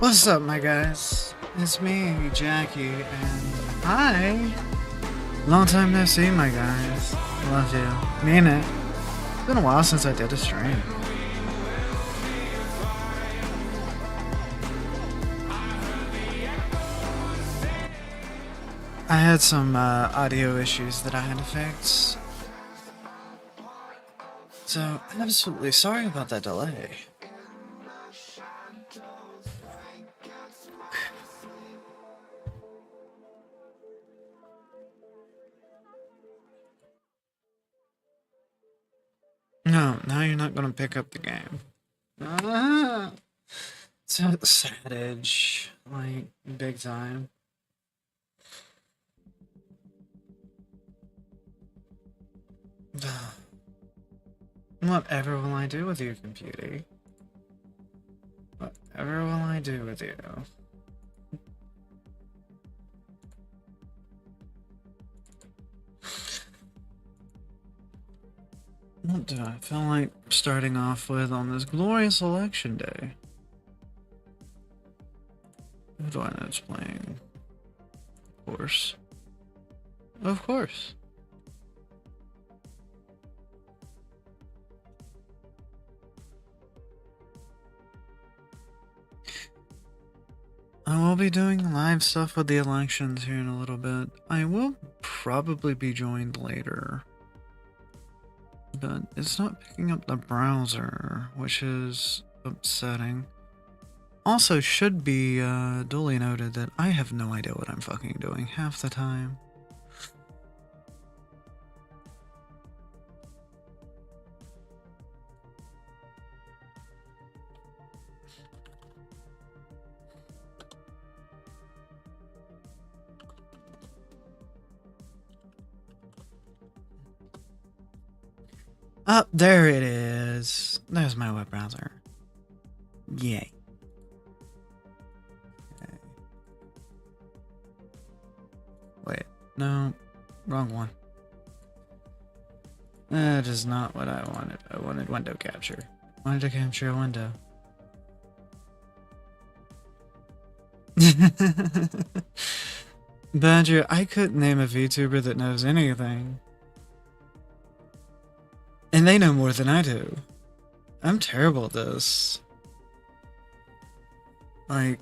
What's up, my guys? It's me, Jackie, and hi! Long time no see, my guys. Love you. Mean it. It's been a while since I did a stream. I had some audio issues that I had to fix. So, I'm absolutely sorry about that delay. No, now you're not gonna pick up the game. So savage, like, big time. Whatever will I do with you, computer? Whatever will I do with you? What do I feel like starting off with on this glorious election day? Who do I know is playing? Of course. Of course. I will be doing live stuff with the elections here in a little bit. I will probably be joined later. But it's not picking up the browser, which is upsetting. Also, should be duly noted that I have no idea what I'm fucking doing half the time. Oh, there it is. There's my web browser. Yay. Okay. Wait, no, wrong one. That is not what I wanted. I wanted window capture. I wanted to capture a window. Badger, I couldn't name a VTuber that knows anything. And they know more than I do. I'm terrible at this. Like,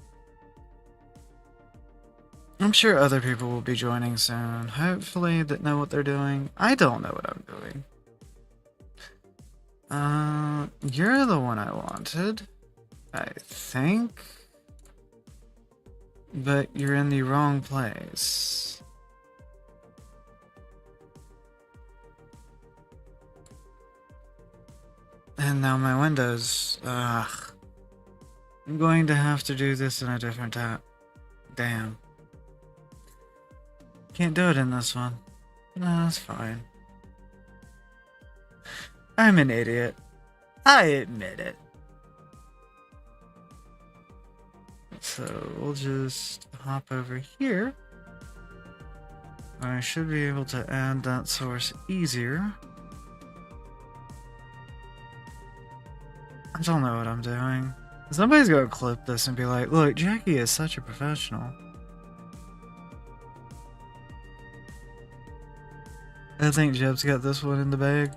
I'm sure other people will be joining soon. Hopefully that know what they're doing. I don't know what I'm doing. You're the one I wanted, I think. But you're in the wrong place. And now my windows, ugh. I'm going to have to do this in a different tab. Damn. Can't do it in this one. No, that's fine. I'm an idiot. I admit it. So we'll just hop over here. I should be able to add that source easier. I don't know what I'm doing. Somebody's gonna clip this and be like, look, Jackie is such a professional. I think Jeb's got this one in the bag.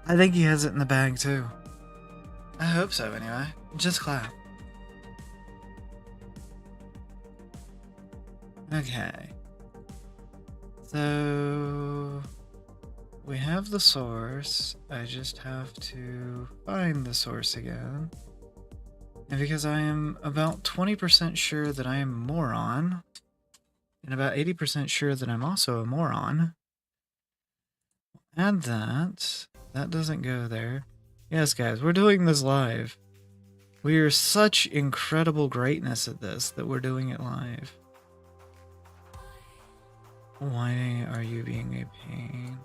I think he has it in the bag too. I hope so anyway. Just clap. Okay. So we have the source. I just have to find the source again. And because I am about 20% sure that I am a moron, and about 80% sure that I'm also a moron, add that. That doesn't go there. Yes, guys, we're doing this live. We are such incredible greatness at this that we're doing it live. Why are you being a pain?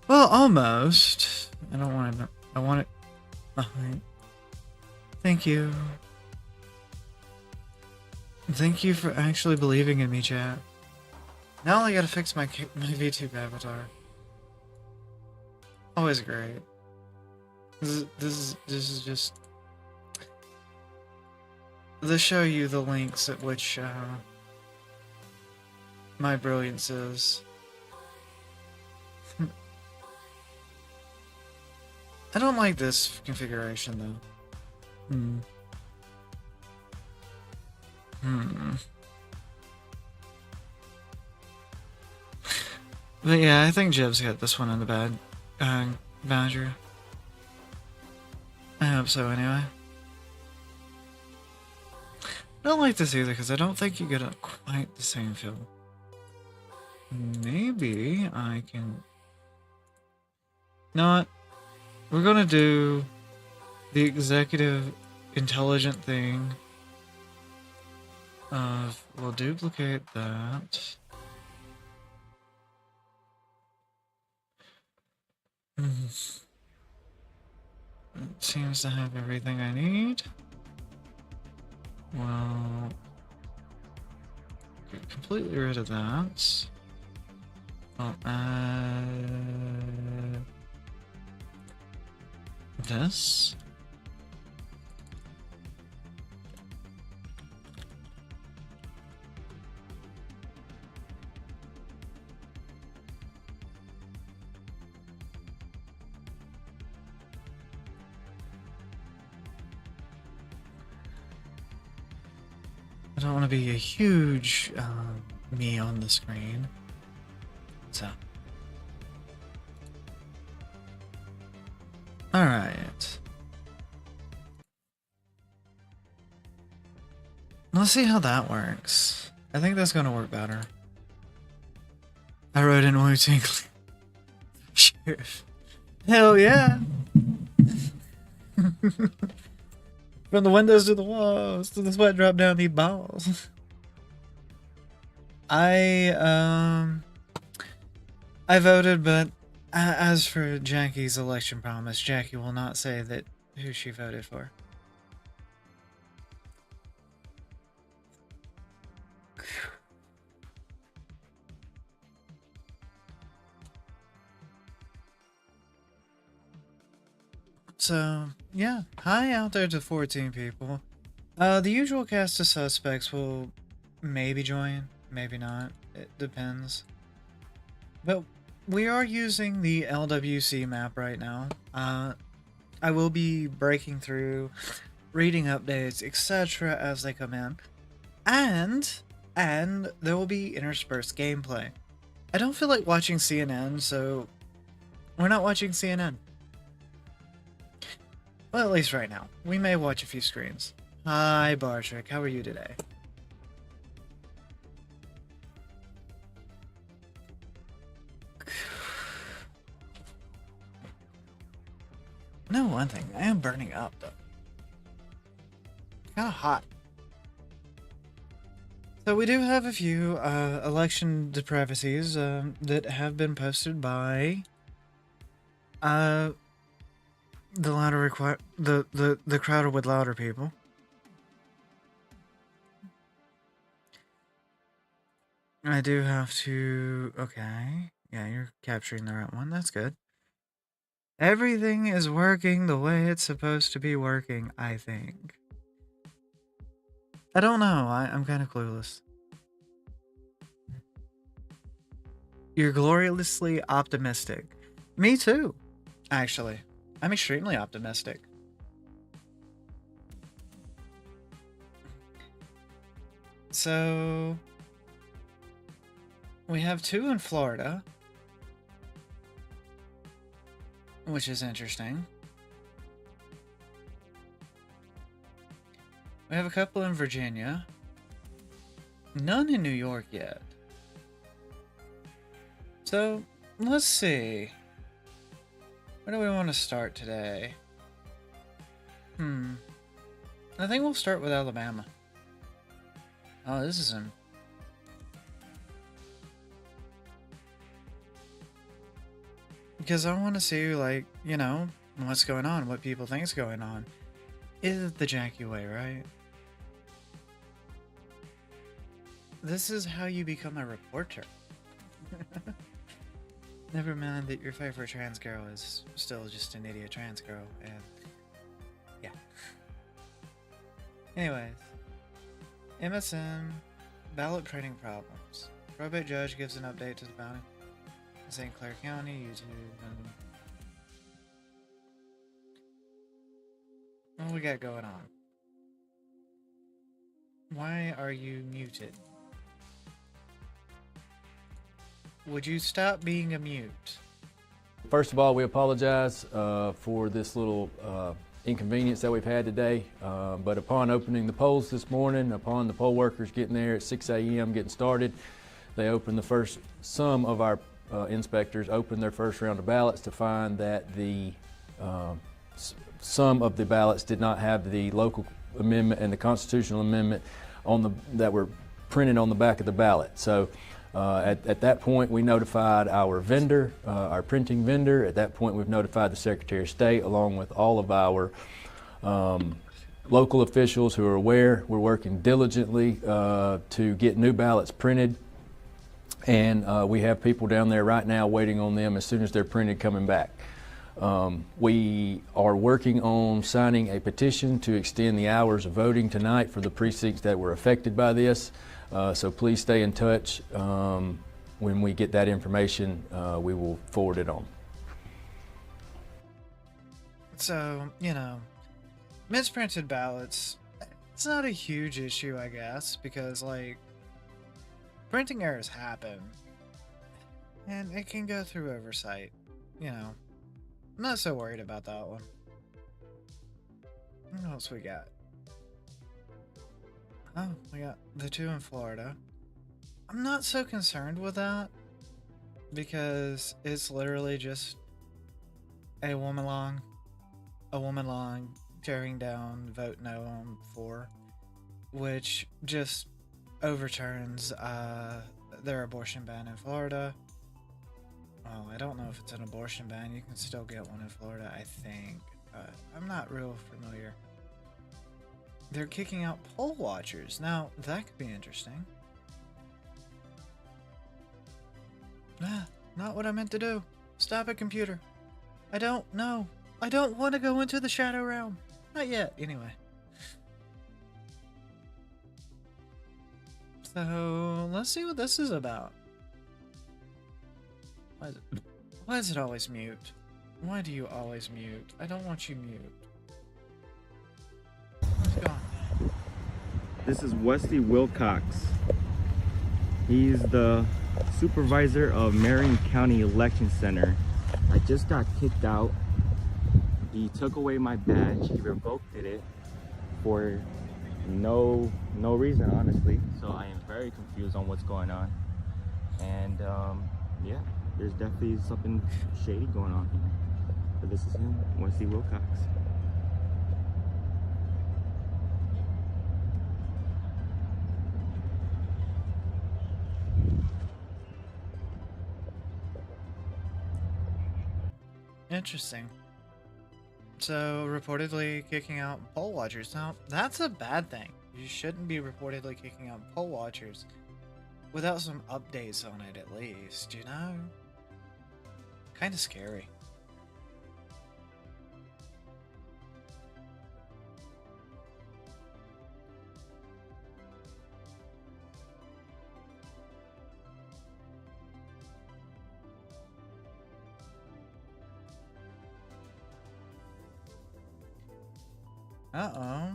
Well, almost. I don't want to. I want it behind. Thank you. Thank you for actually believing in me, chat. Now I gotta fix my VTube avatar. Always great. This is just to show you the links at which my brilliance is. I don't like this configuration though. But yeah, I think Jeb's got this one in the bag. Badger. I hope so anyway. I don't like this either because I don't think you get quite the same feel. Maybe I can... Not. We're gonna do the executive intelligent thing of... We'll duplicate that. It seems to have everything I need. Well, get completely rid of that. I'll add this. I don't want to be a huge me on the screen. So. Alright. Let's see how that works. I think that's gonna work better. I wrote in Wu-Tang. Sure. Hell yeah! From the windows to the walls, to the sweat drop down the balls. I voted, but as for Jackie's election promise, Jackie will not say that who she voted for. So, yeah. Hi out there to 14 people. The usual cast of suspects will maybe join, maybe not. It depends. But we are using the LWC map right now. I will be breaking through, reading updates, etc. as they come in. And there will be interspersed gameplay. I don't feel like watching CNN, so we're not watching CNN. Well, at least right now. We may watch a few screens. Hi, Bartrick. How are you today? No, one thing. I am burning up, though. Kind of hot. So we do have a few election depravities that have been posted by the louder the crowded with louder people. I do have to... Okay. Yeah, you're capturing the right one. That's good. Everything is working the way it's supposed to be working, I think. I don't know. I'm kind of clueless. You're gloriously optimistic. Me too, actually. I'm extremely optimistic. So, we have 2 in Florida, which is interesting. We have a couple in Virginia. None in New York yet. So, let's see. Where do we want to start today? I think we'll start with Alabama. Oh, this is in... Because I want to see, like, you know, what's going on, what people think's going on. Is it the Jackie way, right? This is how you become a reporter. Never mind that your favorite trans girl is still just an idiot trans girl, and yeah. Anyways, MSM, ballot printing problems. Probate judge gives an update to the bounty. St. Clair County, YouTube, and what we got going on? Why are you muted? Would you stop being a mute? First of all, we apologize for this little inconvenience that we've had today. But upon opening the polls this morning, upon the poll workers getting there at 6 a.m. getting started, they opened the first, some of our inspectors opened their first round of ballots to find that some of the ballots did not have the local amendment and the constitutional amendment that were printed on the back of the ballot. So at that point, we notified our vendor, our printing vendor. At that point, we've notified the Secretary of State along with all of our local officials who are aware. We're working diligently to get new ballots printed. And we have people down there right now waiting on them as soon as they're printed coming back. We are working on signing a petition to extend the hours of voting tonight for the precincts that were affected by this. So please stay in touch. When we get that information, we will forward it on. So, you know, misprinted ballots, it's not a huge issue, I guess, because, like, printing errors happen, and it can go through oversight, you know. I'm not so worried about that one. What else we got? Oh, we got the 2 in Florida. I'm not so concerned with that, because it's literally just a woman long tearing down vote no on 4, which just overturns their abortion ban in Florida. Well, I don't know if it's an abortion ban. You can still get one in Florida, I think. I'm not real familiar. They're kicking out poll watchers. Now, that could be interesting. Not what I meant to do. Stop it, computer. I don't know. I don't want to go into the shadow realm. Not yet, anyway. So, let's see what this is about. Why is it always mute? Why do you always mute? I don't want you mute. What's going on? This is Wesley Wilcox. He's the supervisor of Marion County Election Center. I just got kicked out. He took away my badge. He revoked it for no reason, honestly. So I am very confused on what's going on. And yeah, there's definitely something shady going on here. But this is him, Wesley Wilcox. Interesting. So, reportedly kicking out poll watchers. Now, that's a bad thing. You shouldn't be reportedly kicking out poll watchers without some updates on it, at least, you know? Kind of scary. Uh-oh.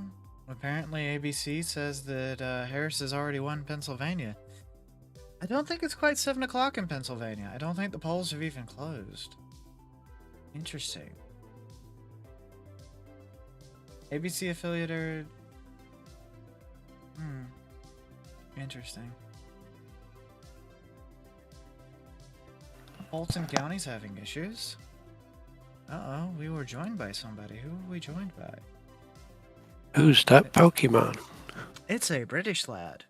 Apparently ABC says that Harris has already won Pennsylvania. I don't think it's quite 7 o'clock in Pennsylvania. I don't think the polls have even closed. Interesting. ABC affiliate. Interesting. Fulton County's having issues. Uh-oh, we were joined by somebody. Who were we joined by? Who's that Pokemon? It's a British lad.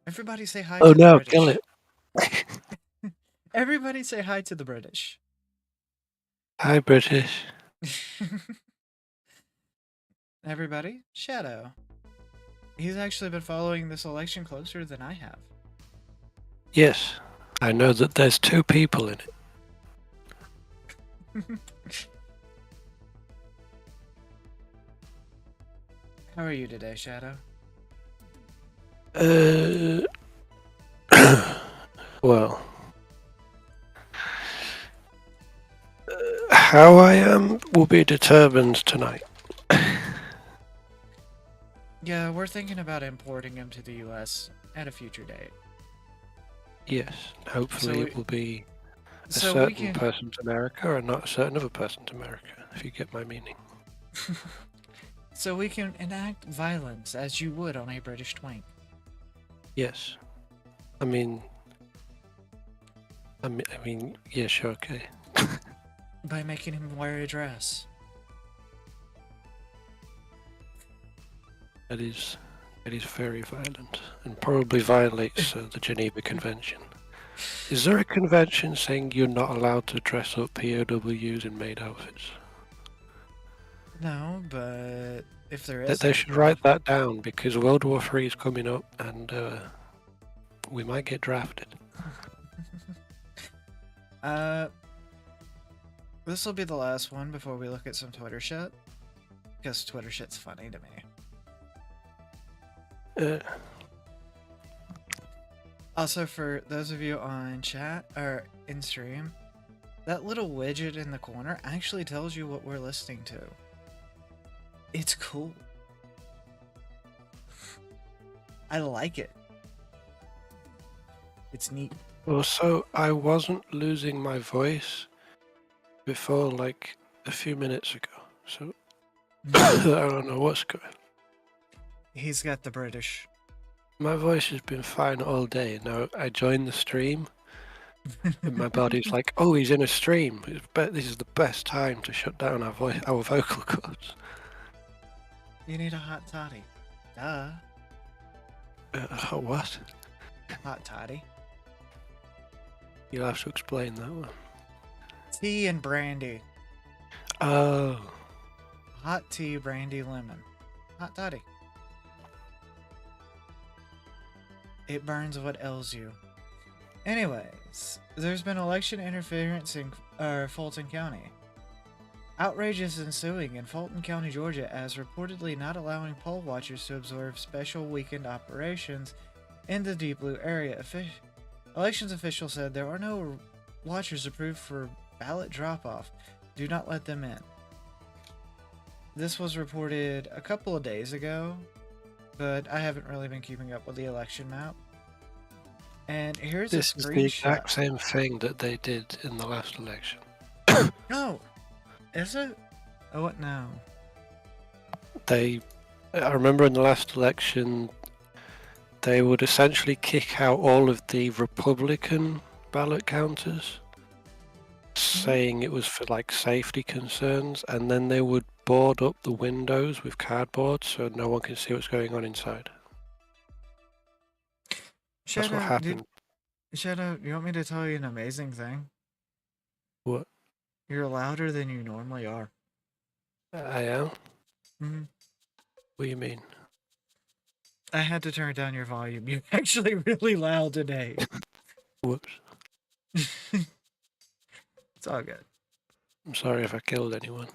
Everybody say hi Oh to the no, British. kill it. Everybody say hi to the British. Hi, British. Everybody, Shadow. He's actually been following this election closer than I have. Yes, I know that there's 2 people in it. How are you today, Shadow? Well, how I am will be determined tonight. Yeah, we're thinking about importing him to the US at a future date. Yes, hopefully So it will be a So we certain can. person to America and not a certain other person to America, if you get my meaning. So we can enact violence as you would on a British twink. Yes. I mean, yeah, sure, okay. By making him wear a dress. That is very violent and probably violates the Geneva Convention. Is there a convention saying you're not allowed to dress up POWs in maid outfits? No, but if there is, They should write that down because World War III is coming up and we might get drafted. This will be the last one before we look at some Twitter shit. Because Twitter shit's funny to me. Also, for those of you on chat or in stream, that little widget in the corner actually tells you what we're listening to. It's cool. I like it. It's neat. Also, I wasn't losing my voice before like a few minutes ago, so I don't know what's going on. He's got the British. My voice has been fine all day. Now I joined the stream, and my body's like, "Oh, he's in a stream. This is the best time to shut down our vocal cords." You need a hot toddy. Duh. What? Hot toddy. You'll have to explain that one. Tea and brandy. Oh, Hot tea, brandy, lemon. Hot toddy. It burns what ails you. Anyways, there's been election interference in Fulton County. Outrage is ensuing in Fulton County, Georgia, as reportedly not allowing poll watchers to observe special weekend operations in the Deep Blue area. Elections officials said there are no watchers approved for ballot drop-off. Do not let them in. This was reported a couple of days ago, but I haven't really been keeping up with the election map. And here's a this is the screenshot. exact same thing that they did in the last election. No, is it? Oh, what now? I remember in the last election, they would essentially kick out all of the Republican ballot counters, saying it was for like safety concerns, and then they would board up the windows with cardboard so no one can see what's going on inside. That's what happened. Shadow, you want me to tell you an amazing thing? What? You're louder than you normally are. I am? Mm-hmm. What do you mean? I had to turn down your volume. You're actually really loud today. Whoops. It's all good. I'm sorry if I killed anyone.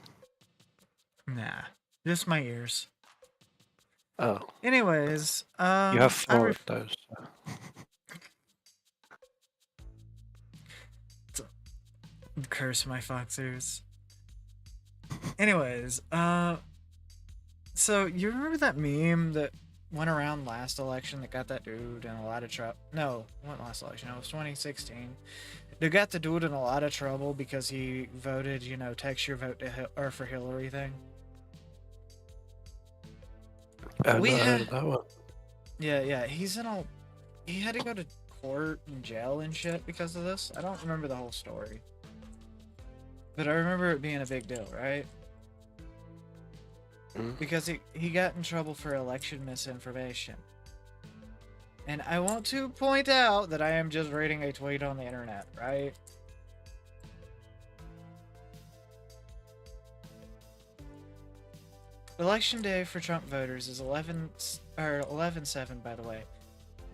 Nah, just my ears. Oh. Anyways, You have 4 of those. So. Curse my fox ears. Anyways, So you remember that meme that went around last election that got that dude in a lot of trouble? No, not last election. It was 2016. They got the dude in a lot of trouble because he voted, text your vote to or for Hillary thing. I've We not heard had, of that one. yeah. He had to go to court and jail and shit because of this. I don't remember the whole story, but I remember it being a big deal, right? Because he got in trouble for election misinformation. And I want to point out that I am just reading a tweet on the internet, right? Election day for Trump voters is 11/7, by the way.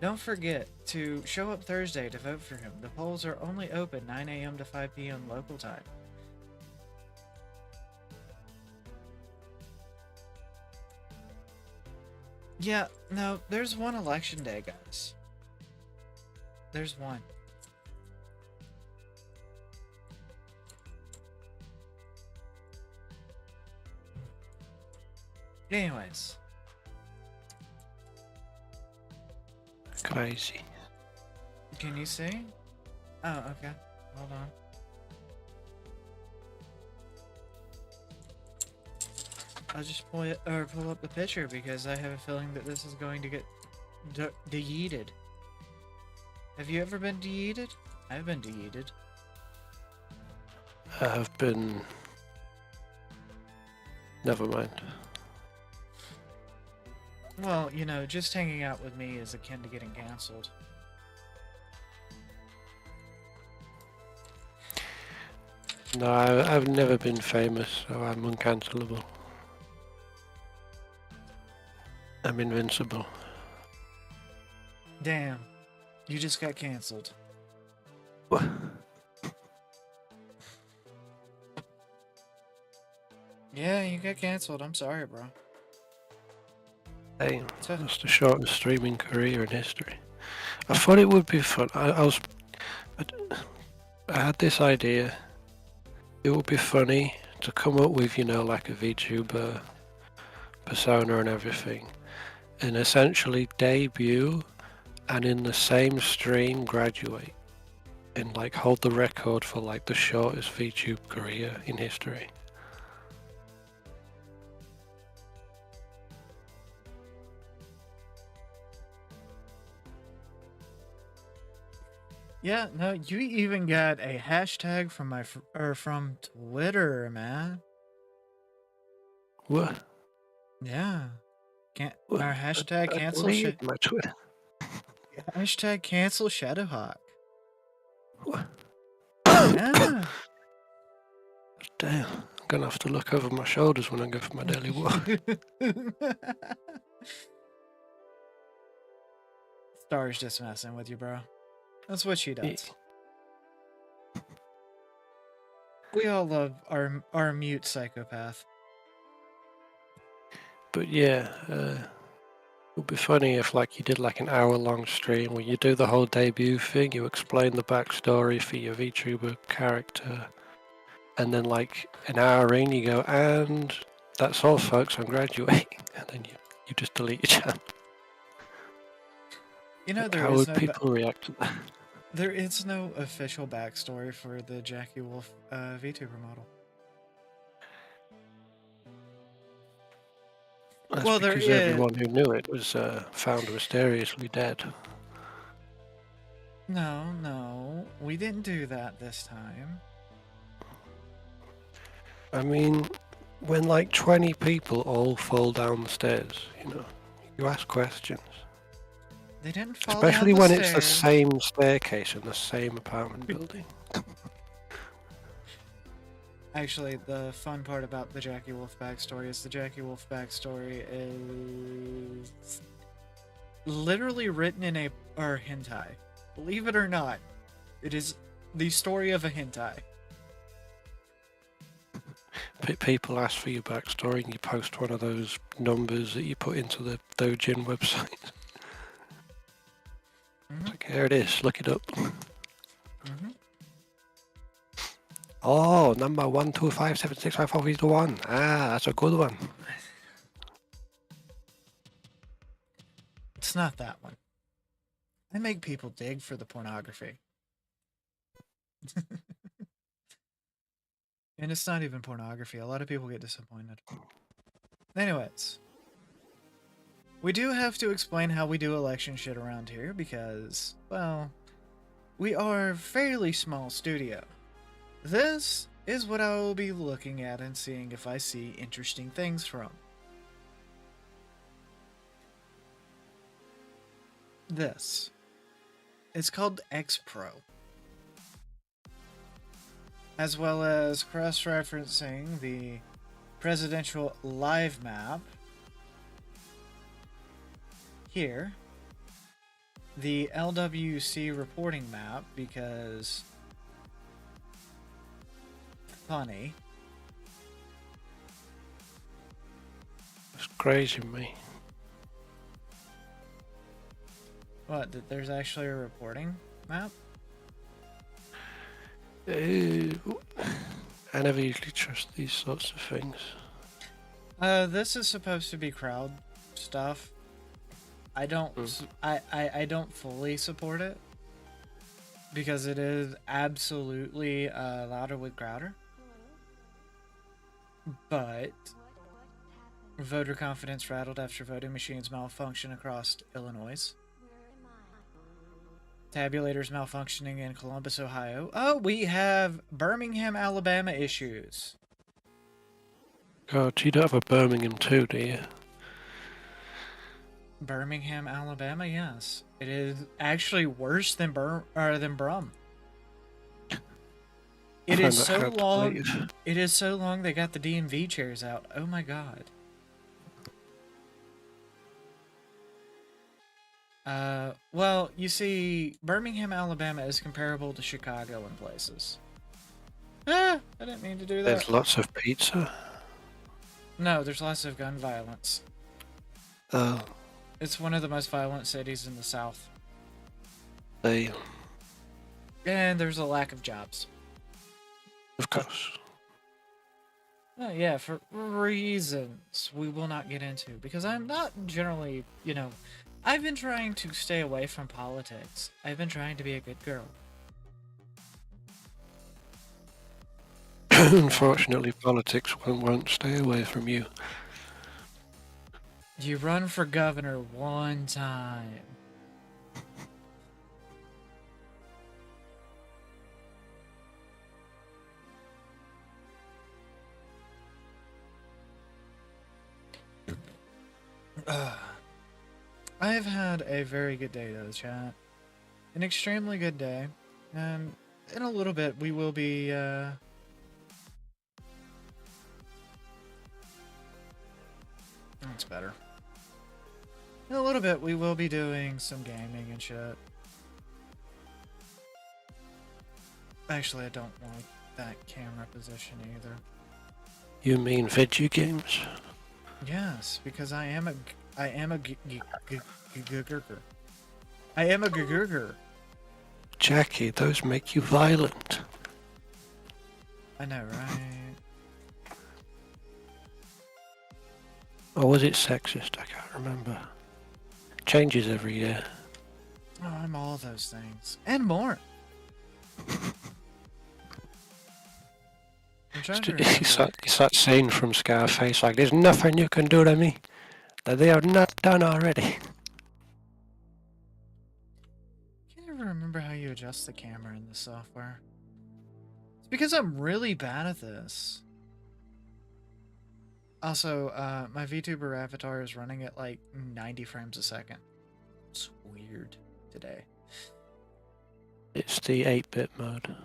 Don't forget to show up Thursday to vote for him. The polls are only open 9 a.m. to 5 p.m. local time. Yeah, no, there's one election day, guys. There's one. Anyways. Crazy. Can you see? Oh, okay. Hold on. I'll just pull up the picture because I have a feeling that this is going to get de-yeeted. Have you ever been de-yeeted? I've been de-yeeted. I have been. Never mind. Well, just hanging out with me is akin to getting cancelled. No, I've never been famous, so I'm uncancelable. I'm invincible. Damn. You just got cancelled. What? Yeah, you got cancelled. I'm sorry, bro. Hey, that's the shortest streaming career in history. I thought it would be fun. I had this idea. It would be funny to come up with, like a VTuber persona and everything, and essentially debut, and in the same stream graduate, and hold the record for the shortest VTube career in history. Yeah, no, you even got a hashtag from from Twitter, man. What? Yeah. What? Our hashtag I cancel deleted my Twitter. Hashtag cancel Shadowhawk. What? Yeah. Damn, I'm gonna have to look over my shoulders when I go for my daily walk. Star's just messing with you, bro. That's what she does. We all love our mute psychopath. But yeah, it would be funny if you did an hour-long stream where you do the whole debut thing, you explain the backstory for your VTuber character, and then an hour in you go, and that's all folks, I'm graduating, and then you just delete your channel. How would people react to that? There is no official backstory for the Jackie Wolf VTuber model. That's because everyone who knew it was found mysteriously dead. No, we didn't do that this time. I mean, when 20 people all fall down the stairs, you ask questions. They didn't fall Especially down when the it's the stairs. same staircase in the same apartment building. Actually, the fun part about the Jackie Wolf backstory is the Jackie Wolf backstory is literally written in a hentai. Believe it or not, it is the story of a hentai. People ask for your backstory and you post one of those numbers that you put into the Dojin website. Mm-hmm. Here it is, look it up. Mm-hmm. Oh, number 1257654 is the one. Ah, that's a good one. not that one. I make people dig for the pornography. And it's not even pornography. A lot of people get disappointed. Anyways. We do have to explain how we do election shit around here because, well, we are a fairly small studio. This is what I will be looking at and seeing if I see interesting things from. This. It's called X-Pro. As well as cross-referencing the presidential live map here, the LWC reporting map, because funny. It's crazy, me. What, that there's actually a reporting map? I never usually trust these sorts of things. This is supposed to be crowd stuff. I don't I don't fully support it because it is absolutely louder with Crowder. But voter confidence rattled after voting machines malfunction across Illinois. Tabulators malfunctioning in Columbus, Ohio. Oh, we have Birmingham, Alabama issues. God, you don't have a Birmingham too, do you? Birmingham, Alabama, yes. It is actually worse than Brum. It is so long. It is so long they got the DMV chairs out. Oh my god. Well, you see, Birmingham, Alabama is comparable to Chicago in places. I didn't mean to do that. There's lots of pizza. No, there's lots of gun violence. Oh. It's one of the most violent cities in the South. They... And there's a lack of jobs. Of course. Oh, yeah, for reasons we will not get into. Because I'm not generally, you know... I've been trying to stay away from politics. I've been trying to be a good girl. Unfortunately, politics won't stay away from you. You run for governor one time. I've had a very good day though, chat. An extremely good day. In a little bit we will be that's better. In a little bit we will be doing some gaming and shit. Actually, I don't like that camera position either. You mean video games? Yes, because I am a gurger. I am a gurger. Jackie, those make you violent. I know, right? Or was it sexist? I can't remember. Changes every year. Oh, I'm all those things. And more. I'm trying to remember. It's that scene from Scarface, like, there's nothing you can do to me that they have not done already. I can't ever remember how you adjust the camera in the software. It's because I'm really bad at this. Also, my VTuber avatar is running at like 90 frames a second. It's weird today. It's the 8-bit mode.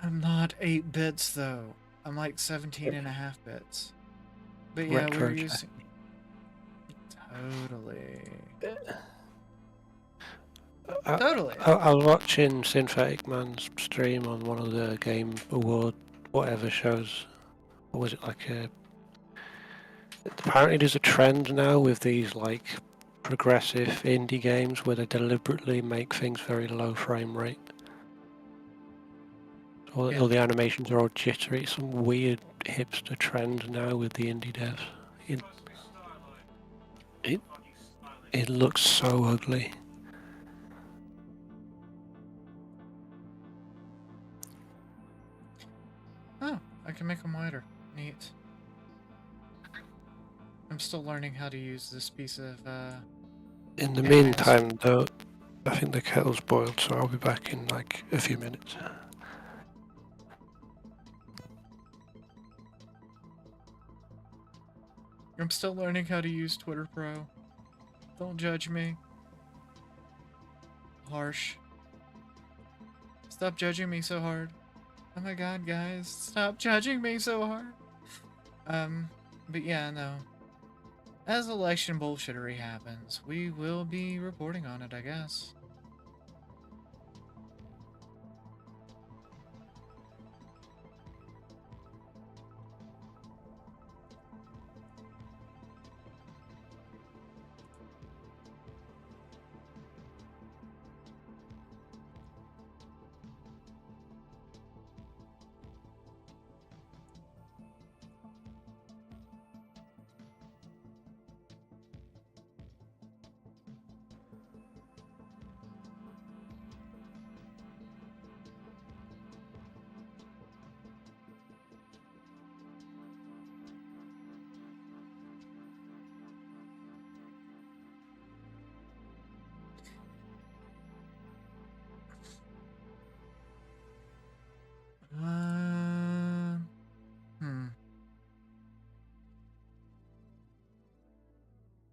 I'm not 8 bits though. I'm like 17 and a half bits. But yeah, Retro we're using... Totally. Totally. I was watching Synthetic Man's stream on one of the Game Award whatever shows. Or was it like a... Apparently there's a trend now with these like progressive indie games where they deliberately make things very low frame rate. All the animations are all jittery. It's some weird hipster trend now with the indie devs. It looks so ugly. Oh, I can make them wider. Neat. I'm still learning how to use this piece of, In the Yeah, meantime, though, I think the kettle's boiled, so I'll be back in like a few minutes. I'm still learning how to use Twitter Pro. Don't judge me. Harsh. Stop judging me so hard. Oh my god, guys. Stop judging me so hard. But yeah, no. As election bullshittery happens, we will be reporting on it, I guess.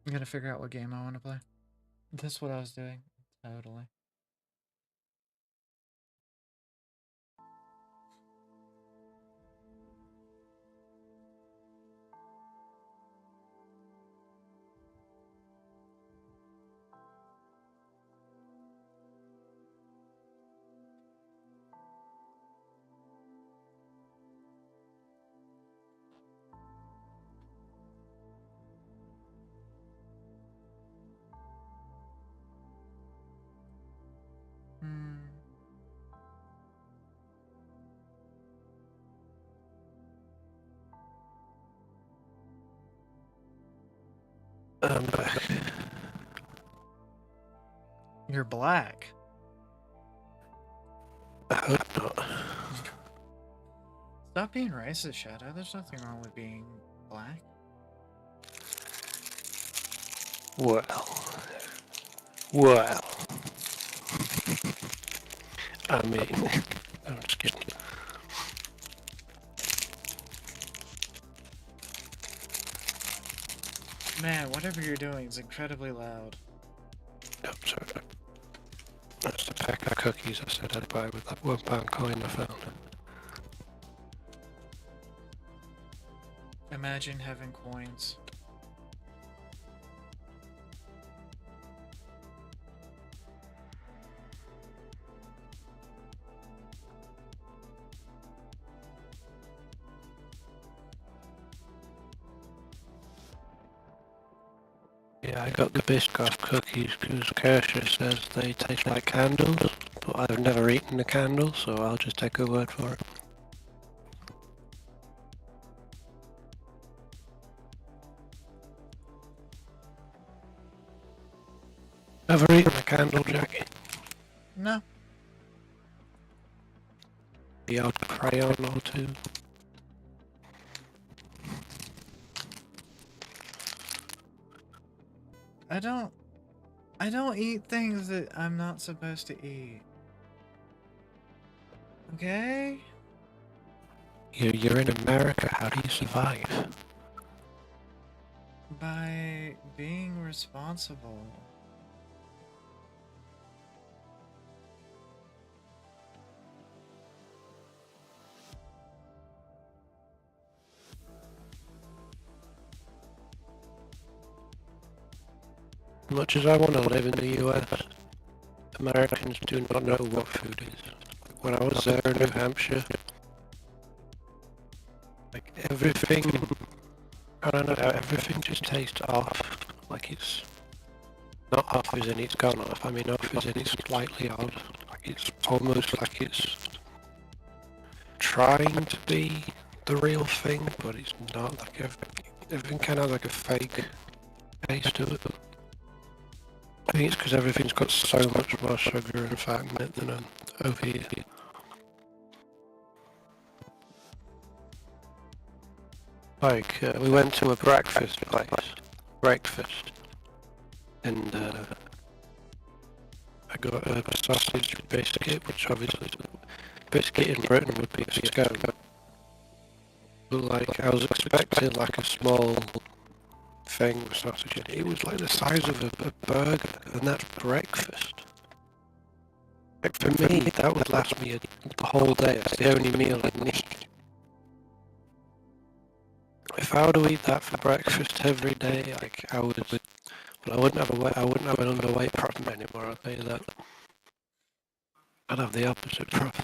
I'm gonna figure out what game I want to play. That's what I was doing. Totally. I'm back. You're black. I hope not. Stop being racist, Shadow. There's nothing wrong with being black. Well. I mean, I'm just kidding. Man, whatever you're doing is incredibly loud. Oh, sorry. That's the pack of cookies I said I'd buy with that £1 coin I found. Imagine having coins. Yeah, I got the Biscoff cookies because Kershaw says they taste like candles, but I've never eaten a candle, so I'll just take her word for it. Ever eaten a candle, Jackie? No. The old crayon or two? I don't eat things that I'm not supposed to eat. Okay? You're in America, how do you survive? By being responsible. Much as I want to live in the US, Americans do not know what food is. When I was there in New Hampshire, like everything, I don't know, everything just tastes off. Like it's not off as in it's gone off, I mean off as in it's slightly odd. Like it's almost like it's trying to be the real thing, but it's not. Like everything kind of like a fake taste to it. I think it's because everything's got so much more sugar and fat in it than over here. Like, we went to a breakfast place, and I got a sausage biscuit, which obviously, biscuit in Britain would be a scone. But like, I was expecting like a small thing with sausage in it. It was like the size of a burger, and that's breakfast. Like for me, that would last me the whole day. It's the only meal I need. If I were to eat that for breakfast every day, like I would, but I wouldn't have I wouldn't have an underweight problem anymore. I'll tell you that. I'd have the opposite problem.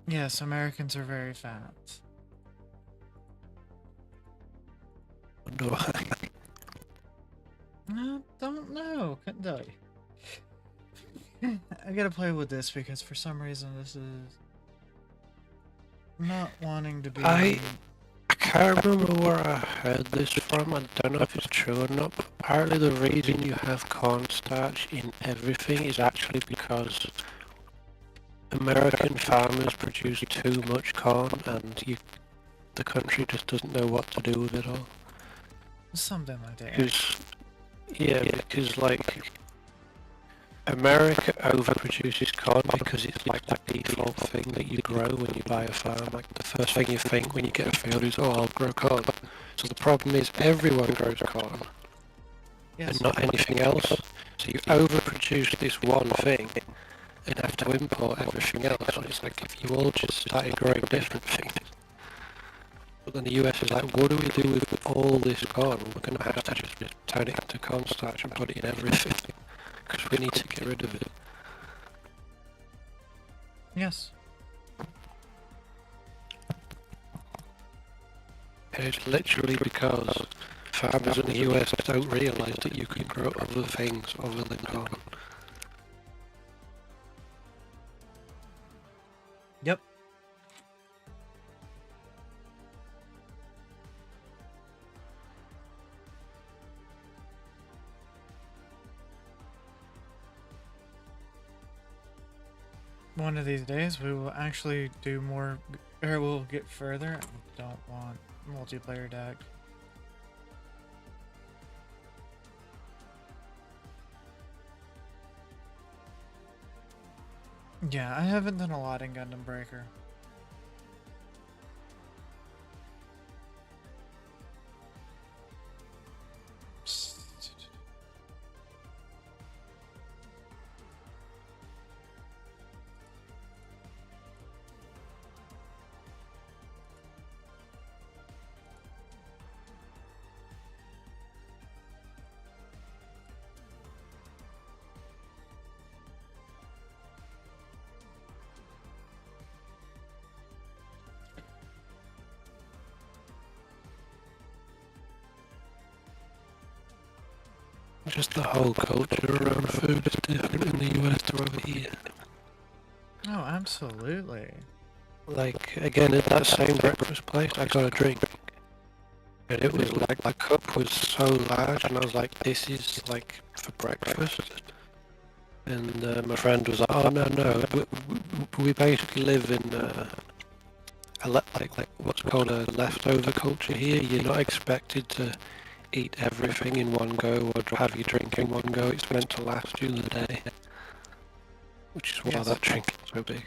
Yes, Americans are very fat. Wonder why. I don't know. Couldn't tell you. I gotta play with this because for some reason this is not wanting to be. I can't remember where I heard this from. I don't know if it's true or not. But apparently, the reason you have cornstarch in everything is actually because American farmers produce too much corn, and the country just doesn't know what to do with it all. Something like that. Because like America overproduces corn because it's like the default thing that you grow when you buy a farm. Like the first thing you think when you get a field is, oh, I'll grow corn. So the problem is everyone grows corn Yes. and not anything else. So you overproduce this one thing and have to import everything else. So it's like if you all just started growing different things. But then the US is like, what do we do with all this corn? We're going to have to just turn it into cornstarch and put it in everything. Because we need to get rid of it. Yes. And it's literally because farmers in the US don't realise that you can grow other things other than corn. Yep. One of these days we will actually do more, or we'll get further. I don't want multiplayer deck. Yeah, I haven't done a lot in Gundam Breaker. Just the whole culture around food is different in the US to over here. Oh, absolutely. Like, again, at that same breakfast place, I got a drink. And it was like, my cup was so large, and I was like, this is like for breakfast. And my friend was like, oh no, we basically live in like what's called a leftover culture here. You're not expected to eat everything in one go or have your drink in one go. It's meant to last you the day. Which is why Yes. that drink is so big.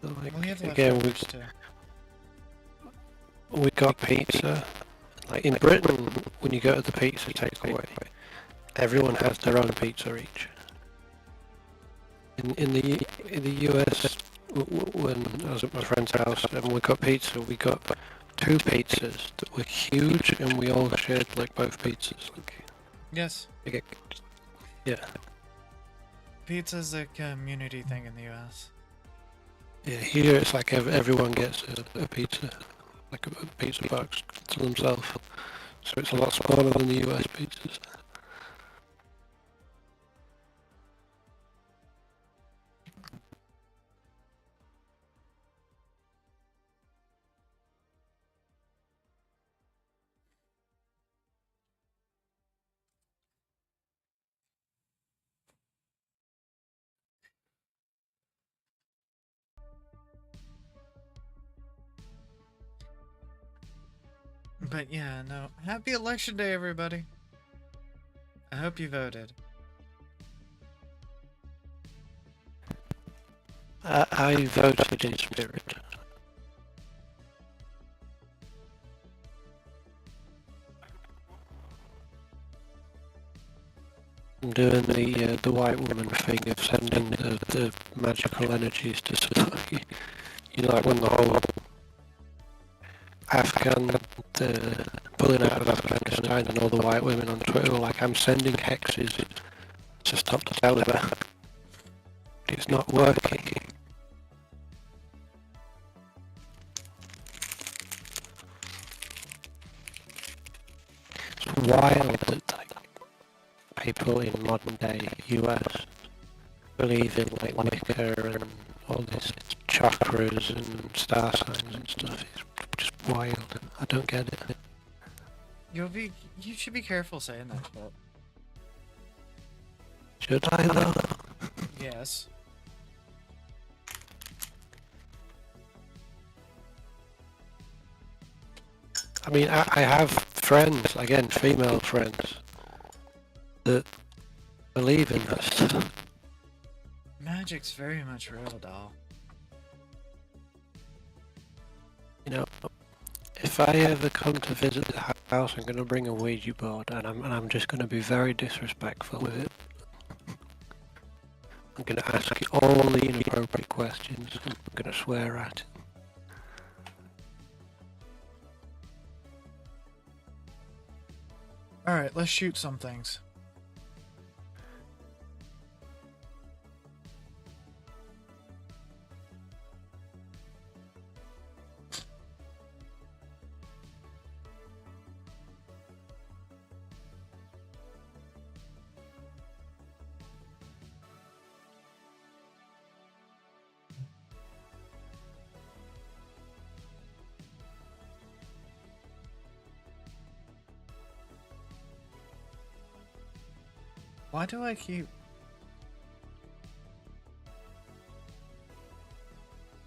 So, like, We have again, leftovers too. we got pizza. Like in Britain, when you go to the pizza takeaway, everyone has their own pizza each. In the US, when I was at my friend's house and we got pizza, we got 2 pizzas that were huge, and we all shared like both pizzas. Like, Yes. yeah, Pizza's a community thing in the US. yeah. Here it's like everyone gets a pizza, like a pizza box to themselves. So it's a lot smaller than the US pizzas. But yeah, no. Happy election day, everybody. I hope you voted. I voted in spirit. I'm doing the white woman thing of sending the magical energies to society. You like when the whole Afghan pulling out of Afghanistan and all the white women on Twitter were like, I'm sending hexes to stop the Taliban. It's not working. It's wild that like, people in modern day US believe in like Wicca and all this chakras and star signs and stuff. It's just wild. I don't get it. You should be careful saying that shit. Should I though? Yes. I mean, I have friends, again, female friends, that believe in that stuff. Magic's very much real, doll. You know, if I ever come to visit the house, I'm going to bring a Ouija board, and I'm just going to be very disrespectful with it. I'm going to ask it all the inappropriate questions. I'm going to swear at it. Alright, let's shoot some things. Why do I keep...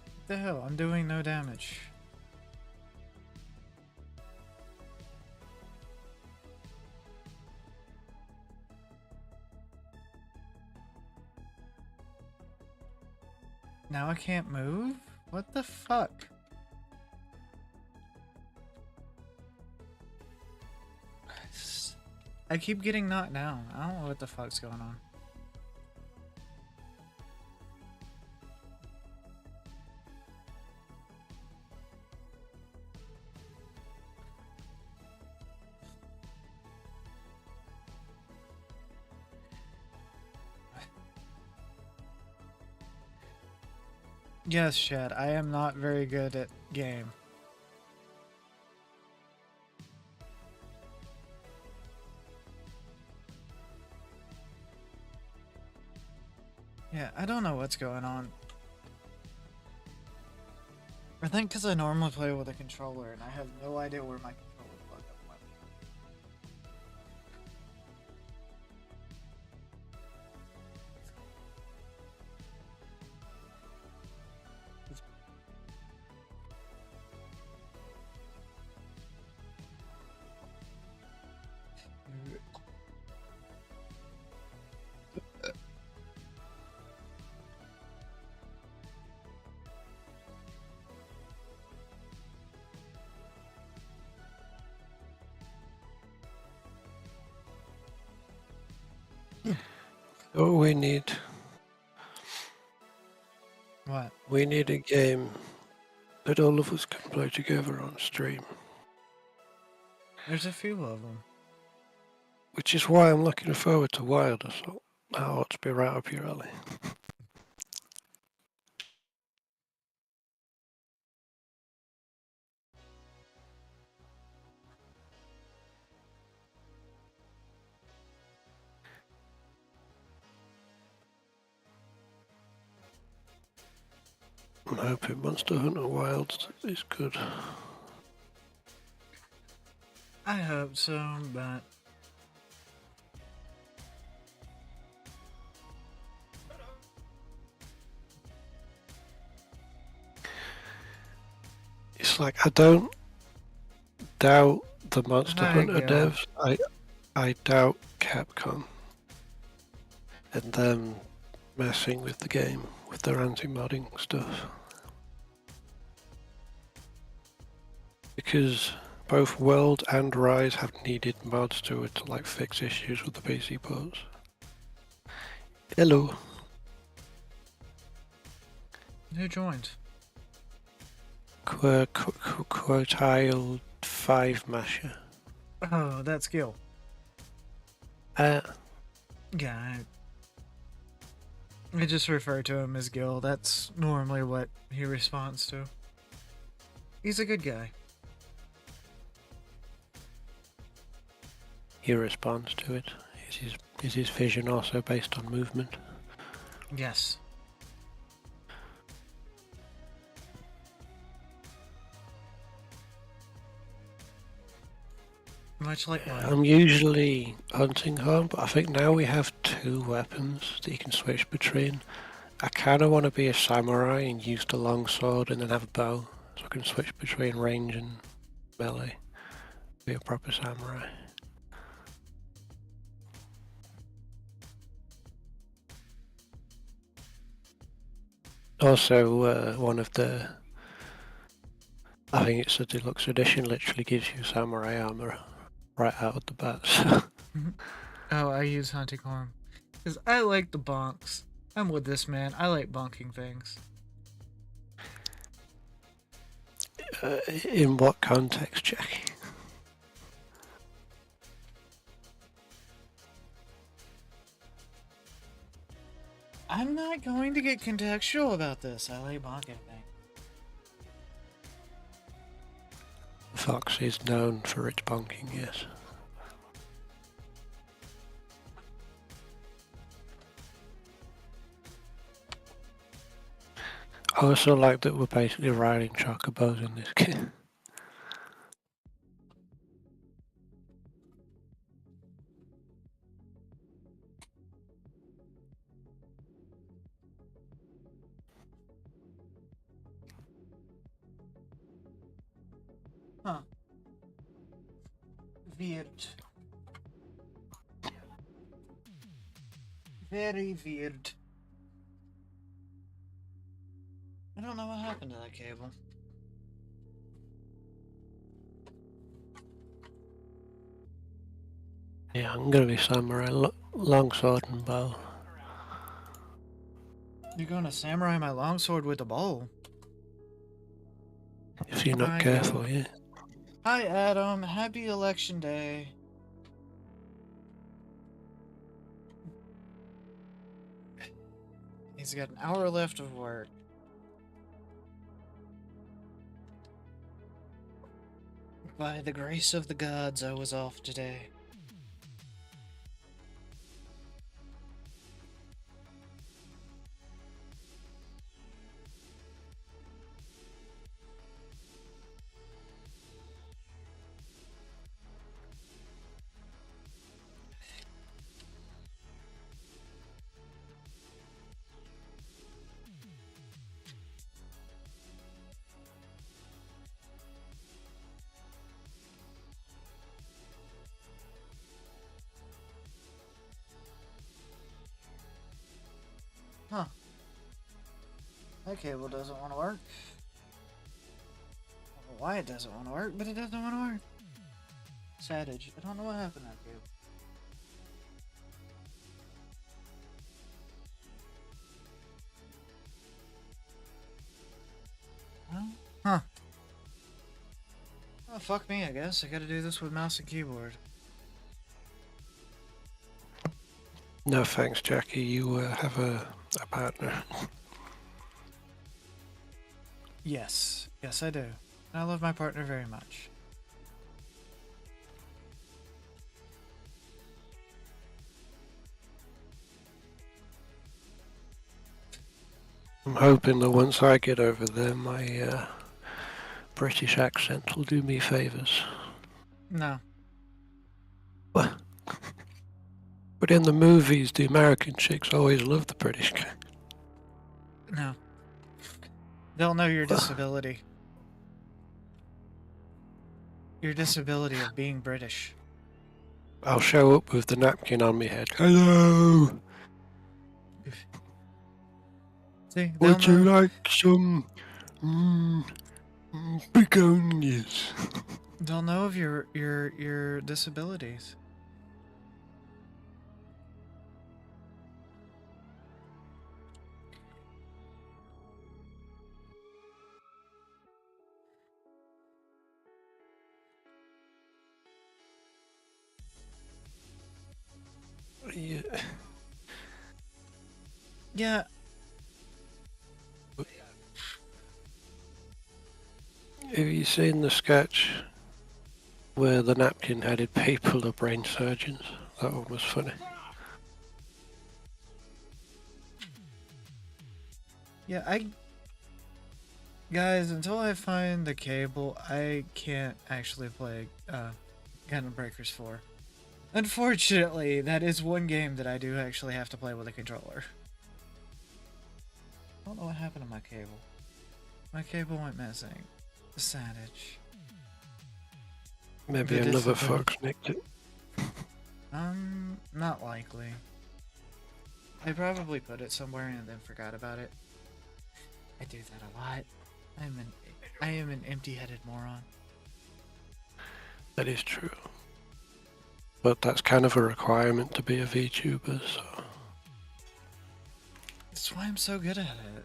What the hell? I'm doing no damage. Now I can't move? What the fuck? I keep getting knocked down. I don't know what the fuck's going on. Yes, Chad, I am not very good at game. Yeah, I don't know what's going on. I think because I normally play with a controller and I have no idea where my controller plugged up went. Oh, we need What? a game that all of us can play together on stream. There's a few of them. Which is why I'm looking forward to Wild Assault. That ought to be right up your alley. I'm hoping Monster Hunter Wilds is good. I hope so, but... It's like, I don't doubt the Monster Hi, Hunter Gil. devs. I doubt Capcom and them messing with the game with their anti-modding stuff. Because both World and Rise have needed mods to it to like fix issues with the PC ports. Hello. Who joined? Quotile 5 Masher. Oh, that's Gil. Uh, Yeah, I just refer to him as Gil. That's normally what he responds to. He's a good guy. he responds to it. Is his vision also based on movement? Yes. Much like mine. I'm usually hunting hard, but I think now we have 2 weapons that you can switch between. I kind of want to be a samurai and use the long sword and then have a bow, so I can switch between range and melee. Be a proper samurai. Also, one of the, I think it's a deluxe edition, literally gives you samurai armor right out of the bat. Oh, I use hunting horn. Because I like the bonks. I'm with this man. I like bonking things. In what context, Jackie? I'm not going to get contextual about this. I like bonking things. Fox is known for its bonking, yes. I also like that we're basically riding chocobos in this game. Huh. Weird. Very weird. I don't know what happened to that cable. Yeah, I'm gonna be samurai, long sword and bow. You're gonna samurai my longsword with a bow. If you're not Hi, careful, Gil. yeah. Hi, Adam. Happy election day. He's got an hour left of work. By the grace of the gods, I was off today. Huh. That cable doesn't want to work. I don't know why it doesn't want to work, but it doesn't want to work. Savage. I don't know what happened to that cable. Huh. Oh, fuck me, I guess. I gotta do this with mouse and keyboard. No thanks, Jackie. You have a partner. Yes. Yes, I do. I love my partner very much. I'm hoping that once I get over there, my British accent will do me favors. No. What? But in the movies, the American chicks always love the British guy. No. They'll know your disability. your disability of being British. I'll show up with the napkin on my head. Hello! See, they'll Would you know. like some begonias? They'll know of your disabilities. Yeah. Yeah, Have you seen the sketch where the napkin-headed people are brain surgeons? That one was funny. yeah, guys, until I find the cable, I can't actually play Gundam Breakers 4. Unfortunately, that is one game that I do actually have to play with a controller. I don't know what happened to my cable. My cable went missing. Savage. Maybe The another discipline. fox nicked it. Not likely. I probably put it somewhere and then forgot about it. I do that a lot. I am an empty-headed moron. That is true. But that's kind of a requirement to be a VTuber, so... That's why I'm so good at it.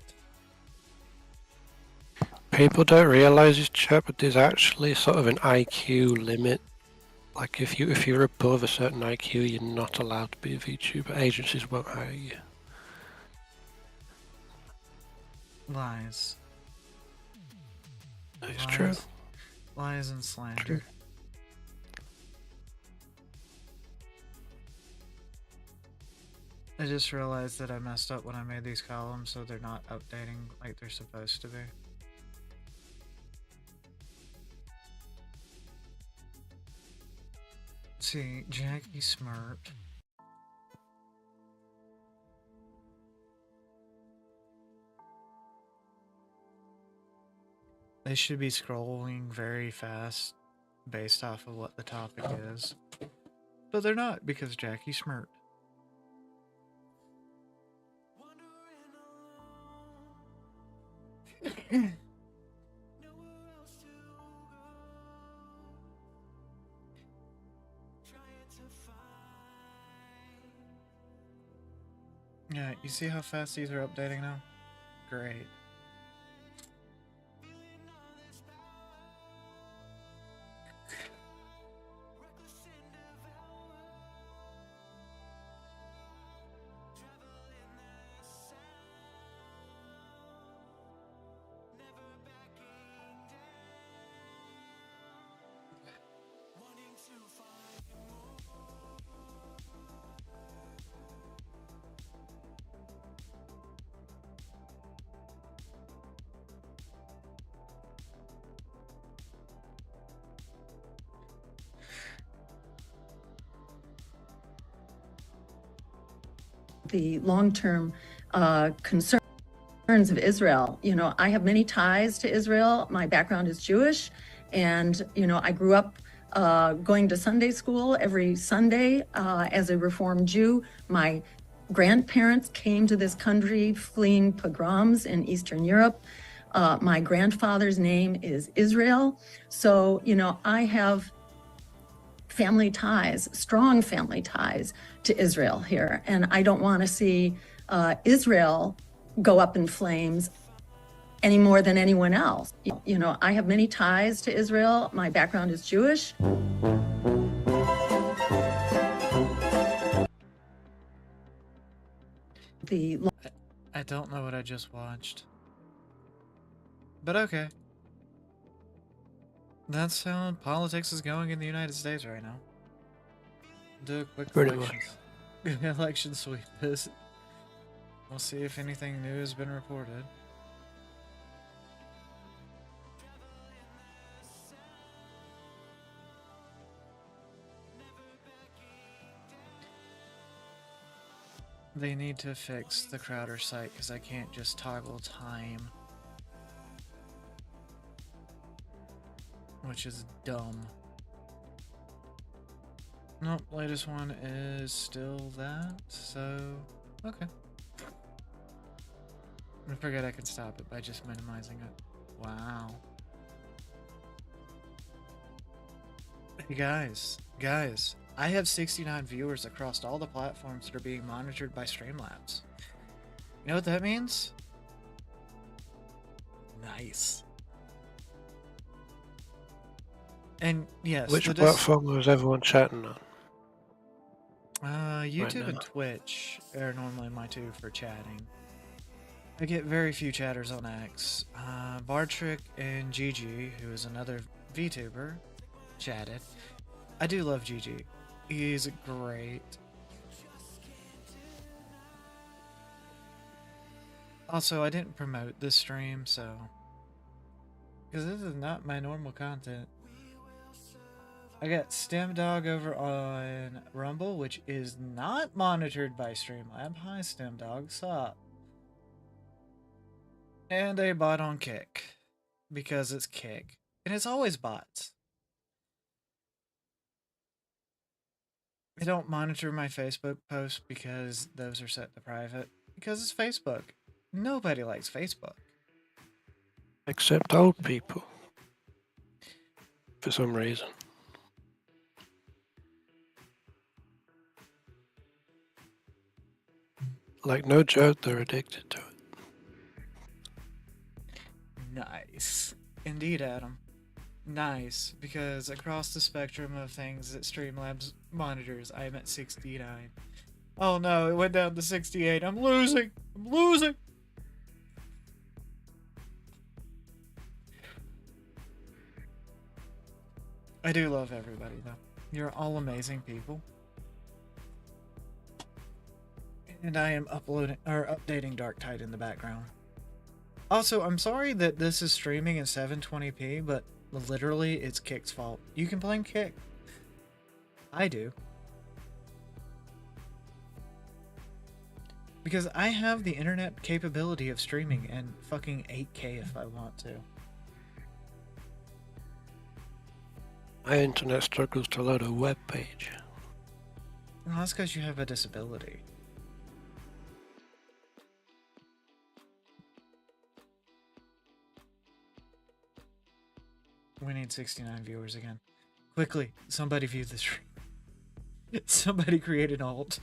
People don't realise this, chat, but there's actually sort of an IQ limit. Like if you're above a certain IQ, you're not allowed to be a VTuber. Agencies won't hire you. Lies. It's true. Lies and slander. True. I just realized that I messed up when I made these columns, so they're not updating like they're supposed to be. See, Jackie Smirt. They should be scrolling very fast based off of what the topic is. But they're not because Jackie Smirt. Yeah, you see how fast these are updating now? Great. The long-term concerns of Israel. You know, I have many ties to Israel. My background is Jewish, and you know, I grew up going to Sunday school every Sunday as a Reformed Jew. My grandparents came to this country fleeing pogroms in Eastern Europe. My grandfather's name is Israel. So, you know, I have family ties, strong family ties to Israel here. And I don't want to see Israel go up in flames any more than anyone else. You know, I have many ties to Israel. My background is Jewish. I don't know what I just watched. But okay. That's how politics is going in the United States right now. Do a quick Pretty election sweep. We'll see if anything new has been reported. They need to fix the Crowder site because I can't just toggle time. Which is dumb. Nope, latest one is still that, so okay. I forget I can stop it by just minimizing it. Wow. Hey guys, I have 69 viewers across all the platforms that are being monitored by Streamlabs. You know what that means? Nice. And yes, Which the platform was everyone chatting on? YouTube now. and Twitch are normally my two for chatting. I get very few chatters on X. Bartrick and Gigi, who is another VTuber, chatted. I do love Gigi. He's great. Also, I didn't promote this stream, so... because this is not my normal content. I got StemDog over on Rumble, which is not monitored by Streamlab. Hi, StemDog. Sup? And a bot on Kick. Because it's Kick. And it's always bots. I don't monitor my Facebook posts because those are set to private. Because it's Facebook. Nobody likes Facebook. Except old people. For some reason. Like, no joke, they're addicted to it. Nice. Indeed, Adam. Nice, because across the spectrum of things that Streamlabs monitors, I am at 69. Oh no, it went down to 68. I'm losing! I'm losing! I do love everybody, though. You're all amazing people. And I am updating Darktide in the background. Also, I'm sorry that this is streaming in 720p, but literally it's Kick's fault. You can blame Kick. I do. Because I have the internet capability of streaming in fucking 8K if I want to. My internet struggles to load a web page. Well, that's because you have a disability. We need 69 viewers again. Quickly, somebody view the stream. Somebody create an alt.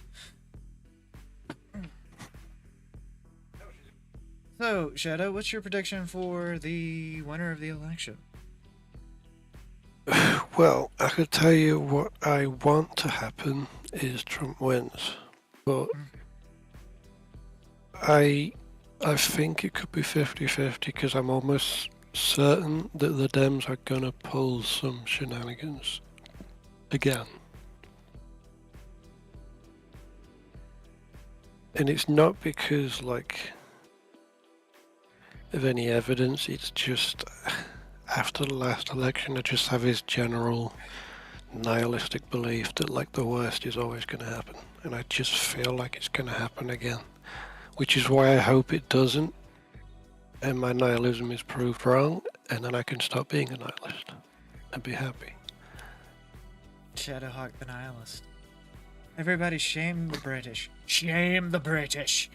So, Shadow, what's your prediction for the winner of the election? Well, I could tell you what I want to happen is Trump wins. But I think it could be 50-50 because I'm almost certain that the Dems are gonna pull some shenanigans again. And it's not because, like, of any evidence, it's just after the last election I just have this general nihilistic belief that, like, the worst is always going to happen, and I just feel like it's going to happen again, which is why I hope it doesn't and my nihilism is proved wrong, and then I can stop being a nihilist and be happy. Shadowhawk the Nihilist. Everybody shame the British. Shame the British!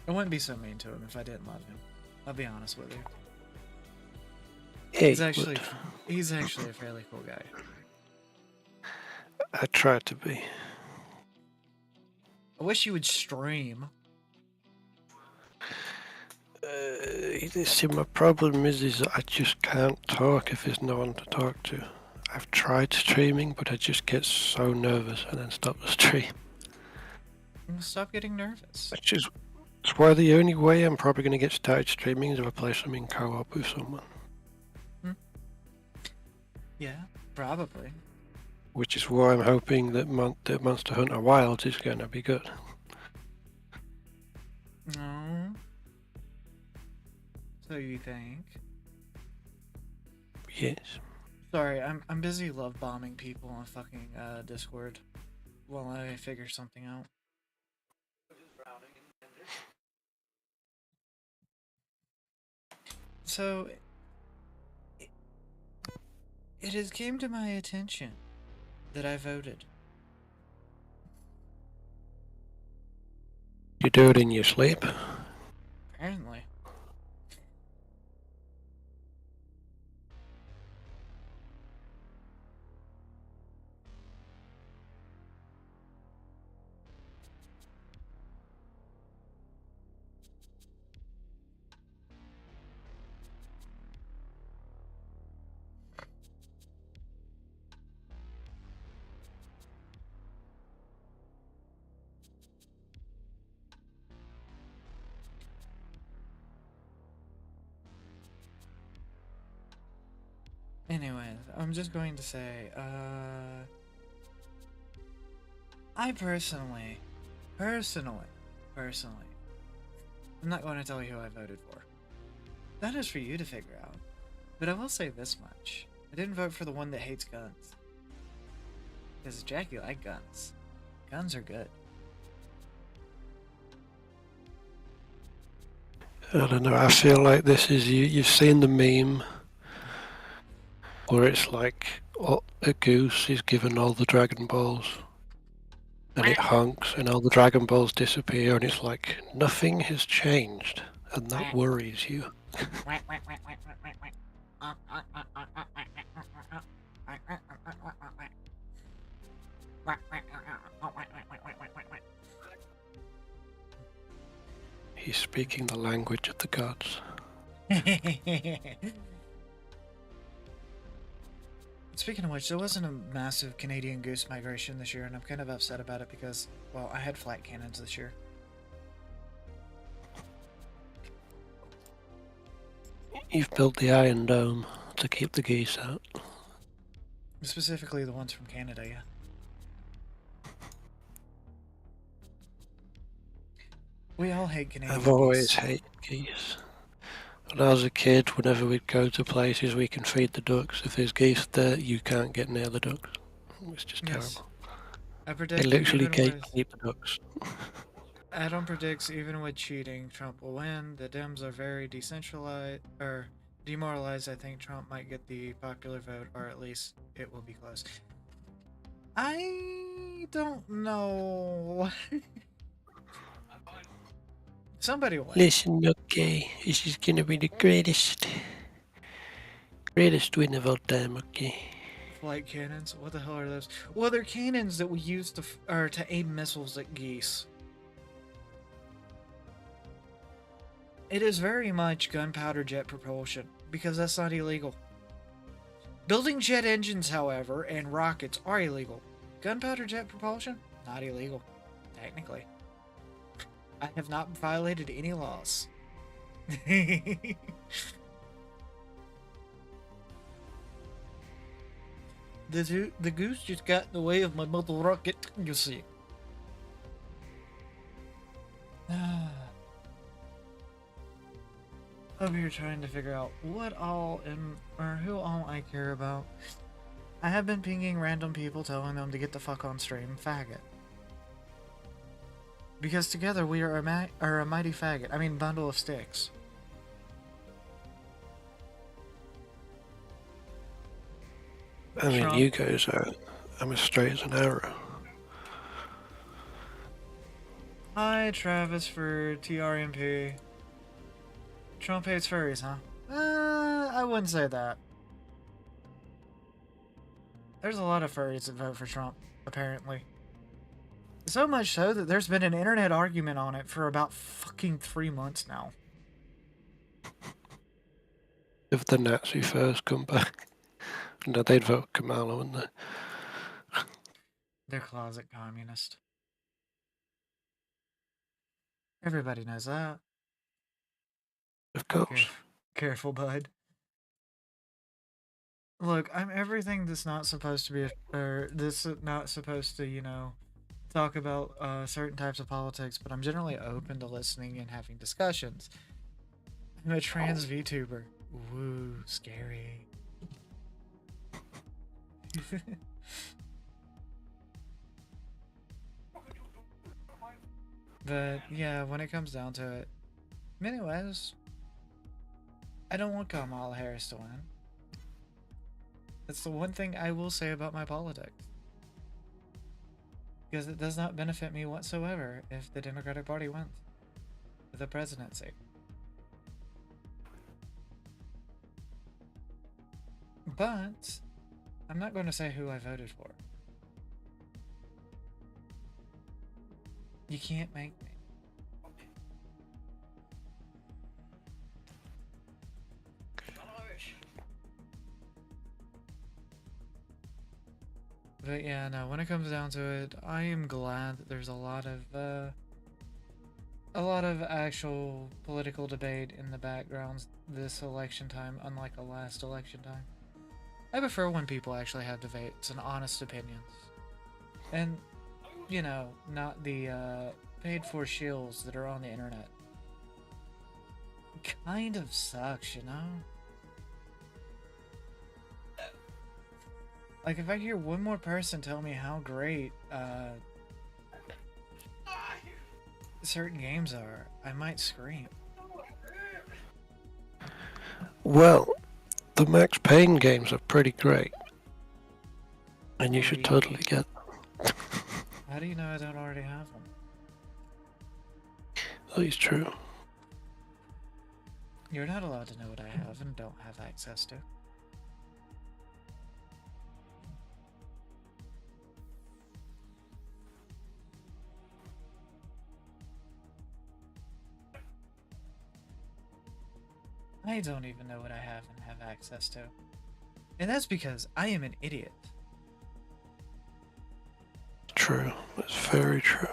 I wouldn't be so mean to him if I didn't love him. I'll be honest with you. Hey, He's actually a fairly cool guy. I try to be. I wish you would stream. See, my problem is I just can't talk if there's no one to talk to. I've tried streaming, but I just get so nervous and then stop the stream. Stop getting nervous. That's why the only way I'm probably going to get started streaming is if I play something co-op with someone. Yeah, probably. Which is why I'm hoping that Monster Hunter Wilds is going to be good. No. So you think? Yes. Sorry, I'm busy love bombing people on fucking Discord while I figure something out. So It has came to my attention that I voted. You do it in your sleep? Apparently. Anyways, I'm just going to say, I personally, I'm not going to tell you who I voted for. That is for you to figure out. But I will say this much. I didn't vote for the one that hates guns. Because Jackie likes guns. Guns are good. I don't know, I feel like this is you've seen the meme where it's like a goose is given all the Dragon Balls and it honks and all the Dragon Balls disappear and it's like nothing has changed and that worries you. He's speaking the language of the gods. Speaking of which, there wasn't a massive Canadian goose migration this year, and I'm kind of upset about it because, well, I had flat cannons this year. You've built the Iron Dome to keep the geese out. Specifically the ones from Canada, yeah. We all hate Canadian I've always geese. hated geese. When I was a kid, whenever we'd go to places we can feed the ducks, if there's geese there, you can't get near the ducks. It's just Yes. terrible. I They predict literally even can't with, keep the ducks. Adam predicts even with cheating, Trump will win. The Dems are very decentralized or demoralized. I think Trump might get the popular vote, or at least it will be close. I don't know. Somebody will win. Listen, okay, this is gonna be the greatest win of all time, okay? Flight cannons? What the hell are those? Well, they're cannons that we use to aim missiles at geese. It is very much gunpowder jet propulsion, because that's not illegal. Building jet engines, however, and rockets are illegal. Gunpowder jet propulsion? Not illegal. Technically. I have not violated any laws. The goose just got in the way of my mother rocket, you see. Over here trying to figure out what all or who all I care about. I have been pinging random people telling them to get the fuck on stream, faggot. Because together we are a mighty faggot. I mean, bundle of sticks. I mean, Trump. you guys are. I'm as straight as an arrow. Hi, Travis for TRMP. Trump hates furries, huh? I wouldn't say that. There's a lot of furries that vote for Trump, apparently. So much so that there's been an internet argument on it for about fucking 3 months now. If the Nazi first come back, no, they'd vote Kamala, wouldn't they? They're closet communist. Everybody knows that. Of course. Careful, bud. Look, I'm everything that's not supposed to be, or this is not supposed to, you know, talk about certain types of politics, but I'm generally open to listening and having discussions. I'm a trans VTuber. Woo, scary. But yeah, when it comes down to it, anyways, I don't want Kamala Harris to win. That's the one thing I will say about my politics. Because it does not benefit me whatsoever if the Democratic Party wins the presidency. But I'm not going to say who I voted for. You can't make me. But yeah, no, when it comes down to it, I am glad that there's a lot of actual political debate in the backgrounds this election time, unlike the last election time. I prefer when people actually have debates and honest opinions. And, you know, not the paid for shills that are on the internet. Kind of sucks, you know? Like, if I hear one more person tell me how great certain games are, I might scream. Well, the Max Payne games are pretty great. And you should totally get them. How do you know I don't already have them? That is true. You're not allowed to know what I have and don't have access to. I don't even know what I have and have access to. And that's because I am an idiot. True. That's very true.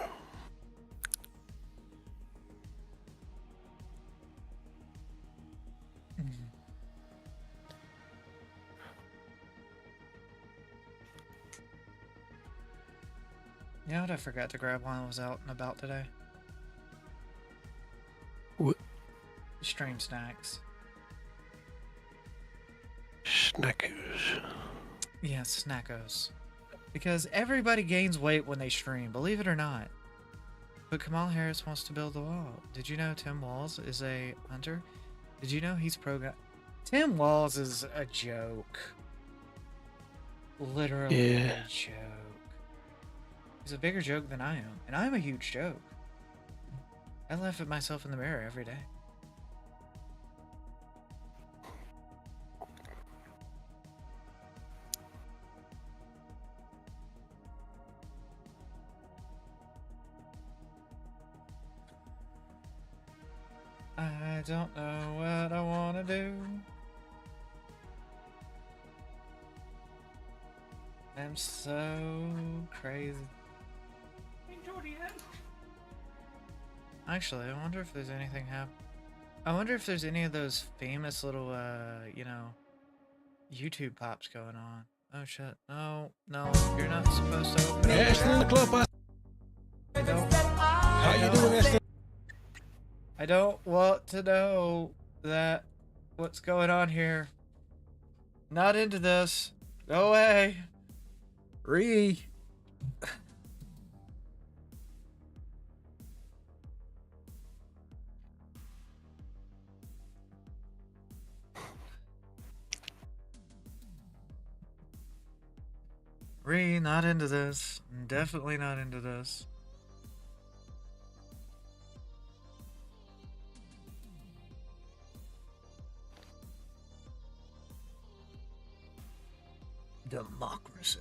You know what I forgot to grab while I was out and about today? What? Stream snacks. Snackers. Yeah, snackos. Because everybody gains weight when they stream, believe it or not. But Kamala Harris wants to build the wall. Did you know Tim Walz is a hunter? Did you know he's Tim Walz is a joke. Literally Yeah. a joke. He's a bigger joke than I am, and I'm a huge joke. I laugh at myself in the mirror every day. I don't know what I want to do. I'm so crazy. Actually, I wonder if there's anything I wonder if there's any of those famous little, you know, YouTube pops going on. Oh shit. No, no, you're not supposed to open it. How you doing, I don't want to know that what's going on here. Not into this. Go away. Ree. Ree, not into this. Definitely not into this. Democracy.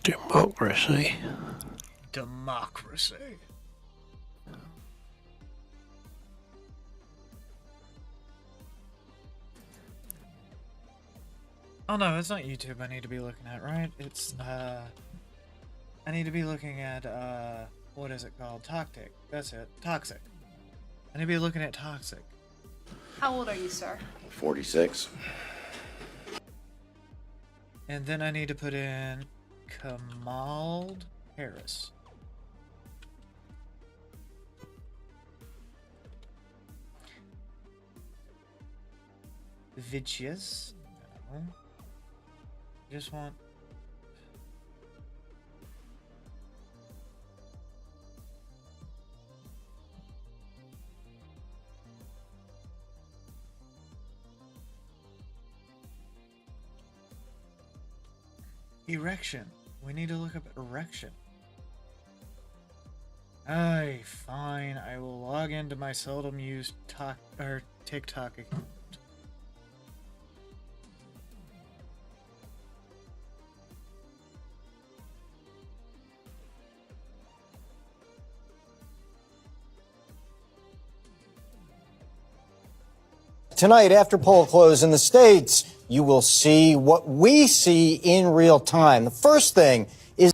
Democracy. Democracy. Oh no, it's not YouTube I need to be looking at, right? It's, I need to be looking at, what is it called? Toxic. That's it. Toxic. I need to be looking at Toxic. How old are you, sir? 46. And then I need to put in Kamala Harris. Vicious. No. Just want. Erection. We need to look up erection. Aye, fine. I will log into my seldom used TikTok account. Tonight, after poll close in the States, you will see what we see in real time. The first thing is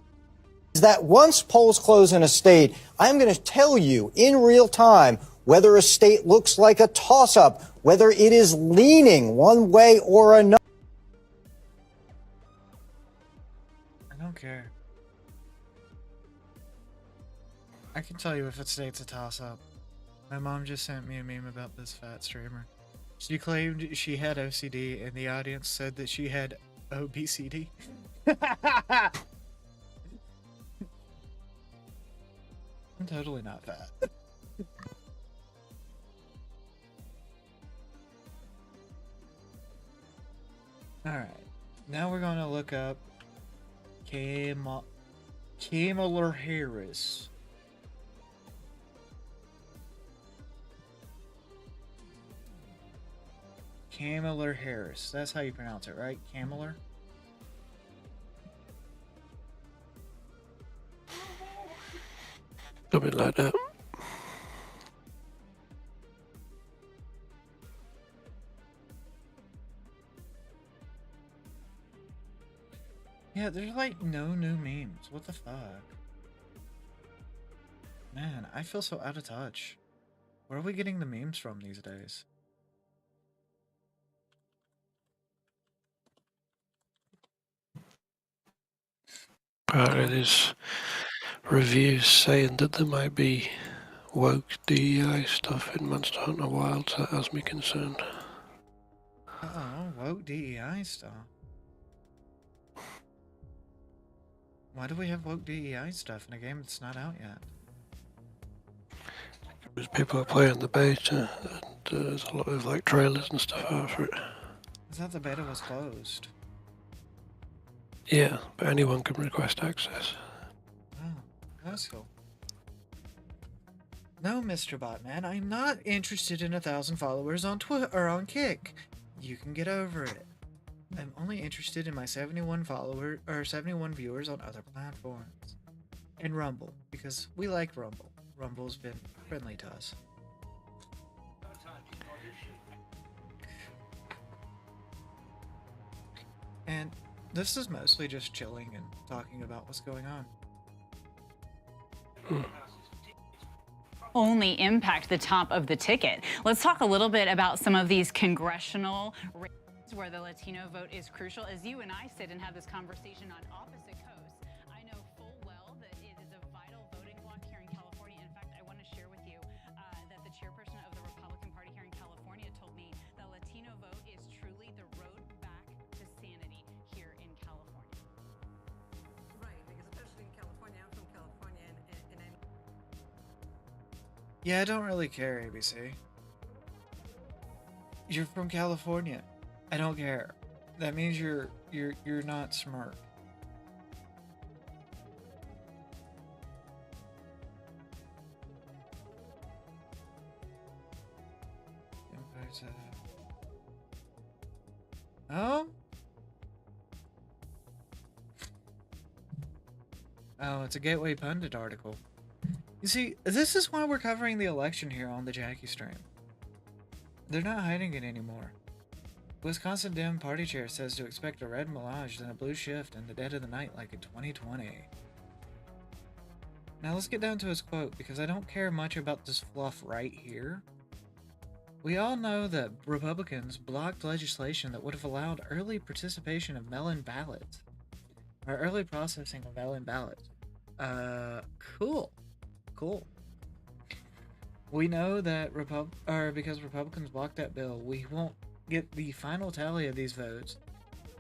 that once polls close in a state, I'm going to tell you in real time whether a state looks like a toss-up, whether it is leaning one way or another. I don't care. I can tell you if a state's a toss-up. My mom just sent me a meme about this fat streamer. She claimed she had OCD, and the audience said that she had OBCD. I'm totally not fat. Alright, now we're gonna look up Kamala Harris. Kamala Harris. That's how you pronounce it, right? Kamala? Something like that. Yeah, there's like no new memes. What the fuck? Man, I feel so out of touch. Where are we getting the memes from these days? Apparently there's reviews saying that there might be woke DEI stuff in Monster Hunter Wild, so that has me concerned. Uh-oh, woke DEI stuff. Why do we have woke DEI stuff in a game that's not out yet? Because people are playing the beta, and there's a lot of like trailers and stuff out for it. I thought the beta was closed. Yeah, but anyone can request access. Oh, that's cool. No, Mr. Botman, I'm not interested in 1,000 followers on Twitter or on Kick. You can get over it. I'm only interested in my 71 viewers on other platforms. And Rumble, because we like Rumble. Rumble's been friendly to us. And this is mostly just chilling and talking about what's going on. Only impact the top of the ticket. Let's talk a little bit about some of these congressional races where the Latino vote is crucial. As you and I sit and have this conversation on opposite coasts, I know full well that it is a vital voting bloc here in California. In fact, I want to share with you that the chairperson of the Republican Party here in California told me the Latino vote is truly the road back to sanity here in California. Right, because especially in California, I'm from California, and I... Yeah, I don't really care, ABC. You're from California. I don't care. That means you're not smart. Oh? Oh, it's a Gateway Pundit article. You see, this is why we're covering the election here on the Jackie stream. They're not hiding it anymore. Wisconsin Dem party chair says to expect a red mirage then a blue shift in the dead of the night like in 2020. Now let's get down to his quote, because I don't care much about this fluff right here. We all know that Republicans blocked legislation that would have allowed early participation of mail-in ballots. Or early processing of mail-in ballots. Cool. We know that because Republicans blocked that bill, we won't get the final tally of these votes,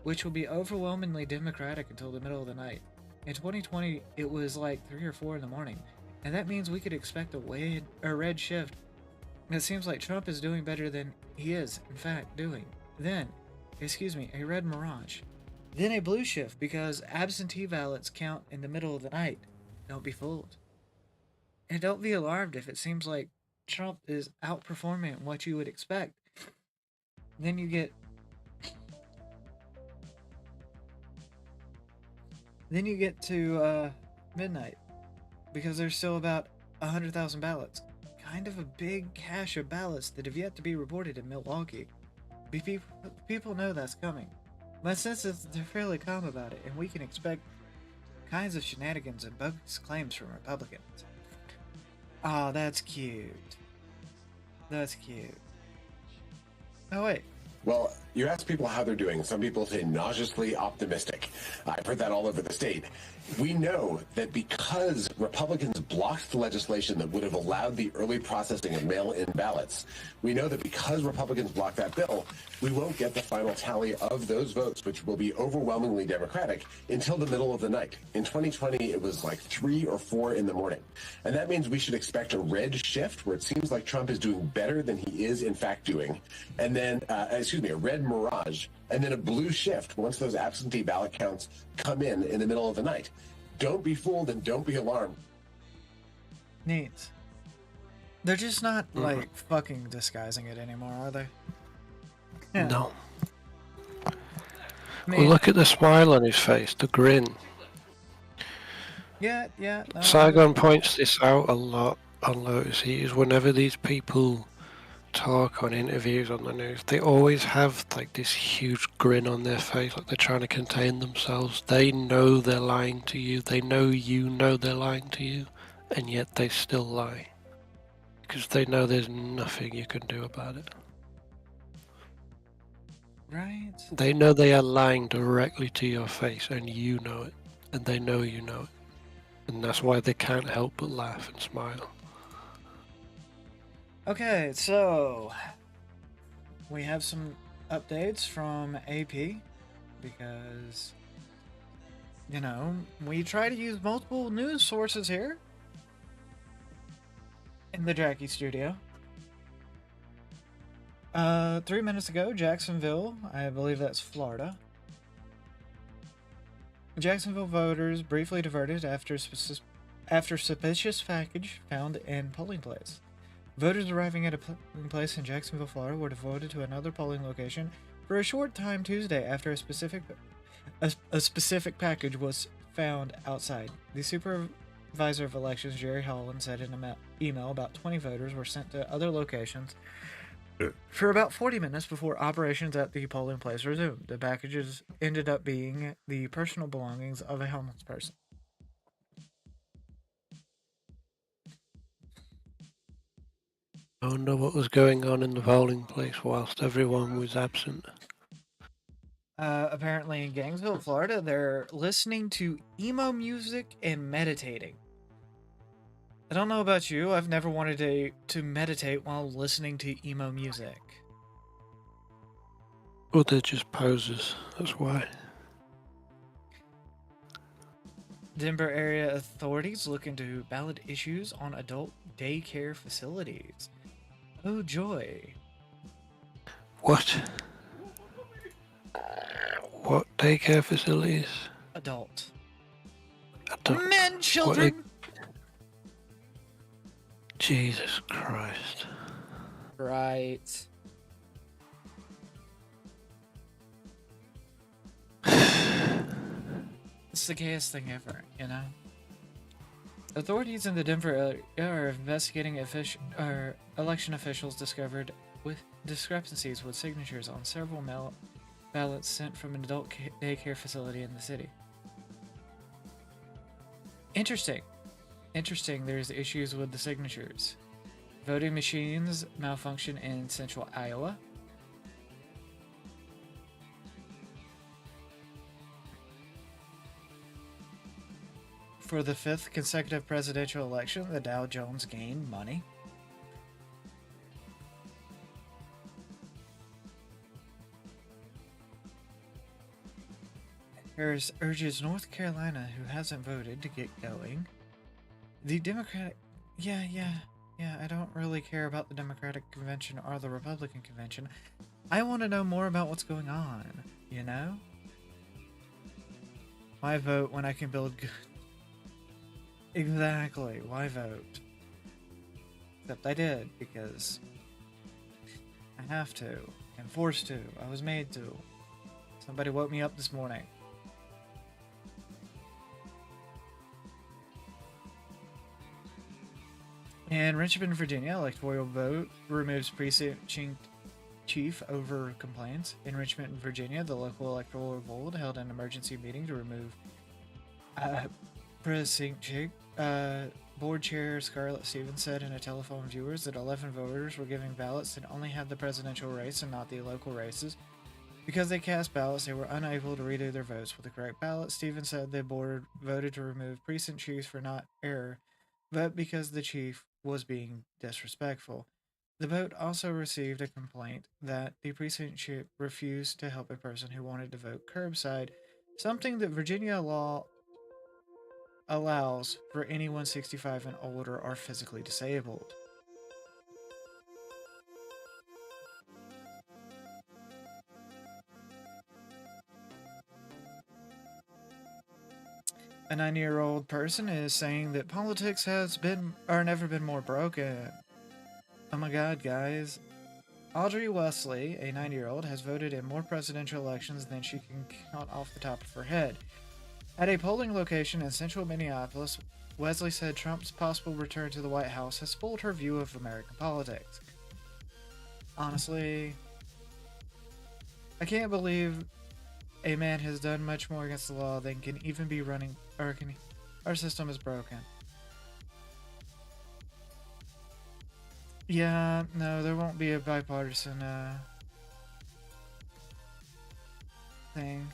which will be overwhelmingly Democratic until the middle of the night. In 2020, it was like 3 or 4 in the morning, and that means we could expect a red shift. It seems like Trump is doing better than he is, in fact, doing. Then, a red mirage. Then a blue shift because absentee ballots count in the middle of the night. Don't be fooled. And don't be alarmed if it seems like Trump is outperforming what you would expect. Then you get to midnight because there's still about 100,000 ballots. Kind of a big cache of ballots that have yet to be reported in Milwaukee. People know that's coming. My sense is they're fairly calm about it, and we can expect kinds of shenanigans and bogus claims from Republicans. Oh, that's cute. That's cute. Oh, wait. Well, you ask people how they're doing. Some people say nauseously optimistic. I've heard that all over the state. We know that because Republicans blocked the legislation that would have allowed the early processing of mail-in ballots, we know that because Republicans blocked that bill, we won't get the final tally of those votes, which will be overwhelmingly Democratic, until the middle of the night. In 2020, it was like 3 or 4 in the morning. And that means we should expect a red shift where it seems like Trump is doing better than he is in fact doing. And then, a red mirage, and then a blue shift once those absentee ballot counts come in the middle of the night. Don't be fooled and don't be alarmed. Neat. They're just not, like, fucking disguising it anymore, are they? Yeah. No. Man. Well, look at the smile on his face, the grin. Yeah. No, Saigon points this out a lot on Lotus Eaters. Whenever these people talk on interviews on the news, they always have like this huge grin on their face, like they're trying to contain themselves. They know they're lying to you. They know you know they're lying to you, and yet they still lie because they know there's nothing you can do about it. Right? They know they are lying directly to your face, and you know it, and they know you know it, and that's why they can't help but laugh and smile. Okay, so we have some updates from AP because, you know, we try to use multiple news sources here in the Jackie studio. 3 minutes ago, Jacksonville, I believe that's Florida. Jacksonville voters briefly diverted after suspicious package found in polling place. Voters arriving at a polling place in Jacksonville, Florida were devoted to another polling location for a short time Tuesday after a specific package was found outside. The supervisor of elections, Jerry Holland, said in an email about 20 voters were sent to other locations for about 40 minutes before operations at the polling place resumed. The packages ended up being the personal belongings of a homeless person. I wonder what was going on in the polling place whilst everyone was absent. Apparently in Gainesville, Florida, they're listening to emo music and meditating. I don't know about you, I've never wanted to meditate while listening to emo music. Well, they're just posers, that's why. Denver area authorities look into ballot issues on adult daycare facilities. Oh joy. What? What daycare facilities? Adult. Adult. Men, children! Jesus Christ. Right. It's the gayest thing ever, you know? Authorities in the Denver area are investigating election officials discovered with discrepancies with signatures on several mail ballots sent from an adult daycare facility in the city. Interesting, there's issues with the signatures. Voting machines malfunction in central Iowa. For the 5th consecutive presidential election, the Dow Jones gained money. Harris urges North Carolina, who hasn't voted, to get going. The Democratic... Yeah, I don't really care about the Democratic Convention or the Republican Convention. I want to know more about what's going on, you know? Why vote when I can build good? Exactly. Why vote? Except I did, because I have to. I'm forced to. I was made to. Somebody woke me up this morning. In Richmond, Virginia, electoral vote removes precinct chief over complaints. In Richmond, Virginia, the local electoral board held an emergency meeting to remove precinct chief. Board chair Scarlett Stevens said in a telephone viewers that 11 voters were giving ballots that only had the presidential race and not the local races. Because they cast ballots, they were unable to redo their votes with the correct ballot. Stevens said the board voted to remove precinct chiefs for not error, but because the chief was being disrespectful. The vote also received a complaint that the precinct chief refused to help a person who wanted to vote curbside, something that Virginia law allows for anyone 65 and older or physically disabled. A 90-year-old person is saying that politics has been or never been more broken. Oh my god, guys. Audrey Wesley, a 90-year-old, has voted in more presidential elections than she can count off the top of her head. At a polling location in central Minneapolis, Wesley said Trump's possible return to the White House has spoiled her view of American politics. Honestly, I can't believe a man has done much more against the law than can even be running, or our system is broken. Yeah, no, there won't be a bipartisan thing.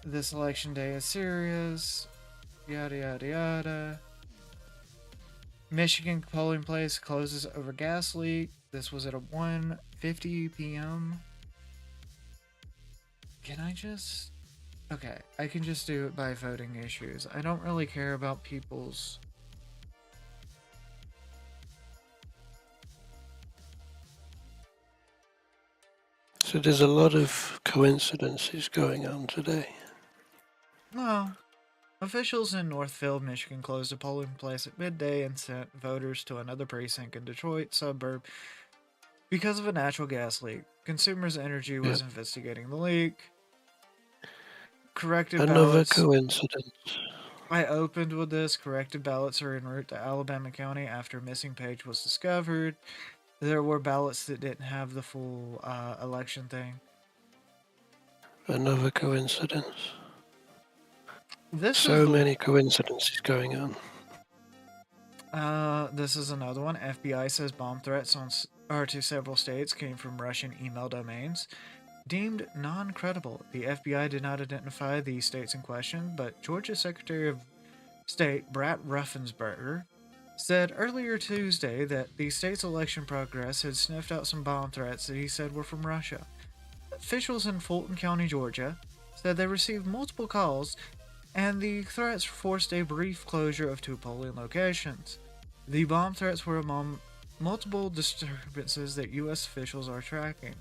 This election day is serious. Yada yada yada. Michigan polling place closes over gas leak. This was at 1:50 p.m. Can I just... Okay, I can just do it by voting issues. I don't really care about people's... So there's a lot of coincidences going on today. No. Officials in Northfield, Michigan closed a polling place at midday and sent voters to another precinct in Detroit suburb because of a natural gas leak. Consumers Energy was investigating the leak. Corrected Another ballots. coincidence. I opened with this. Corrected ballots are en route to Alabama County after a missing page was discovered. There were ballots that didn't have the full election thing. Another coincidence. This So many coincidences going on. This is another one. FBI says bomb threats to several states came from Russian email domains. Deemed non-credible. The FBI did not identify the states in question, but Georgia Secretary of State Brad Raffensperger said earlier Tuesday that the state's election progress had sniffed out some bomb threats that he said were from Russia. Officials in Fulton County, Georgia, said they received multiple calls, and the threats forced a brief closure of 2 polling locations. The bomb threats were among multiple disturbances that U.S. officials are tracking.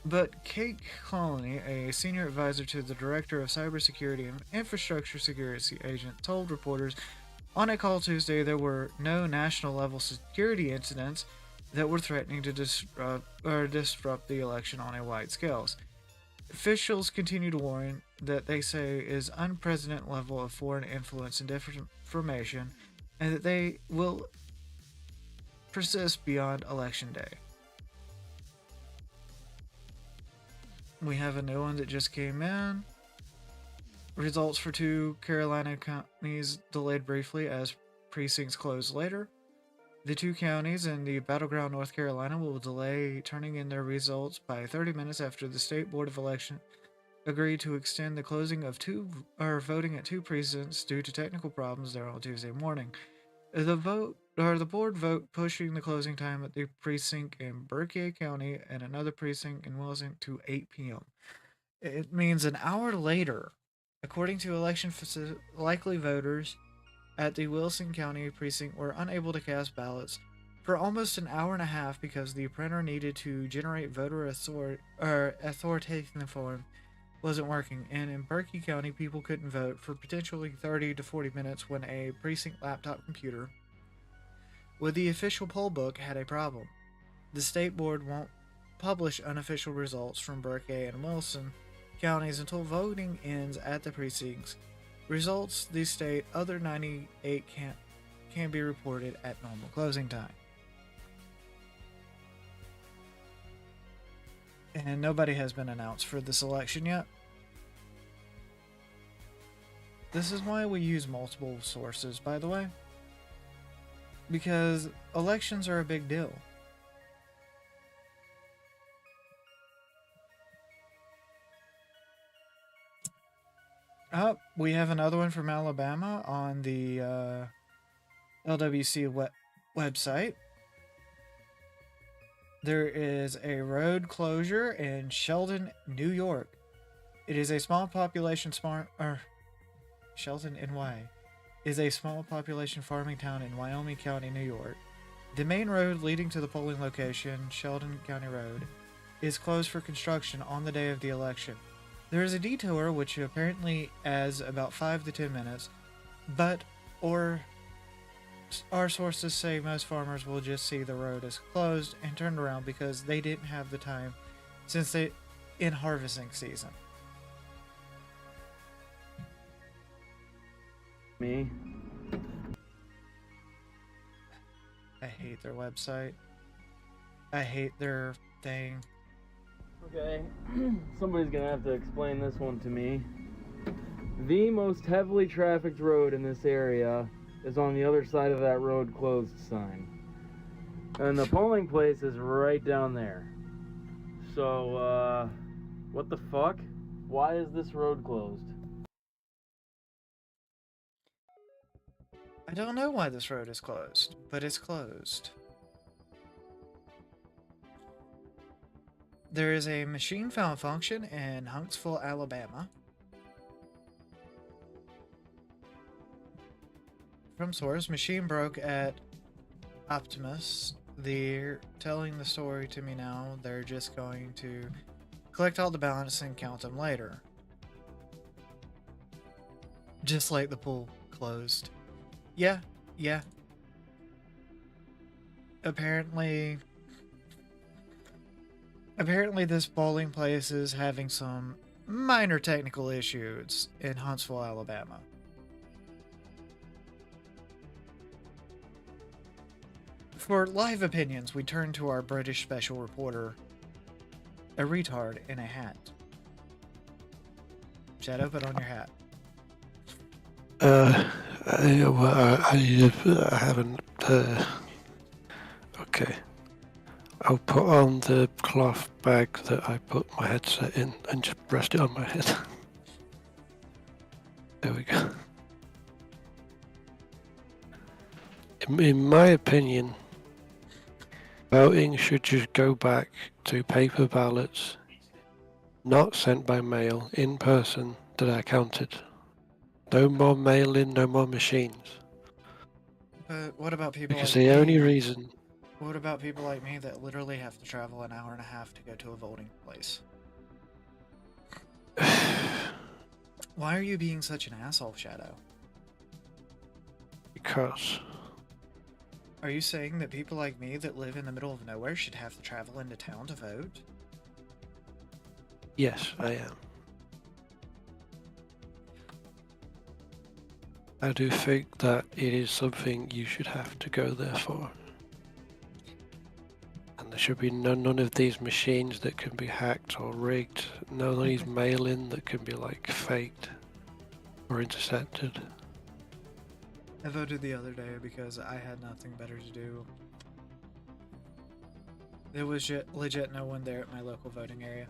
But Kate Colony, a senior advisor to the Director of Cybersecurity and Infrastructure Security agent, told reporters on a call Tuesday there were no national-level security incidents that were threatening to disrupt the election on a wide scale. Officials continue to warn that they say is unprecedented level of foreign influence and disinformation, and that they will persist beyond Election Day. We have a new one that just came in. Results for 2 Carolina counties delayed briefly as precincts closed later. The 2 counties in the battleground North Carolina will delay turning in their results by 30 minutes after the State Board of Election agreed to extend the closing of voting at 2 precincts due to technical problems there on Tuesday morning. The board vote pushing the closing time at the precinct in Berkeley County and another precinct in Wilson to 8 p.m. It means an hour later, according to election likely voters at the Wilson County precinct were unable to cast ballots for almost an hour and a half because the printer needed to generate voter authoritative form wasn't working, and in Berkeley County, people couldn't vote for potentially 30 to 40 minutes when a precinct laptop computer with the official poll book had a problem. The state board won't publish unofficial results from Berkeley and Wilson counties until voting ends at the precincts. Results the state other 98 can be reported at normal closing time. And nobody has been announced for this election yet. This is why we use multiple sources, by the way. Because elections are a big deal. Oh, we have another one from Alabama on the LWC website. There is a road closure in Sheldon, New York. It is a small population Sheldon, NY, is a small population farming town in Wyoming County, New York. The main road leading to the polling location, Sheldon County Road, is closed for construction on the day of the election. There is a detour which apparently adds about 5 to 10 minutes, but our sources say most farmers will just see the road as closed and turned around because they didn't have the time since they in harvesting season. Me? I hate their website. I hate their thing. Okay, somebody's gonna have to explain this one to me. The most heavily trafficked road in this area is on the other side of that road closed sign. And the polling place is right down there. So, what the fuck? Why is this road closed? I don't know why this road is closed, but it's closed. There is a machine found function in Huntsville, Alabama. From source, machine broke at Optimus. They're telling the story to me now. They're just going to collect all the ballots and count them later. Just like the pool closed. Yeah. Apparently this polling place is having some minor technical issues in Huntsville, Alabama. For live opinions, we turn to our British special reporter, a retard in a hat. Shadow, put on your hat. I haven't. Okay. I'll put on the cloth bag that I put my headset in and just rest it on my head. There we go. In my opinion, voting should just go back to paper ballots, not sent by mail, in person, that are counted. No more mail-in, no more machines. But what about people Because like the me? only reason... What about people like me that literally have to travel an hour and a half to go to a voting place? Why are you being such an asshole, Shadow? Because... Are you saying that people like me that live in the middle of nowhere should have to travel into town to vote? Yes, I am. I do think that it is something you should have to go there for. And there should be none of these machines that can be hacked or rigged. None of these mail-in that can be like faked or intercepted. I voted the other day because I had nothing better to do. There was legit no one there at my local voting area.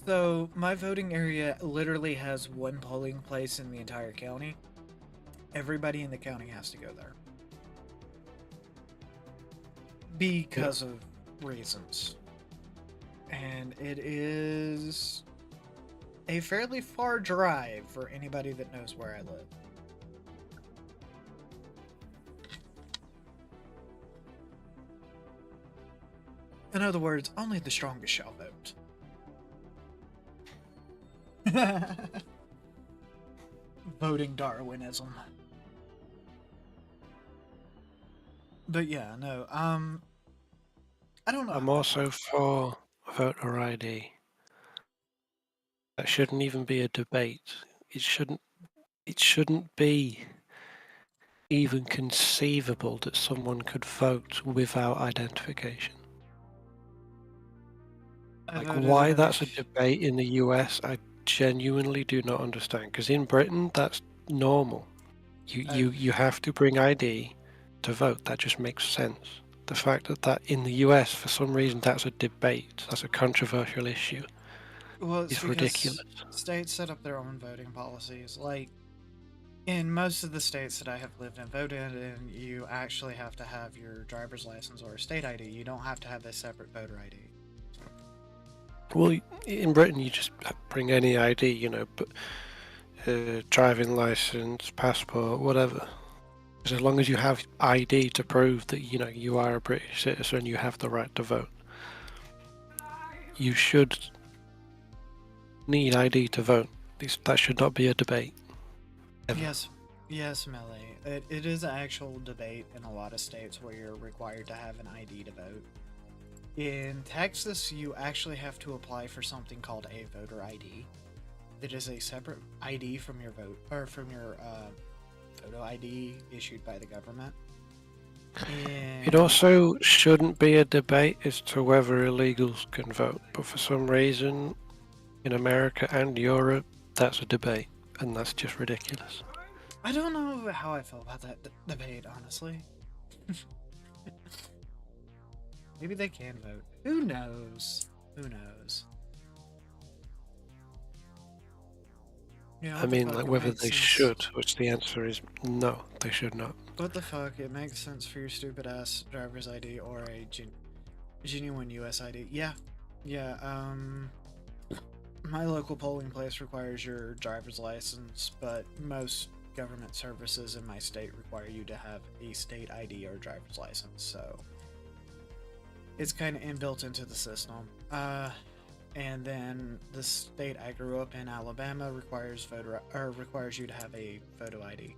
So my voting area literally has one polling place in the entire county. Everybody in the county has to go there. Because of reasons. And it is a fairly far drive for anybody that knows where I live. In other words, only the strongest shall vote. Voting Darwinism. But yeah, no, I don't know. I'm also for voter ID. That shouldn't even be a debate. It shouldn't be even conceivable that someone could vote without identification. I Like, voted why in- that's a debate in the US, I genuinely do not understand. Because in Britain, that's normal. You have to bring ID to vote. That just makes sense. The fact that in the US, for some reason, that's a debate, that's a controversial issue, Well, it's is because ridiculous. states set up their own voting policies. Like, in most of the states that I have lived and voted in, you actually have to have your driver's license or a state ID. You don't have to have a separate voter ID. Well, in Britain, you just bring any ID, you know, but driving license, passport, whatever. Because as long as you have ID to prove that, you know, you are a British citizen, you have the right to vote. You should need ID to vote. That should not be a debate. Ever. Yes, Millie. It is an actual debate in a lot of states where you're required to have an ID to vote. In Texas, you actually have to apply for something called a voter ID. That is a separate ID from your vote, or from your photo ID issued by the government. It also shouldn't be a debate as to whether illegals can vote, but for some reason, in America and Europe, that's a debate, and that's just ridiculous. I don't know how I feel about that debate, honestly. Maybe they can vote. Who knows? Who knows? Yeah, I mean, like, whether they should, which the answer is no, they should not. What the fuck? It makes sense for your stupid ass driver's ID or a genuine US ID. Yeah. My local polling place requires your driver's license, but most government services in my state require you to have a state ID or driver's license, so it's kind of inbuilt into the system. And then the state I grew up in, Alabama, requires you to have a photo ID.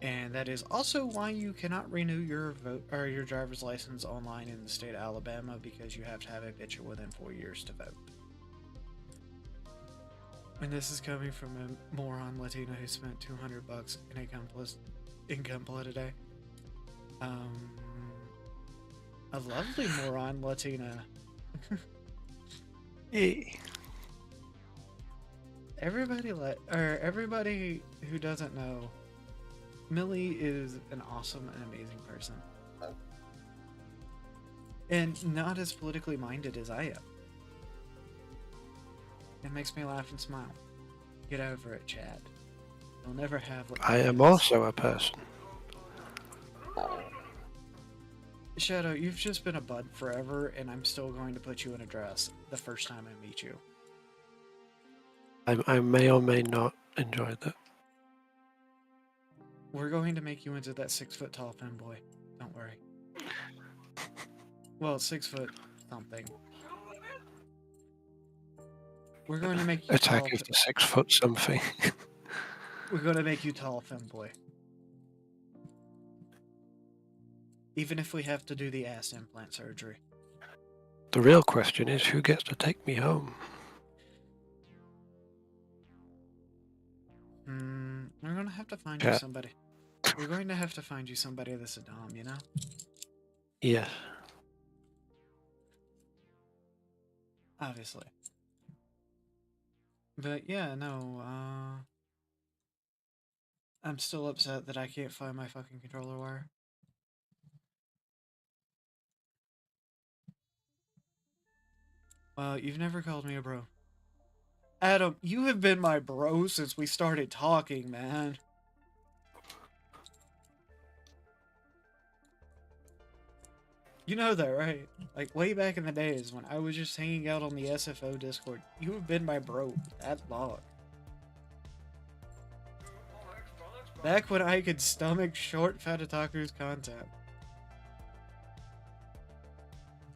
And that is also why you cannot renew your your driver's license online in the state of Alabama, because you have to have a picture within 4 years to vote. And this is coming from a moron Latino who spent $200 in a gun today. A lovely moron Latina. Everybody who doesn't know, Millie is an awesome and amazing person. And not as politically minded as I am. It makes me laugh and smile. Get over it, Chad. You'll never have what I am also a person. Shadow, you've just been a bud forever, and I'm still going to put you in a dress the first time I meet you. I may or may not enjoy that. We're going to make you into that 6 foot tall femboy. Don't worry. Well, 6 foot something. We're going to make you Attack tall. is the 6 foot something. We're going to make you tall, femboy. Even if we have to do the ass implant surgery. The real question is, who gets to take me home? We're going to have to find you somebody. We're going to have to find you somebody that's a dom, you know? Yes. Obviously. But yeah, no, I'm still upset that I can't find my fucking controller wire. Well, you've never called me a bro. Adam, you have been my bro since we started talking, man. You know that, right? Like, way back in the days when I was just hanging out on the SFO Discord, you have been my bro that long. Back when I could stomach short fat otaku's content.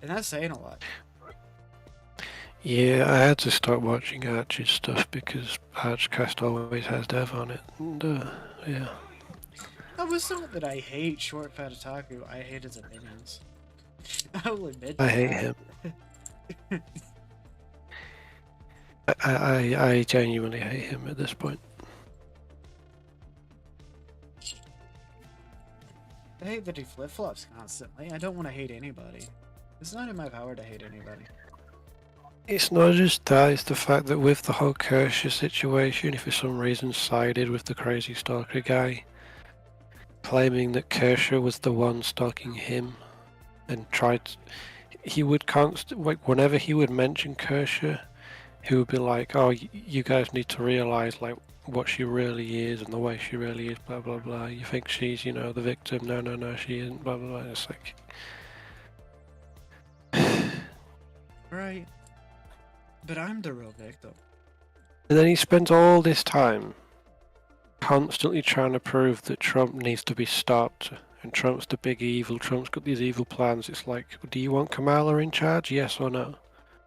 And that's saying a lot. Yeah, I had to stop watching Arch's stuff because Archcast always has Dev on it. And, yeah. That was not that I hate Short Fat Otaku. I hate his opinions. I will admit I to hate that. him. I genuinely hate him at this point. I hate that he flip-flops constantly. I don't want to hate anybody. It's not in my power to hate anybody. It's not just that, it's the fact that with the whole Kershaw situation, he for some reason sided with the crazy stalker guy, claiming that Kershaw was the one stalking him, and he would whenever he would mention Kershaw, he would be like, oh, you guys need to realize, like, what she really is and the way she really is, blah, blah, blah. You think she's, you know, the victim. No, she isn't, blah, blah, blah. It's like... Right. But I'm the real victim. And then he spends all this time constantly trying to prove that Trump needs to be stopped, and Trump's the big evil, Trump's got these evil plans. It's like, do you want Kamala in charge, yes or no?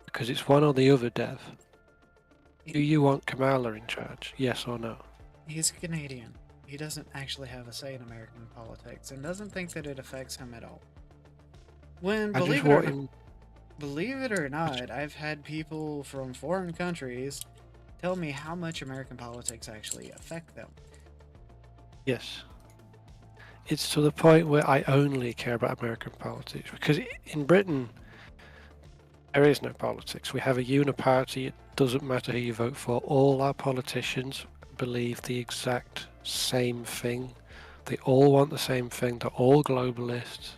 Because it's one or the other, Dev. Do you want Kamala in charge, yes or no? He's Canadian. He doesn't actually have a say in American politics and doesn't think that it affects him at all. When, believe it or not, I've had people from foreign countries tell me how much American politics actually affect them. Yes. It's to the point where I only care about American politics, because in Britain, there is no politics. We have a uniparty. It doesn't matter who you vote for. All our politicians believe the exact same thing. They all want the same thing. They're all globalists.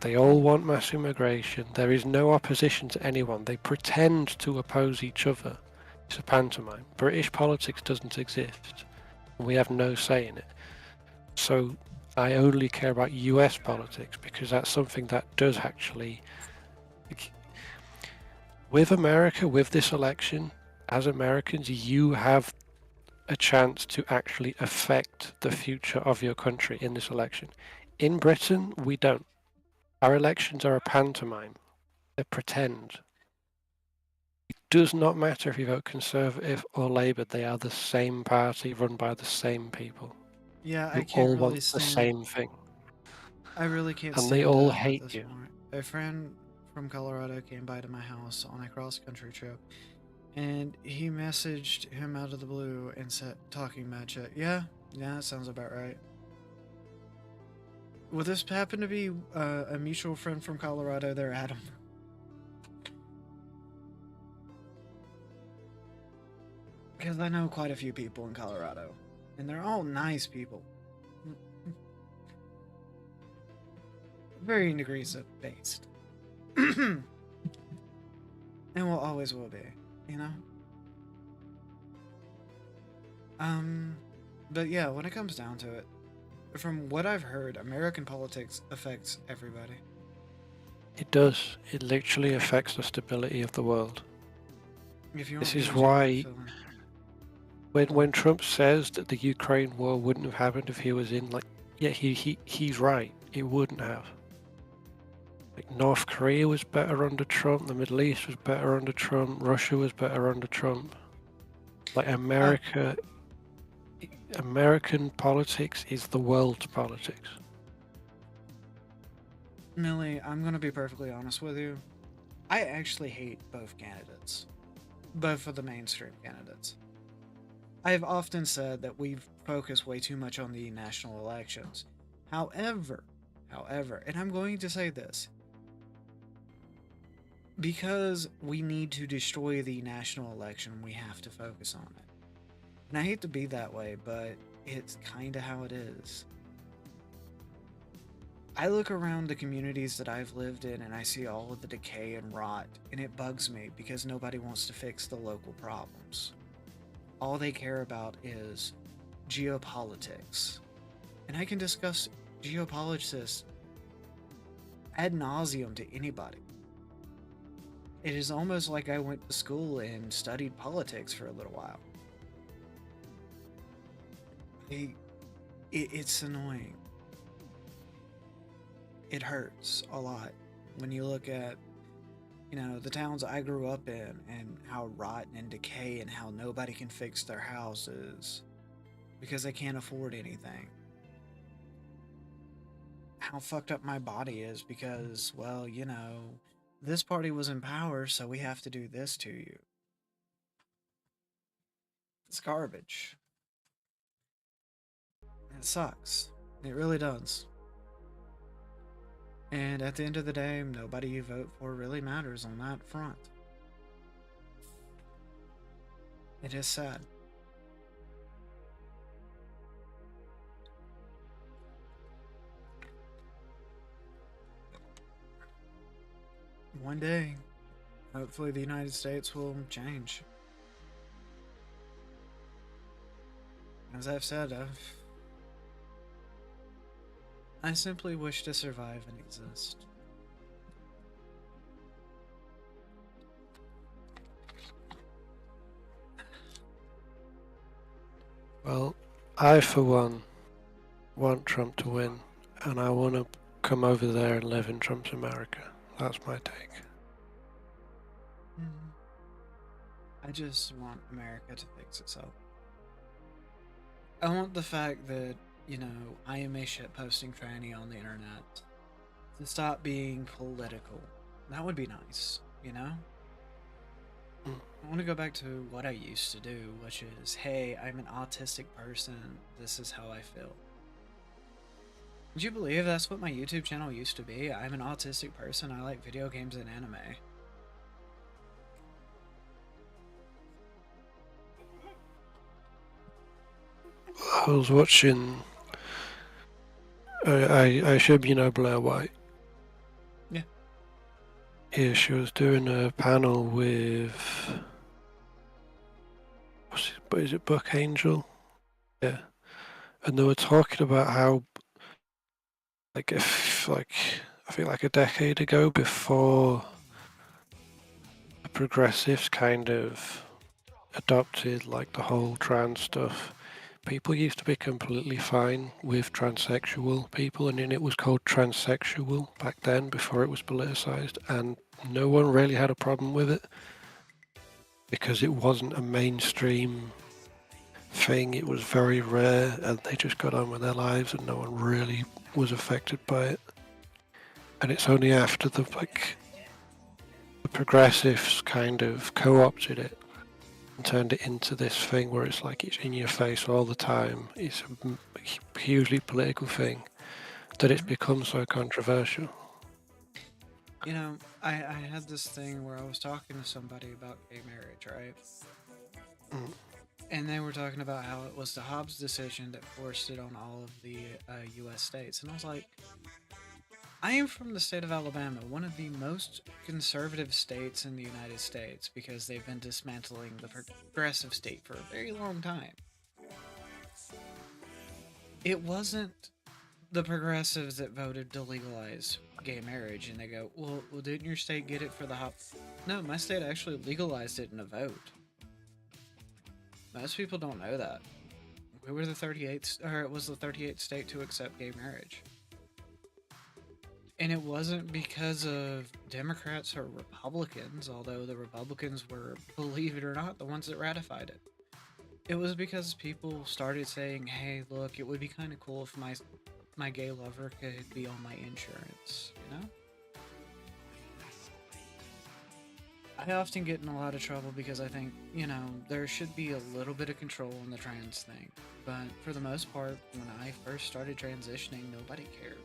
They all want mass immigration. There is no opposition to anyone. They pretend to oppose each other. It's a pantomime. British politics doesn't exist. We have no say in it. So I only care about US politics because that's something that does actually... With America, with this election, as Americans, you have a chance to actually affect the future of your country in this election. In Britain, we don't. Our elections are a pantomime. They pretend. It does not matter if you vote Conservative or Labour. They are the same party run by the same people. Yeah, I Who can't all really want the stand... same thing. I really can't And stand they all it at hate this you. point. A friend from Colorado came by to my house on a cross-country trip, and he messaged him out of the blue and said, talking mad shit. Yeah, that sounds about right. Will this happen to be a mutual friend from Colorado there, Adam? Because I know quite a few people in Colorado, and they're all nice people. Varying degrees of based. And will always will be, you know? But yeah, when it comes down to it, from what I've heard, American politics affects everybody. It does. It literally affects the stability of the world. If you This want is me to why fill when Trump says that the Ukraine war wouldn't have happened if he was in, like, yeah, he's right. It wouldn't have. Like, North Korea was better under Trump, the Middle East was better under Trump, Russia was better under Trump. Like, American politics is the world's politics. Millie, I'm going to be perfectly honest with you. I actually hate both candidates. Both of the mainstream candidates. I've often said that we focus way too much on the national elections. However, and I'm going to say this, because we need to destroy the national election, we have to focus on it. And I hate to be that way, but it's kind of how it is. I look around the communities that I've lived in and I see all of the decay and rot, and it bugs me because nobody wants to fix the local problems. All they care about is geopolitics. And I can discuss geopolitics ad nauseum to anybody. It is almost like I went to school and studied politics for a little while. It's annoying. It hurts a lot when you look at you know, the towns I grew up in and how rotten and decay and how nobody can fix their houses because they can't afford anything. How fucked up my body is because, well, you know, this party was in power, so we have to do this to you. It's garbage. It sucks. It really does. And at the end of the day, nobody you vote for really matters on that front. It is sad. One day, hopefully the United States will change. As I've said, I simply wish to survive and exist. Well, I for one want Trump to win, and I want to come over there and live in Trump's America. That's my take. I just want America to fix itself. I want the fact that, you know, I am a shitposting tranny on the internet to stop being political. That would be nice, you know? I want to go back to what I used to do, which is, hey, I'm an autistic person, this is how I feel. Would you believe that's what my YouTube channel used to be? I'm an autistic person, I like video games and anime. I was watching. I assume you know Blair White. Yeah. Yeah, she was doing a panel with. Is it Buck Angel? Yeah, and they were talking about how, I think like a decade ago, before the progressives kind of adopted like the whole trans stuff, people used to be completely fine with transsexual people, and it was called transsexual back then before it was politicized, and no one really had a problem with it because it wasn't a mainstream thing. It was very rare, and they just got on with their lives, and no one really was affected by it. And it's only after the progressives kind of co-opted it and turned it into this thing where it's like it's in your face all the time. It's a hugely political thing that it's become so controversial. You know, I had this thing where I was talking to somebody about gay marriage, right? And they were talking about how it was the Hobbs decision that forced it on all of the U.S. states. And I was like, I am from the state of Alabama, one of the most conservative states in the United States, because they've been dismantling the progressive state for a very long time. It wasn't the progressives that voted to legalize gay marriage, and they go, well, didn't your state get it for the Hobbs? No, my state actually legalized it in a vote. Most people don't know that. We were the 38th, or it was the 38th state to accept gay marriage. And it wasn't because of Democrats or Republicans, although the Republicans were, believe it or not, the ones that ratified it. It was because people started saying, hey, look, it would be kind of cool if my gay lover could be on my insurance, you know? I often get in a lot of trouble because I think, you know, there should be a little bit of control on the trans thing. But for the most part, when I first started transitioning, nobody cared.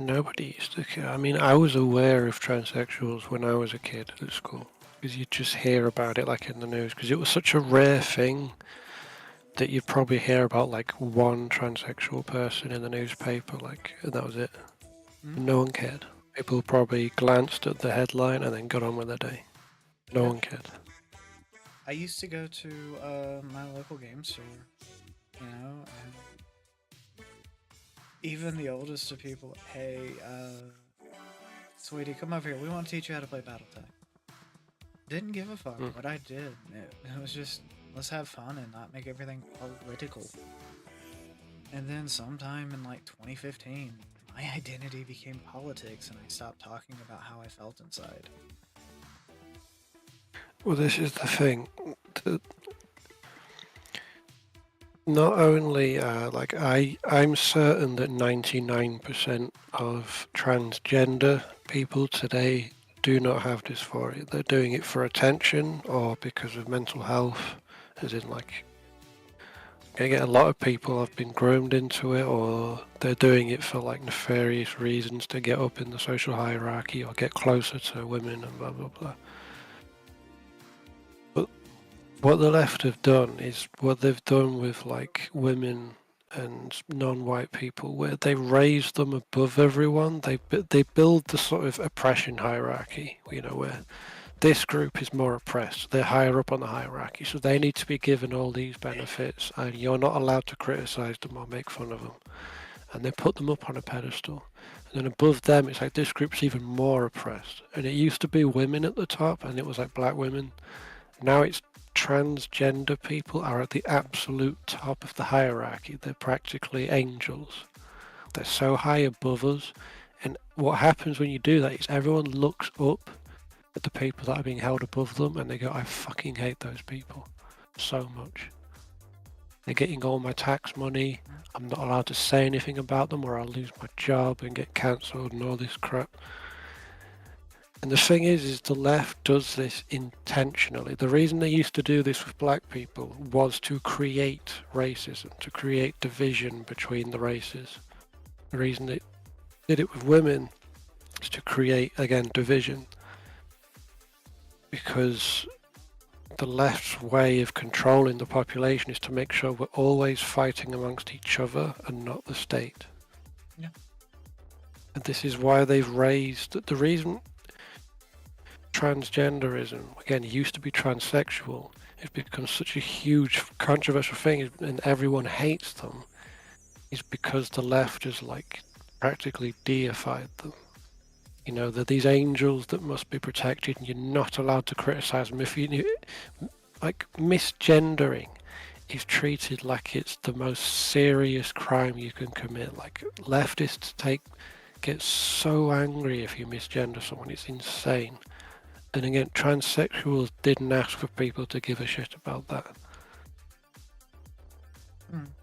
Nobody used to care. I mean, I was aware of transsexuals when I was a kid at school, because you just hear about it like in the news, because it was such a rare thing that you'd probably hear about like one transsexual person in the newspaper, and that was it. No one cared. People probably glanced at the headline and then got on with their day. No one cared. I used to go to my local game store, you know, and even the oldest of people, hey, sweetie, come over here. We want to teach you how to play Battletech. Didn't give a fuck what I did. It was just, let's have fun and not make everything political. And then sometime in like 2015, my identity became politics and I stopped talking about how I felt inside. Well, this is the thing. Not only, I'm certain that 99% of transgender people today do not have dysphoria. They're doing it for attention or because of mental health, as in, like, I get a lot of people have been groomed into it, or they're doing it for, like, nefarious reasons to get up in the social hierarchy or get closer to women and blah, blah, blah. What the left have done is what they've done with, like, women and non-white people, where they raise them above everyone. They build the sort of oppression hierarchy, you know, where this group is more oppressed. They're higher up on the hierarchy, so they need to be given all these benefits, and you're not allowed to criticize them or make fun of them. And they put them up on a pedestal. And then above them, it's like this group's even more oppressed. And it used to be women at the top, and it was like black women. Now it's transgender people are at the absolute top of the hierarchy. They're practically angels. They're so high above us. And what happens when you do that is everyone looks up at the people that are being held above them and they go, I fucking hate those people so much. They're getting all my tax money. I'm not allowed to say anything about them or I'll lose my job and get cancelled and all this crap. And the thing is the left does this intentionally. The reason they used to do this with black people was to create racism, to create division between the races. The reason they did it with women is to create, again, division. Because the left's way of controlling the population is to make sure we're always fighting amongst each other and not the state. Yeah. And this is why they've raised the reason transgenderism, again, used to be transsexual. It's become such a huge controversial thing and everyone hates them, is because the left has, like, practically deified them. You know, they're these angels that must be protected and you're not allowed to criticize them. If you, like, misgendering is treated like it's the most serious crime you can commit. Like, leftists get so angry if you misgender someone, it's insane. And again, transsexuals didn't ask for people to give a shit about that.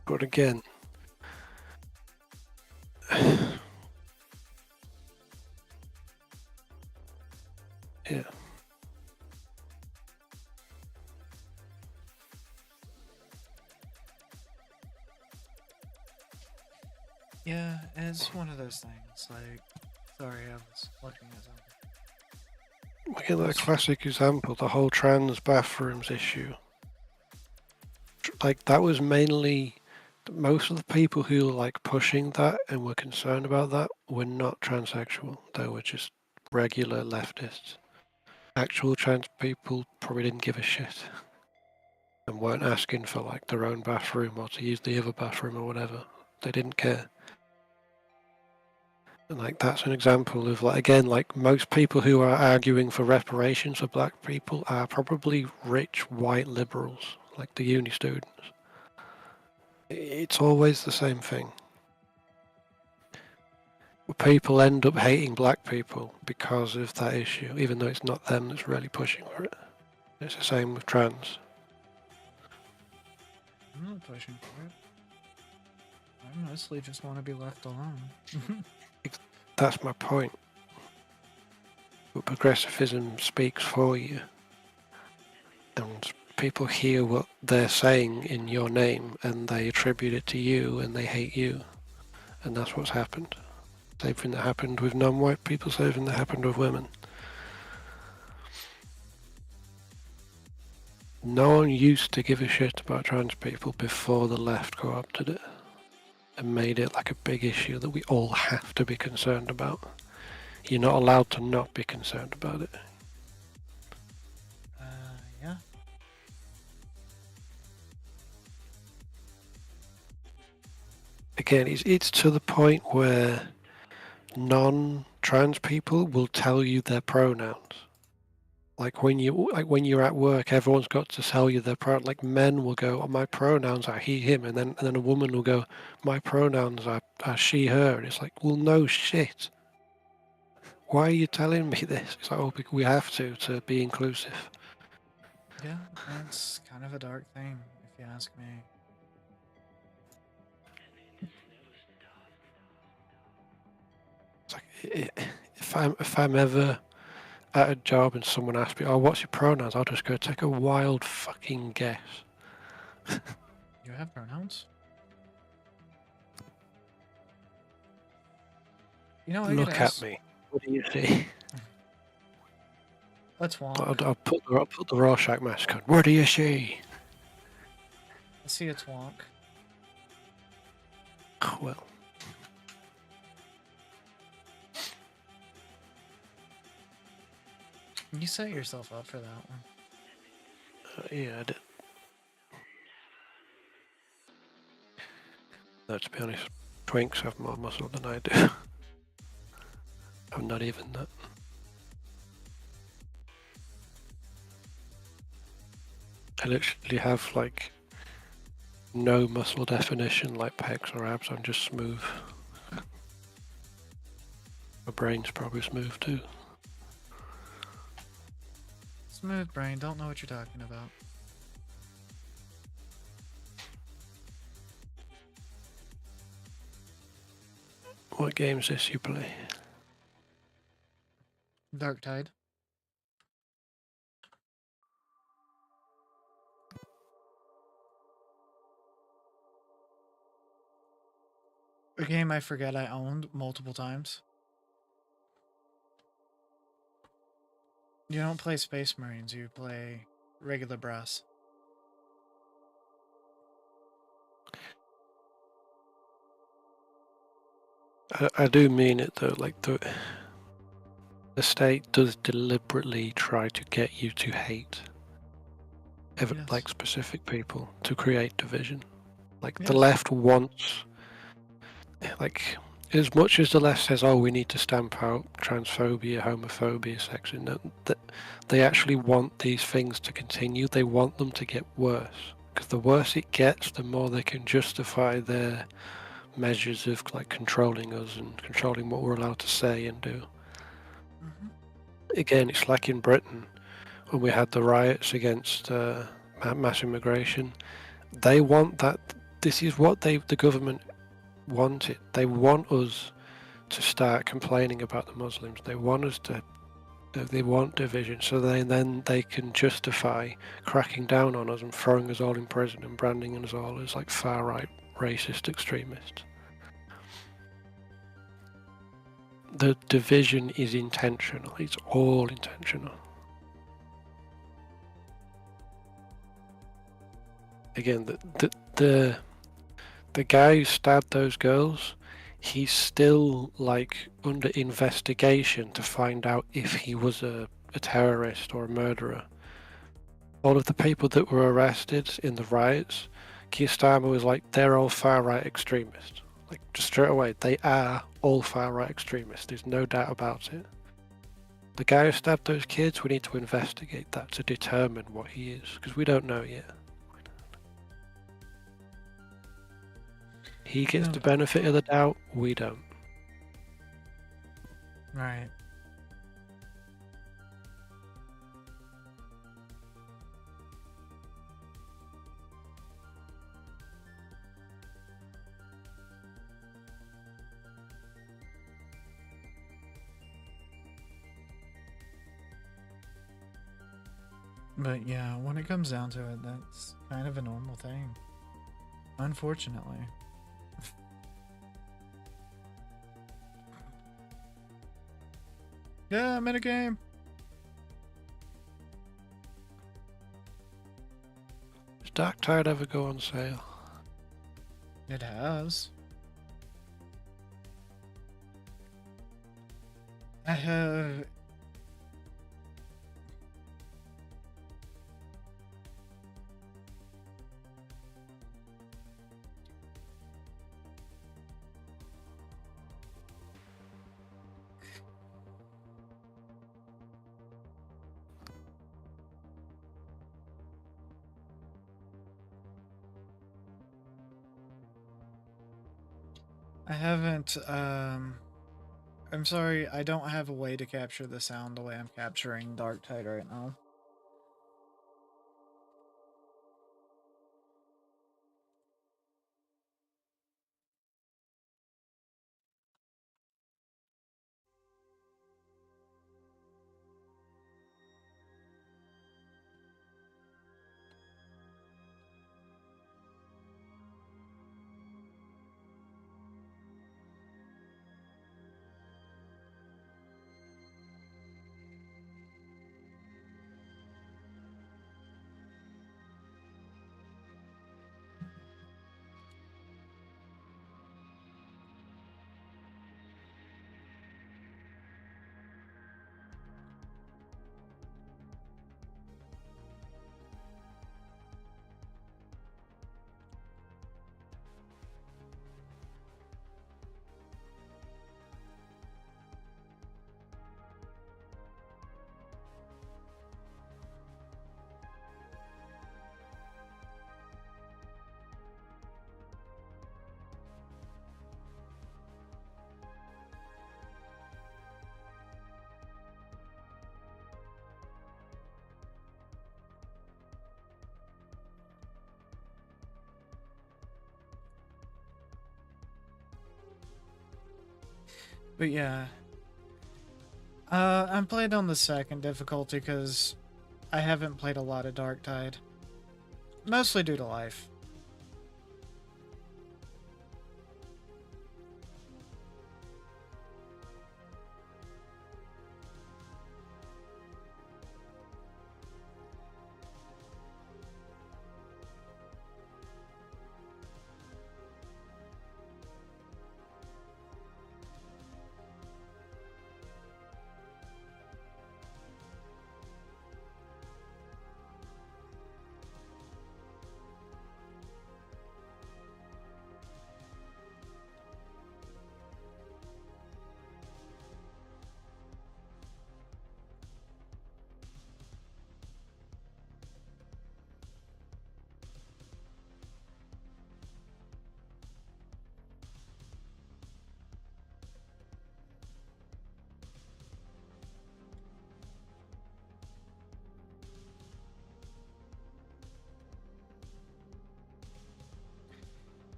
But again, yeah. Yeah, it's one of those things. Like, sorry, I was looking at something. Look at that classic example, the whole trans bathrooms issue. Like, that was mainly, most of the people who were, like, pushing that and were concerned about that were not transsexual. They were just regular leftists. Actual trans people probably didn't give a shit and weren't asking for, like, their own bathroom or to use the other bathroom or whatever. They didn't care. And, like, that's an example of, like, again, like, most people who are arguing for reparations for black people are probably rich white liberals, like the uni students. It's always the same thing. People end up hating black people because of that issue, even though it's not them that's really pushing for it. It's the same with trans. I'm not pushing for it. I mostly just want to be left alone. That's my point. But progressivism speaks for you. And people hear what they're saying in your name and they attribute it to you and they hate you. And that's what's happened. Same thing that happened with non-white people, same thing that happened with women. No one used to give a shit about trans people before the left co-opted it and made it like a big issue that we all have to be concerned about. You're not allowed to not be concerned about it. Yeah. Again, it's to the point where non-trans people will tell you their pronouns. Like when you're at work, everyone's got to tell you their pronoun. Like men will go, oh, my pronouns are he, him, and then a woman will go, my pronouns are she, her, and it's like, well, no shit. Why are you telling me this? It's like, oh, because we have to be inclusive. Yeah, that's kind of a dark thing, if you ask me. It's like, if I'm ever at a job and someone asks me, oh, what's your pronouns? I'll just go take a wild fucking guess. You have pronouns? You know, I Look gotta at ask. me. What do you see? Let's walk. I'll put the Rorschach mask on. What do you see? Let's see its walk. Well, You set yourself up for that one. yeah, I did. No, to be honest, twinks have more muscle than I do. I'm not even that. I literally have like no muscle definition like pecs or abs. I'm just smooth. My brain's probably smooth too. Smooth brain, don't know what you're talking about. What game's this you play? Dark Tide. A game I forget I owned multiple times. You don't play Space Marines, you play regular brass. I do mean it though, like the state does deliberately try to get you to hate Yes. like specific people to create division. Like the Yes. left wants, like as much as the left says, oh, we need to stamp out transphobia, homophobia, sexism, that they actually want these things to continue. They want them to get worse, because the worse it gets, the more they can justify their measures of like controlling us and controlling what we're allowed to say and do. Again, it's like in Britain when we had the riots against mass immigration. They want that. This is what the government wanted. They want us to start complaining about the Muslims. They want us to. They want division, so then they can justify cracking down on us and throwing us all in prison and branding us all as like far right racist extremists. The division is intentional. It's all intentional. Again, the guy who stabbed those girls, he's still like under investigation to find out if he was a terrorist or a murderer. All of the people that were arrested in the riots, Keir Starmer was like, they're all far-right extremists. Like, just straight away, they are all far-right extremists. There's no doubt about it. The guy who stabbed those kids, we need to investigate that to determine what he is, because we don't know yet. He gets the benefit of the doubt, we don't. Right. But yeah, when it comes down to it, that's kind of a normal thing. Unfortunately. Yeah, I'm in a game. Does Dark Tide ever go on sale? It has. I have. I haven't, I'm sorry, I don't have a way to capture the sound the way I'm capturing Darktide right now. But yeah. I'm playing on the second difficulty because I haven't played a lot of Darktide. Mostly due to life.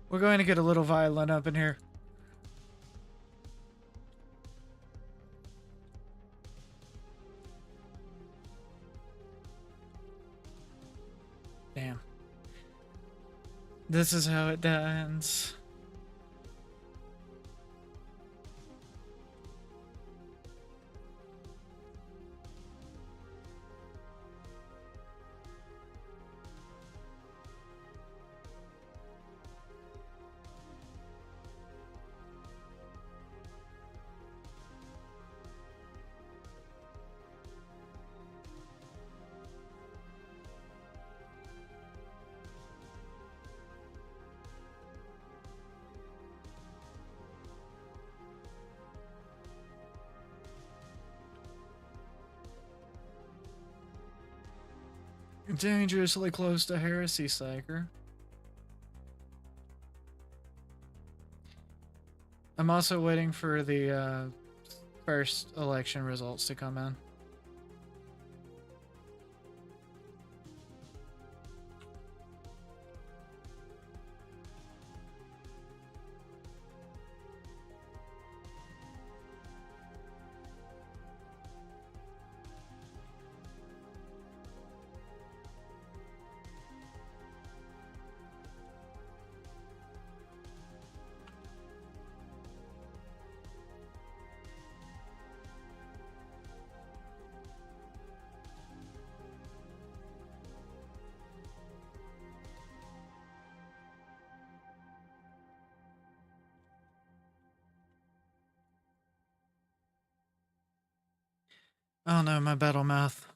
We're going to get a little violent up in here. Damn. This is how it ends. Dangerously close to heresy, Psyker. I'm also waiting for the first election results to come in. Oh no, my battle math.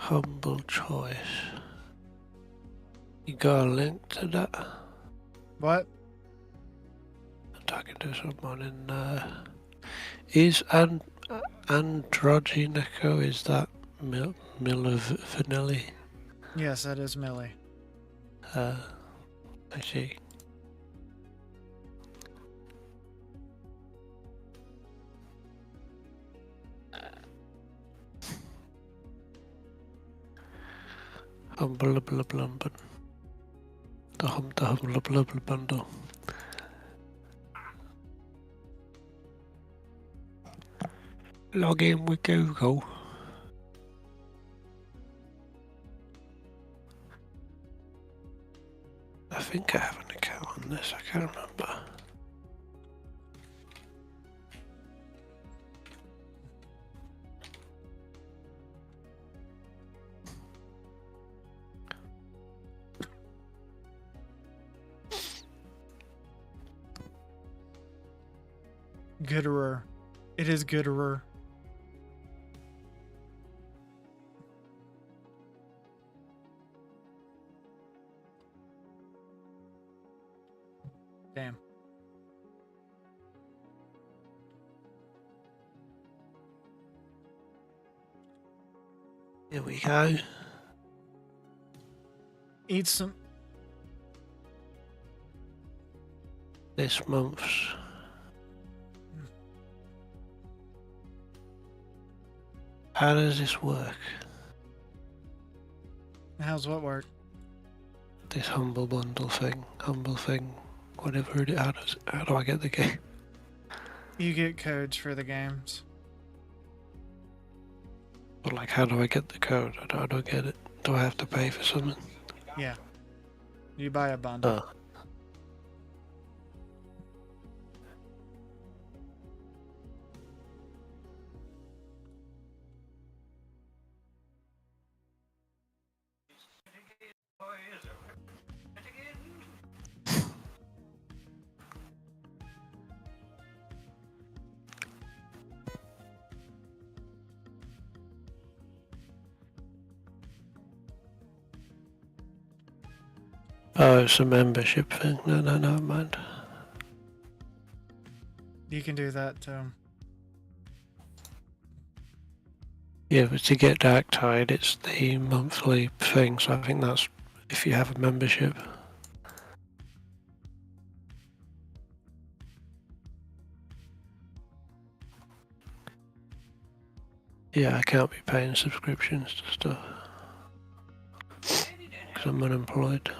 Humble choice. You got a link to that? What? I'm talking to someone in is Androgenico, is that Mila Vanilli? Yes, that is Millie. I see. Humble blumble. The humble blubble bundle. Log in with Google. I think I have an account on this, I can't remember. Gooderer. It is Gooderer. Damn. Here we go. Eat some. This month's. How does this work? How's what work? This humble bundle thing, whatever it is. How do I get the game? You get codes for the games. But like, how do I get the code? I don't get it. Do I have to pay for something? Yeah. You buy a bundle. Oh. Oh, it's a membership thing. No, never mind. You can do that too. Yeah, but to get Dark Tide, it's the monthly thing, so I think that's if you have a membership. Yeah, I can't be paying subscriptions to stuff. Because I'm unemployed.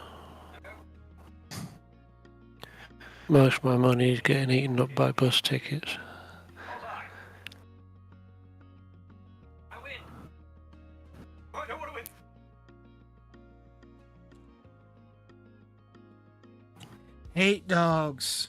Most of my money is getting eaten up by bus tickets. Hate dogs.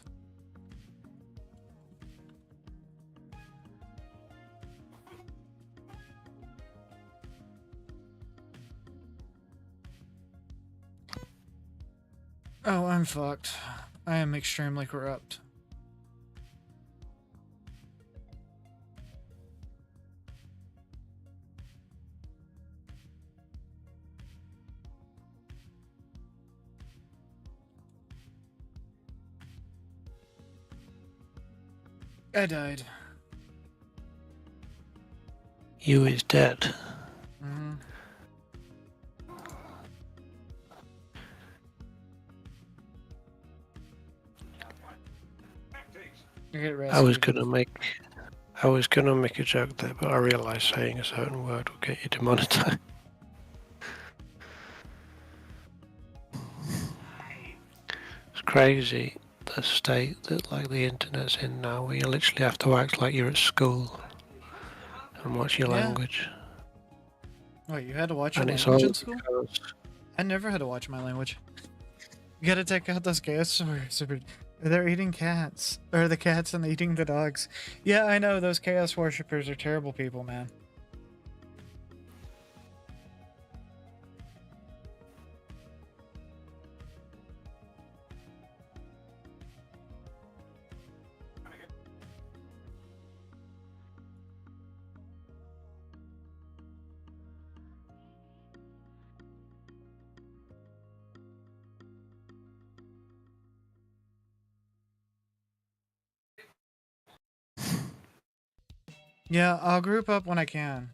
Oh, I'm fucked. I am extremely corrupt. I died. You is dead. Mm-hmm. I was gonna make a joke there, but I realised saying a certain word will get you demonetized. It's crazy the state that like the internet's in now, where you literally have to act like you're at school and watch your language. Wait, you had to watch your And it's language all in school? because I never had to watch my language. You gotta take out those chaos worshippers. They're eating cats. Or the cats and eating the dogs. Yeah, I know, those chaos worshippers are terrible people, man. Yeah, I'll group up when I can.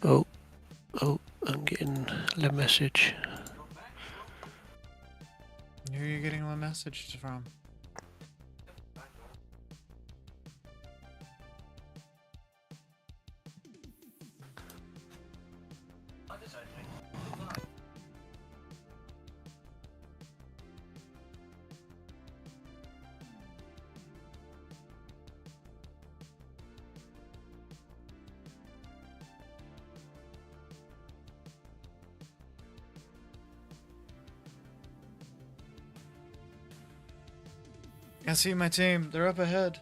Oh, I'm getting the message. Who are you getting the message from? I see my team. They're up ahead.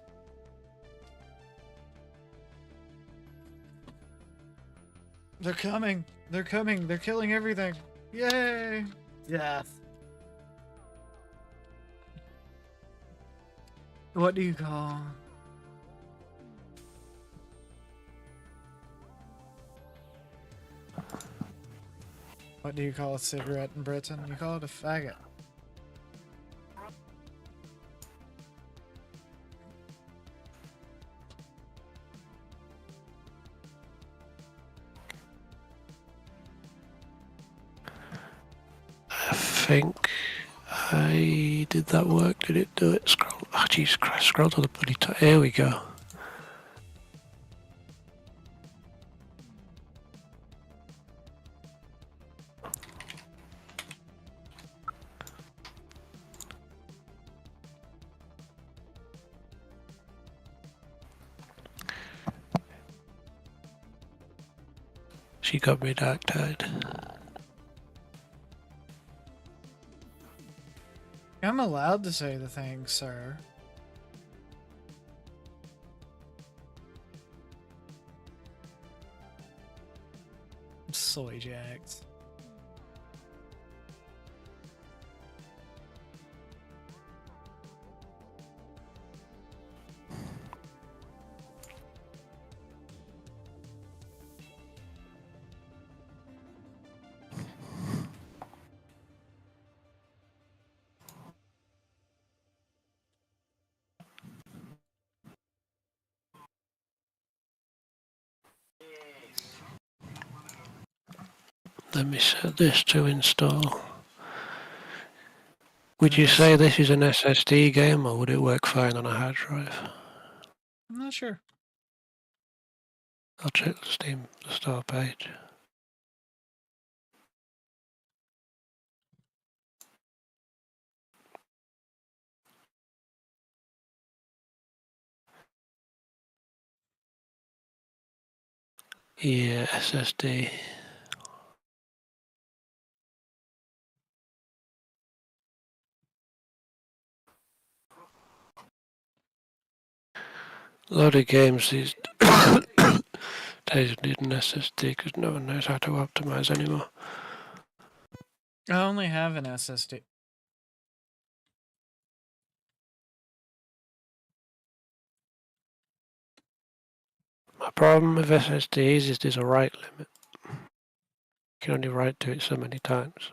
They're coming. They're coming. They're killing everything. Yay! Yes. What do you call? What do you call a cigarette in Britain? You call it a faggot. I think I did that work. Did it do it? Scroll. Oh, Jesus Christ. Scroll to the bloody top. Here we go. She got me dark tide. I'm allowed to say the thing, sir. Soy jacks. Let me set this to install. Would you say this is an SSD game, or would it work fine on a hard drive? I'm not sure. I'll check the Steam store page. Yeah, SSD. A lot of games these days need an SSD because no one knows how to optimize anymore. I only have an SSD. My problem with SSDs is there's a write limit. You can only write to it so many times.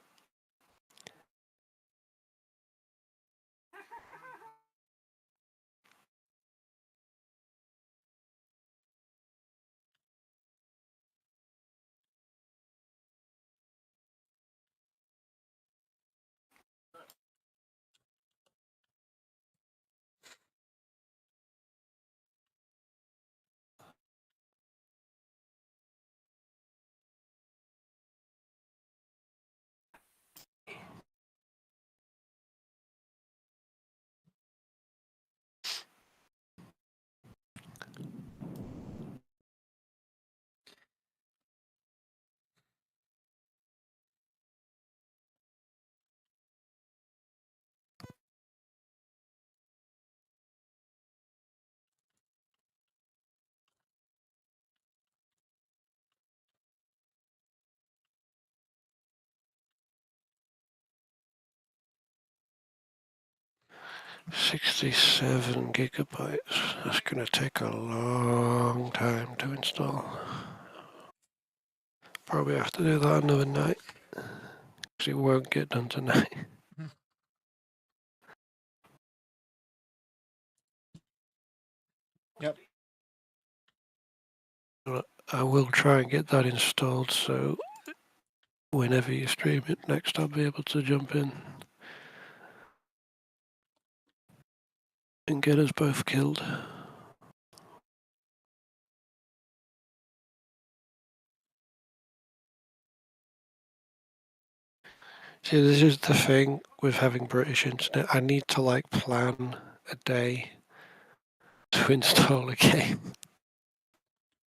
$67 gigabytes. That's going to take a long time to install. probably have to do that another night. Because it won't get done tonight. Yep. But I will try and get that installed so whenever you stream it next, I'll be able to jump in and get us both killed. See, this is the thing with having British internet. I need to like plan a day to install a game.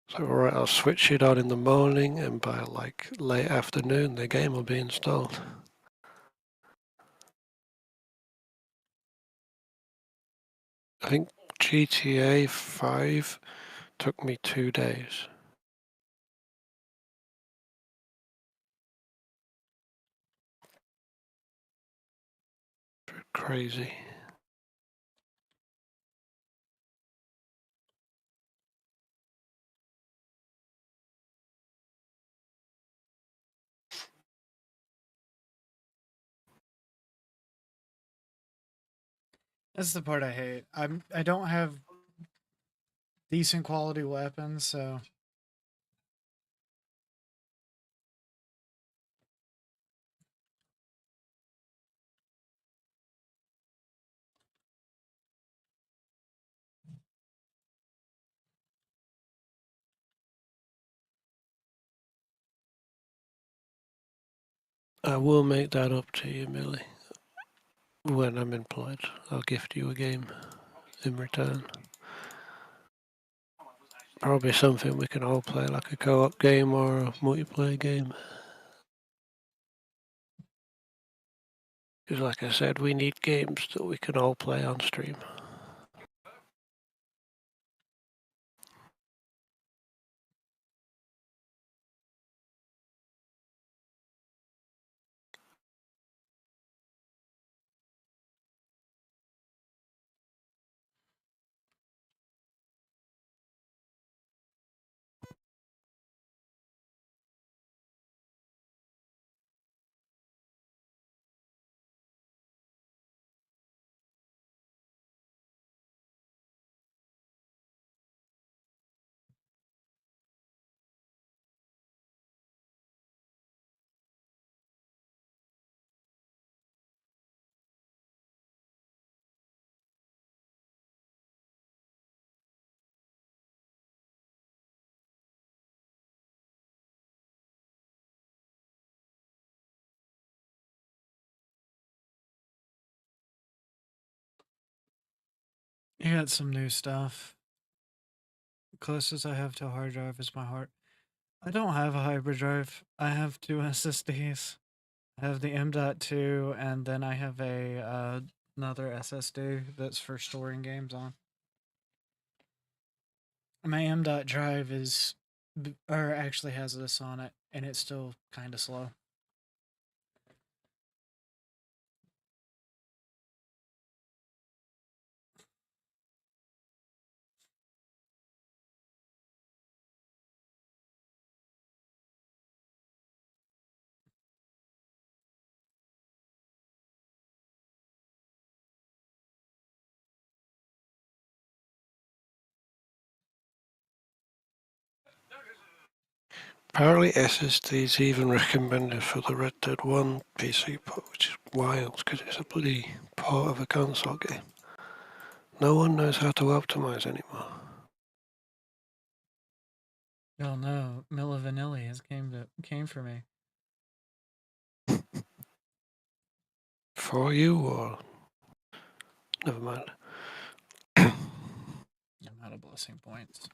So, alright, I'll switch it on in the morning, and by like late afternoon, the game will be installed. I think GTA 5 took me 2 days. Crazy. That's the part I hate. I don't have decent quality weapons, so I will make that up to you, Millie. When I'm employed, I'll gift you a game in return. Probably something we can all play, like a co-op game or a multiplayer game. Because like I said, we need games that we can all play on stream. you got some new stuff. Closest I have to a hard drive is my heart. I don't have a hybrid drive. I have 2 SSDs. I have the M.2 and then I have a another SSD that's for storing games on. My M.2 drive is or actually has this on it and it's still kind of slow. Apparently SSD is even recommended for the Red Dead 1 PC port, which is wild because it's a bloody port of a console game. No one knows how to optimize anymore. Oh no, Milla Vanilli has came for me. For you or never mind. I'm out of blessing points.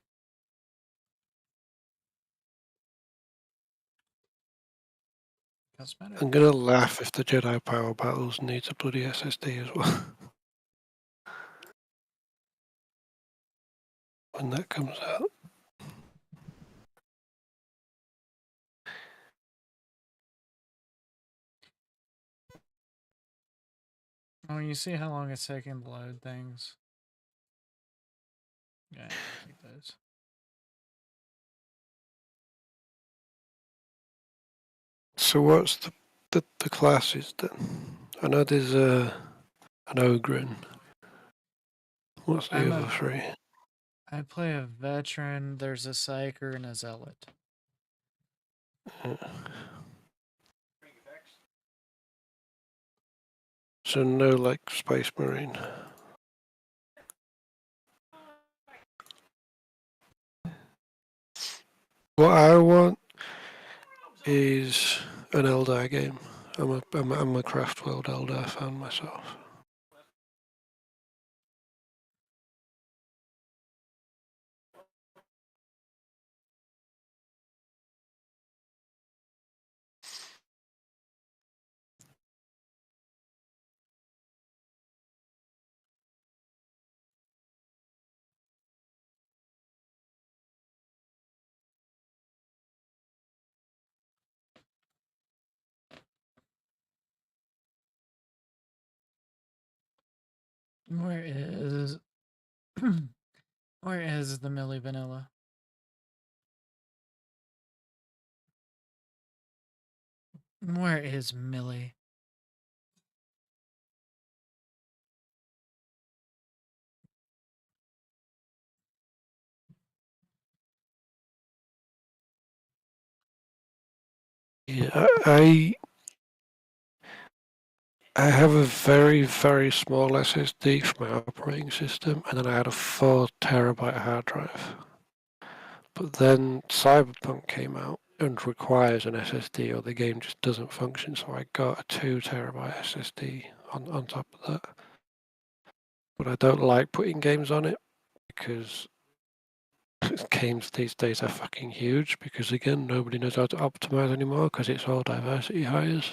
Cosmetic. I'm gonna laugh if the Jedi Power Battles needs a bloody SSD as well. When that comes out. Oh, you see how long it's taking to load things? Yeah, I think those. So what's the classes then? I know there's an Ogryn. What's the I'm other a- three? I play a veteran, there's a psyker, and a zealot. So no, like, Space Marine. What I want is an Eldar game. I'm a Craftworld Eldar fan myself. Where is where is the Millie Vanilla? Where is Millie? Yeah, I have a very, very small SSD for my operating system, and then I had a 4 terabyte hard drive. But then Cyberpunk came out and requires an SSD or the game just doesn't function, so I got a 2 terabyte SSD on top of that. But I don't like putting games on it because games these days are fucking huge because, again, nobody knows how to optimize anymore because it's all diversity hires.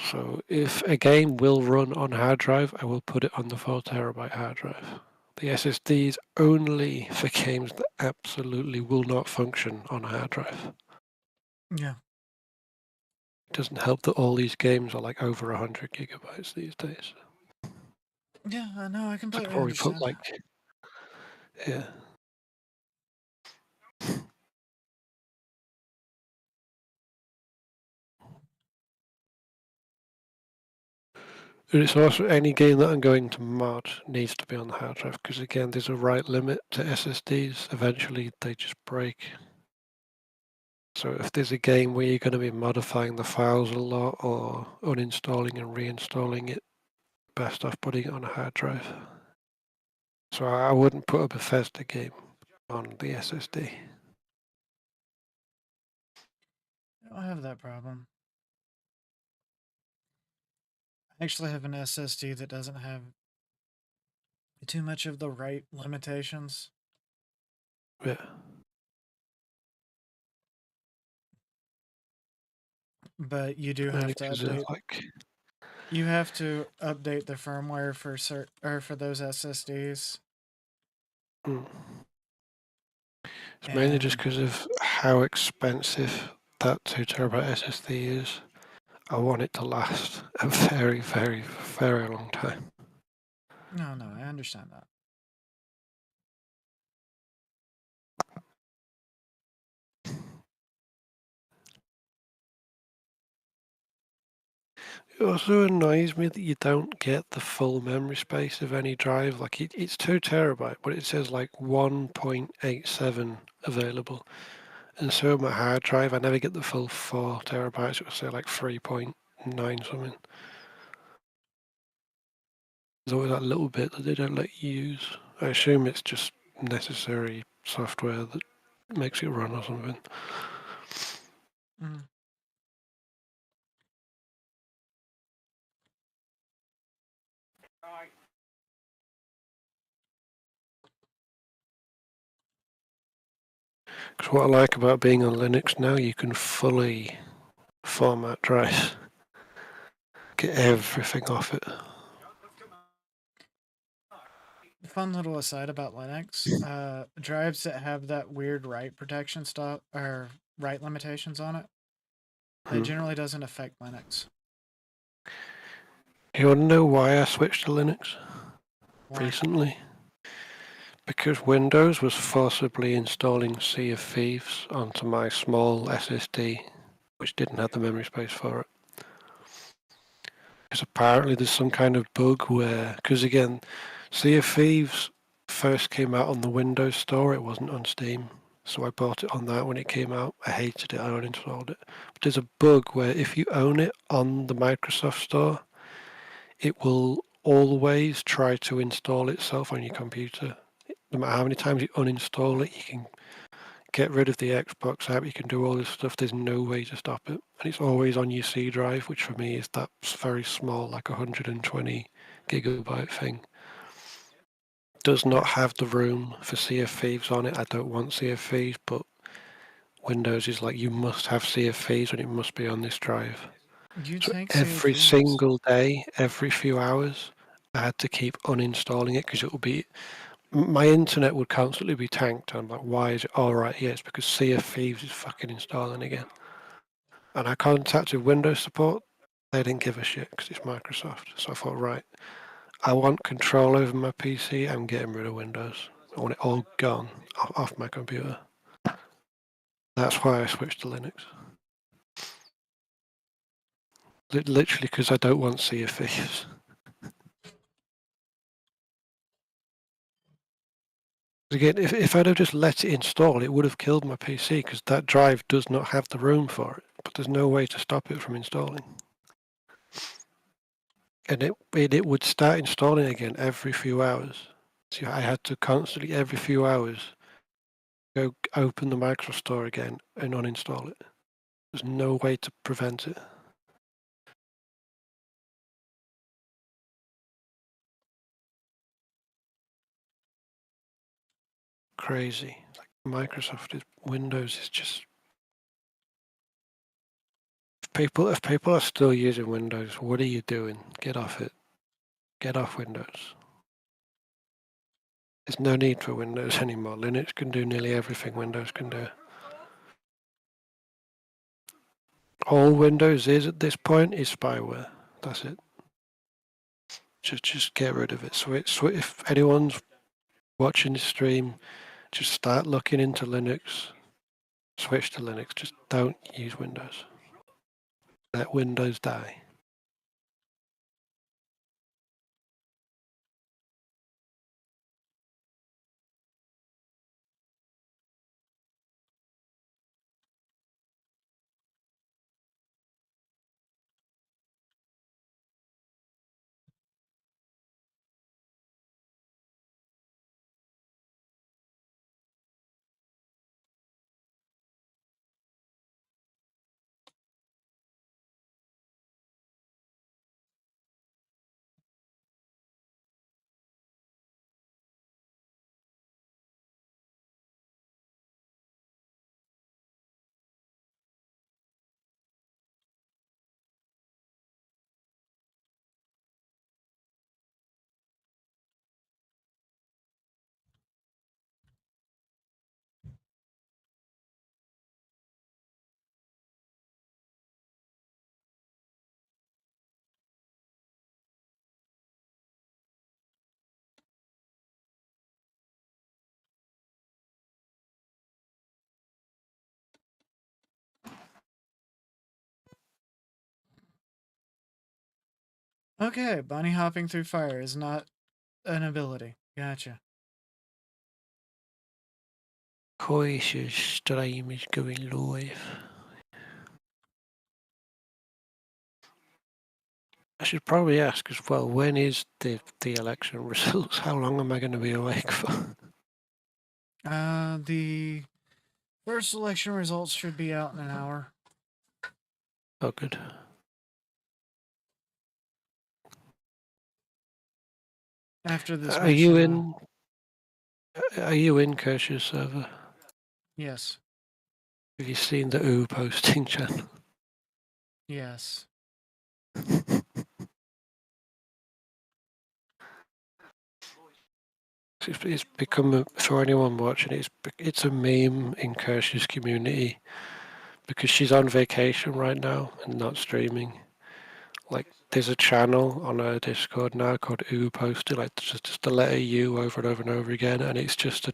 So if a game will run on hard drive, I will put it on the 4 terabyte hard drive. The SSDs only for games that absolutely will not function on a hard drive. Yeah. It doesn't help that all these games are like over 100 gigabytes these days. Yeah, I know, I I'd completely probably put understand. like, yeah. And it's also any game that I'm going to mod needs to be on the hard drive because, again, there's a write limit to SSDs. Eventually, they just break. So if there's a game where you're going to be modifying the files a lot or uninstalling and reinstalling it, best off putting it on a hard drive. So I wouldn't put a Bethesda game on the SSD. I don't have that problem. I actually have an SSD that doesn't have too much of the write limitations. Yeah. But you do have to update. You have to update the firmware for for those SSDs. It's mainly just because of how expensive that 2 terabyte SSD is. I want it to last a very, very, very long time. No, I understand that. It also annoys me that you don't get the full memory space of any drive. Like it's 2 terabyte, but it says like 1.87 available. And so my hard drive, I never get the full 4 terabytes. It will say like 3.9 something. There's always that little bit that they don't let you use. I assume it's just necessary software that makes it run or something. Mm. Because what I like about being on Linux now, you can fully format drives. Get everything off it. Fun little aside about Linux. Drives that have that weird write protection stuff or write limitations on it, that generally doesn't affect Linux. You want to know why I switched to Linux Why? recently? because Windows was forcibly installing Sea of Thieves onto my small SSD, which didn't have the memory space for it. Because apparently there's some kind of bug where, because again, Sea of Thieves first came out on the Windows Store, it wasn't on Steam. So I bought it on that when it came out. I hated it, I uninstalled it. But there's a bug where if you own it on the Microsoft Store, it will always try to install itself on your computer. No matter how many times you uninstall it, you can get rid of the Xbox app, you can do all this stuff, there's no way to stop it. And it's always on your C drive, which for me is that very small, like 120 gigabyte thing. Does not have the room for Sea of Thieves on it. I don't want Sea of Thieves, but Windows is like, you must have Sea of Thieves and it must be on this drive. So every single day, every few hours, I had to keep uninstalling it because it would be, my internet would constantly be tanked. I'm like, why is it? All right, yeah, it's because Sea of Thieves is fucking installing again. And I contacted Windows support. They didn't give a shit because it's Microsoft. So I thought, right, I want control over my PC. I'm getting rid of Windows. I want it all gone off my computer. That's why I switched to Linux. Literally because I don't want Sea of Thieves. Again, if I'd have just let it install, it would have killed my PC because that drive does not have the room for it. But there's no way to stop it from installing. And it would start installing again every few hours. So I had to constantly, every few hours, go open the Microsoft Store again and uninstall it. There's no way to prevent it. Crazy. Like Microsoft Windows is just. If people are still using Windows, what are you doing? Get off it. Get off Windows. There's no need for Windows anymore. Linux can do nearly everything Windows can do. All Windows is at this point is spyware. That's it. Just get rid of it. So if anyone's watching the stream, just start looking into Linux. Switch to Linux. Just don't use Windows. Let Windows die. Okay, bunny hopping through fire is not an ability. Gotcha. Koish's stream is going live. I should probably ask as well, when is the election results? How long am I going to be awake for? The first election results should be out in an hour. Oh, good. After this. Are you in Kirsch's server? Yes. Have you seen the OO posting channel? Yes. It's become, for anyone watching it, it's a meme in Kirsch's community because she's on vacation right now and not streaming. Like, there's a channel on our Discord now called U Posted, like just the letter U over and over and over again, and it's just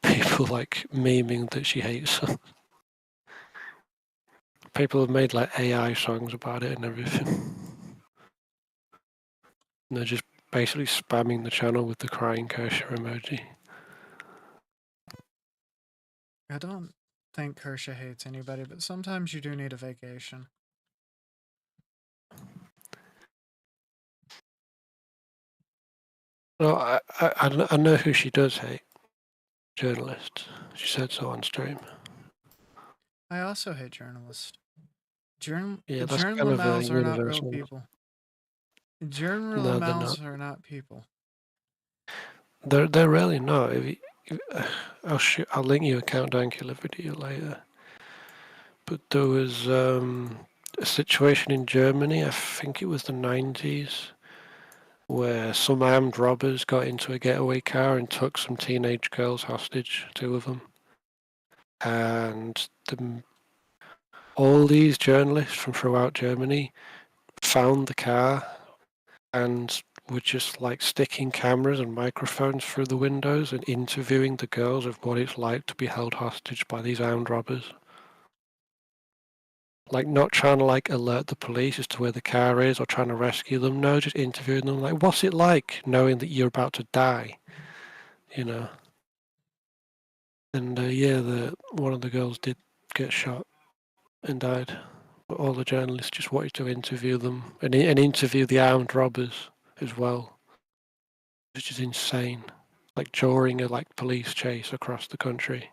people like memeing that she hates them. People have made like AI songs about it and everything. And they're just basically spamming the channel with the crying Kersha emoji. I don't think Kersha hates anybody, but sometimes you do need a vacation. No, I know who she does hate. Journalists. She said so on stream. I also hate journalists. Yeah, that's kind of a Journal are not real universal. people. Journal No, they're not. are not people. They're really not. I'll link you a Countdown Killer video later. But there was a situation in Germany, I think it was the 90s, where some armed robbers got into a getaway car and took some teenage girls hostage, 2 of them. And all these journalists from throughout Germany found the car and were just like sticking cameras and microphones through the windows and interviewing the girls of what it's like to be held hostage by these armed robbers. Like, not trying to like alert the police as to where the car is or trying to rescue them. No, just interviewing them. Like, what's it like knowing that you're about to die? You know. And one of the girls did get shot and died. But all the journalists just wanted to interview them and interview the armed robbers as well, which is insane. Like during a police chase across the country.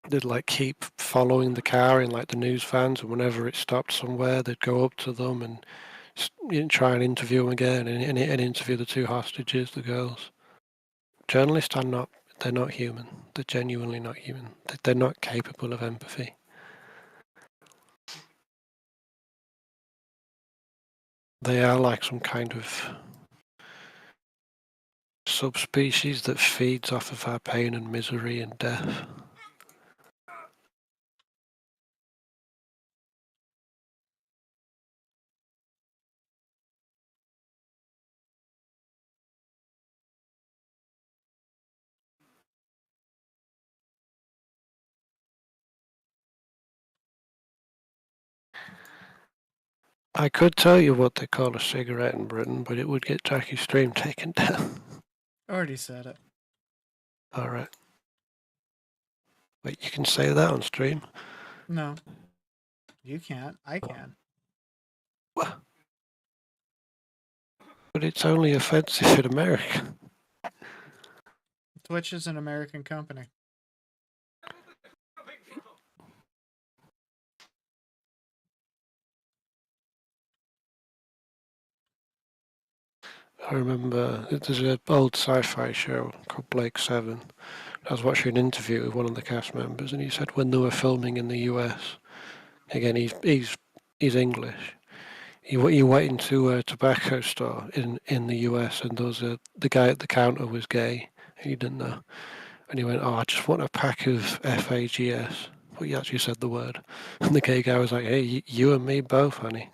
They'd like keep following the car in like the news vans, and whenever it stopped somewhere, they'd go up to them and try and interview them again, and interview the 2 hostages, the girls. Journalists are not. They're not human. They're genuinely not human. They're not capable of empathy. They are like some kind of subspecies that feeds off of our pain and misery and death. I could tell you what they call a cigarette in Britain, but it would get Jackie's stream taken down. Already said it. Alright. Wait, you can say that on stream? No. You can't. I can. What? But it's only offensive in America. Twitch is an American company. I remember there's an old sci-fi show called Blake 7. I was watching an interview with one of the cast members, and he said when they were filming in the US, again he's English. He went into a tobacco store in the US, and there was the guy at the counter was gay. He didn't know, and he went, "Oh, I just want a pack of FAGS." But he actually said the word, and the gay guy was like, "Hey, you and me both, honey."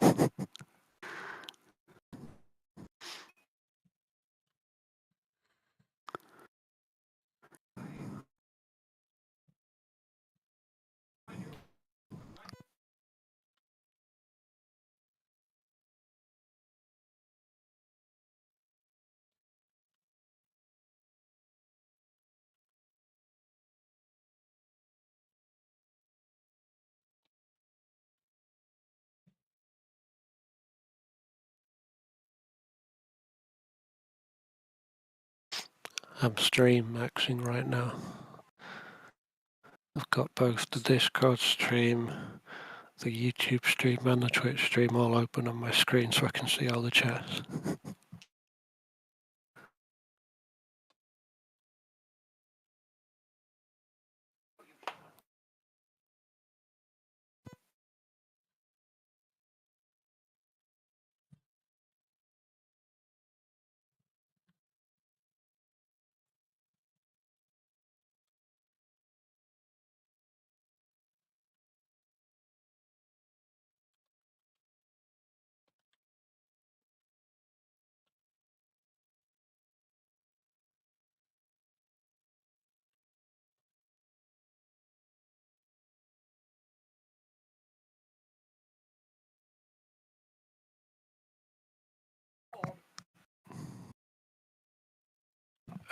I'm stream maxing right now. I've got both the Discord stream, the YouTube stream, and the Twitch stream all open on my screen so I can see all the chats.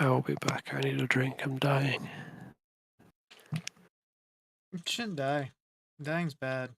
I will be back. I need a drink. I'm dying. You shouldn't die. Dying's bad.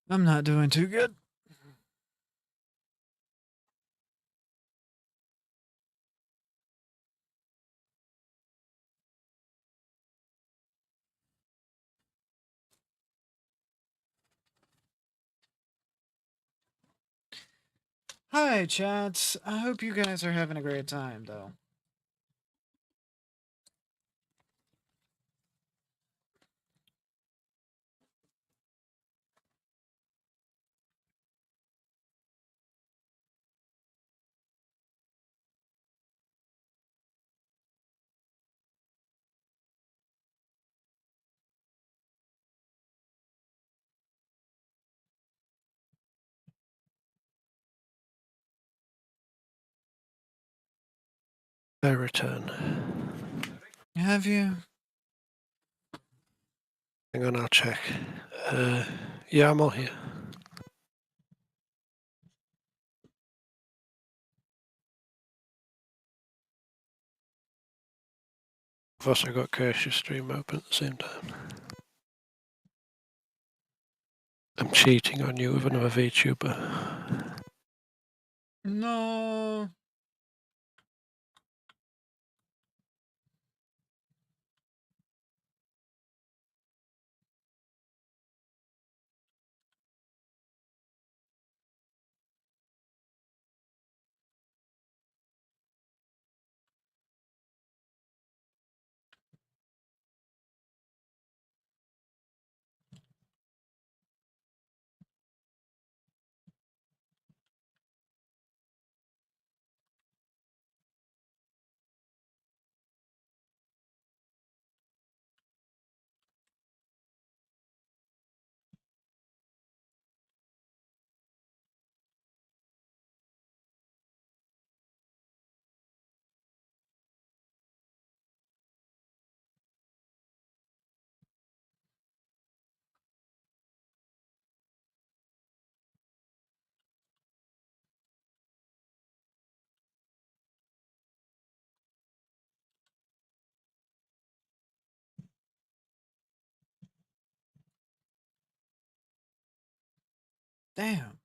I'm not doing too good. Hi, chats. I hope you guys are having a great time, though. I return. Have you? Hang on, I'll check. Yeah, I'm all here. I've also got Kirsch's stream open at the same time. I'm cheating on you with another VTuber. No. Damn.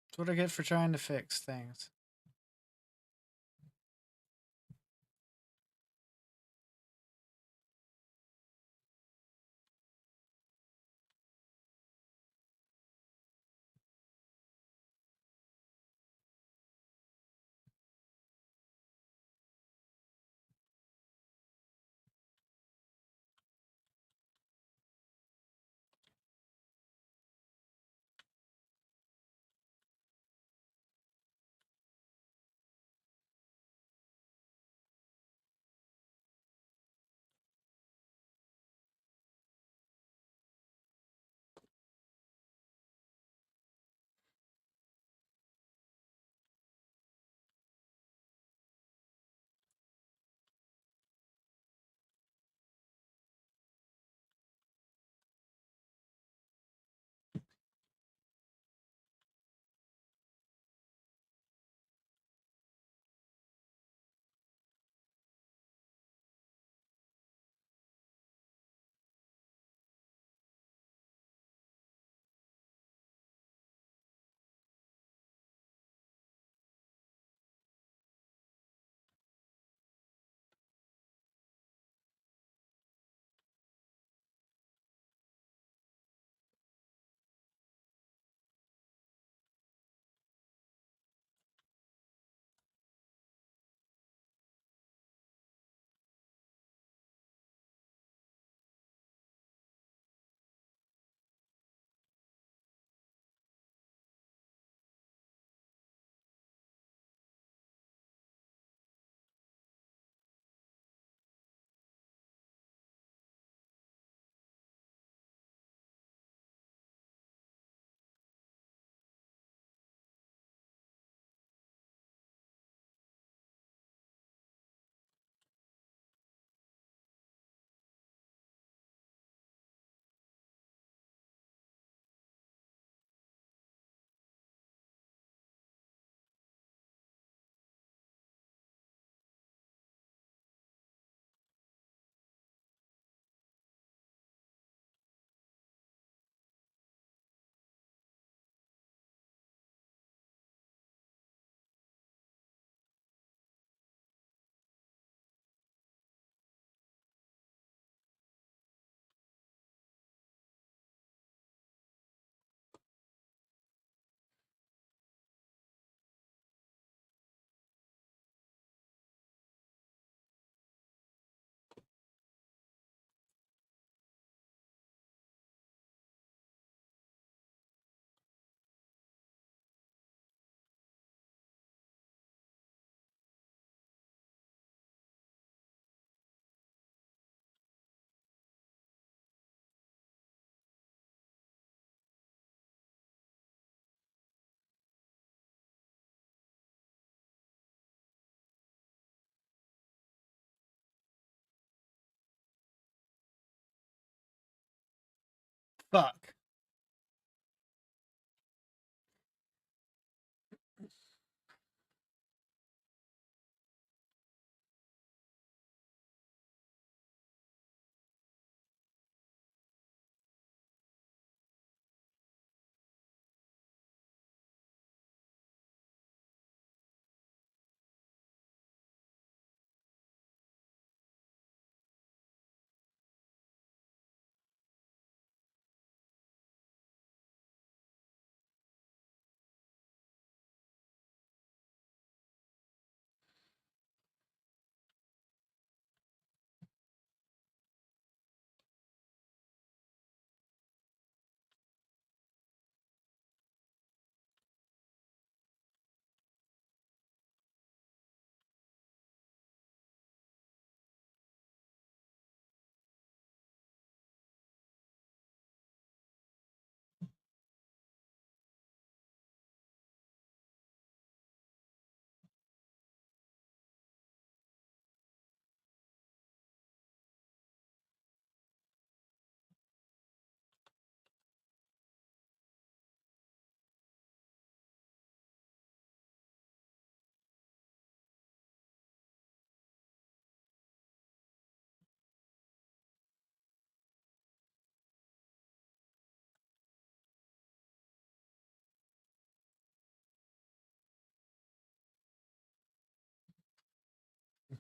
That's what I get for trying to fix things. Fuck.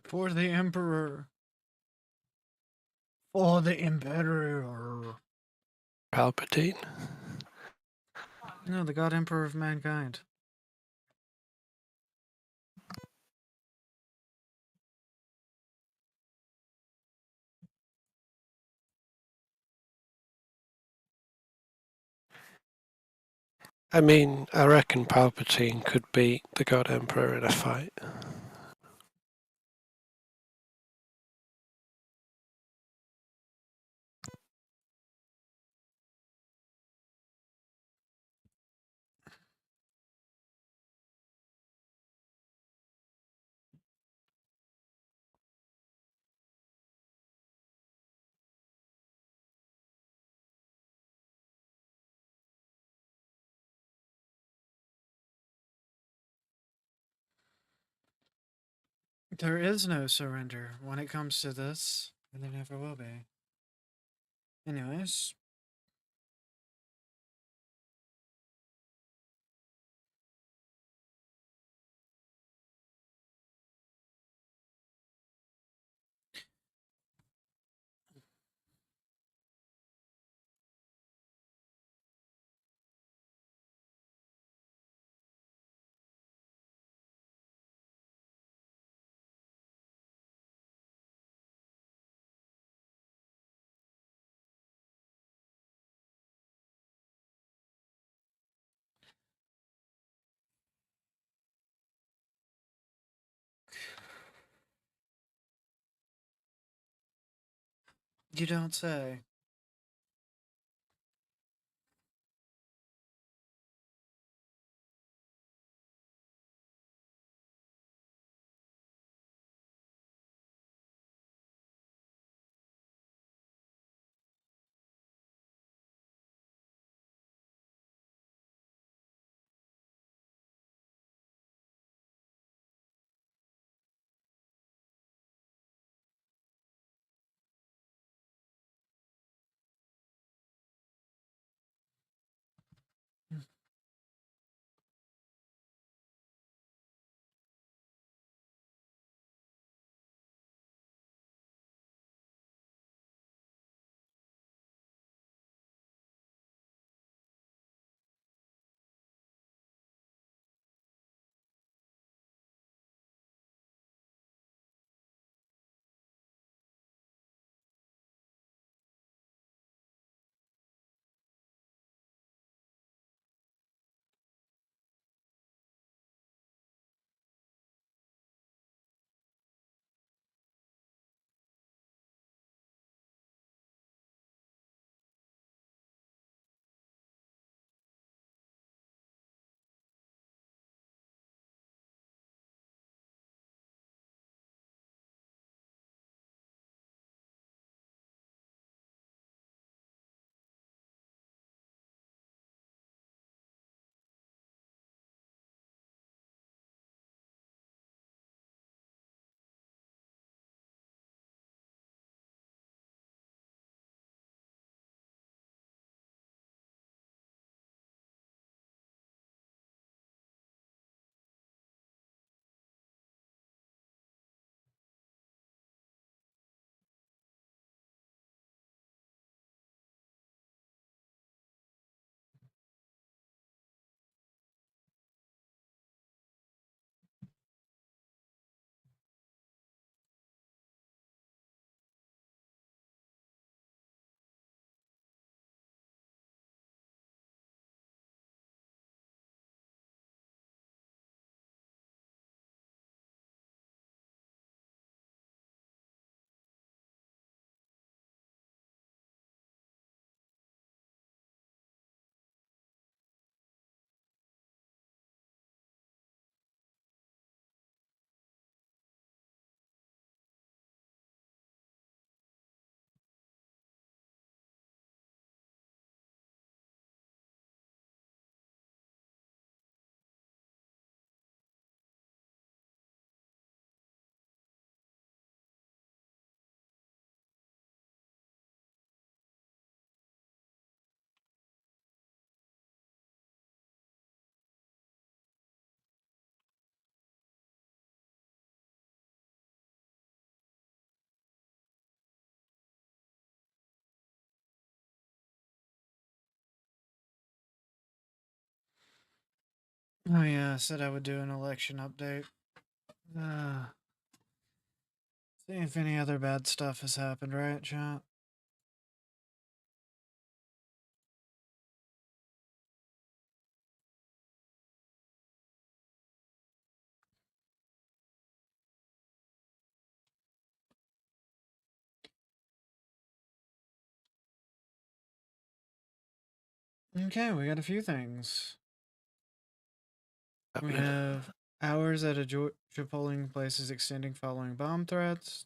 For the Emperor. For the Emperor. Palpatine. No, the God Emperor of mankind. I mean, I reckon Palpatine could beat the God Emperor in a fight. There is no surrender when it comes to this, and there never will be. Anyways. You don't say. Oh yeah, I said I would do an election update. See if any other bad stuff has happened, right, chat? Okay, we got a few things. We have hours at a Georgia polling places extending following bomb threats.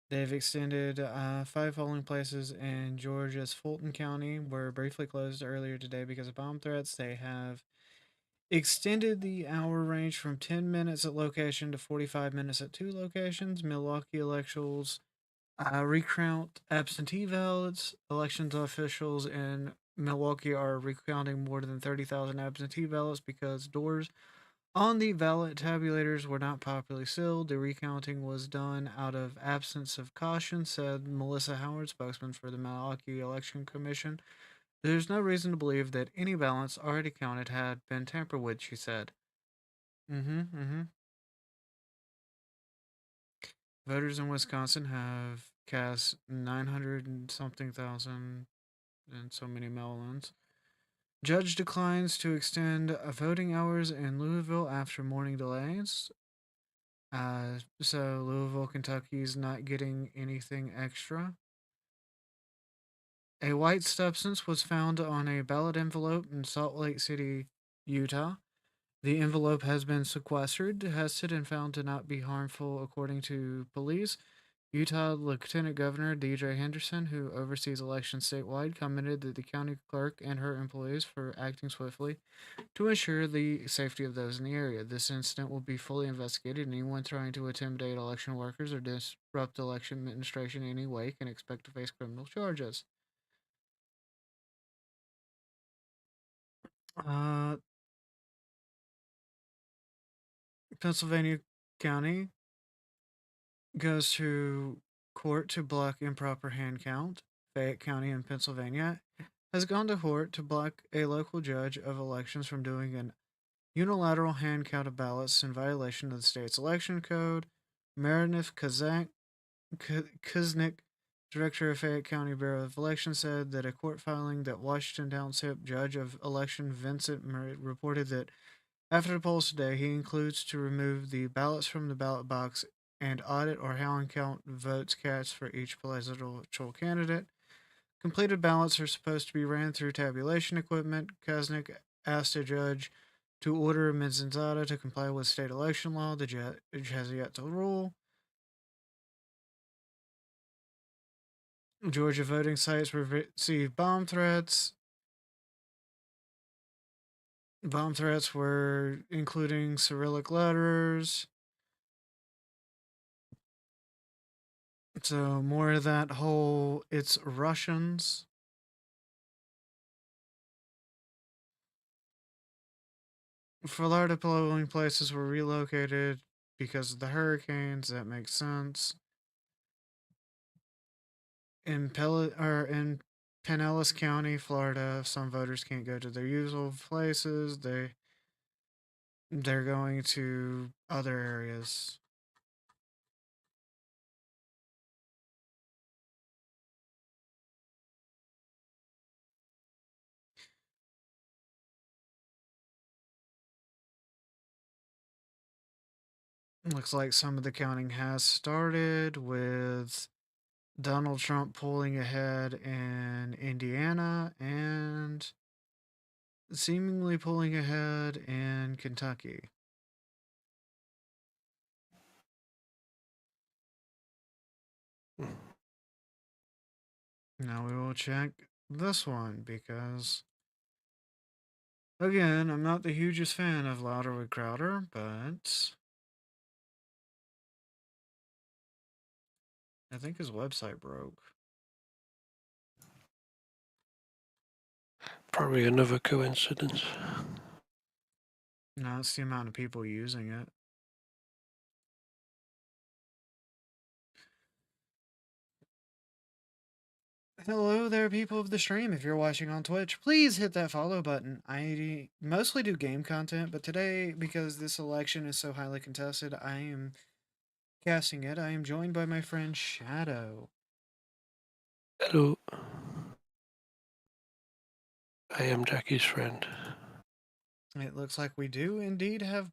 They've extended 5 polling places in Georgia's Fulton County were briefly closed earlier today because of bomb threats. They have extended the hour range from 10 minutes at location to 45 minutes at 2 locations. Milwaukee elections recount absentee ballots. Elections officials in Milwaukee are recounting more than 30,000 absentee ballots because doors on the ballot tabulators were not properly sealed. The recounting was done out of absence of caution, said Melissa Howard, spokesman for the Milwaukee Election Commission. There's no reason to believe that any ballots already counted had been tampered with, she said. Voters in Wisconsin have cast 900 and something thousand and so many mail-ins. Judge declines to extend voting hours in Louisville after morning delays. So Louisville, Kentucky's not getting anything extra. A white substance was found on a ballot envelope in Salt Lake City, Utah. The envelope has been sequestered, tested, and found to not be harmful, according to police. Utah Lieutenant Governor DJ Henderson, who oversees elections statewide, commented that the county clerk and her employees for acting swiftly to ensure the safety of those in the area. This incident will be fully investigated. Anyone trying to intimidate election workers or disrupt election administration in any way can expect to face criminal charges. Pennsylvania County goes to court to block improper hand count. Fayette County in Pennsylvania has gone to court to block a local judge of elections from doing an unilateral hand count of ballots in violation of the state's election code. Meredith Kuznick, director of Fayette County Bureau of Elections, said that a court filing that Washington Township judge of election Vincent Merritt reported that after the polls today, he includes to remove the ballots from the ballot box and audit or hand count votes cast for each presidential candidate. Completed ballots are supposed to be ran through tabulation equipment. Kuznick asked a judge to order Menzanzada to comply with state election law. The judge has yet to rule. Georgia voting sites received bomb threats. Bomb threats were including Cyrillic letters. So more of that whole it's Russians. Florida polling places were relocated because of the hurricanes. That makes sense. In Pinellas County, Florida, some voters can't go to their usual places. They're going to other areas. Looks like some of the counting has started, with Donald Trump pulling ahead in Indiana and seemingly pulling ahead in Kentucky. Now we will check this one because, again, I'm not the hugest fan of Louder with Crowder, but I think his website broke. Probably another coincidence. No, it's the amount of people using it. Hello there, people of the stream. If you're watching on Twitch, please hit that follow button. I mostly do game content, but today, because this election is so highly contested, I am casting it. I am joined by my friend Shadow. Hello. I am Jackie's friend. It looks like we do indeed have.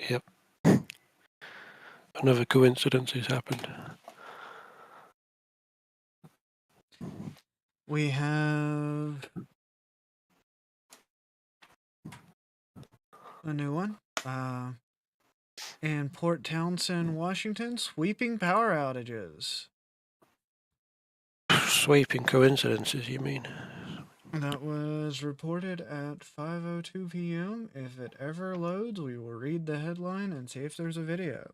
Yep. Another coincidence has happened. We have a new one. In Port Townsend, Washington, sweeping power outages. Sweeping coincidences, you mean? That was reported at 5:02 p.m. If it ever loads, we will read the headline and see if there's a video.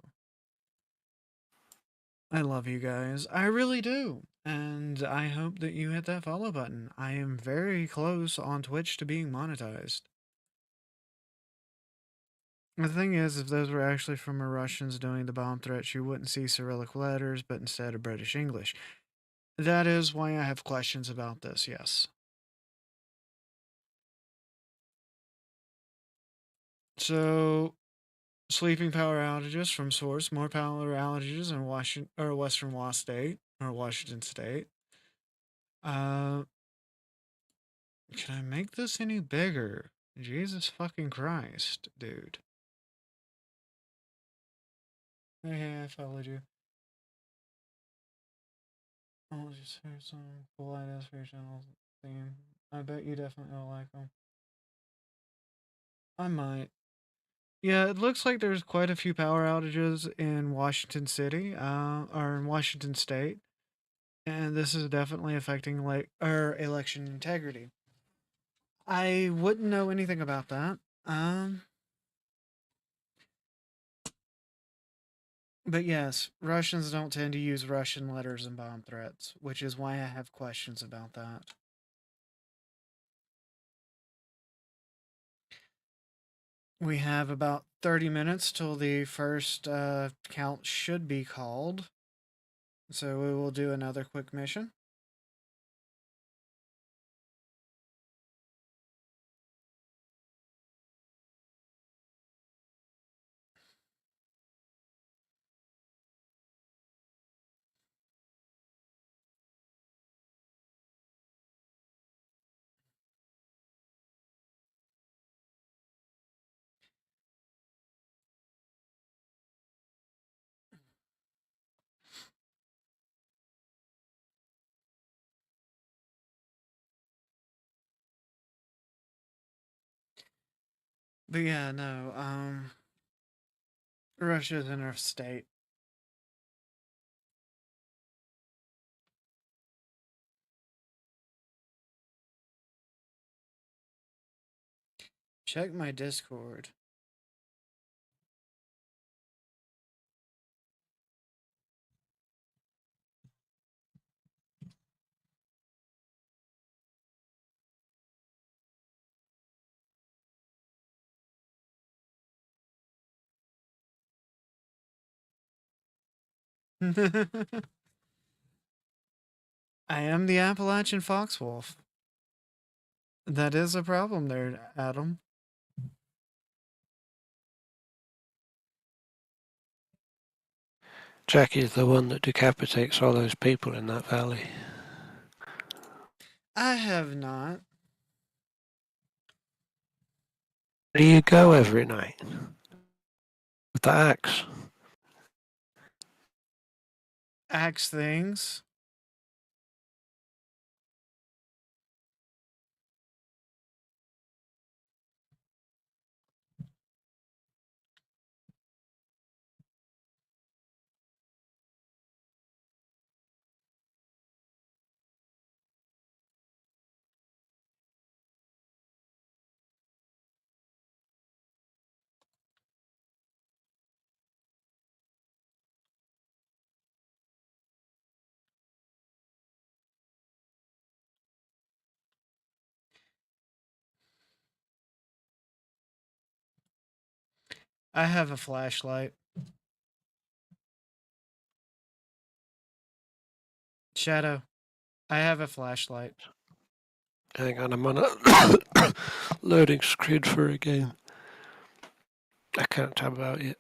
I love you guys. I really do. And I hope that you hit that follow button. I am very close on Twitch to being monetized. The thing is, if those were actually from the Russians doing the bomb threats, you wouldn't see Cyrillic letters, but instead of British English. That is why I have questions about this, yes. So, sleeping power outages from source, more power outages in Western Washington State. Can I make this any bigger? Jesus fucking Christ, dude. Hey, I followed you. I'll just hear some polite ass for your channel theme. I bet you definitely will like them. I might. Yeah, it looks like there's quite a few power outages in Washington City, or in Washington State, and this is definitely affecting election integrity. I wouldn't know anything about that. But yes, Russians don't tend to use Russian letters and bomb threats, which is why I have questions about that. We have about 30 minutes till the first count should be called. So we will do another quick mission. But yeah, no, Russia's in our state. Check my Discord. I am the Appalachian Foxwolf. That is a problem there, Adam. Jackie's the one that decapitates all those people in that valley. I have not. Where do you go every night? With the axe? Axe things. I have a flashlight. Shadow, I have a flashlight. Hang on, I'm on a loading screen for a game. I can't tab out yet.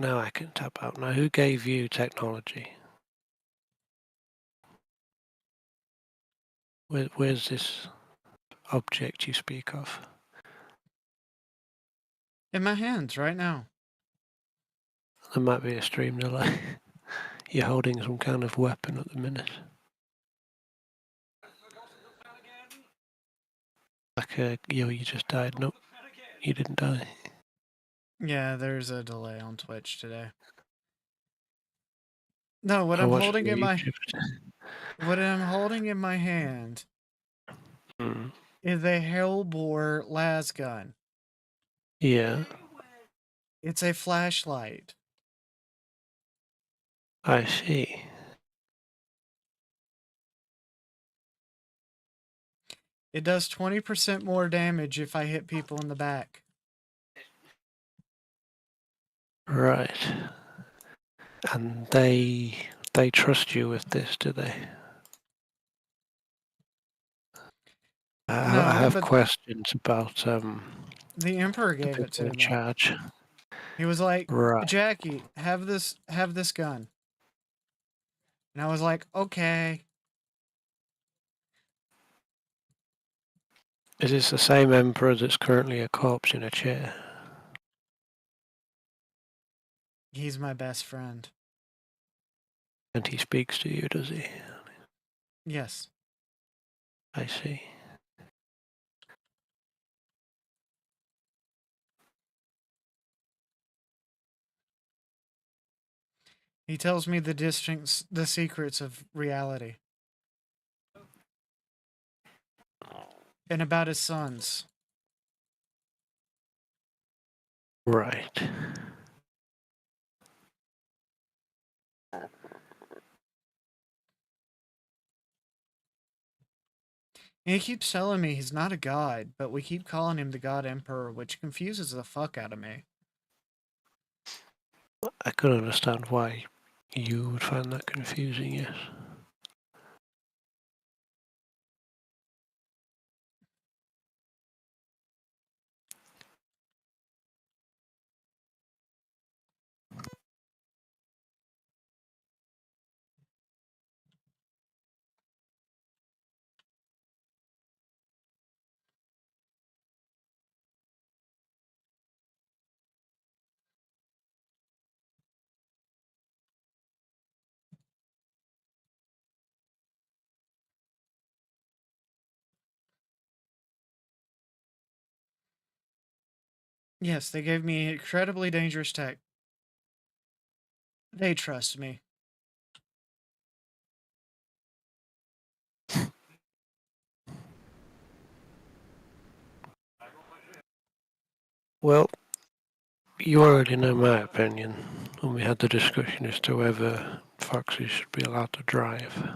Now I can tab out. Now, who gave you technology? Where's this object you speak of? In my hands right now. There might be a stream delay. You're holding some kind of weapon at the minute. Like you just died. Nope, you didn't die. Yeah, there's a delay on Twitch today. No, what I I'm watched holding in my YouTube. what I'm holding in my hand is a Hellbore las gun. Yeah, It's a flashlight. I see. It does 20% more damage if I hit people in the back. Right. And they trust you with this, do they? I have questions about the Emperor the gave it to people in me. charge. He was like, Right. Jackie, have this gun. And I was like, okay. Is this the same emperor that's currently a corpse in a chair? He's my best friend. And he speaks to you, does he? Yes. I see. He tells me the secrets of reality. And about his sons. Right. And he keeps telling me he's not a god, but we keep calling him the God Emperor, which confuses the fuck out of me. I could understand why you would find that confusing, yes. Yes, they gave me incredibly dangerous tech. They trust me. Well, you already know my opinion when we had the discussion as to whether foxes should be allowed to drive.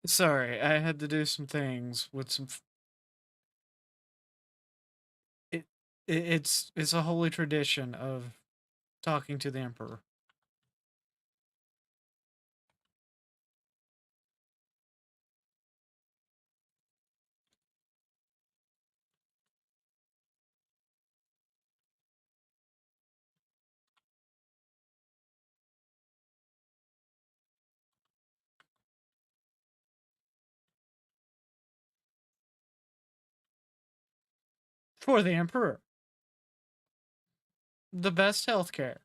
Sorry, I had to do some things with some. It, it's a holy tradition of talking to the emperor. For the emperor. The best healthcare.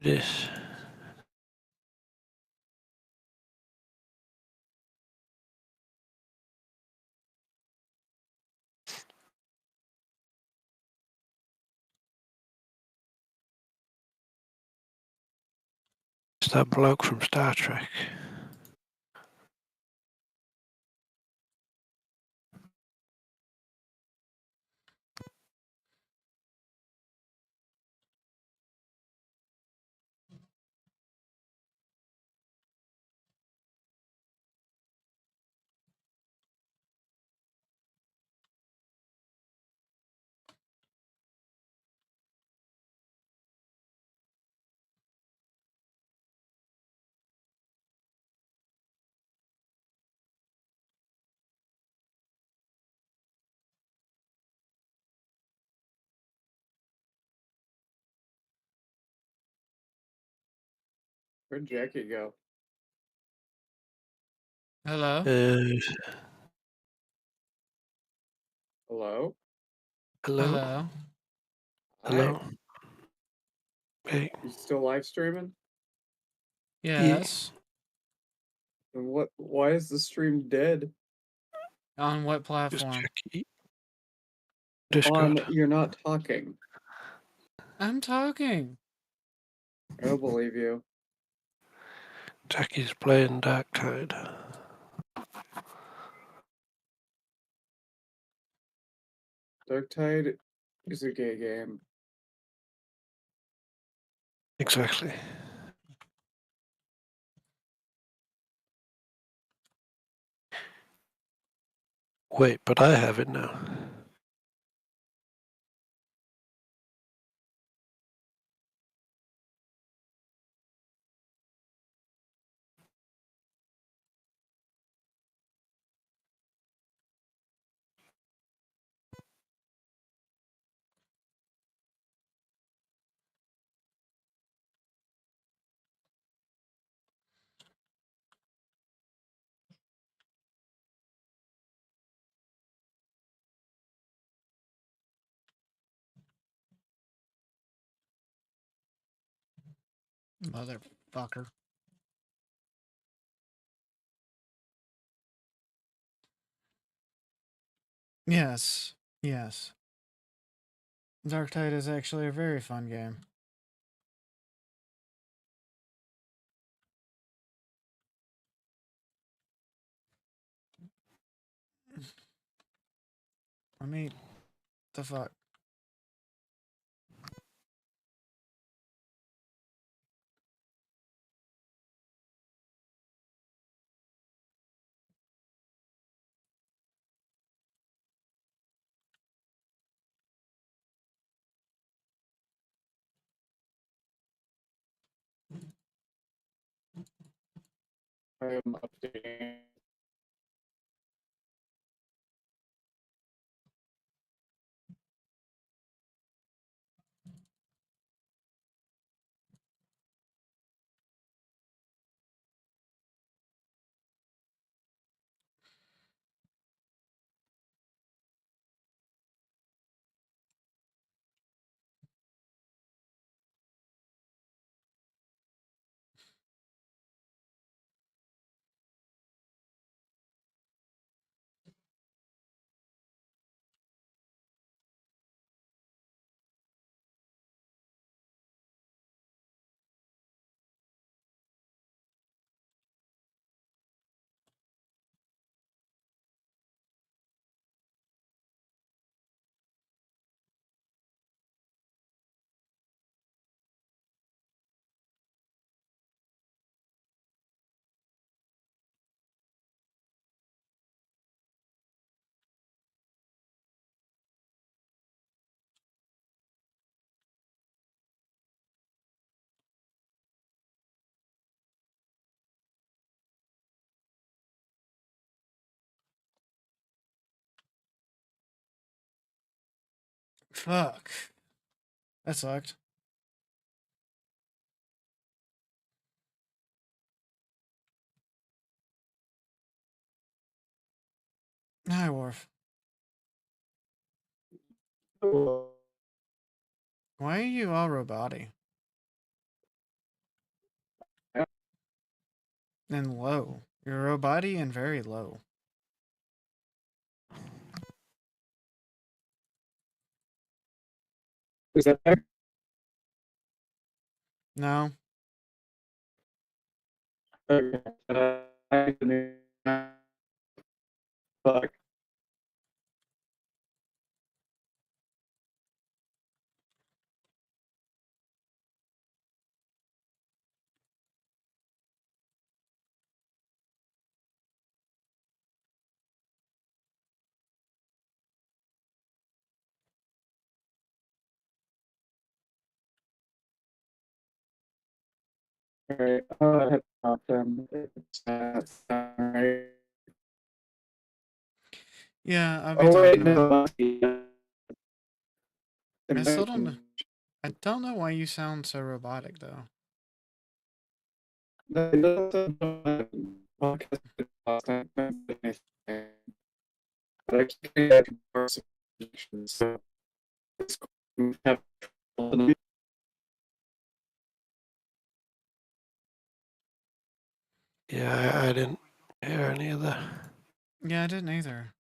This. It's that bloke from Star Trek. Where'd Jackie go? Hello? Hello? Hello? Hello? Hello? Hi. Hey. You still live streaming? Yes. And why is the stream dead? On what platform? Discord. You're not talking. I'm talking. I don't believe you. Jackie's playing Darktide. Darktide is a gay game. Exactly. Wait, but I have it now. Motherfucker. Yes. Yes. Darktide is actually a very fun game. I mean, the fuck? I am updating. Fuck. That sucked. Hi, Worf. Why are you all roboty? And low. You're roboty and very low. Is that better? No. Okay. Fuck. Alright, I have to talk to them. Alright. Yeah, I'll be Oh wait, talking about. no. I still don't know. I don't know why you sound so robotic, though. Yeah, I didn't hear any of that. Yeah, I didn't either.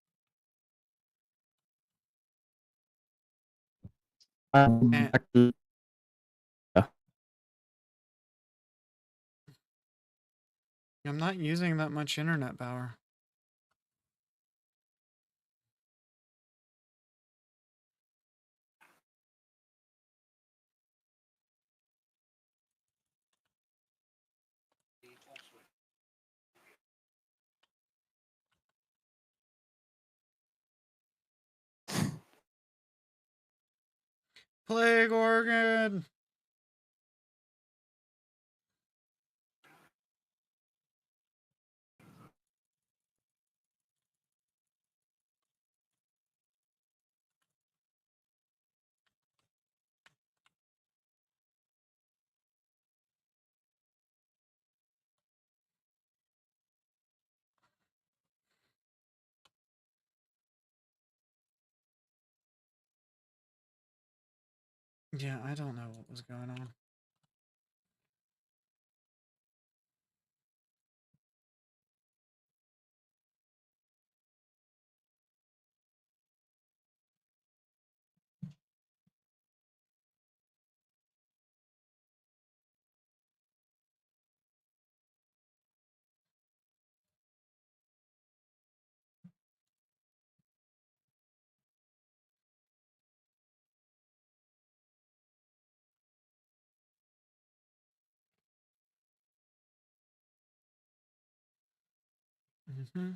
And I'm not using that much internet power. Plague organ! Yeah, I don't know what was going on. Mm-hmm.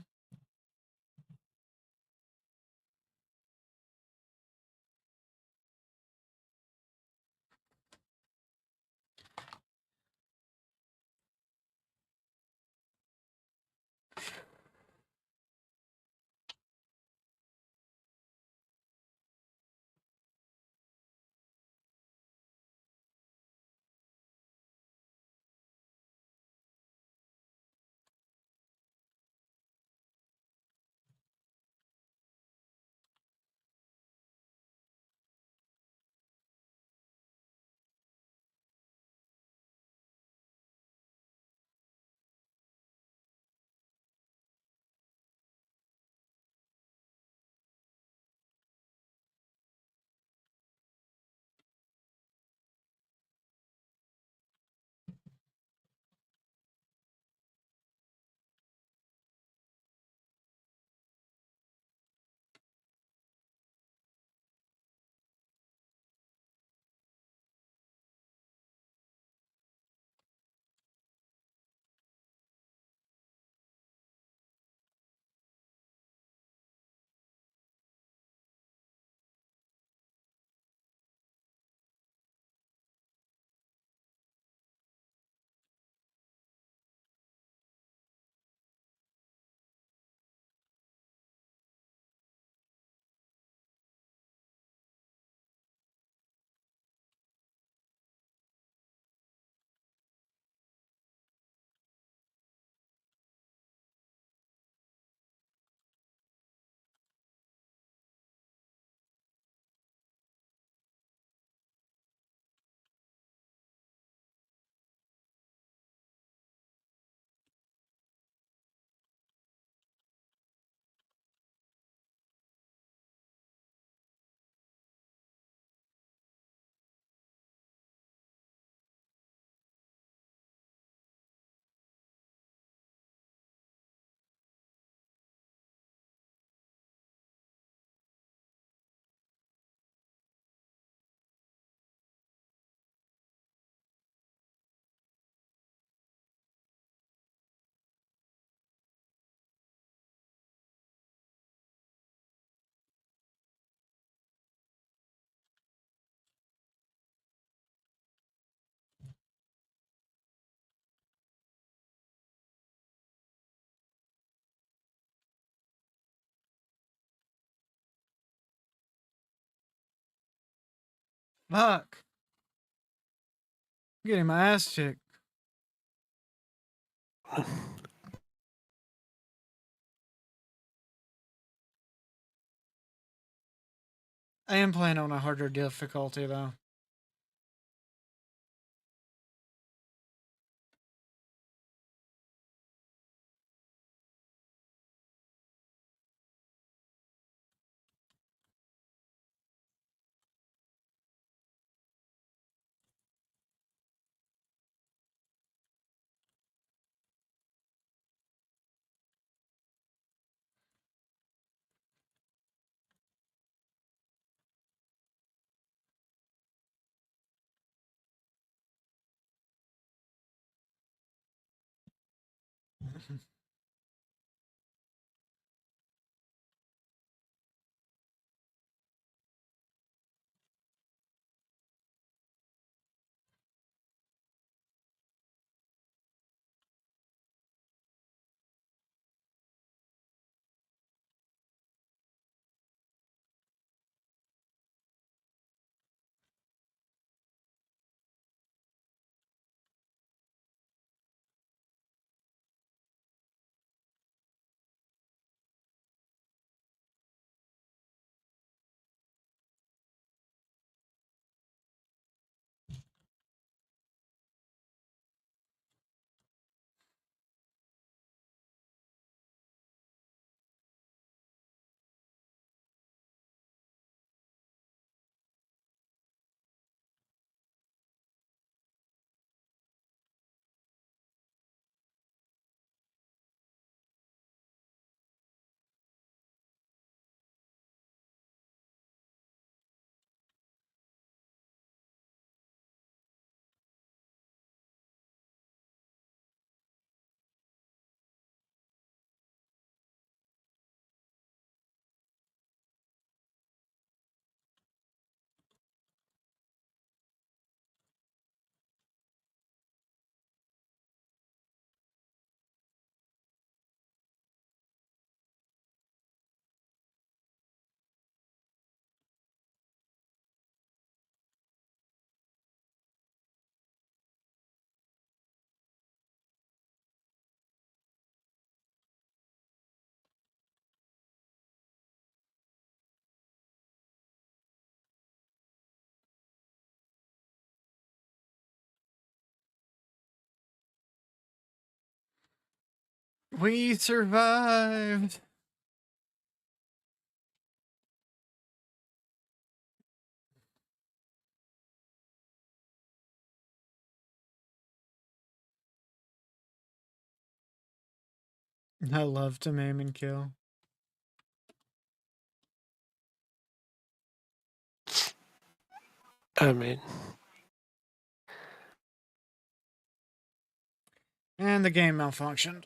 Fuck. I'm getting my ass kicked. I am playing on a harder difficulty though. We survived. I love to maim and kill. I mean, And the game malfunctioned.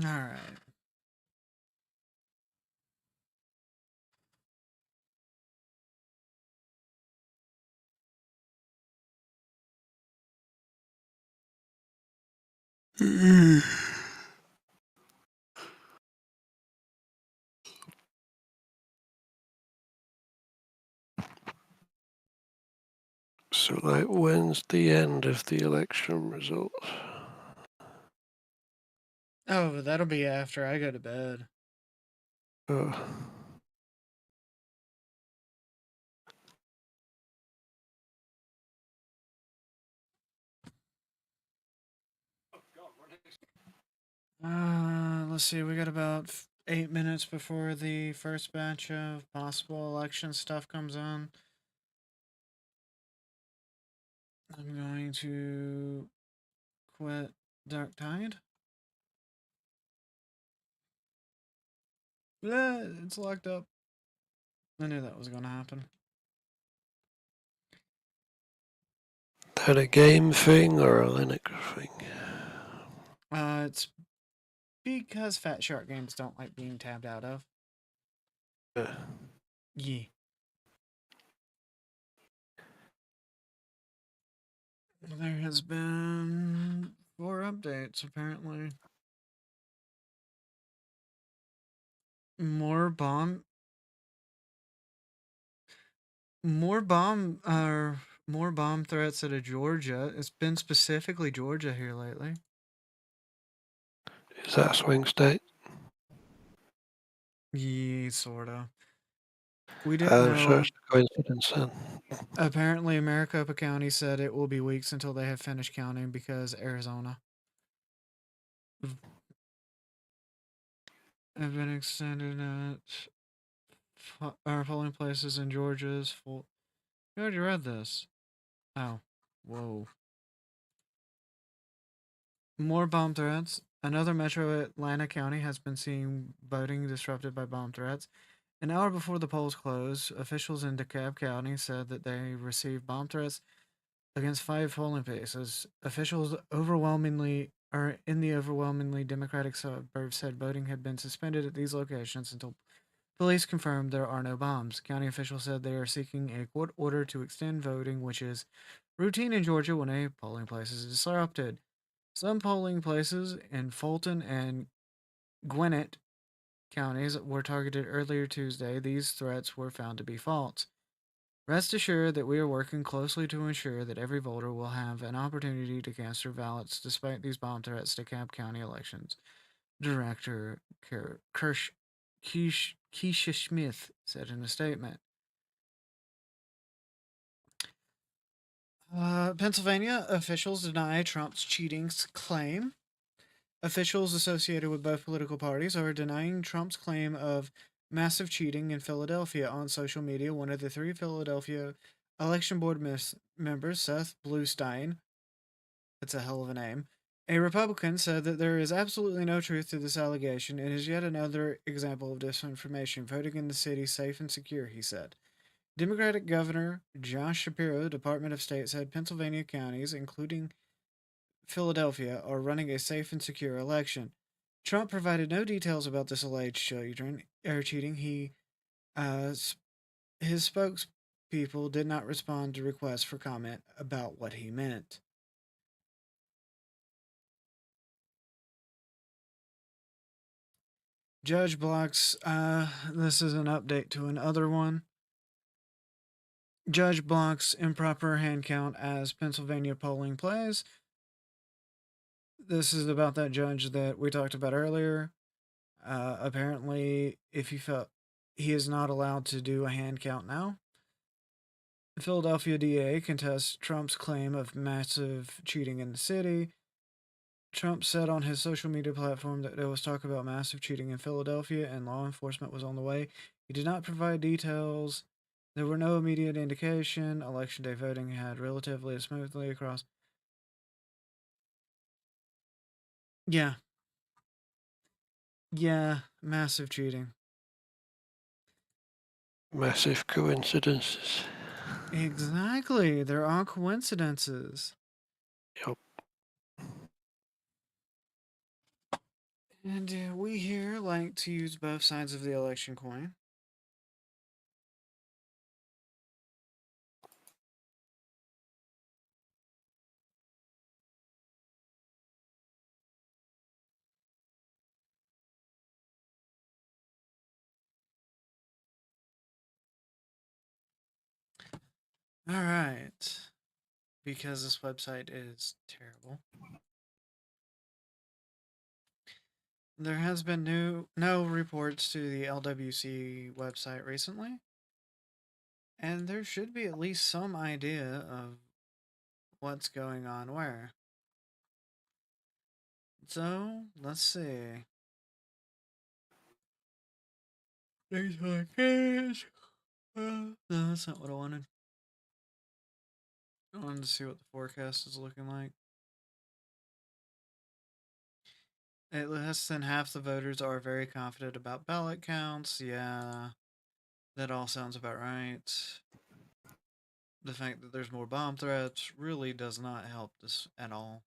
All right. so like, when's the end of the election results? Oh, that'll be after I go to bed. Oh. Let's see. We got about 8 minutes before the first batch of possible election stuff comes on. I'm going to quit Dark Tide. Yeah, it's locked up. I knew that was going to happen. That a game thing or a Linux thing? It's because Fat Shark Games don't like being tabbed out of. Yeah. There has been 4 updates, apparently. More bomb threats out of Georgia. It's been specifically Georgia here lately. Is that a swing state? Yeah, sorta. We didn't know. So it's a coincidence then. Apparently, Maricopa County said it will be weeks until they have finished counting because Arizona have been extended at our polling places in Georgia's full. You already read this. Oh, whoa. More bomb threats. Another metro Atlanta County has been seeing voting disrupted by bomb threats. An hour before the polls closed, officials in DeKalb County said that they received bomb threats against 5 polling places. Officials in the overwhelmingly Democratic suburbs said voting had been suspended at these locations until police confirmed there are no bombs. County officials said they are seeking a court order to extend voting, which is routine in Georgia when a polling place is disrupted. Some polling places in Fulton and Gwinnett counties were targeted earlier Tuesday. These threats were found to be false. Rest assured that we are working closely to ensure that every voter will have an opportunity to cast their ballots despite these bomb threats to DeKalb County elections. Director Keisha Smith said in a statement. Pennsylvania officials deny Trump's cheating claim. Officials associated with both political parties are denying Trump's claim of massive cheating in Philadelphia on social media. One of the 3 Philadelphia election board members, Seth Bluestein, that's a hell of a name, a Republican, said that there is absolutely no truth to this allegation and is yet another example of disinformation. Voting in the city safe and secure, he said. Democratic Governor Josh Shapiro, Department of State, said Pennsylvania counties, including Philadelphia, are running a safe and secure election. Trump provided no details about this alleged cheating. His spokespeople did not respond to requests for comment about what he meant. Judge blocks, this is an update to another one. Judge blocks improper hand count as Pennsylvania polling plays. This is about that judge that we talked about earlier. Apparently, if he felt he is not allowed to do a hand count now. The Philadelphia DA contests Trump's claim of massive cheating in the city. Trump said on his social media platform that there was talk about massive cheating in Philadelphia and law enforcement was on the way. He did not provide details. There were no immediate indication. Election day voting had relatively smoothly across. Yeah. Yeah, massive cheating. Massive coincidences. Exactly. There are coincidences. Yep. And we here like to use both sides of the election coin. All right. Because this website is terrible. There has been no reports to the LWC website recently. And there should be at least some idea of what's going on where. So, let's see. Things like this. No, that's not what I wanted. I wanted to see what the forecast is looking like. Less than half the voters are very confident about ballot counts. Yeah, that all sounds about right. The fact that there's more bomb threats really does not help this at all.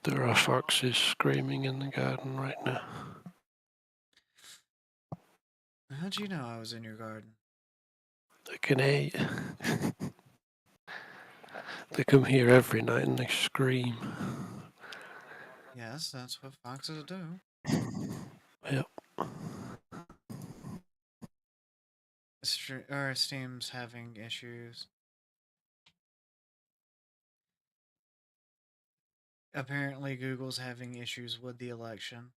There are foxes screaming in the garden right now. How'd you know I was in your garden? They can hear you. They come here every night and they scream. Yes, that's what foxes do. Yep. Our Steam's having issues. Apparently, Google's having issues with the election.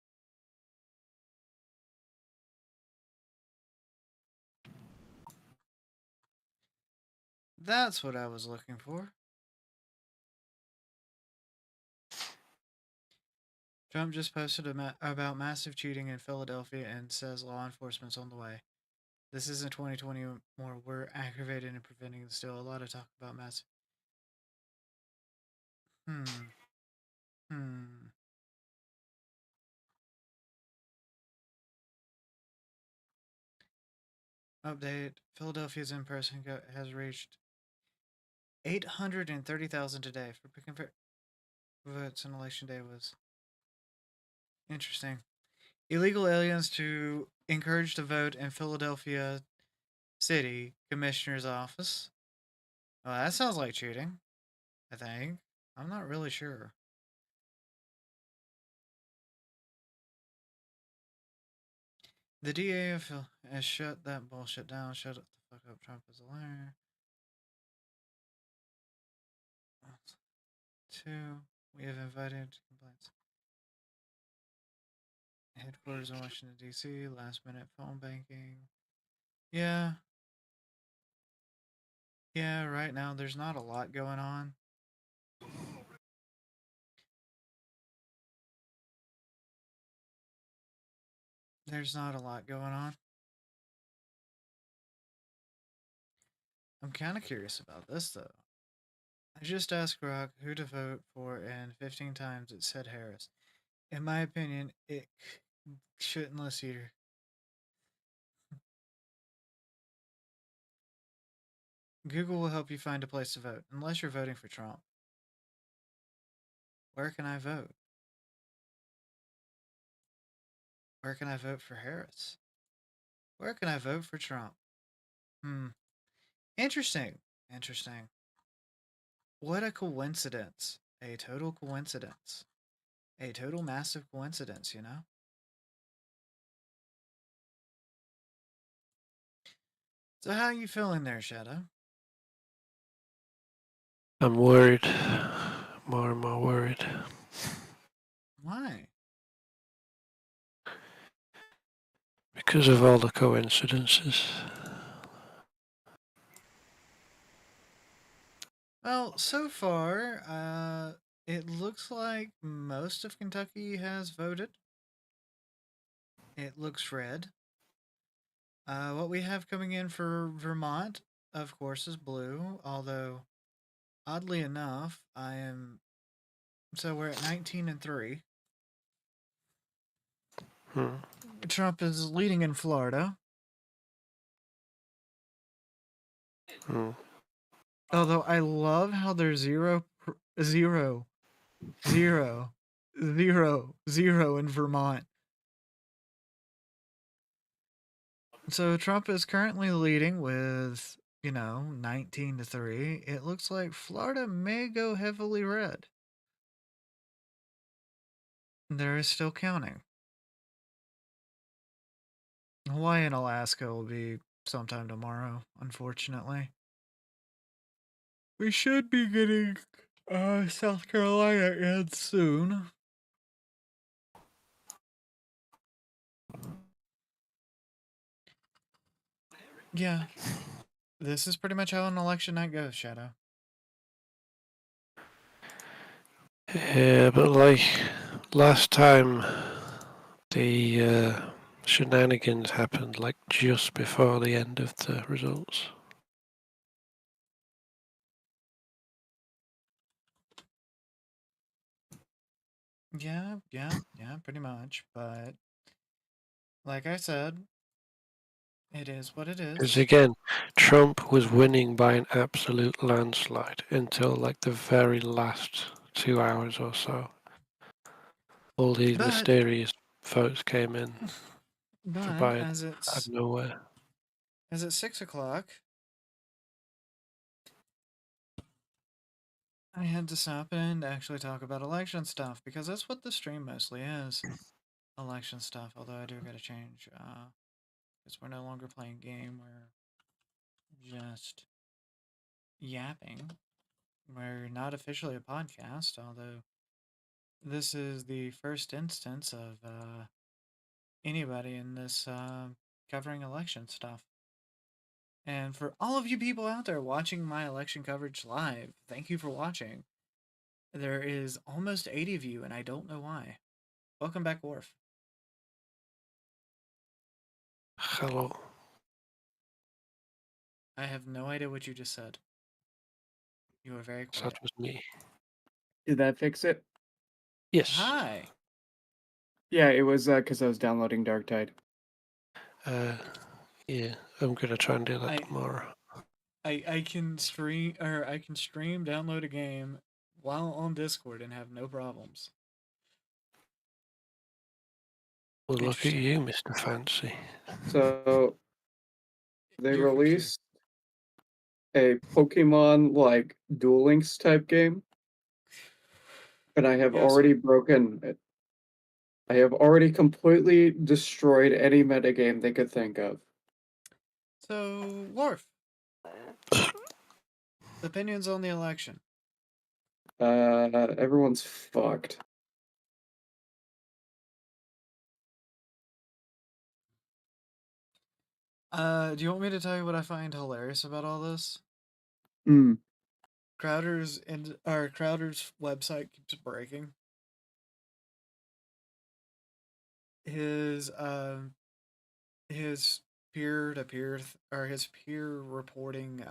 That's what I was looking for. Trump just posted about massive cheating in Philadelphia and says law enforcement's on the way. This isn't 2020 more. We're aggravated in preventing the steal. A lot of talk about massive. Update. Philadelphia's in-person has reached 830,000 today. For picking votes on election day was interesting. Illegal aliens to encourage to vote in Philadelphia City Commissioner's Office. Oh, that sounds like cheating, I think. I'm not really sure. The DA has shut that bullshit down. Shut the fuck up. Trump is a liar. 2. We have invited complaints. Headquarters in Washington, D.C. Last minute phone banking. Yeah. Yeah, right now there's not a lot going on. There's not a lot going on. I'm kind of curious about this, though. I just asked Grok who to vote for, and 15 times it said Harris. In my opinion, it shouldn't list either. Google will help you find a place to vote, unless you're voting for Trump. Where can I vote? Where can I vote for Harris? Where can I vote for Trump? Interesting. Interesting. What a coincidence. A total coincidence. A total massive coincidence, you know? So how are you feeling there, Shadow? I'm worried. More and more worried. Why? Because of all the coincidences. Well, so far, it looks like most of Kentucky has voted. It looks red. What we have coming in for Vermont, of course, is blue, although, oddly enough, so we're at 19-3. Trump is leading in Florida. Although I love how there's 0, 0, 0, 0, 0 in Vermont. So Trump is currently leading with, 19-3. It looks like Florida may go heavily red. There is still counting. Hawaii and Alaska will be sometime tomorrow, unfortunately. We should be getting South Carolina in soon. Yeah. This is pretty much how an election night goes, Shadow. Yeah, but like last time The shenanigans happened like just before the end of the results. Yeah, pretty much. But like I said, it is what it Because is. again, Trump was winning by an absolute landslide until like the very last 2 hours or so. All these But mysterious votes came in for but Biden as out of it's nowhere. 6 o'clock, I had to stop and actually talk about election stuff because that's what the stream mostly is. Election stuff, although I do gotta change, because we're no longer playing game, we're just yapping. We're not officially a podcast, although this is the first instance of anybody in this covering election stuff. And for all of you people out there watching my election coverage live, thank you for watching. There is almost 80 of you, and I don't know why. Welcome back, Worf. Hello. I have no idea what you just said. You were very So quiet. that was me. Did that fix it? Yes. Hi. Yeah, it was because I was downloading Darktide. Yeah, I'm gonna try and do that I- tomorrow. I can stream download a game while on Discord and have no problems. Well, look at you, Mr. Fancy. So they Your computer. released a Pokemon like Duel Links type game, and I have Yes. already broken it. I have already completely destroyed any metagame they could think of. So, Worf. Opinions on the election. Everyone's fucked. Do you want me to tell you what I find hilarious about all this? Hmm. Crowder's website keeps breaking. His peer-to-peer or his peer reporting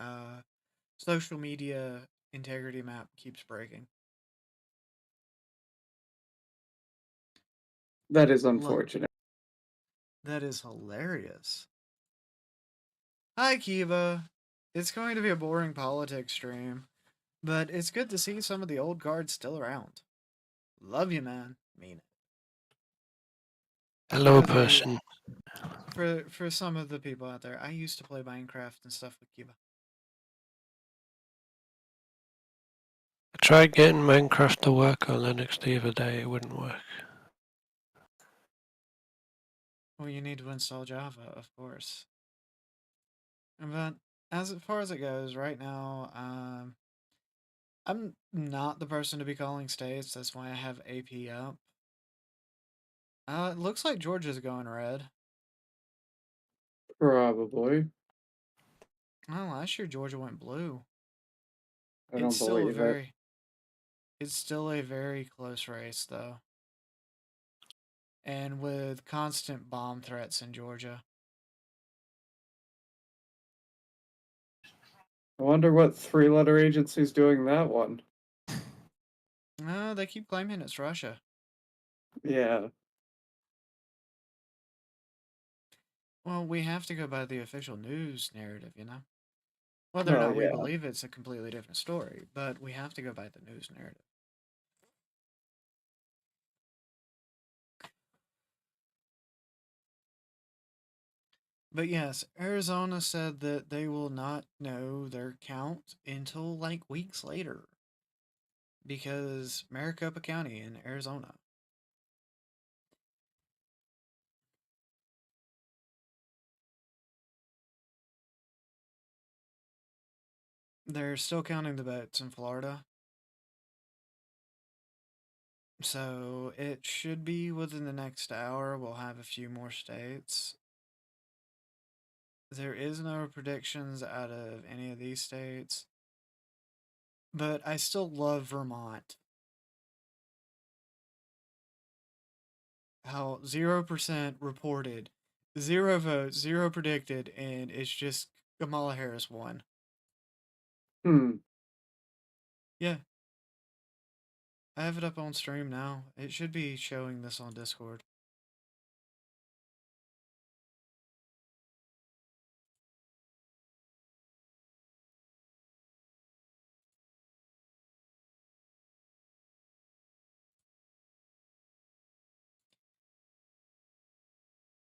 social media integrity map keeps breaking. That is unfortunate. That is hilarious. Hi, Kiva. It's going to be a boring politics stream, but it's good to see some of the old guards still around. Love you, man. Mean it. Hello, person. For some of the people out there, I used to play Minecraft and stuff with Kiva. I tried getting Minecraft to work on Linux the other day. It wouldn't work. Well, you need to install Java, of course. But as far as it goes, right now, I'm not the person to be calling states. That's why I have AP up. It looks like Georgia's going red. Probably. Well, last year Georgia went blue. I don't believe it. It's still a very close race, though. And with constant bomb threats in Georgia. I wonder what three-letter agency's doing that one. They keep claiming it's Russia. Yeah. Well, we have to go by the official news narrative, you know? Whether or Oh, not we yeah. believe it's a completely different story, but we have to go by the news narrative. But yes, Arizona said that they will not know their count until like weeks later. Because Maricopa County in Arizona. They're still counting the votes in Florida. So it should be within the next hour. We'll have a few more states. There is no predictions out of any of these states. But I still love Vermont. how 0% reported, 0 votes, 0 predicted, and it's just Kamala Harris won. Yeah. I have it up on stream now. It should be showing this on Discord.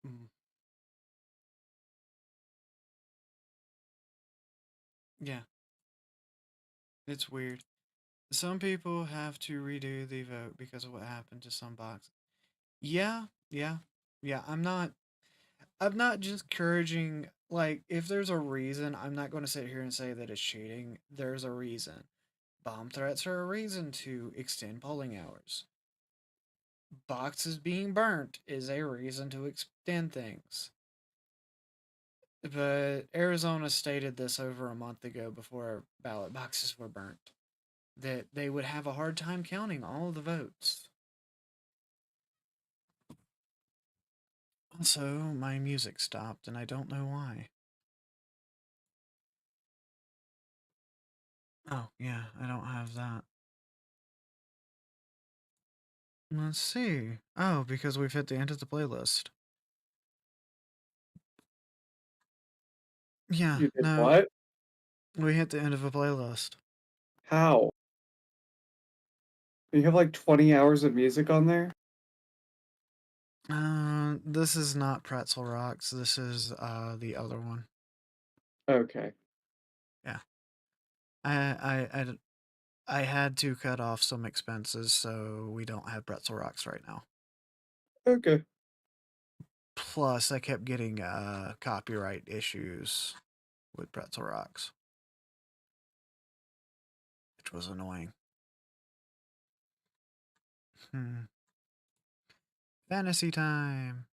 Mm. Yeah. It's weird. Some people have to redo the vote because of what happened to some boxes. Yeah, yeah, yeah. I'm not just encouraging, like, if there's a reason, I'm not going to sit here and say that it's cheating. There's a reason. Bomb threats are a reason to extend polling hours. Boxes being burnt is a reason to extend things. But Arizona stated this over a month ago before ballot boxes were burnt, that they would have a hard time counting all of the votes. Also, my music stopped, and I don't know why. Oh, yeah, I don't have that. Let's see. Oh, because we've hit the end of the playlist. Yeah, You did no. what? We hit the end of a playlist. How? You have like 20 hours of music on there? This is not Pretzel Rocks. This is the other one. Okay. Yeah. I had to cut off some expenses, so we don't have Pretzel Rocks right now. Okay. Plus, I kept getting copyright issues with Pretzel Rocks, which was annoying. Fantasy time.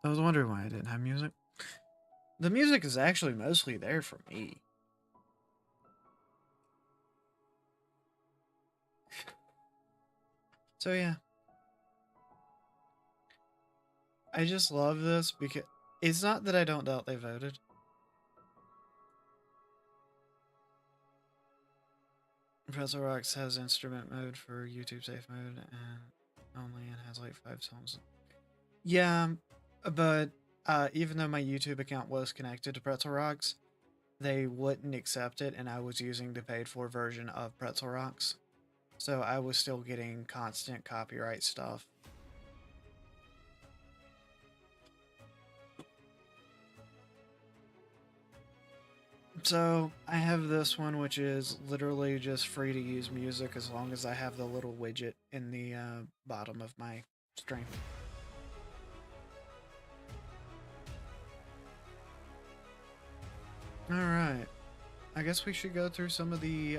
I was wondering why I didn't have music. The music is actually mostly there for me. So yeah. I just love this because it's not that I don't doubt they voted. Pretzel Rocks has instrument mode for YouTube safe mode and only and has like 5 songs. Yeah, but even though my YouTube account was connected to Pretzel Rocks, they wouldn't accept it, and I was using the paid for version of Pretzel Rocks. So I was still getting constant copyright stuff. So I have this one, which is literally just free to use music as long as I have the little widget in the bottom of my stream. All right, I guess we should go through some of the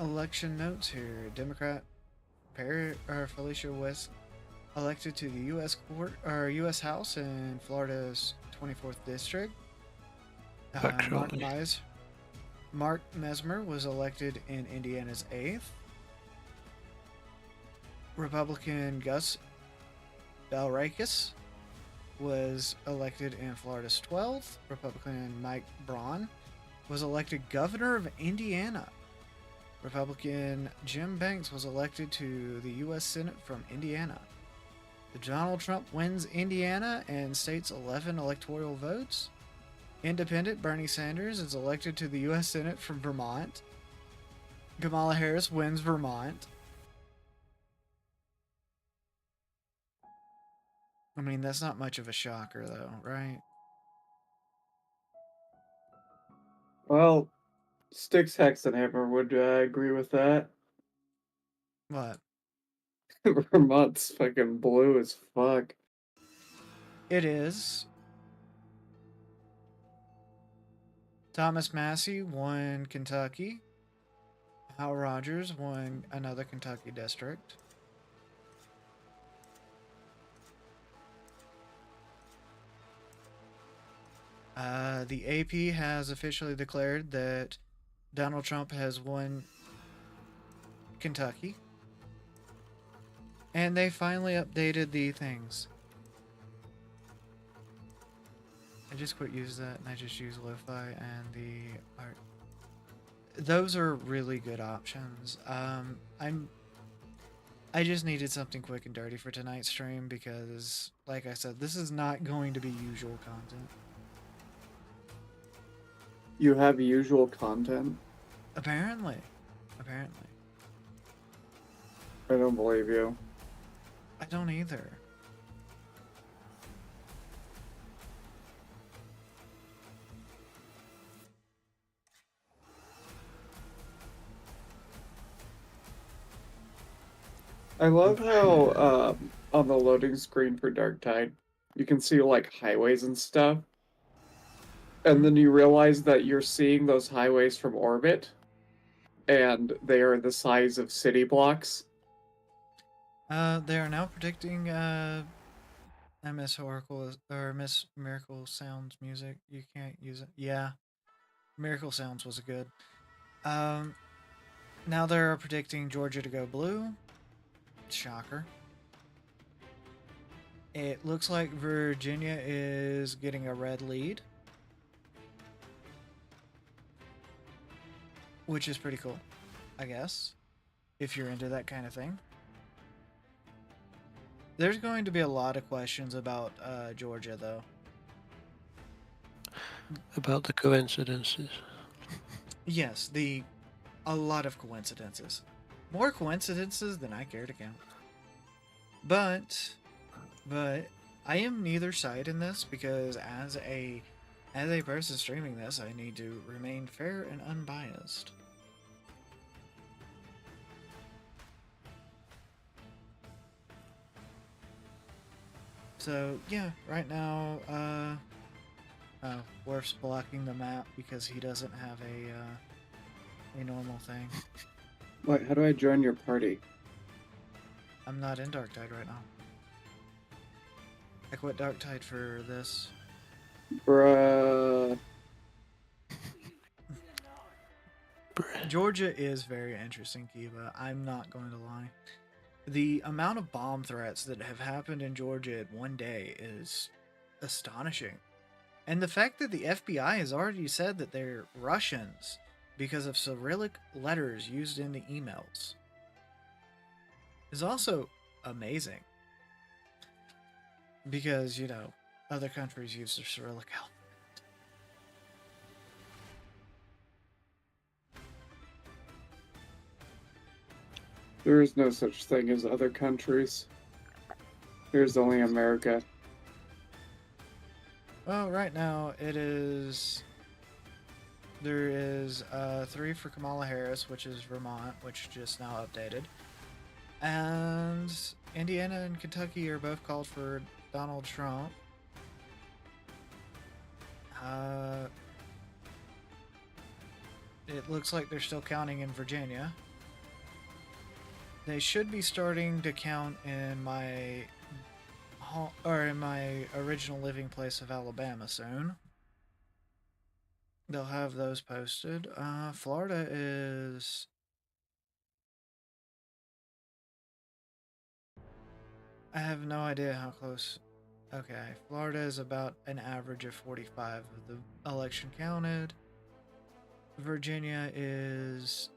election notes here. Democrat Felicia West elected to the U.S. Court or U.S. House in Florida's 24th district. Mark Mesmer was elected in Indiana's 8th. Republican Gus Belrakis was elected in Florida's 12th. Republican Mike Braun was elected governor of Indiana. Republican Jim Banks was elected to the U.S. Senate from Indiana. Donald Trump wins Indiana and state's 11 electoral votes. Independent Bernie Sanders is elected to the U.S. Senate from Vermont. Kamala Harris wins Vermont. I mean, that's not much of a shocker, though, right? Well, Styx Hexenhammer would agree with that. What? Vermont's fucking blue as fuck. It is. Thomas Massey won Kentucky. Hal Rogers won another Kentucky district. The AP has officially declared that Donald Trump has won Kentucky. And they finally updated the things. I just quit using that and I just use lo-fi and the art. Those are really good options. I just needed something quick and dirty for tonight's stream because, like I said, this is not going to be usual content. You have usual content? Apparently. I don't believe you. I don't either. I love how on the loading screen for Darktide, you can see like highways and stuff. And then you realize that you're seeing those highways from orbit, and they are the size of city blocks. They are now predicting MS Oracle or Miss Miracle Sounds music. You can't use it. Yeah, Miracle Sounds was good. Now they're predicting Georgia to go blue. Shocker. It looks like Virginia is getting a red lead, which is pretty cool, I guess, if you're into that kind of thing. There's going to be a lot of questions about Georgia, though. About the coincidences. Yes, a lot of coincidences. More coincidences than I care to count. But I am neither side in this because as a person streaming this, I need to remain fair and unbiased. So yeah, right now, Worf's blocking the map because he doesn't have a normal thing. Wait, how do I join your party? I'm not in Darktide right now. I quit Darktide for this. Bruh. Georgia is very interesting, Kiva. I'm not going to lie. The amount of bomb threats that have happened in Georgia in one day is astonishing. And the fact that the FBI has already said that they're Russians because of Cyrillic letters used in the emails is also amazing. Because, you know, other countries use the Cyrillic alphabet. There is no such thing as other countries. There's only America. Well, right now it is... There is 3 for Kamala Harris, which is Vermont, which just now updated. And Indiana and Kentucky are both called for Donald Trump. It looks like they're still counting in Virginia. They should be starting to count in my original living place of Alabama soon. They'll have those posted. Florida is... I have no idea how close. Okay, Florida is about an average of 45 of the election counted. Virginia is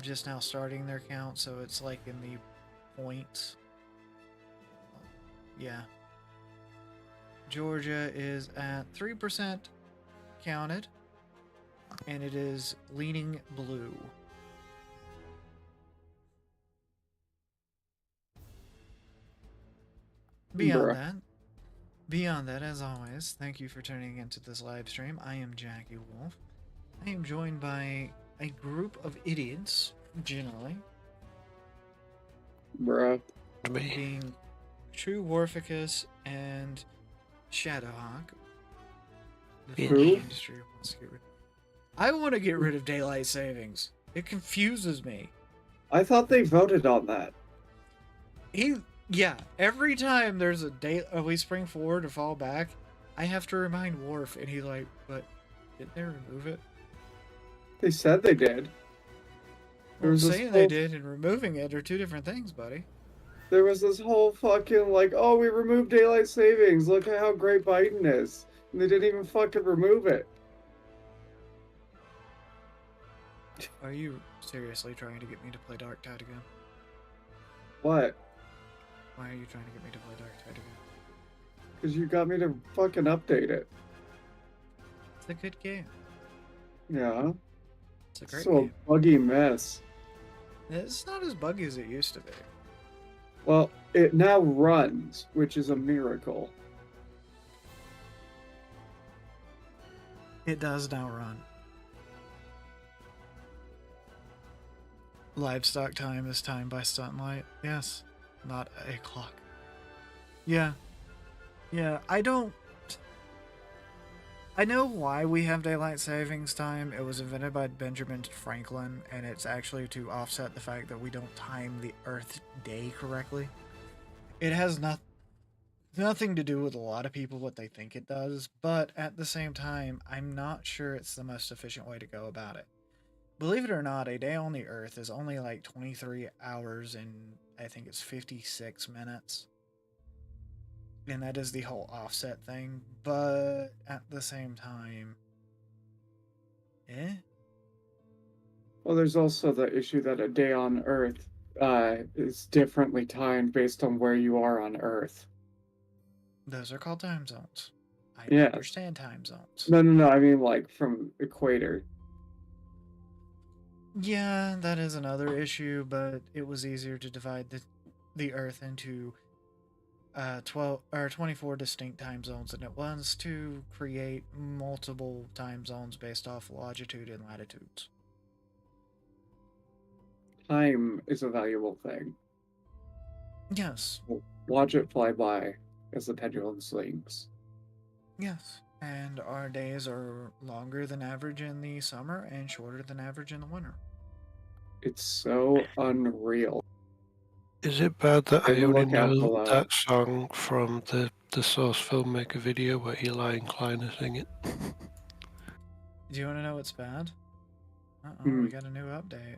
just now starting their count, so it's like in the points. Yeah. Georgia is at 3% counted, and it is leaning blue. Beyond that, as always, thank you for tuning into this live stream. I am Jackie Wolf. I am joined by a group of idiots, generally. Bruh. Being True Warficus and Shadowhawk. The Who? industry wants to get rid. I want to get rid of daylight savings. It confuses me. I thought they voted on that. Yeah, every time there's we spring forward or fall back, I have to remind Worf, and he's like, but didn't they remove it? They said they did. Well, was this saying they whole- did and removing it are two different things, buddy. There was this whole fucking like, oh, we removed daylight savings. Look at how great Biden is. And they didn't even fucking remove it. Are you seriously trying to get me to play Dark Tide again? What? Why are you trying to get me to play Dark Tide again? Because you got me to fucking update it. It's a good game. Yeah. It's a great So game. a buggy mess. It's not as buggy as it used to be. Well, it now runs, which is a miracle. It does now run. Livestock time is timed by sunlight. Yes, not a clock. Yeah. Yeah, I know why we have daylight savings time. It was invented by Benjamin Franklin, and it's actually to offset the fact that we don't time the Earth day correctly. It has nothing to do with a lot of people what they think it does, but at the same time, I'm not sure it's the most efficient way to go about it. Believe it or not, a day on the Earth is only like 23 hours and I think it's 56 minutes. And that is the whole offset thing, but at the same time, Well, there's also the issue that a day on Earth is differently timed based on where you are on Earth. Those are called time zones. I Yeah. understand time zones. No. I mean, like from equator. Yeah, that is another issue, but it was easier to divide the Earth into 12 or 24 distinct time zones than it was to create multiple time zones based off longitude and latitudes. Time is a valuable thing. Yes. Watch it fly by as the pendulum swings. Yes. And our days are longer than average in the summer and shorter than average in the winter. It's so unreal. Is it bad that I Maybe only look out know below. that song from the Source filmmaker video where Eli and Kleiner sing it? Do you want to know what's bad? Hmm. We got a new update.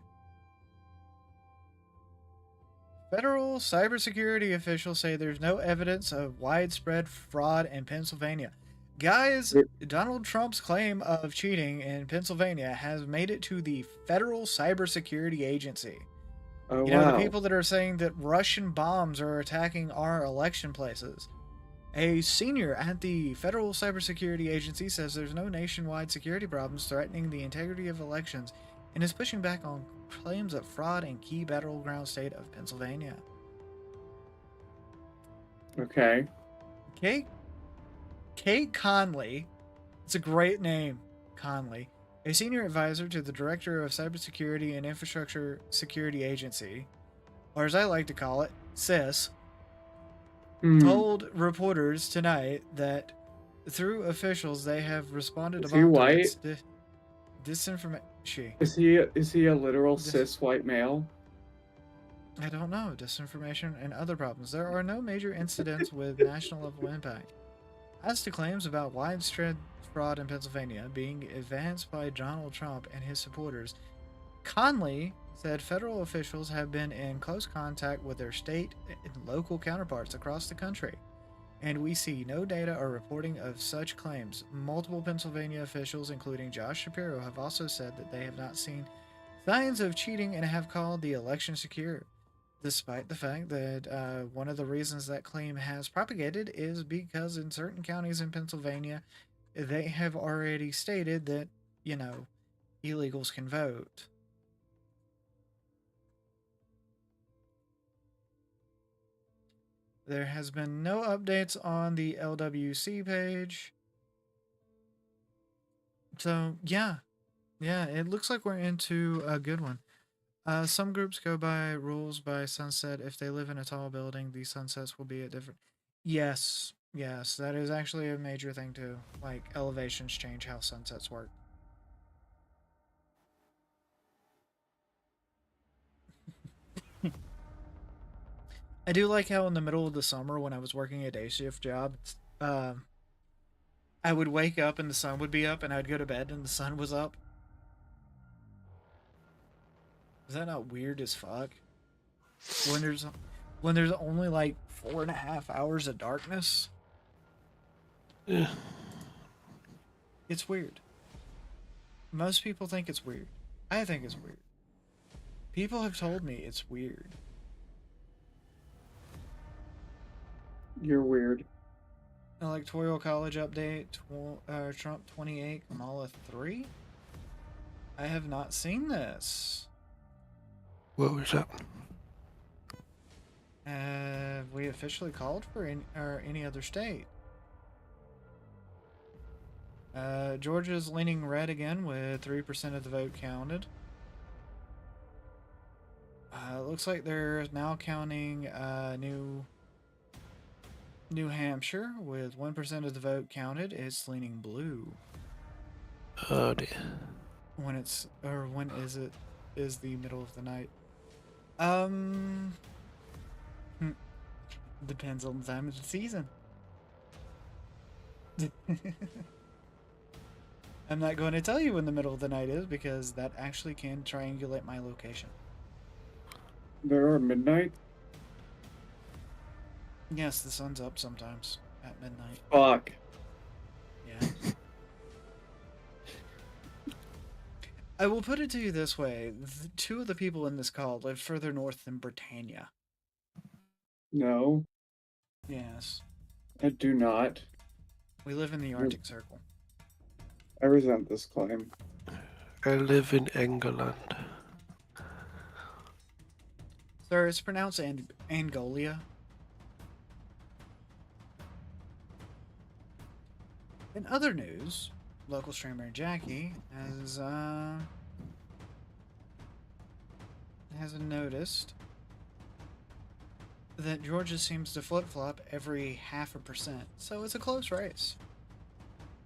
Federal cybersecurity officials say there's no evidence of widespread fraud in Pennsylvania. Guys, Donald Trump's claim of cheating in Pennsylvania has made it to the Federal Cybersecurity Agency. Oh, You know, wow. the people that are saying that Russian bombs are attacking our election places. A senior at the Federal Cybersecurity Agency says there's no nationwide security problems threatening the integrity of elections and is pushing back on claims of fraud in key battleground state of Pennsylvania. Okay. Kate Conley, it's a great name, Conley, a senior advisor to the Director of Cybersecurity and Infrastructure Security Agency, or as I like to call it, CIS, told reporters tonight that through officials they have responded Is about he white? disinformation. Is he a literal cis white male? I don't know. Disinformation and other problems. There are no major incidents with national level impact. As to claims about widespread fraud in Pennsylvania being advanced by Donald Trump and his supporters, Conley said federal officials have been in close contact with their state and local counterparts across the country, and we see no data or reporting of such claims. Multiple Pennsylvania officials, including Josh Shapiro, have also said that they have not seen signs of cheating and have called the election secure, despite the fact that one of the reasons that claim has propagated is because in certain counties in Pennsylvania, they have already stated that, you know, illegals can vote. There has been no updates on the LWC page. So, yeah, it looks like we're into a good one. Some groups go by rules by sunset. If they live in a tall building, the sunsets will be at different... Yes, that is actually a major thing too. Like, elevations change how sunsets work. I do like how in the middle of the summer when I was working a day shift job, I would wake up and the sun would be up, and I'd go to bed and the sun was up. Is that not weird as fuck? When there's only like 4.5 hours of darkness? Yeah. It's weird. Most people think it's weird. I think it's weird. People have told me it's weird. You're weird. Electoral College update, Trump 28, Kamala 3? I have not seen this. What was that? Have we officially called for any other state? Georgia's leaning red again with 3% of the vote counted. Looks like they're now counting New Hampshire with 1% of the vote counted. It's leaning blue. Oh dear. When is the middle of the night? Depends on the time of the season. I'm not going to tell you when the middle of the night is because that actually can triangulate my location. There are midnight? Yes, the sun's up sometimes at midnight. Fuck. Yeah. I will put it to you this way. Two of the people in this call live further north than Britannia. No, Yes. I do not. We live in the Arctic Circle. I resent this claim. I live in England. Sir, it's pronounced Angolia. In other news, local streamer Jackie has noticed that Georgia seems to flip-flop every 0.5%, so it's a close race.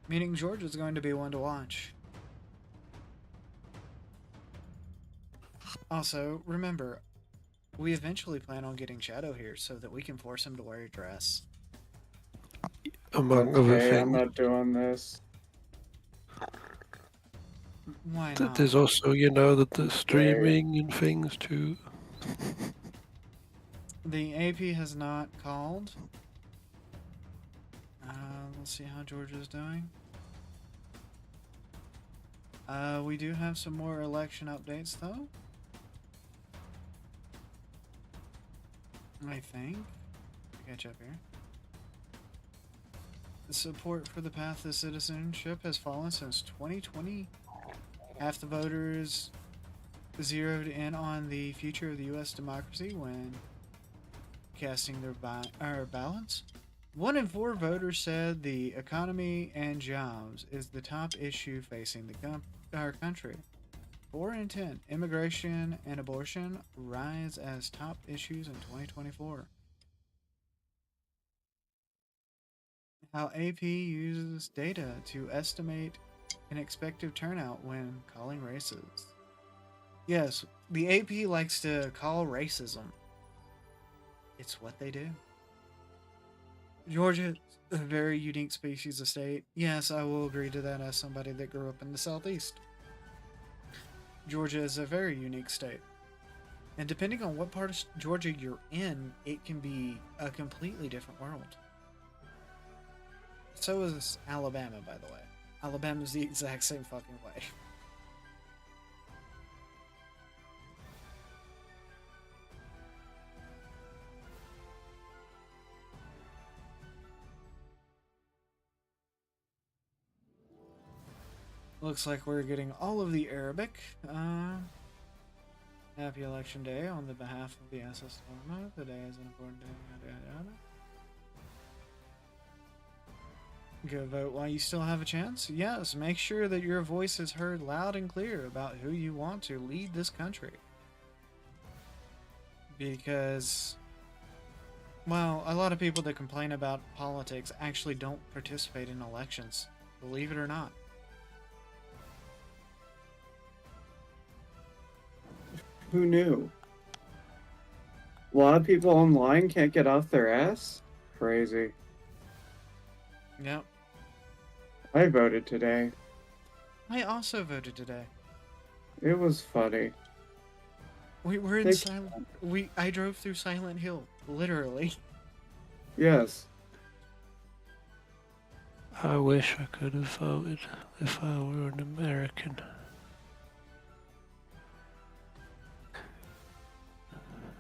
Meaning Georgia's going to be one to watch. Also, remember, we eventually plan on getting Shadow here so that we can force him to wear a dress. Among other Okay, I'm things. not doing this. Why not? There's also, the streaming and things too. The AP has not called. Let's see how Georgia's doing. We do have some more election updates, though. I think. Catch up here. The support for the path to citizenship has fallen since 2020. Half the voters zeroed in on the future of the U.S. democracy when casting their ballots. 1 in 4 voters said the economy and jobs is the top issue facing our country. 4 in 10, immigration and abortion rise as top issues in 2024. How AP uses data to estimate an expected turnout when calling races. Yes, the AP likes to call racism. It's what they do. Georgia, a very unique species of state. Yes, I will agree to that as somebody that grew up in the Southeast. Georgia is a very unique state. And depending on what part of Georgia you're in, it can be a completely different world. So is Alabama, by the way. Alabama's the exact same fucking way. Looks like we're getting all of the Arabic. Happy Election Day on the behalf of the SS Dharma. Today is an important day. Yada, yada. Go vote while you still have a chance. Yes, make sure that your voice is heard loud and clear about who you want to lead this country. Because, well, a lot of people that complain about politics actually don't participate in elections. Believe it or not. Who knew? A lot of people online can't get off their ass? Crazy. Yep. I voted today. I also voted today. It was funny. We're in Take- Silent. I drove through Silent Hill, literally. Yes. I wish I could have voted if I were an American.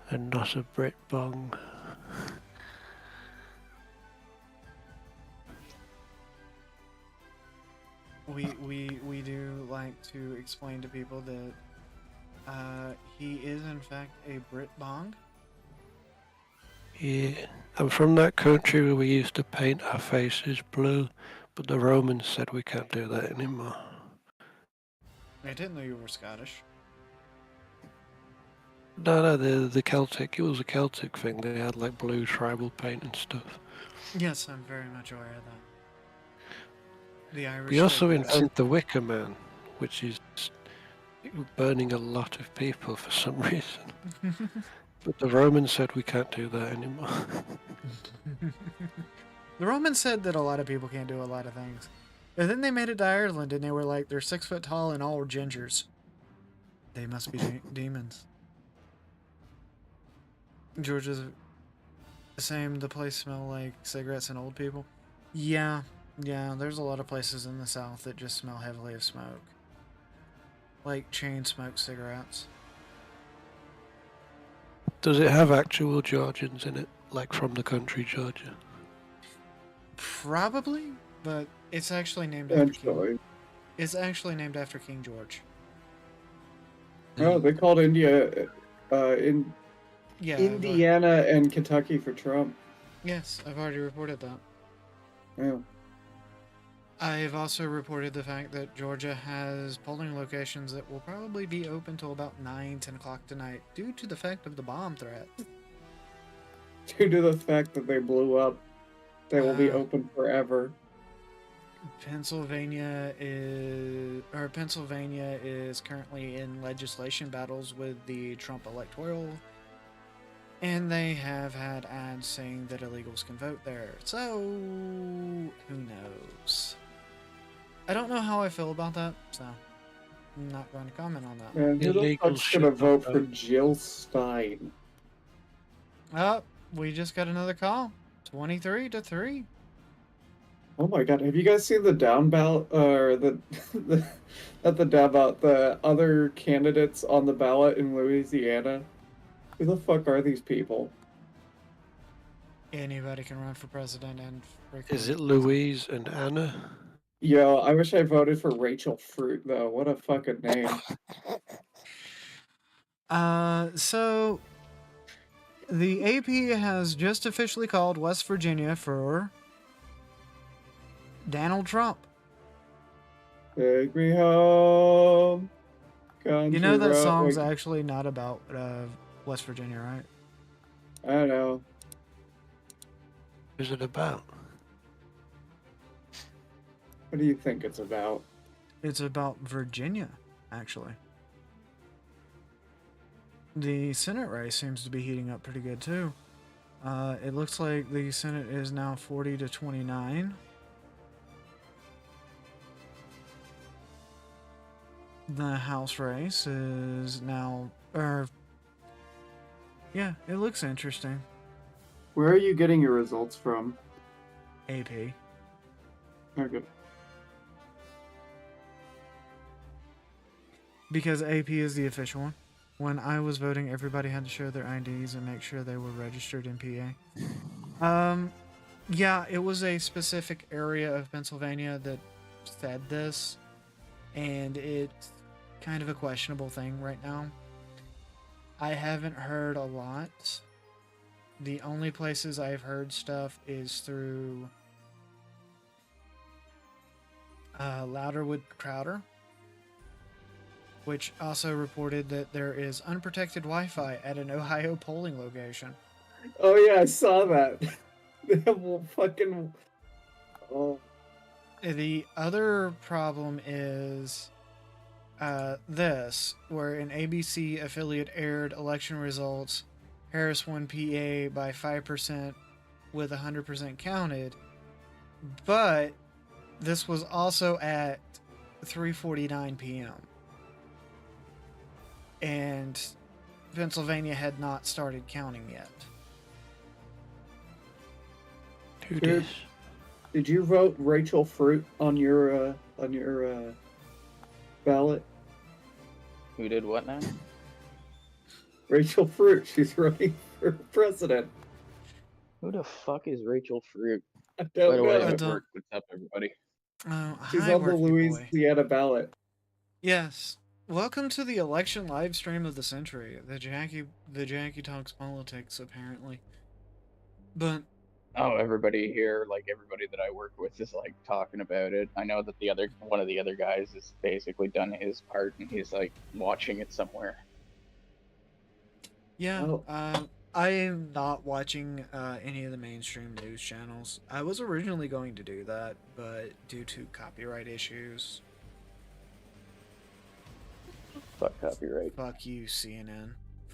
And not a Brit bong. We do like to explain to people that he is in fact a Brit bong. Yeah, I'm from that country where we used to paint our faces blue, but the Romans said we can't do that anymore. I didn't know you were Scottish. No, the Celtic, it was a Celtic thing. They had like blue tribal paint and stuff. Yes, I'm very much aware of that. The Irish. We also did that. invented the Wicker Man, which is burning a lot of people for some reason. But the Romans said we can't do that anymore. The Romans said that a lot of people can't do a lot of things. And then they made it to Ireland and they were like, they're 6 foot tall and all are gingers. They must be demons. Georgia's the same. The place smell like cigarettes and old people. Yeah, there's a lot of places in the South that just smell heavily of smoke. Like chain smoked cigarettes. Does it have actual Georgians in it, like from the country Georgia? Probably, but it's actually named after Eventually. King. It's actually named after King George. Oh, they called India, Yeah. Indiana and Kentucky for Trump. Yes, I've already reported that. Yeah. I've also reported the fact that Georgia has polling locations that will probably be open till about 10 o'clock tonight due to the fact of the bomb threat. Due to the fact that they blew up, they will be open forever. Pennsylvania is currently in legislation battles with the Trump electoral, and they have had ads saying that illegals can vote there. So, who knows? I don't know how I feel about that, so I'm not going to comment on that. Man, who the fuck's gonna vote for Jill Stein? Oh, we just got another call. 23-3. Oh my god, have you guys seen the down ballot, or not the down ballot, the other candidates on the ballot in Louisiana? Who the fuck are these people? Anybody can run for president and Is it Louise and Anna? Yo, I wish I voted for Rachel Fruit, though. What a fucking name. So the AP has just officially called West Virginia for Donald Trump. Take me home. You know that country song's road. actually not about West Virginia, right? I don't know. What is it about? What do you think it's about? It's about Virginia, actually. The Senate race seems to be heating up pretty good, too. It looks like the Senate is now 40-29. The House race is now... yeah, it looks interesting. Where are you getting your results from? AP. Okay. Because AP is the official one. When I was voting, everybody had to show their IDs and make sure they were registered in PA. Yeah, it was a specific area of Pennsylvania that said this, and it's kind of a questionable thing right now. I haven't heard a lot. The only places I've heard stuff is through Louderwood Crowder, which also reported that there is unprotected Wi-Fi at an Ohio polling location. Oh yeah, I saw that. They have fucking... Oh. The other problem is this, where an ABC affiliate aired election results. Harris won PA by 5% with 100% counted, but this was also at 3:49 p.m. And Pennsylvania had not started counting yet. Who Dude, dis? did you vote Rachel Fruit on your ballot? Who did what now? Rachel Fruit, she's running for president. Who the fuck is Rachel Fruit? I By don't the way, know. I'm at work. What's up, everybody? She's Hi, on the Worky boy. Louisiana ballot. Yes. Welcome to the election live stream of the century. The Jackie talks politics, apparently. But Oh, everybody here, like everybody that I work with, is like talking about it. I know that one of the other guys has basically done his part, and he's like watching it somewhere. yeah, I am not watching any of the mainstream news channels. I was originally going to do that, but due to copyright issues, Fuck copyright. fuck you, CNN.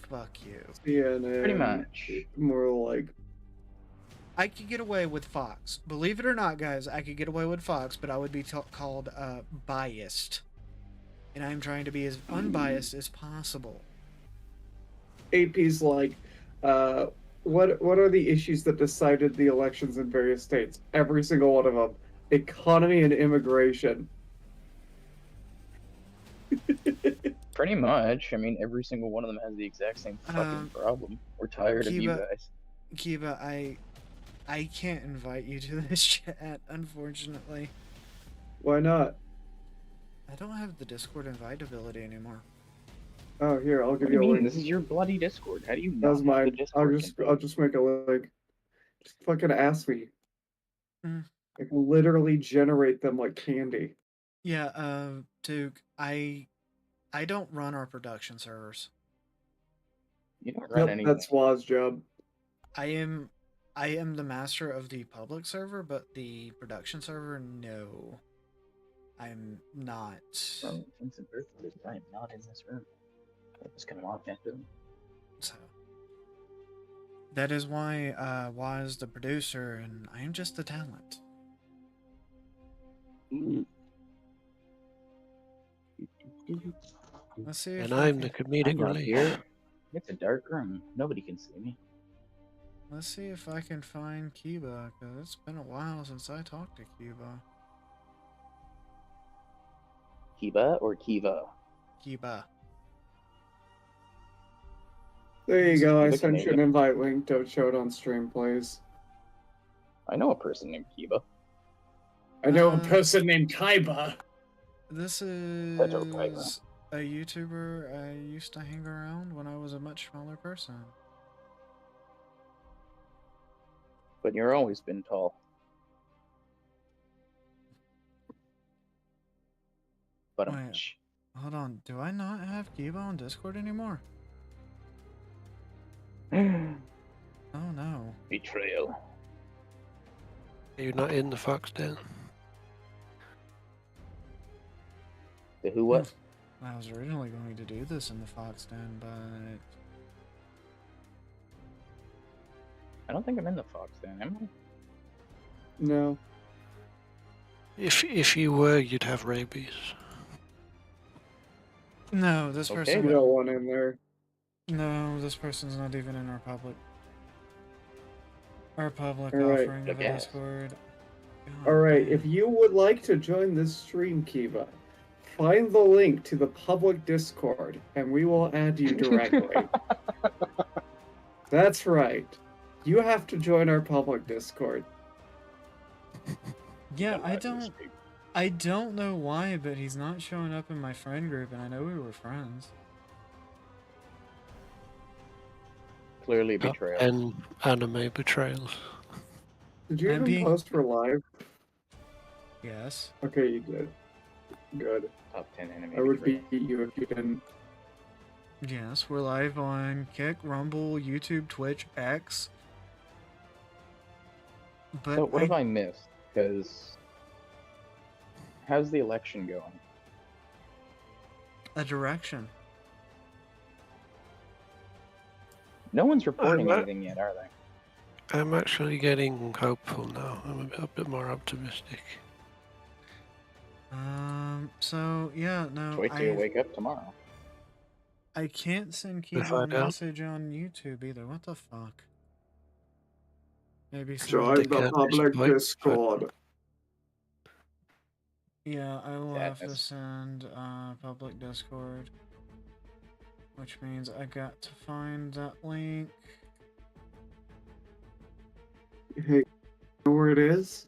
Fuck you. CNN. Pretty much. More like. I could get away with Fox. Believe it or not, guys, I could get away with Fox, but I would be called biased. And I'm trying to be as unbiased as possible. AP's like, what are the issues that decided the elections in various states? Every single one of them. Economy and immigration. Pretty much. I mean, every single one of them has the exact same fucking problem. We're tired of you guys. Kiba, I can't invite you to this chat, unfortunately. Why not? I don't have the Discord invite ability anymore. Oh, here, I'll What give do you you a mean? link. This is your bloody Discord. How do you That not was have mine. the Discord? I'll just make a link. Just fucking ask me. Mm. I can literally generate them like candy. Yeah, Duke, I don't run our production servers. You don't run anything. That's Waz's job. I am the master of the public server, but the production server, no. I'm not. Well, Vincent Berthold is right. Not in this room. I was gonna walk into him. So that is why Waz the producer and I am just the talent. Let's see if And I I'm the can- comedic I'm up relief. here. It's a dark room. Nobody can see me. Let's see if I can find Kiba, because it's been a while since I talked to Kiba. Kiba or Kiva? Kiba. There you go. I Look sent you an Canadian. invite link. Don't show it on stream, please. I know a person named Kiba. I know a Uh, person named Kaiba. This Peto Kaiba. is a YouTuber I used to hang around when I was a much smaller person. But you're always been tall. But I'm Wait. Hold on, do I not have Kiba on Discord anymore? Oh no. betrayal. Are you not in the Fox Den? The who what? I was originally going to do this in the Fox Den, but I don't think I'm in the Fox Den, am I? No. If you were, you'd have rabies. no, this Okay, person. You got one in there. No, this person's not even in our public. Our public All right. offering of a Okay. Discord. God Alright, damn. if you would like to join this stream, Kiva, find the link to the public Discord and we will add you directly. That's right. You have to join our public Discord. Yeah, I don't know why, but he's not showing up in my friend group, and I know we were friends. Clearly betrayal. And anime betrayals. Did you I'm even being- post for live? Yes. Okay, you did. Good. Top 10 anime I would betrayal. beat you if you didn't. Yes, we're live on Kick, Rumble, YouTube, Twitch, X. But So what have I missed? Because how's the election going? a direction. No one's reporting not- anything yet, are they? I'm actually getting hopeful now. I'm a bit more optimistic. So yeah, no, Wait till you wake up tomorrow. I can't send We'll Kiva a find out. message on YouTube either. What the fuck? Maybe Join some. the public Discord. Yeah, I will have to Sadness. send public Discord. Which means I got to find that link. Hey, you know where it is?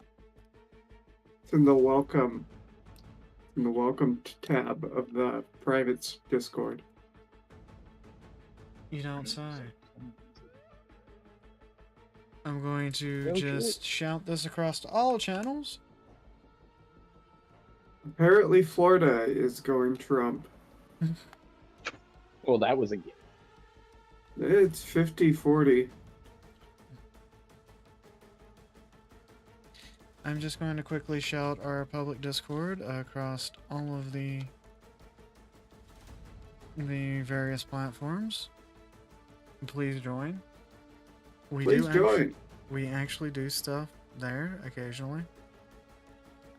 It's in the welcome. In the welcome tab of the private Discord. You don't say. I'm going to No just shout this across to all channels. Apparently, Florida is going Trump. Well, that was a gift. It's 50-40. I'm just going to quickly shout our public Discord across all of the various platforms. Please join. Please join. We actually do stuff there occasionally.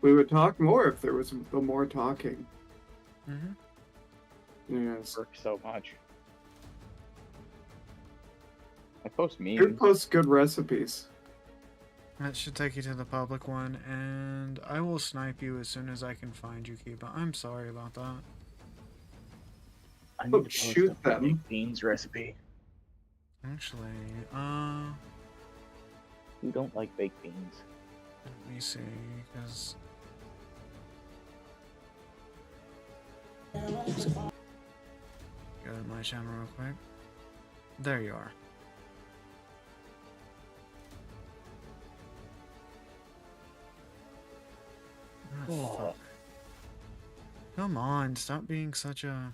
We would talk more if there was the more talking. Mm-hmm. Yes. Work so much. I post memes. Good post good recipes. That should take you to the public one, and I will snipe you as soon as I can find you, Kiba. I'm sorry about that. I need Oh, to post shoot a them. baked beans recipe. Actually, Who don't like baked beans? let me see, because... Go to my channel real quick. There you are. Ah, Oh. fuck. Come on, stop being such a...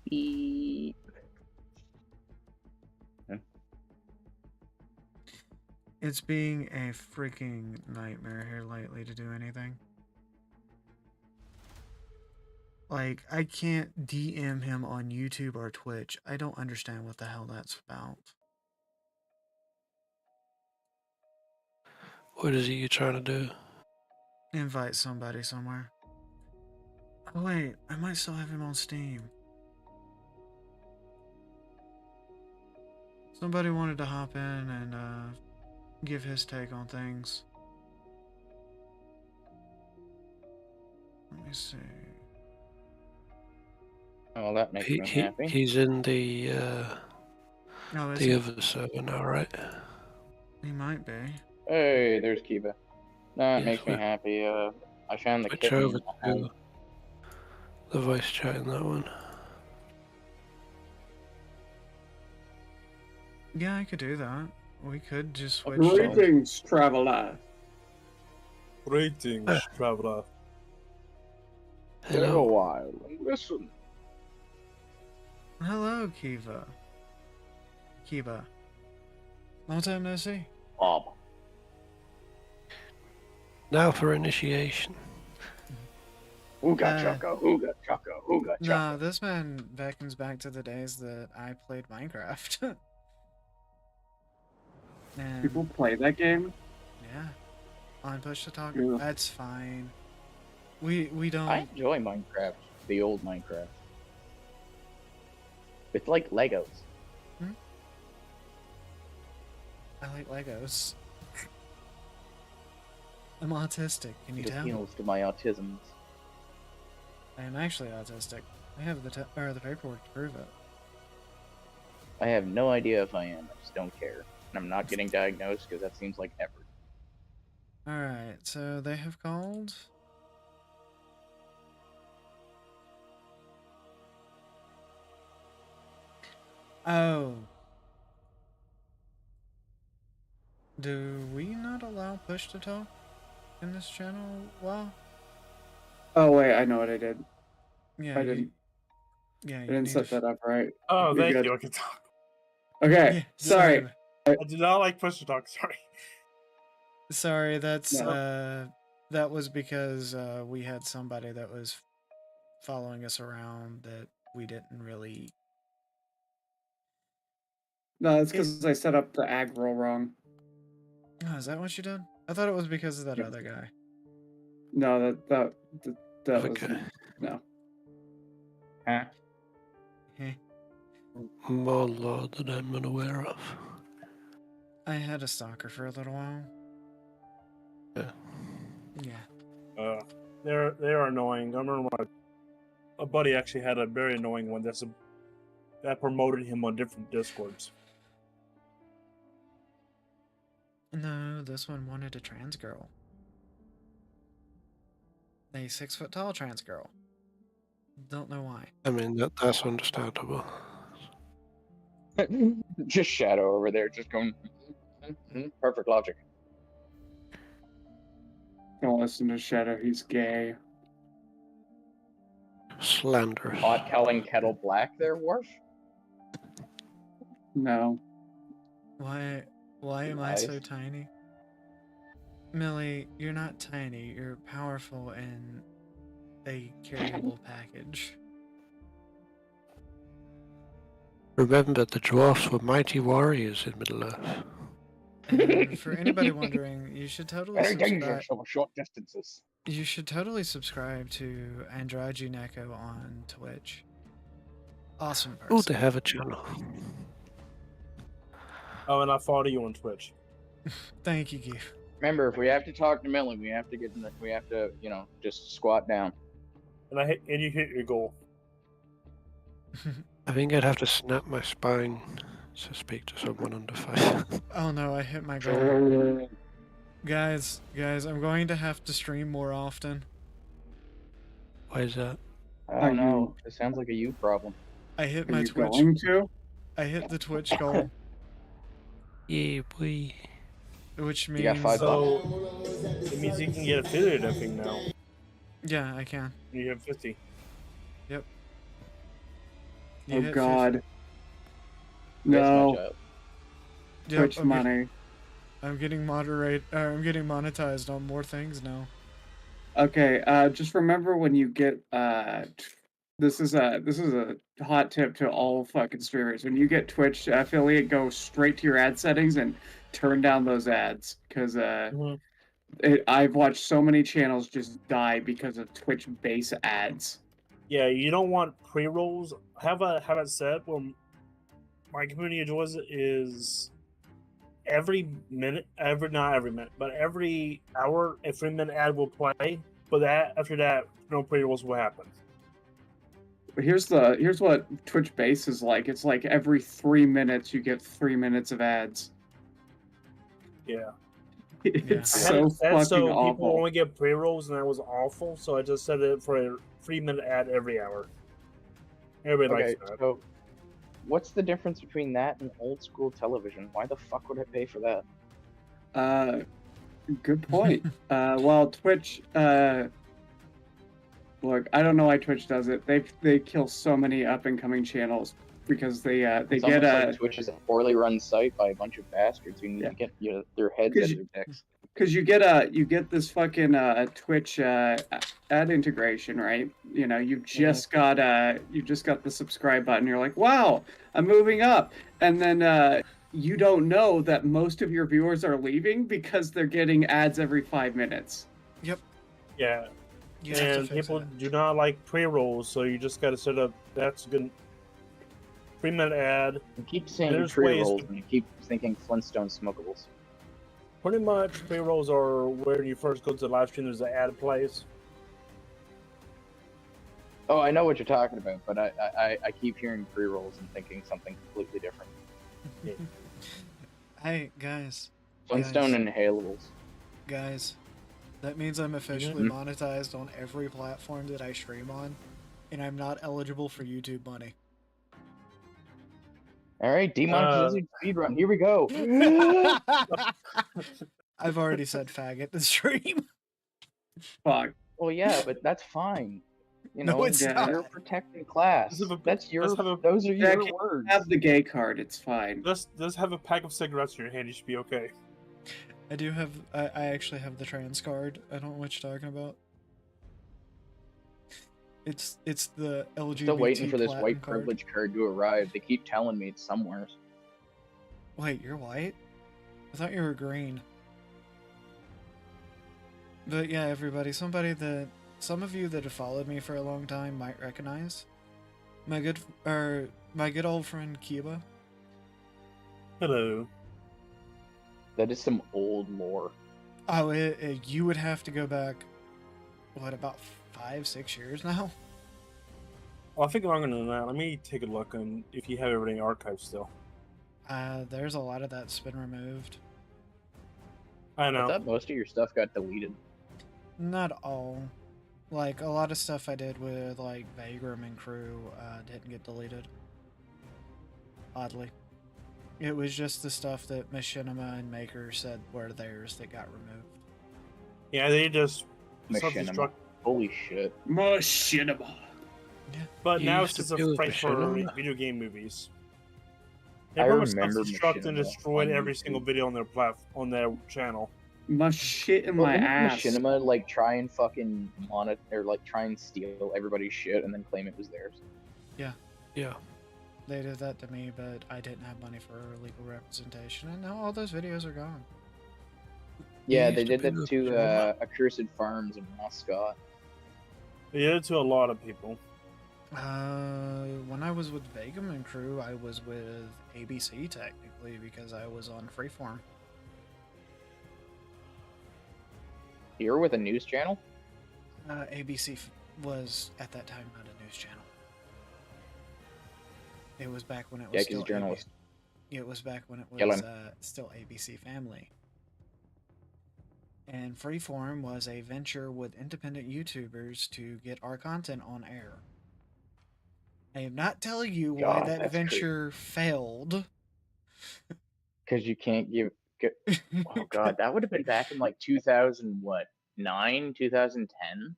Beep. It's being a freaking nightmare here lately to do anything. Like, I can't DM him on YouTube or Twitch. I don't understand what the hell that's about. What is it you're trying to do? Invite somebody somewhere. Oh wait, I might still have him on Steam. Somebody wanted to hop in and give his take on things. Let me see. Oh, that makes me happy. He's in the Oh, is the he? other server now, right? He might be. Hey, there's Kiba. That Yeah, makes me switch- happy. I found the Switch kitten. over to the voice chat in that one. Yeah, I could do that. We could just switch. Greetings, traveler. Greetings, traveler. Stay a while and listen. Hello, Kiva. Kiba. Long time no see. Bob. Now for initiation. Who got Choco? Who got Choco? Who got Choco? Nah, this man beckons back to the days that I played Minecraft. And People play that game? yeah, on Push to Talk. Yeah. That's fine. We don't. I enjoy Minecraft, the old Minecraft. It's like Legos. I like Legos. I'm autistic. Can you It tell? appeals to my autisms. I am actually autistic. I have the the paperwork to prove it. I have no idea if I am. I just don't care. And I'm not getting diagnosed because that seems like effort. All right, so they have called. Oh. Do we not allow push to talk in this channel? Well, Oh wait, I know what I did. yeah. I didn't. Yeah, I you didn't need set to. that up right. Oh, You're thank good. you. I can talk. Okay, Yeah, sorry. I did not like push to talk. Sorry. Sorry, that's No. that was because we had somebody that was following us around that we didn't really. No, it's because I set up the ag roll wrong. Oh, is that what you did? I thought it was because of that Yep. other guy. Oh, Oh, No, that was Okay. no. Huh? More law than I'm unaware of. I had a stalker for a little while. Yeah. Yeah. They're annoying. I remember a buddy actually had a very annoying one that promoted him on different discords. No, this one wanted a trans girl. A 6-foot-tall trans girl. Don't know why. I mean, that's understandable. Just Shadow over there, just going. Perfect logic. Don't listen to Shadow, he's gay. Slanderous. Pot calling kettle black there, Worf? No. Why am I so tiny? Millie, you're not tiny. You're powerful and a carryable package. Remember, the dwarfs were mighty warriors in Middle-earth. And for anybody wondering, you should totally Very dangerous subscribe. over short distances. You should totally subscribe to Andraji Neko on Twitch. Awesome person. Oh, they have a channel. Oh, and I follow you on Twitch. Thank you, Keith. Remember, if we have to talk to Millie, we have to, just squat down. And you hit your goal. I think I'd have to snap my spine to speak to someone under fire. Oh no, I hit my goal. Guys, I'm going to have to stream more often. Why is that? I don't know. It sounds like a you problem. I hit Are my you Twitch. going to? I hit the Twitch goal, Yeah, boy. which You got means 5 So it means you can get affiliate everything now. yeah, I can. You have 50. Yep. You Oh hit god. Guess my No. job. Yep, Twitch money. I'm getting I'm getting monetized on more things now. Okay, just remember when you get this is a hot tip to all fucking streamers. When you get Twitch affiliate, go straight to your ad settings and turn down those ads because I've watched so many channels just die because of Twitch base ads. Yeah, you don't want pre-rolls. Have it set where my community enjoys it is every not every minute, but every hour a 3-minute ad will play. But after that, no pre-rolls will happen. But here's what Twitch base is like. It's like every 3 minutes you get 3 minutes of ads. Yeah. It's I had so it set fucking so people awful. only get pre-rolls, and that was awful. So I just set it for a 3-minute ad every hour. Everybody Okay, likes that. so what's the difference between that and old school television? Why the fuck would I pay for that? Good point. Well, Twitch. Look, I don't know why Twitch does it. They kill so many up and coming channels because they It's get almost like Twitch is a poorly run site by a bunch of bastards who need to get their heads out of their dicks. because you get this fucking Twitch ad integration, right? You know, you've just got the subscribe button. You're like, wow, I'm moving up, and then you don't know that most of your viewers are leaving because they're getting ads every 5 minutes. Yep. Yeah. You have to And fix people do not like pre-rolls, so you just got to set up. That's good. 3-minute ad. You keep saying There's pre-rolls ways- and you keep thinking Flintstone smokables. Pretty much, pre-rolls are where you first go to the live stream. There's an ad plays. Oh, I know what you're talking about, but I keep hearing pre-rolls and thinking something completely different. Hey guys. Flintstone guys, inhalables. Guys, that means I'm officially monetized on every platform that I stream on, and I'm not eligible for YouTube money. All right, demonetization speedrun. Here we go. I've already said faggot to stream. Fuck. Well, yeah, but that's fine. You know, No, it's not. you're a protected class. That's your. Those are Jack, your you words. have the gay card. It's fine. Just have a pack of cigarettes in your hand. You should be okay. I do have. I actually have the trans card. I don't know what you're talking about. It's the LGBT. Still waiting for this platinum white card. privilege card to arrive. They keep telling me it's somewhere. Wait, you're white? I thought you were green. But yeah, everybody, some of you that have followed me for a long time might recognize. my good old friend Kiba. Hello. That is some old lore. Oh, you would have to go back, what, about 5-6 years now? Well, I think longer than that. Let me take a look and if you have everything archived still. There's a lot of that's been removed. I know. I thought most of your stuff got deleted. Not all. Like, a lot of stuff I did with, like, Vagram and crew didn't get deleted. Oddly. It was just the stuff that Machinima and Maker said were theirs that got removed. Yeah, they just Machinima. Holy shit. Machinima. But You now used it's to just a do it fight with for Machinima? video game movies. They I pretty much remember self-destruct and Machinima destroyed on every YouTube. single video on their channel. My shit in Well, my didn't ass. Machinima like try and fucking monitor, or like try and steal everybody's shit and then claim it was theirs? Yeah. Yeah. They did that to me, but I didn't have money for legal representation, and now all those videos are gone. Yeah, used they to did be that with to Machinima. Accursed Farms and Mascot. They did it to a lot of people. When I was with Vagram and crew, I was with ABC technically because I was on Freeform. You're with a news channel? ABC was at that time not a news channel. It was back when it was Yeah, 'cause still a journalist. It was back when it Kill was him. still ABC Family. And Freeform was a venture with independent YouTubers to get our content on air. I am not telling you why God, that that's venture failed. Because you can't give. Oh god, that would have been back in like 2009, 2010.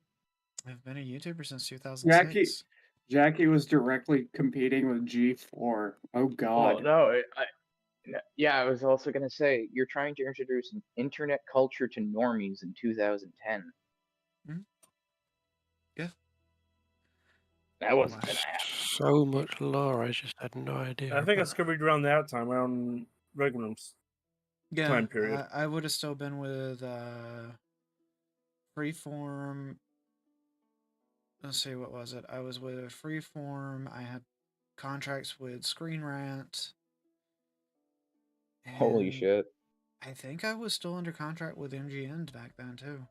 I've been a YouTuber since 2006. Jackie was directly competing with G4. Oh god. Well, no, I was also gonna say you're trying to introduce internet culture to normies in 2010. Yeah. That wasn't gonna happen. So much lore, I just had no idea. I think I about. discovered around that time, around Regulum's Yeah, time period. I would have still been with Freeform. Let's see, what was it? I was with Freeform. I had contracts with Screen Rant. Holy and shit. I think I was still under contract with MGN back then too.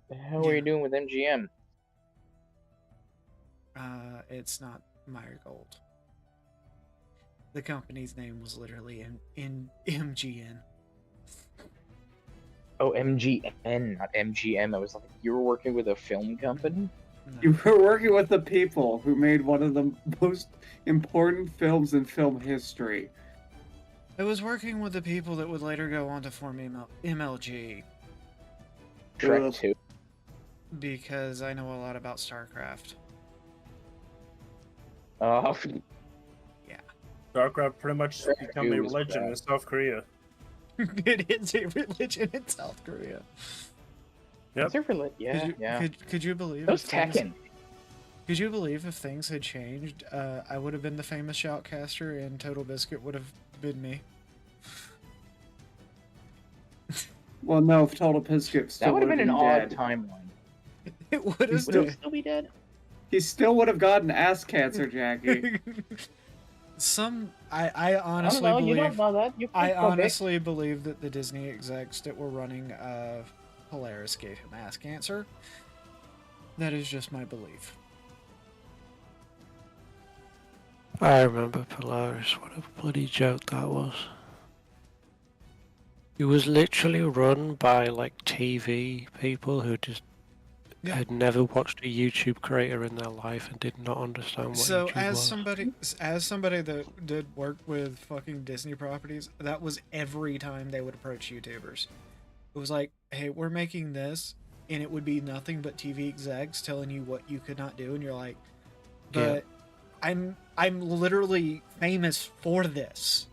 The hell were you doing with MGM? It's not Meyer Gold. The company's name was literally in MGN. Oh, MGN, not MGM. I was like, you were working with a film company? You were working with the people who made one of the most important films in film history. I was working with the people that would later go on to form MLG. Trek 2. Because I know a lot about StarCraft. Oh, StarCraft pretty much become a Dude, it's religion bad. in South Korea. It is a religion in South Korea. Yep. Is there yeah, yeah. Could you believe Those if things- Tekken. Could you believe if things had changed, I would have been the famous shoutcaster and Total Biscuit would have been me? Well, no, if Total Biscuit still That would have been an odd dead. timeline. It would have still- been. Still be dead? He still would have gotten ass cancer, Jackie. I honestly I don't know, you believe. don't know that. You I could go big. honestly believe that the Disney execs that were running Polaris gave him ass cancer. That is just my belief. I remember Polaris. What a bloody joke that was. It was literally run by like TV people who just had never watched a YouTube creator in their life and did not understand what So YouTube was. as somebody that did work with fucking Disney properties, that was every time they would approach YouTubers. It was like, hey, we're making this, and it would be nothing but TV execs telling you what you could not do, and you're like, but I'm literally famous for this.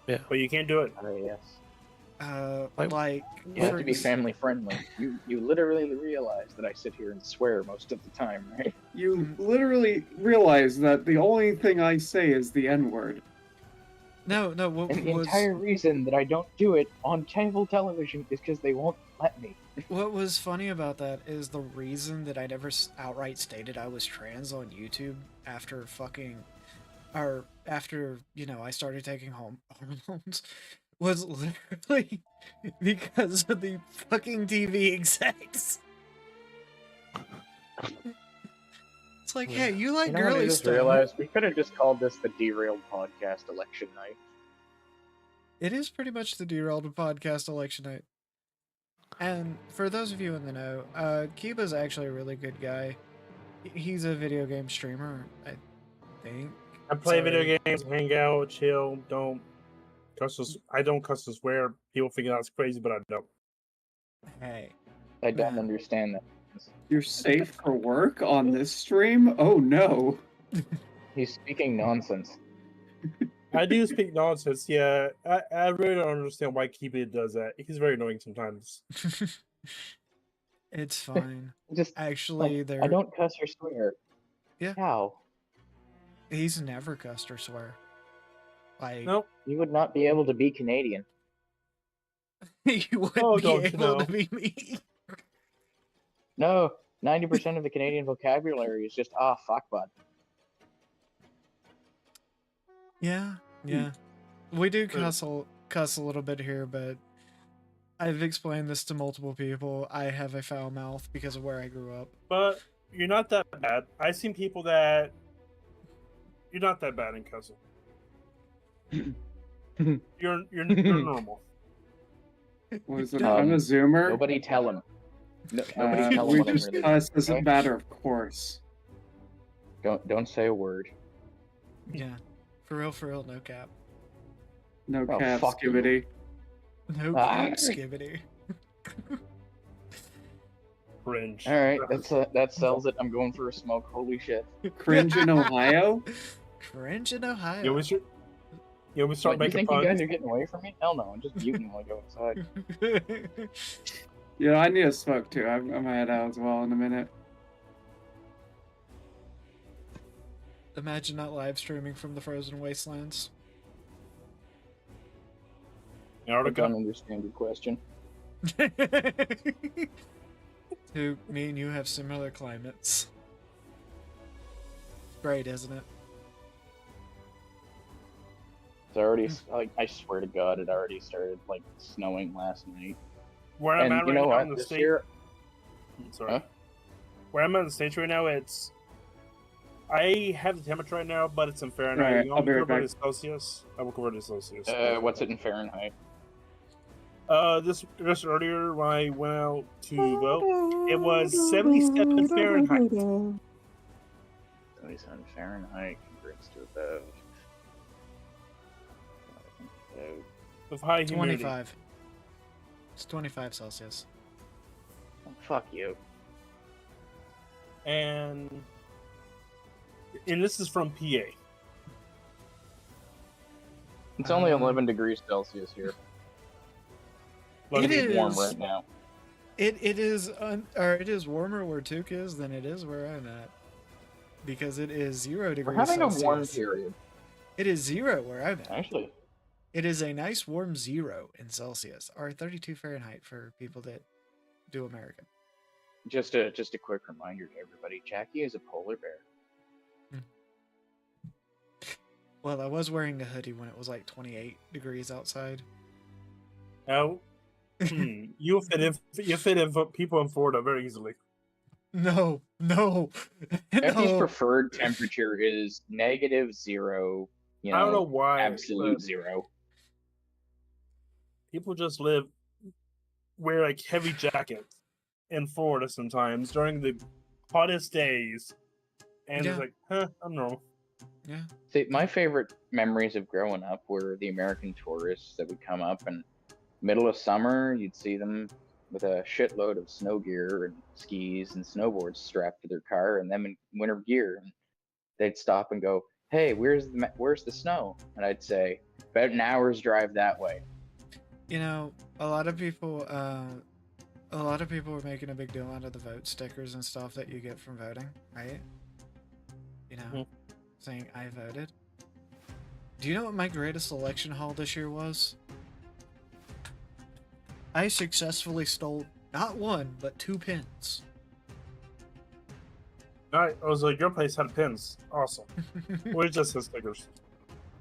Yeah. But you can't do it. Oh, yes. Like You have for to be ex- family friendly. You literally realize that I sit here and swear most of the time, right? You literally realize that the only thing I say is the N-word. No, what And the was entire reason that I don't do it on cable television is because they won't let me. what was funny about that is the reason that I never outright stated I was trans on YouTube after after I started taking hormones was literally because of the fucking TV execs. It's like, hey, you like You know what I girly just stuff. realized? We could have just called this the Derailed Podcast Election Night. It is pretty much the Derailed Podcast election night. And for those of you in the know, Kiba's actually a really good guy. He's a video game streamer, I think. I play Sorry. video games, hang out, chill, don't cuss. I don't cuss or swear. People think that's crazy, but I don't. Hey. I don't understand that. You're safe for work on this stream? Oh no. He's speaking nonsense. I do speak nonsense, yeah. I really don't understand why Kiba does that. He's very annoying sometimes. It's fine. Just Actually, like, there. I don't cuss or swear. Yeah. How? He's never cussed or swear. Like, Nope. You would not be able to be Canadian. you wouldn't Oh, be don't you able know. to be me. No, 90% of the Canadian vocabulary is just fuck bud. Yeah. We do cuss a little bit here, but I've explained this to multiple people. I have a foul mouth because of where I grew up. But you're not that bad. I've seen people that you're not that bad in cussing. You're normal. Was it I'm a zoomer? Nobody tell him. Nobody tell him we what I'm just really cuss as a okay? matter of course. Don't say a word. Yeah. For real, no cap. No Oh, cap, fuck you. skibbity. No Ah. cap, skibbity. Cringe. Alright, that sells it. I'm going for a smoke. Holy shit. Cringe in Ohio? Cringe in Ohio. Yeah, we start What, do you making think you fun. guys are getting away from me? Hell no, I'm just muting while I go inside. Yeah, I need a smoke too. I'm gonna head out as well in a minute. Imagine not live streaming from the frozen wastelands. I Antarctica. don't understand your question. Who, me and you have similar climates. Great, isn't it? It's already, like, I swear to God, it already started, like, snowing last night. Where I'm And at you right know now what? in the This state. year, Sorry. Huh? Where I'm at in the States right now, I have the temperature right now, but it's in Fahrenheit. Alright, You I'll want be me to right convert back. it to Celsius? I will convert it to Celsius. what's it in Fahrenheit? Just earlier when I went out to vote, it was 77 Fahrenheit. 77 Fahrenheit converts to about... With high humidity. 25. It's 25 Celsius. Oh, fuck you. And this is from PA. It's only 11 degrees Celsius here. It It's warm is. right now. It is warmer where Took is than it is where I'm at, because it is 0 We're degrees having Celsius. a warm period. It is 0 where I'm at. Actually, It is a nice warm 0 in Celsius, or 32 Fahrenheit for people that do American. just a quick reminder to everybody, Jackie is a polar bear. Well, I was wearing a hoodie when it was like 28 degrees outside. Now, you fit in for people in Florida very easily. No. Jackie's No. preferred temperature is -0. You know, I don't know why, absolute but 0. people just wear like heavy jackets in Florida sometimes during the hottest days, and Yeah. it's like, I'm normal. Yeah. See, my favorite memories of growing up were the American tourists that would come up, and middle of summer, you'd see them with a shitload of snow gear and skis and snowboards strapped to their car, and them in winter gear, and they'd stop and go, "Hey, where's the snow?" And I'd say, "About an hour's drive that way." You know, a lot of people were making a big deal out of the vote stickers and stuff that you get from voting, right? You know, saying I voted. Do you know what my greatest election haul this year was? I successfully stole not one, but 2 pins. I was like, your place had pins. Awesome. We just had stickers.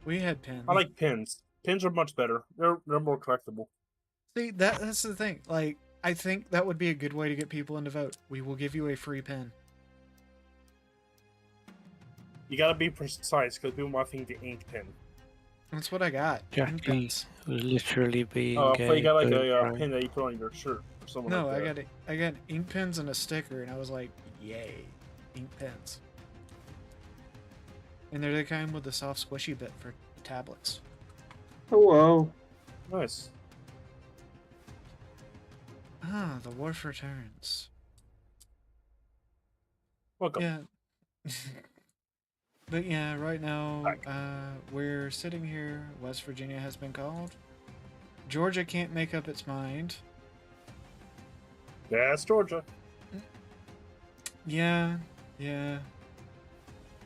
We had pins. I like pins. Pins are much better. They're more collectible. See, that's the thing. Like, I think that would be a good way to get people in to vote. We will give you a free pin. You gotta be precise because people might think the ink pin. That's what I got. Ink Jackie pins. was literally being. Oh, I thought you got like a right? pin that you put on your shirt or something No, like that. I got ink pens and a sticker, and I was like, yay, ink pens. And they're the kind with the soft squishy bit for tablets. Hello. Nice. Ah, the Wharf returns. Welcome. Yeah. But yeah, right now, we're sitting here. West Virginia has been called. Georgia can't make up its mind. That's Georgia. Yeah.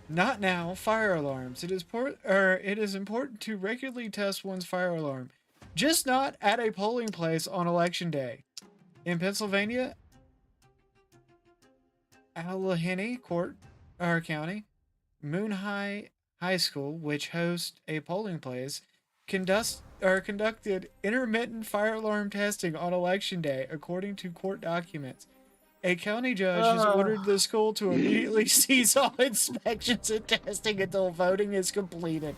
Not now. Fire alarms. It is important to regularly test one's fire alarm. Just not at a polling place on election day. In Pennsylvania, Allegheny County, Moon High School, which hosts a polling place, conducted intermittent fire alarm testing on election day, according to court documents. A county judge has ordered the school to immediately cease all inspections and testing until voting is completed.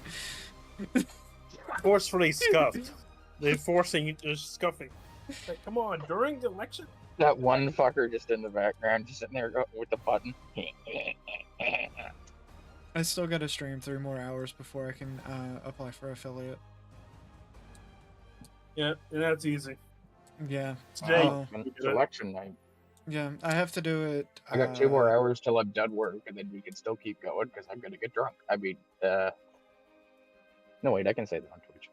Forcefully scuffed. They're forcing you to scuffing. Like, come on, during the election? That one fucker just in the background, just sitting there with the button. I still gotta stream 3 more hours before I can apply for affiliate. Yeah, and that's easy. Yeah. Today, It's election night. Yeah, I have to do it. I got 2 more hours till I'm done work, and then we can still keep going because I'm gonna get drunk. I mean, no wait, I can say that on Twitch.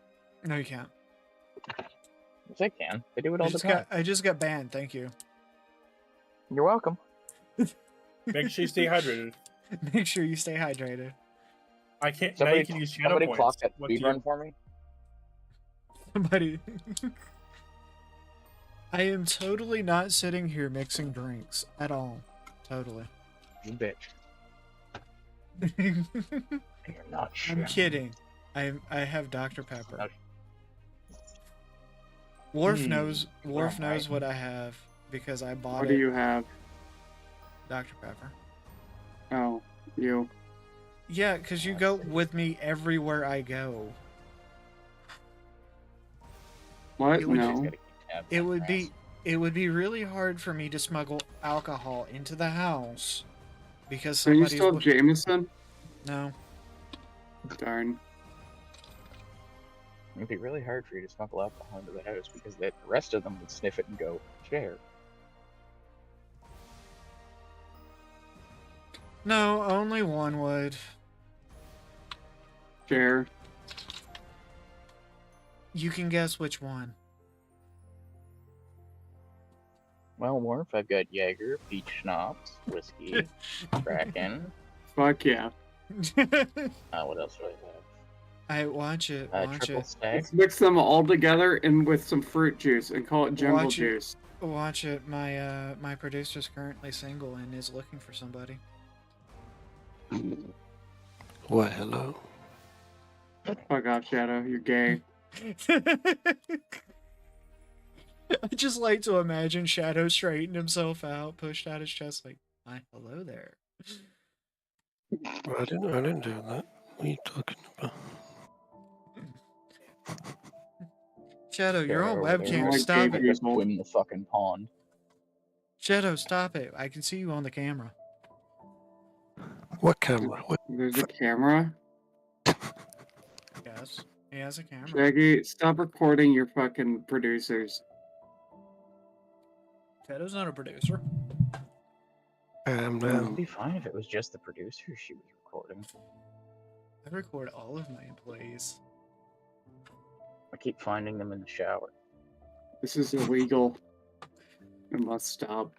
No, you can't. Yes, I can. I do it all the time. I just got banned. Thank you. You're welcome. Make sure you stay hydrated. Make sure you stay hydrated. I can't. Somebody, now you can use shadow somebody points. clock that What do speed you- run for me. Somebody. I am totally not sitting here mixing drinks at all. Totally. You bitch. I'm You're not shit. kidding. I have Dr. Pepper. Worf knows what I have because I bought it. What do you have? Dr. Pepper. Oh, you. Yeah, because you go with me everywhere I go. What? It would- No. It would be really hard for me to smuggle alcohol into the house because Are you somebody's still Jameson? No. Darn. It'd be really hard for you to smuggle alcohol into the house because the rest of them would sniff it and go, share. No, only one would. Share. You can guess which one. Well, Morph, I've got Jaeger, peach schnapps, whiskey, Kraken. Fuck yeah. What else do I have? I watch it. Watch triple it. stack. Let's mix them all together and with some fruit juice and call it jungle Watch it. juice. Watch it. My my producer's currently single and is looking for somebody. Well, hello. Fuck off, Shadow. You're gay. I just like to imagine Shadow straightened himself out, pushed out his chest like, "Hi, hello there." I didn't do that. What are you talking about? Shadow, you're on Over there. webcam. Like Stop gay it. Just people. swim the fucking pond. Shadow, stop it. I can see you on the camera. What camera? What? There's a camera. Yes, he has a camera. Shaggy, stop recording your fucking producers. Shadow's not a producer. I am It now. would be fine if it was just the producer she was recording. I record all of my employees. I keep finding them in the shower. This is illegal. It must stop.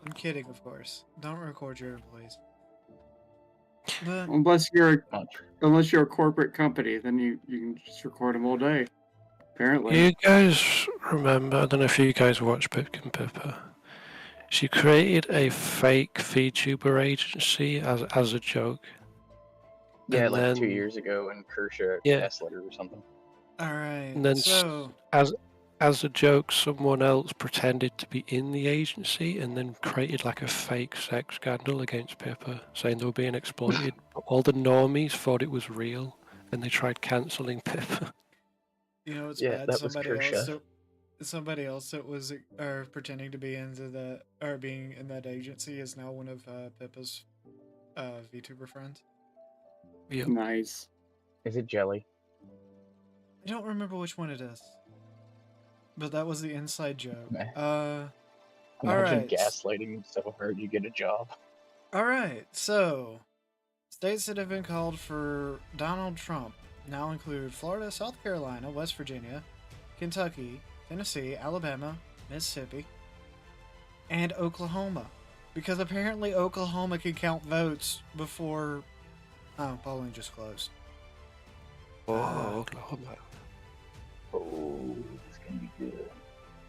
I'm kidding, of course. Don't record your employees. But Unless you're a corporate company, then you can just record them all day. Apparently. You guys remember? I don't know if you guys watch Pipkin Pippa. She created a fake VTuber agency as a joke. Yeah, And like 2 then- years ago in Kershaw Yeah. test letter or something. all right. And then So as a joke, someone else pretended to be in the agency and then created like a fake sex scandal against Pippa, saying they were being exploited. All the normies thought it was real, and they tried cancelling Pippa. you know, it's Yeah, bad. that was Somebody else that was pretending to be into the or being in that agency is now one of Pippa's VTuber friends. Yep. Nice. Is it Jelly? I don't remember which one it is, but that was the inside joke. Imagine Alright. gaslighting you so hard you get a job. All right, so states that have been called for Donald Trump now include Florida, South Carolina, West Virginia, Kentucky, Tennessee, Alabama, Mississippi, and Oklahoma. Because apparently Oklahoma can count votes before... Oh, polling just closed. Oklahoma. Oh, it's gonna be good.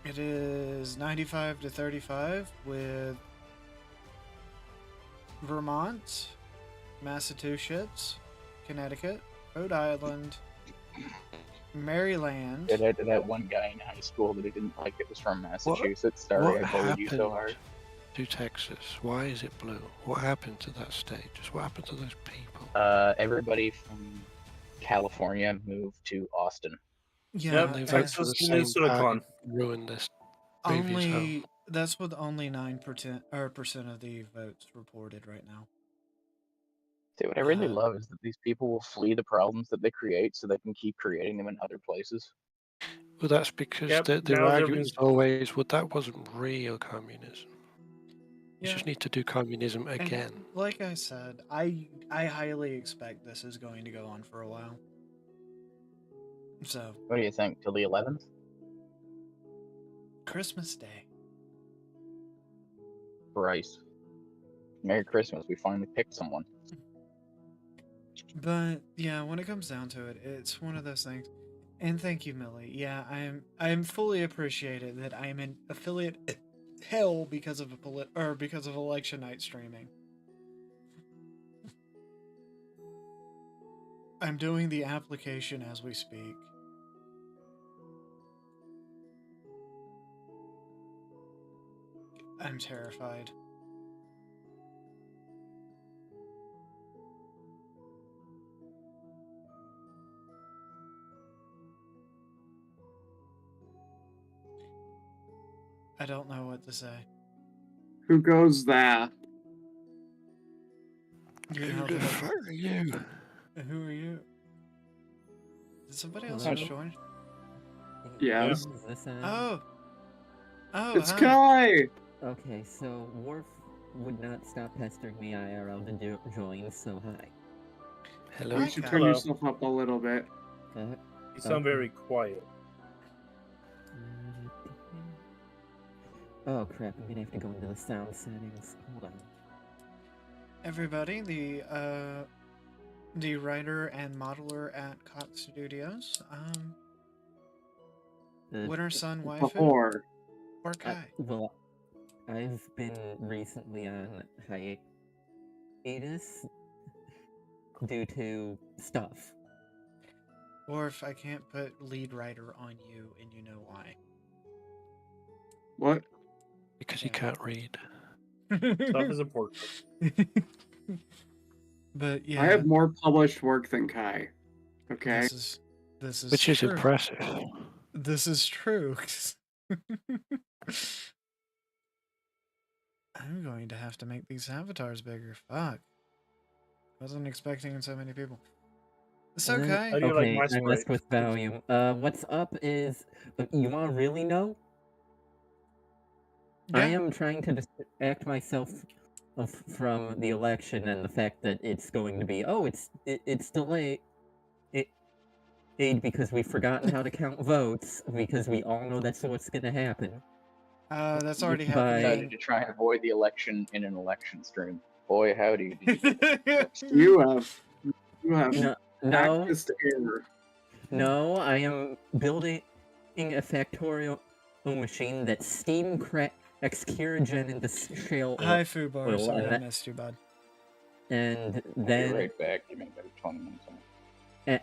It is 95 to 35 with Vermont, Massachusetts, Connecticut, Rhode Island, Maryland. That one guy in high school that he didn't like it was from Massachusetts. Sorry, What I bullied you so happened hard. to Texas? Why is it blue? What happened to that state? Just what happened to those people? Everybody from California moved to Austin. Yeah, They vote Texas for the and New same party, Silicon. ruined this previous home. only that's with only 9% of the votes reported right now. See, what I really love is that these people will flee the problems that they create so they can keep creating them in other places. Well, that's because Yep, the now they're argument is being- always, well, that wasn't real communism. You Yeah. just need to do communism And again. like I said, I highly expect this is going to go on for a while. So, What do you think? Till the 11th? Christmas Day. Bryce. Merry Christmas. We finally picked someone. But yeah, when it comes down to it, it's one of those things. And thank you, Millie. Yeah, I'm fully appreciated that I am an affiliate hell because of because of election night streaming. I'm doing the application as we speak. I'm terrified. I don't know what to say. Who goes there? You know, Who the fuck are you? Who are you? Did somebody else Hello? just join? Yes. Is this Oh! Oh, It's hi. Kai! Okay, so Worf would not stop pestering me IRL to join, so hi. Hello. You should turn Hello. yourself up a little bit. You sound very quiet. Oh crap, I'm gonna have to go into the sound settings. Hold on. Everybody, the writer and modeler at Cot Studios, winner, son, wife, Before. or Kai. Well, I've been recently on hiatus due to stuff. Or if I can't put lead writer on you, and you know why. What? Because he can't read. Stuff is important. But yeah, I have more published work than Kai. Okay? this is Which is true. impressive. This is true. I'm going to have to make these avatars bigger. Fuck. Wasn't expecting so many people. It's okay. How do you like my I spray? messed with volume. What's up is, you wanna really know? I Yeah. am trying to distract myself from the election and the fact that it's going to be, it's delayed. Because we've forgotten how to count votes, because we all know that's what's gonna happen. That's already By- happening. Decided to try and avoid the election in an election stream. Boy, howdy. You have No, access to error. no, I am building a factorial machine that steam cracks Keragen into shale Hi, Fubar. oil, Sorry, and I that- missed you, bud. and I'll be then right back. Give me about 20 minutes on it.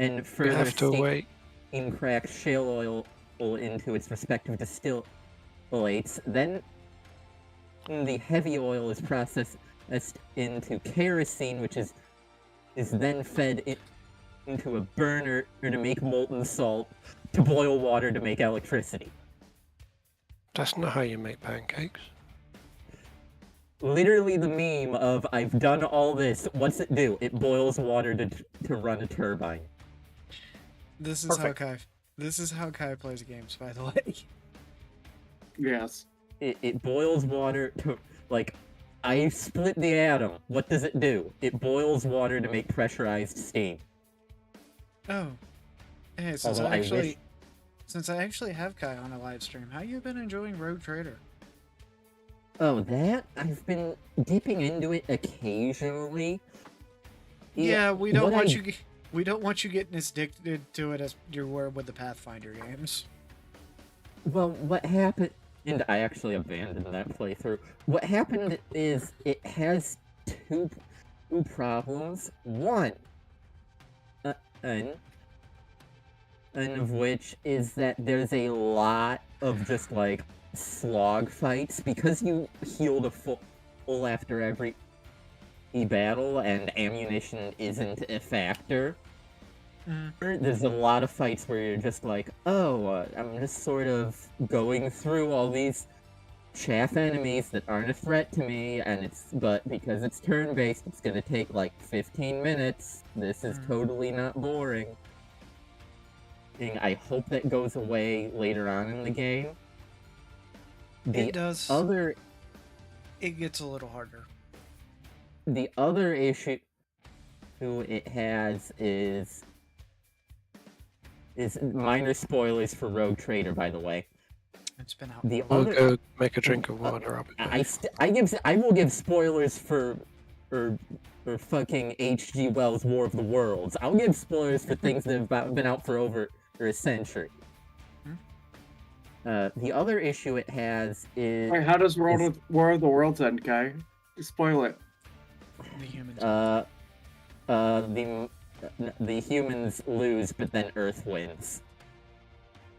and We further have to wait. steam cracks shale oil into its respective distillates. Then the heavy oil is processed into kerosene, which is then fed into a burner to make molten salt, to boil water to make electricity. That's not how you make pancakes. Literally the meme of I've done all this. What's it do? It boils water to run a turbine. This is Perfect. how Kai. This is how Kai plays games, by the way. Yes. It boils water to, like, I split the atom. What does it do? It boils water to make pressurized steam. Oh, hey, Although I wish- since I actually have Kai on a live stream, how you been enjoying Rogue Trader? Oh, that? I've been dipping into it occasionally. Yeah, we don't what want I- you. We don't want you getting as addicted to it as you were with the Pathfinder games. Well, what happened, and I actually abandoned that playthrough. What happened is it has two problems. One, of which is that there's a lot of just like slog fights because you heal to full after every battle and ammunition isn't a factor. There's a lot of fights where you're just like, oh, I'm just sort of going through all these chaff enemies that aren't a threat to me, and but because it's turn-based, it's gonna take like 15 minutes. This is totally not boring. And I hope that goes away later on in the game. It does. It gets a little harder. The other issue it has is minor spoilers for Rogue Trader, by the way. It's been out. I'll go make a drink of water. I will give spoilers for fucking H.G. Wells' War of the Worlds. I'll give spoilers for things that have been out for over a century. The other issue it has is... Wait, how does War of the Worlds end, Kai? Spoil it. The humans. The humans lose, but then Earth wins.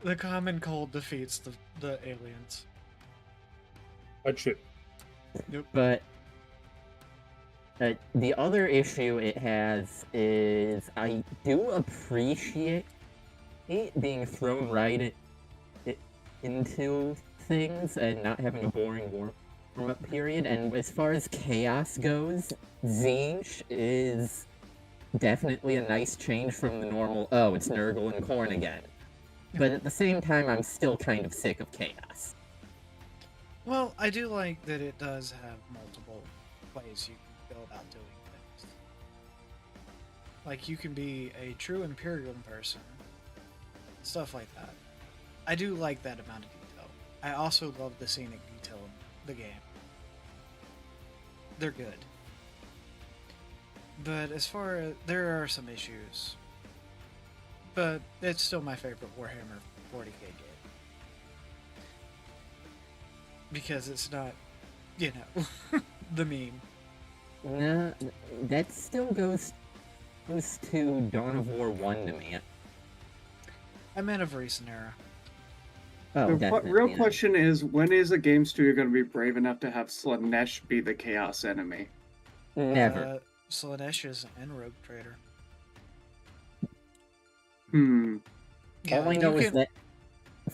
The common cold defeats the aliens. That's it. Nope. But the other issue it has is I do appreciate it being thrown right into things and not having a boring warm-up period. And as far as chaos goes, Tzeentch is definitely a nice change from the normal, oh, it's Nurgle and Khorne again. But at the same time, I'm still kind of sick of chaos. Well, I do like that it does have multiple ways you can go about doing things. Like, you can be a true Imperial person, stuff like that. I do like that amount of detail. I also love the scenic detail in the game. They're good. But as far as... there are some issues. But it's still my favorite Warhammer 40k game. Because it's not, you know, the meme. No, that still goes to Dawn of War 1 to me. I meant of recent era. Oh, The definitely. real question is, when is a game studio going to be brave enough to have Slaanesh be the chaos enemy? Never. Slaanesh is an Rogue Trader. All I know is that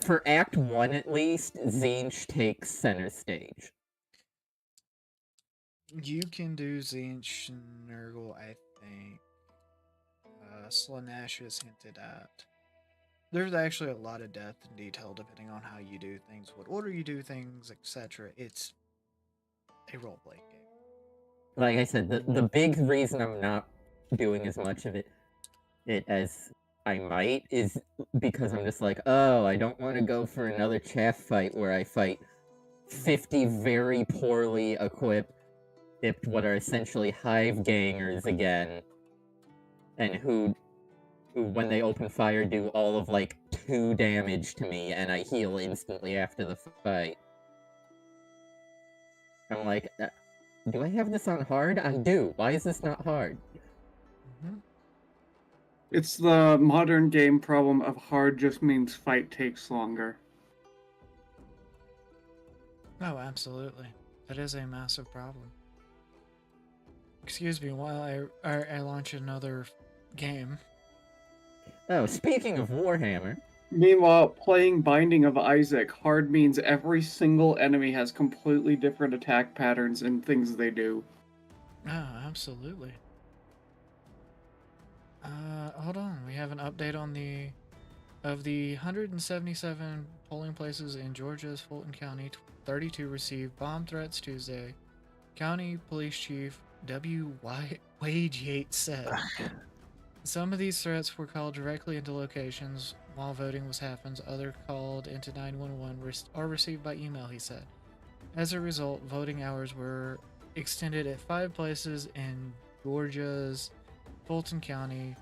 for Act 1 at least, Tzeentch takes center stage. You can do Tzeentch and Nurgle, I think. Slaanesh is hinted at. There's actually a lot of depth and detail depending on how you do things, what order you do things, etc. It's a role-playing game. Like I said, the big reason I'm not doing as much of it as I might is because I'm just like, oh, I don't want to go for another chaff fight where I fight 50 very poorly equipped what are essentially hive gangers again, and who when they open fire do all of like 2 damage to me, and I heal instantly after the fight. I'm like, do I have this on hard? I do. Why is this not hard? It's the modern game problem of hard just means fight takes longer. Oh, absolutely. That is a massive problem. Excuse me while I launch another game. Oh, speaking of Warhammer. Meanwhile, playing Binding of Isaac, hard means every single enemy has completely different attack patterns and things they do. Oh, absolutely. Hold on. We have an update on the 177 polling places in Georgia's Fulton County. 32 received bomb threats Tuesday. County Police Chief W. Wade Yates said some of these threats were called directly into locations while voting was happening. Others called into 911 or received by email, he said. As a result, voting hours were extended at 5 places in Georgia's Fulton County,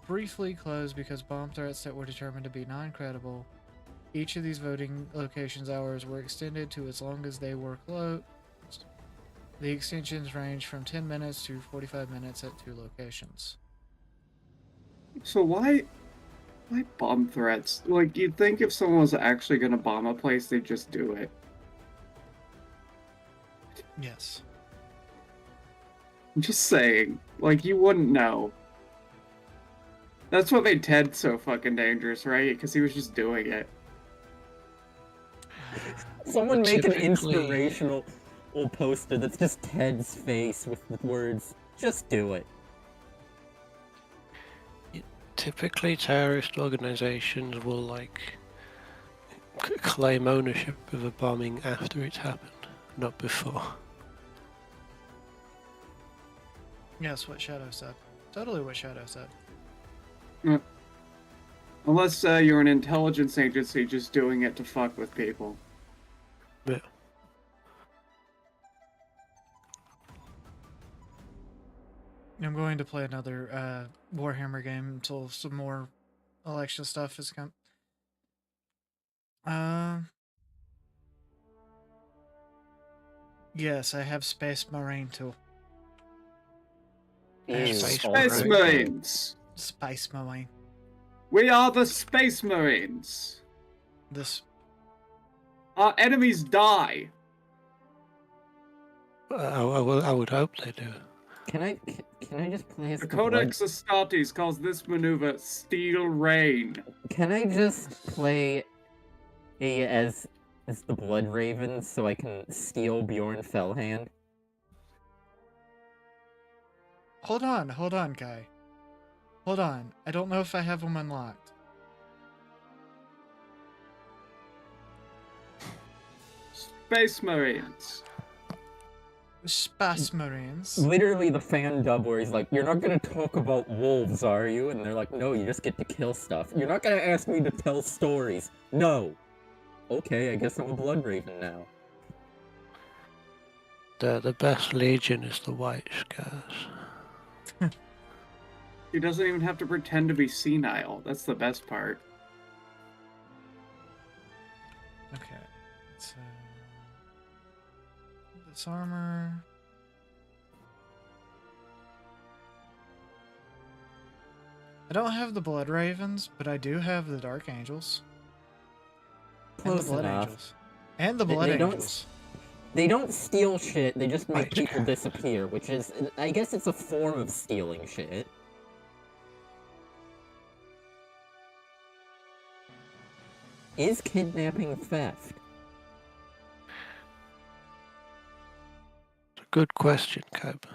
briefly closed because bomb threats that were determined to be non-credible. Each of these voting locations' hours were extended to as long as they were closed. The extensions range from 10 minutes to 45 minutes at 2 locations. So why bomb threats? Like, you'd think if someone was actually gonna bomb a place, they'd just do it. Yes. I'm just saying. Like, you wouldn't know. That's what made Ted so fucking dangerous, right? Because he was just doing it. Someone make an inspirational poster that's just Ted's face with the words, just do it. Typically, terrorist organizations will, like, claim ownership of a bombing after it's happened, not before. Yes, what Shadow said. Totally what Shadow said. Unless you're an intelligence agency just doing it to fuck with people. Yeah. I'm going to play another Warhammer game until some more election stuff has come. Yes, I have Space Marine too. Space Marines! Space Marine. We are the Space Marines! This... Our enemies die! I would hope they do. Can I just play as the Codex Astartes calls this maneuver Steel Rain. Can I just play as the Blood Ravens so I can steal Bjorn Fellhand? Hold on, Kai. Hold on. I don't know if I have them unlocked. Space Marines. Space Marines. Literally the fan dub where he's like, you're not gonna talk about wolves, are you? And they're like, no, you just get to kill stuff. You're not gonna ask me to tell stories. No. Okay, I guess I'm a Blood Raven now. The best legion is the White Scars. He doesn't even have to pretend to be senile. That's the best part. Okay. So... this armor... I don't have the Blood Ravens, but I do have the Dark Angels. Close and the Blood enough. Angels. And the Blood Angels. They don't steal shit, they just make people disappear, which is, I guess it's a form of stealing shit. Is kidnapping theft? Good question, Cobb.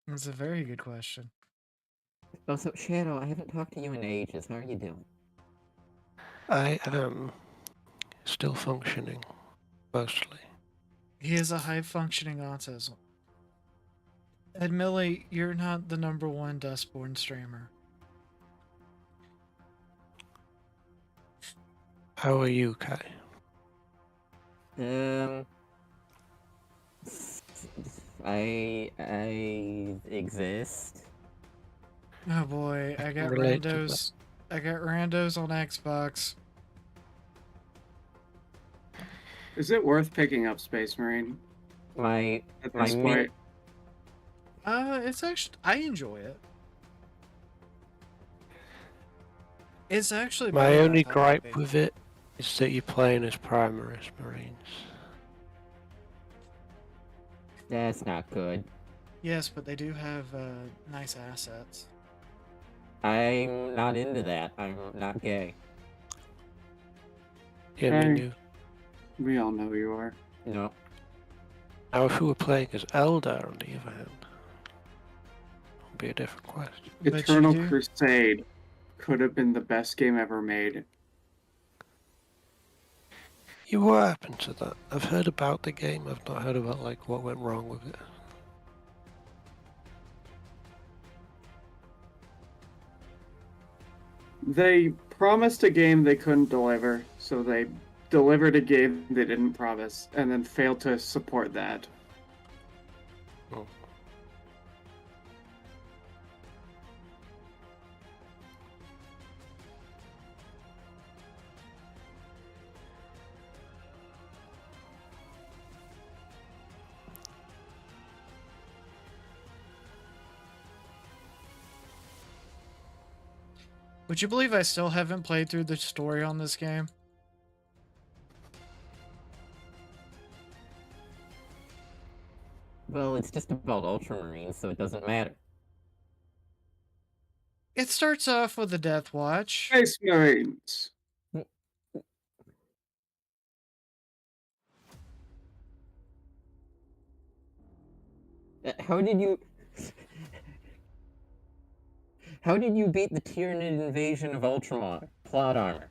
That's a very good question. Oh, so Shadow, I haven't talked to you in ages. How are you doing? I am still functioning, mostly. He has a high-functioning autism. Admittedly, you're not the #1 Dustborn streamer. How are you, Kai? I exist. Oh boy, I got relate to randos. I got randos on Xbox. Is it worth picking up Space Marine My at my this min- point? It's actually I enjoy it. It's actually My better than I only thought it would gripe be. with it is that you're playing as Primaris Marines. That's not good. Yes, but they do have nice assets. I'm not into that. I'm not gay. Yeah, Hey. me neither. We all know you are. No. Now, if we were playing as Eldar on the other hand, it would be a different question. But you Eternal do- Crusade could have been the best game ever made. Yeah, what happened to that? I've heard about the game. I've not heard about like what went wrong with it. They promised a game they couldn't deliver, so they delivered a game they didn't promise, and then failed to support that. Oh. Would you believe I still haven't played through the story on this game? Well, it's just about Ultramarines, so it doesn't matter. It starts off with the Death Watch. Space Marines! How did you... How did you beat the Tyranid invasion of Ultramar? Plot armor.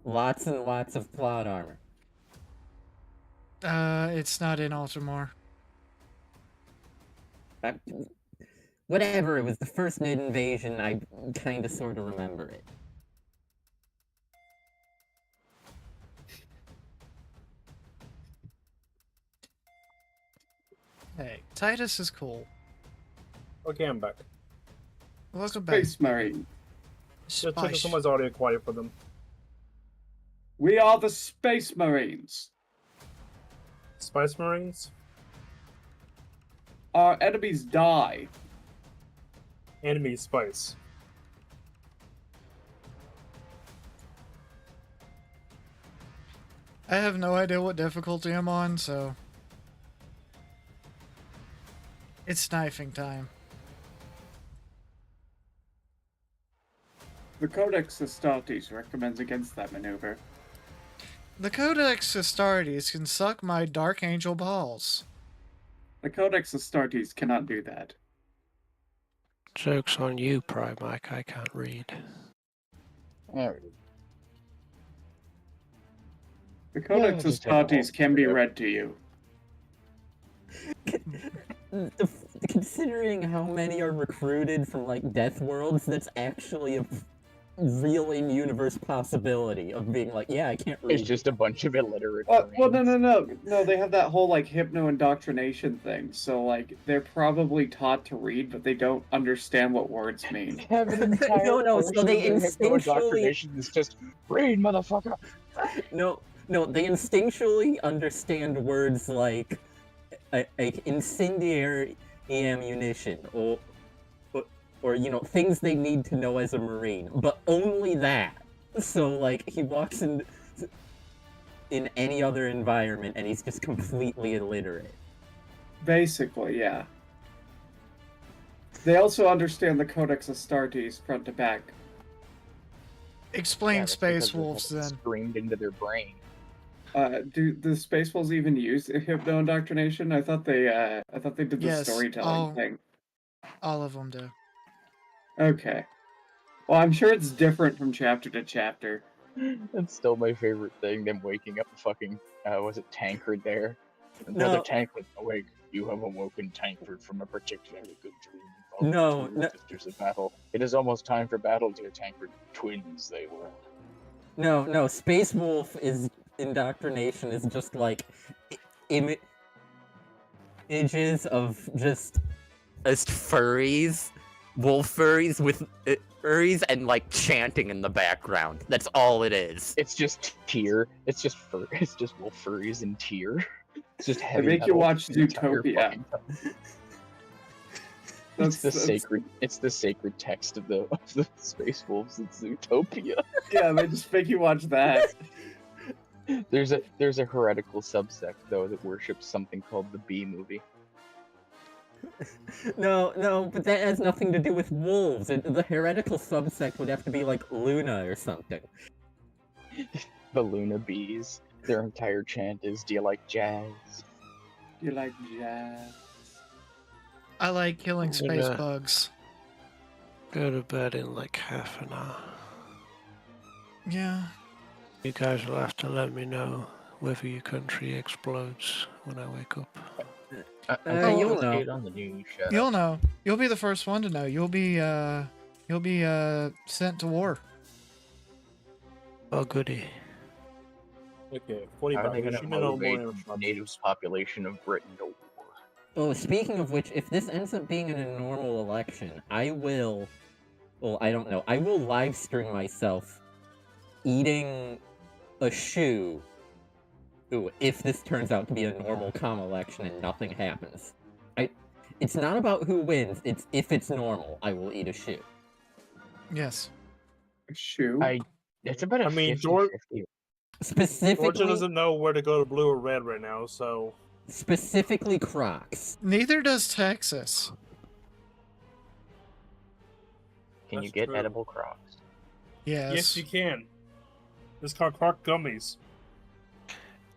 Lots and lots of plot armor. It's not in Ultramar. Whatever, it was the first Nid invasion, I kinda sorta remember it. Hey, Titus is cool. Okay, I'm back. Welcome back. Space Marine. So check if someone's audio quiet for them. We are the Space Marines. Spice Marines? Our enemies die. Enemy Spice. I have no idea what difficulty I'm on, so... It's knifing time. The Codex Astartes recommends against that maneuver. The Codex Astartes can suck my Dark Angel balls. The Codex Astartes cannot do that. Joke's on you, Primarch. I can't read. The Codex Astartes can be read to you. Considering how many are recruited from, like, Death Worlds, that's actually a real in-universe possibility of being like, yeah, I can't read. It's just a bunch of illiterate. Well, no, they have that whole, like, hypno-indoctrination thing, so, like, they're probably taught to read, but they don't understand what words mean. No, so they instinctually... Indoctrination is just, read, motherfucker! No, they instinctually understand words like incendiary ammunition or you know, things they need to know as a Marine, but only that. So like he walks in any other environment and he's just completely illiterate. Basically, yeah. They also understand the Codex Astartes front to back. Explain Space Wolves then. Screamed into their brain. Do the Space Wolves even use hypno-indoctrination? I thought they did the Yes, storytelling thing. All of them do. Okay. Well, I'm sure it's different from chapter to chapter. That's still my favorite thing, them waking up a fucking, was it Tancred there? Another Tancred awake. You have awoken Tancred from a particularly good dream. No. Sisters of battle. It is almost time for battle, dear Tancred. Twins they were. No, Space Wolf is indoctrination is just like images of just furries, wolf furries with furries and like chanting in the background. That's all it is. It's just tear. It's just It's just wolf furries in tear. It's just They heavy make you metal watch the entire Zootopia. fucking time. It's the sacred. It's the sacred text of the space wolves. It's Zootopia. Yeah, they just make you watch that. There's a heretical subsect though that worships something called the Bee Movie. No, but that has nothing to do with wolves. The heretical subsect would have to be like Luna or something. The Luna Bees. Their entire chant is, "Do you like jazz?" You like jazz? I like killing space Yeah. bugs. Go to bed in like half an hour. Yeah. You guys will have to let me know whether your country explodes when I wake up. You'll know. On the news, shut You'll up. know. You'll be the first one to know. You'll be sent to war. Oh, goody. Okay, How are they 45. gonna Should be no more motivate infrastructure. the native population of Britain to war? Oh, speaking of which, if this ends up being in a normal election, I will... Well, I don't know. I will live stream myself eating a shoe. Ooh, if this turns out to be a normal calm election and nothing happens. It's not about who wins, it's if it's normal, I will eat a shoe. Yes. A shoe? It's about a I mean, 50-50. Specifically... Georgia doesn't know where to go to blue or red right now, so... Specifically Crocs. Neither does Texas. Can you That's get true. edible Crocs? Yes. Yes, you can. It's called Croc Gummies.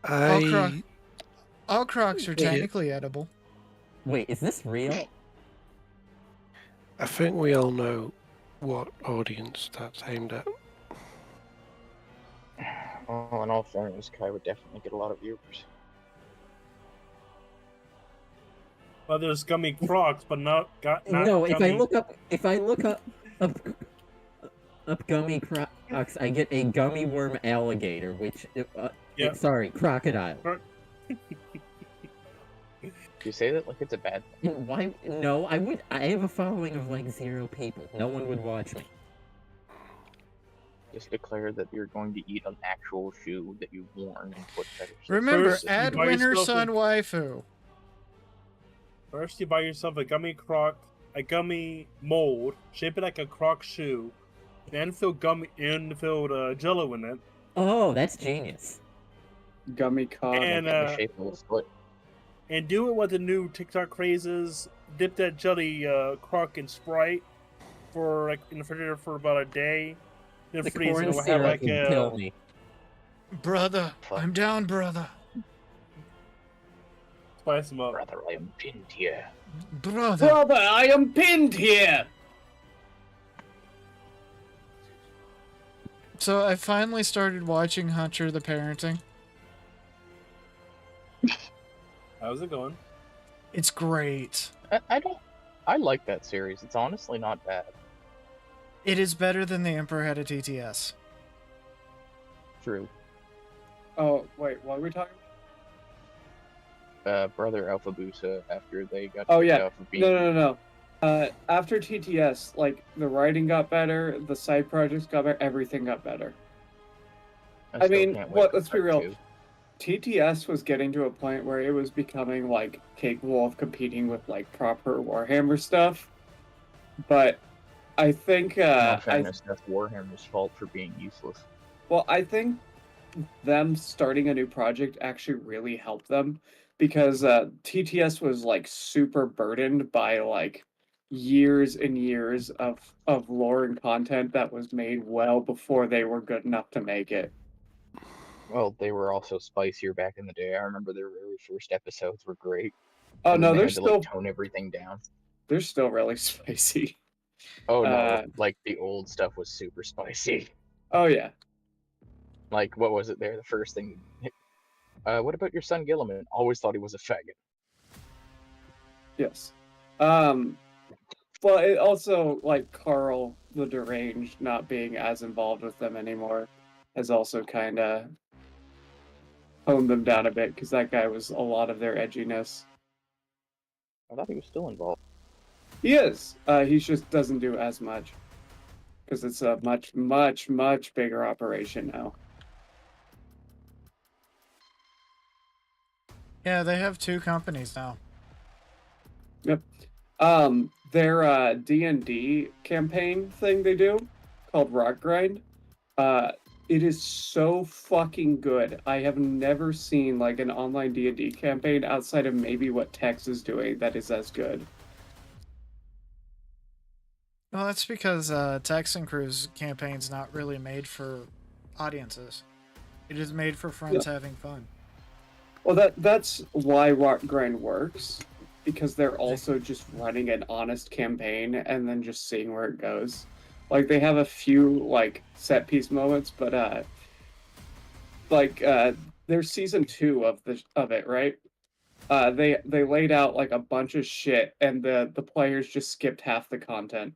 All Crocs are Yeah. technically edible. Wait, is this real? I think we all know what audience that's aimed at. Oh, in all fairness, Kai would definitely get a lot of viewers. Well, there's gummy Crocs, but not No, if gummy. I look up gummy Crocs, I get a gummy worm alligator, which Yeah. sorry, crocodile. You say that like it's a bad thing. And why? No, I have a following of like 0 people. No one would watch me. Just declare that you're going to eat an actual shoe that you've worn and put better. Remember, First, you add buy Winter yourself Sun Waifu. First, you buy yourself a gummy Croc, a gummy mold, shape it like a Croc shoe, then fill Jello in it. Oh, that's genius. Gummy cock. And, in the shape of his foot. And do it what the new TikTok craze is. Dip that jelly Croc in Sprite for like in the refrigerator for about a day. Then The freeze it. corn It'll have syrup like would kill me. Brother, I'm down, brother. Spice them up. Brother, I am pinned here. Brother. Brother, I am pinned here! So I finally started watching Hunter the Parenting. How's it going? It's great. I like that series. It's honestly not bad. It is better than The Emperor Had a TTS. True. Oh, wait, what are we talking Brother Alpha Busa after they got Oh, kicked yeah. off of being No. After TTS, like, the writing got better, the side projects got better, everything got better. I still mean, can't wait for let's be part real. 2. TTS was getting to a point where it was becoming, like, capable of competing with, like, proper Warhammer stuff. But I think, In all fairness, that's Warhammer's fault for being useless. well, I think them starting a new project actually really helped them because TTS was like super burdened by like years and years of lore and content that was made well before they were good enough to make it. Well, they were also spicier back in the day. I remember their very first episodes were great. Oh And no, then they they're had to, still like, tone everything down. they're still really spicy. Oh no, like the old stuff was super spicy. Oh yeah. Like, what was it there? The first thing. What about your son Gilliman? Always thought he was a faggot. Yes. Well, it also, like, Carl the Deranged not being as involved with them anymore has also kind of honed them down a bit, because that guy was a lot of their edginess. I thought he was still involved. He is. He just doesn't do as much because it's a much, much, much bigger operation now. Yeah, they have 2 companies now. Yep. Their D&D campaign thing they do called Rock Grind. It is so fucking good. I have never seen like an online D&D campaign outside of maybe what Tex is doing that is as good. Well, that's because Tex and Crew's campaign's not really made for audiences. It is made for friends having fun. Well, that's why Rock Grind works, because they're also just running an honest campaign and then just seeing where it goes. Like, they have a few, like, set-piece moments, but, there's season 2 of it, right? They laid out, like, a bunch of shit, and the players just skipped half the content.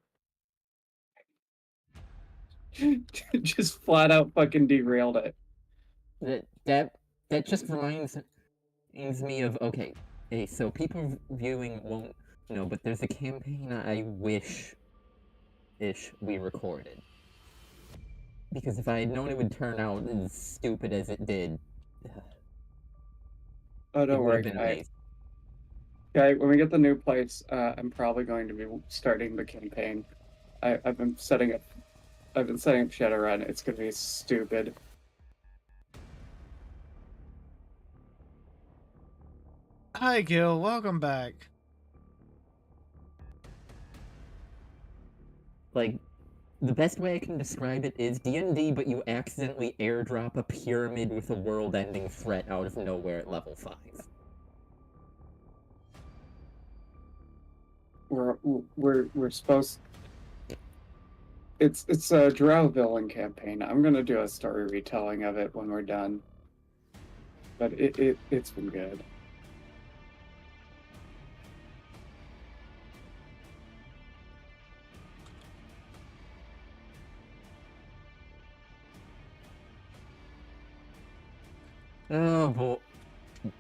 Just flat out fucking derailed it. That just reminds me of, okay, so people viewing won't know, but there's a campaign I wish we recorded. Because if I had known it would turn out as stupid as it did, oh, don't worry, okay, when we get the new place, I'm probably going to be starting the campaign. I've been setting up Shadowrun. It's gonna be stupid. Hi, Gil. Welcome back. like, the best way I can describe it is D&D, but you accidentally airdrop a pyramid with a world-ending threat out of nowhere at level 5. We're supposed. It's a Drow villain campaign. I'm gonna do a story retelling of it when we're done. But it's been good. Oh, boy.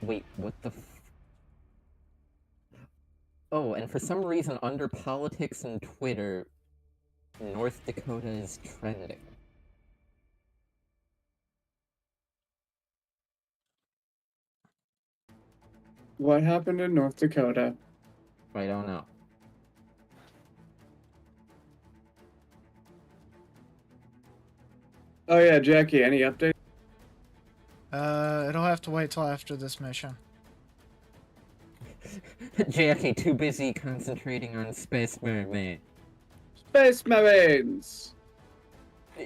Wait, what the Oh, and for some reason, under politics and Twitter, North Dakota is trending. What happened in North Dakota? I don't know. Oh yeah, Jackie, any update? It'll have to wait till after this mission. Jackie, too busy concentrating on Space Mermaid. Space Marines!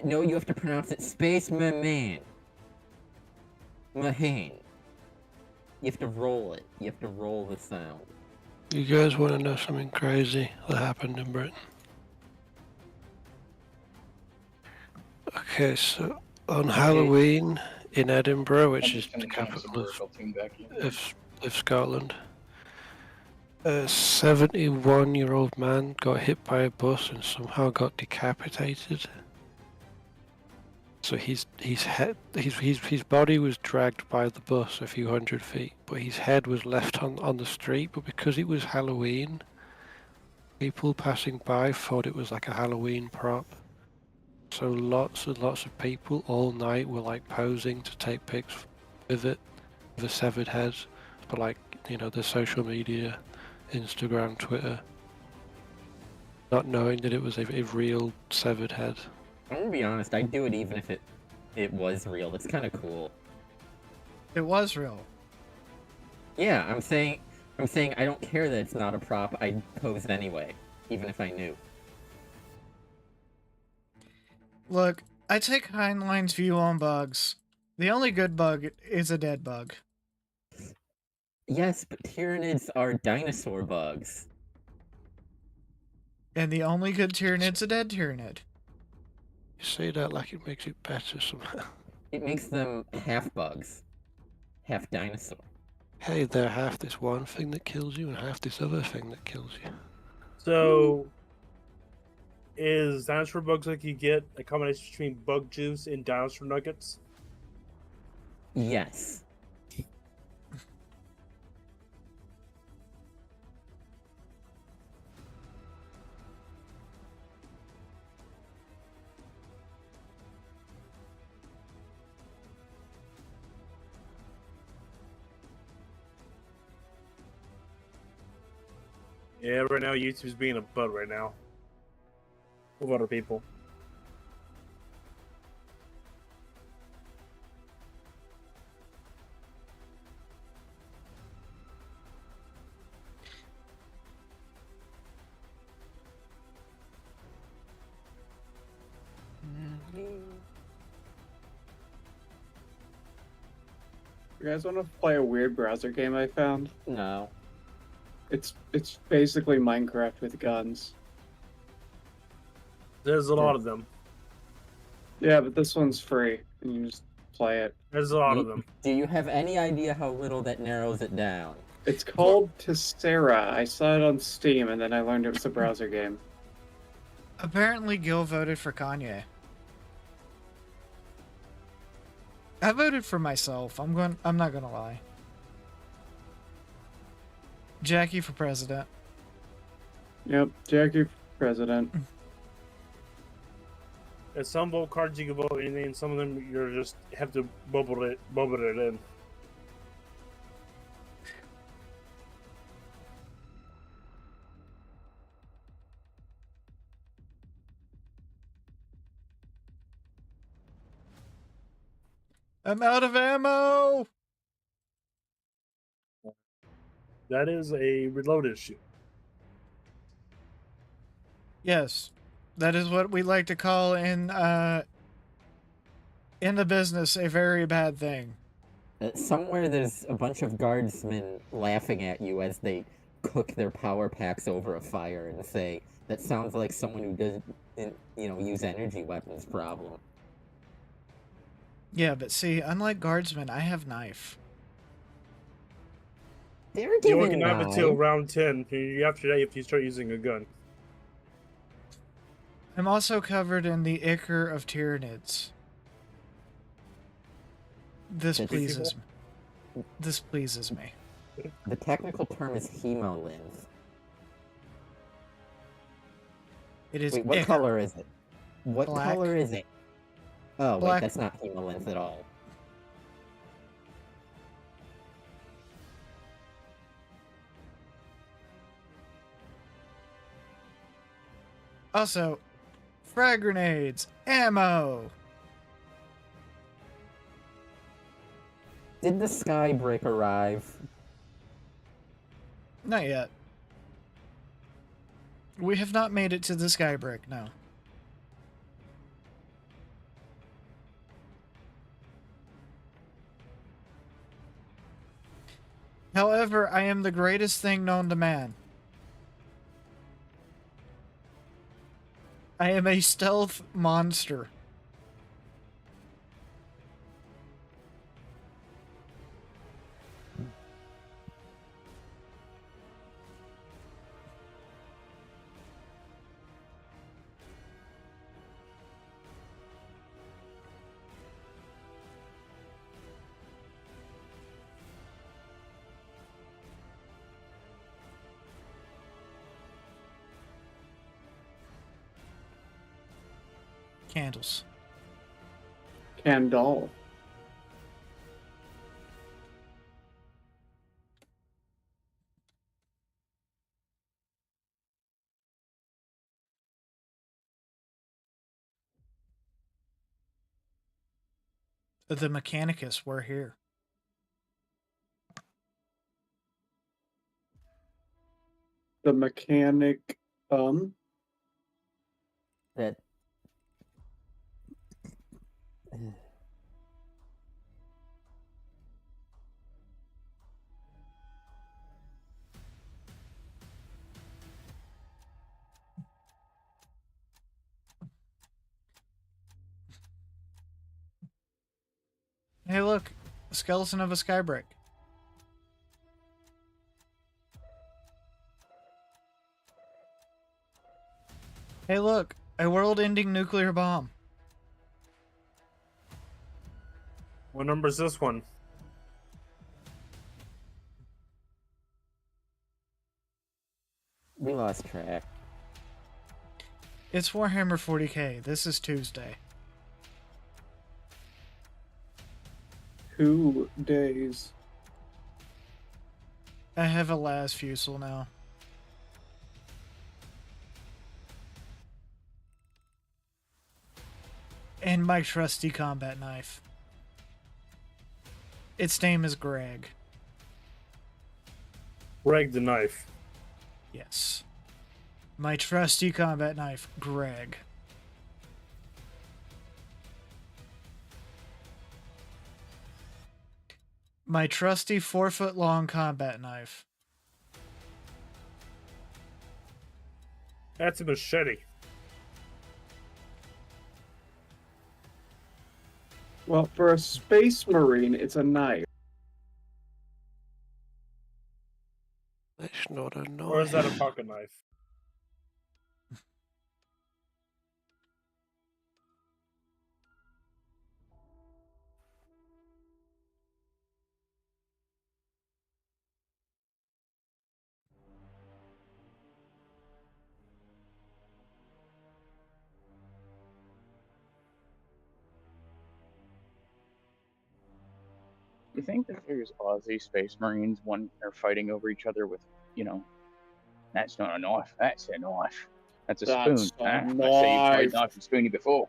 No, you have to pronounce it Space Mermaid. Mahane. You have to roll it. You have to roll the sound. You guys want to know something crazy that happened in Britain? Okay, so on Halloween in Edinburgh, which is the capital of Scotland, a 71-year-old man got hit by a bus and somehow got decapitated. So his body was dragged by the bus a few hundred feet, but his head was left on the street. But because it was Halloween, people passing by thought it was like a Halloween prop. So lots and lots of people all night were like posing to take pics with it, with a severed head. But like, you know, the social media, Instagram, Twitter, not knowing that it was a real severed head. I'm gonna be honest, I'd do it even if it was real. It's kind of cool. It was real. Yeah, I'm saying I don't care that it's not a prop. I'd pose it anyway, even if I knew. Look, I take Heinlein's view on bugs. The only good bug is a dead bug. Yes, but Tyranids are dinosaur bugs. And the only good Tyranid's a dead Tyranid. You say that like it makes it better somehow. It makes them half bugs. Half dinosaur. Hey, they're half this one thing that kills you and half this other thing that kills you. So, is dinosaur bugs like you get a combination between bug juice and dinosaur nuggets? Yes. Yeah, right now YouTube's being a butt right now. With other people. You guys want to play a weird browser game I found? No. It's basically Minecraft with guns. There's a lot of them. Yeah, but this one's free, and you just play it. There's a lot of them. Do you have any idea how little that narrows it down? It's called Tessera. I saw it on Steam, and then I learned it was a browser game. Apparently, Gil voted for Kanye. I voted for myself. I'm not gonna lie. Jackie for president. Yep, Jackie for president. There's some vote cards you can vote anything, some of them you just have to bubble it in. I'm out of ammo! That is a reload issue. Yes. That is what we like to call in the business a very bad thing. Somewhere there's a bunch of guardsmen laughing at you as they cook their power packs over a fire and say, that sounds like someone who doesn't, use energy weapons problem. Yeah, but see, unlike guardsmen, I have knife. They're You giving only can have it till nine. round 10. After that, if you start using a gun. I'm also covered in the ichor of Tyranids. This That's- pleases me. This pleases me. The technical term is hemolymph. It is Wait, what ichor. color is it? What Black. color is it? Oh, Black. wait, that's not hemolymph at all. Also, frag grenades, ammo. Did the Skybrick arrive? Not yet. We have not made it to the Skybrick, no. However, I am the greatest thing known to man. I am a stealth monster. Candles. Candle. The Mechanicus were here. The mechanic, That. Hey, look, a skeleton of a Skybrick. Hey, look, a world-ending nuclear bomb. What number is this one? We lost track. It's Warhammer 40k. This is Tuesday. 2 days. I have a las fusel now. And my trusty combat knife. Its name is Greg. Greg the knife. Yes. My trusty combat knife, Greg. My trusty 4-foot-long combat knife. That's a machete. Well, for a space marine, it's a knife. It's not a knife. Or is that a pocket knife? You think that there's Aussie Space Marines when they're fighting over each other with, that's not a knife, that's a knife. That's a That's spoon. a I see you've tried knife. knife and spoony before.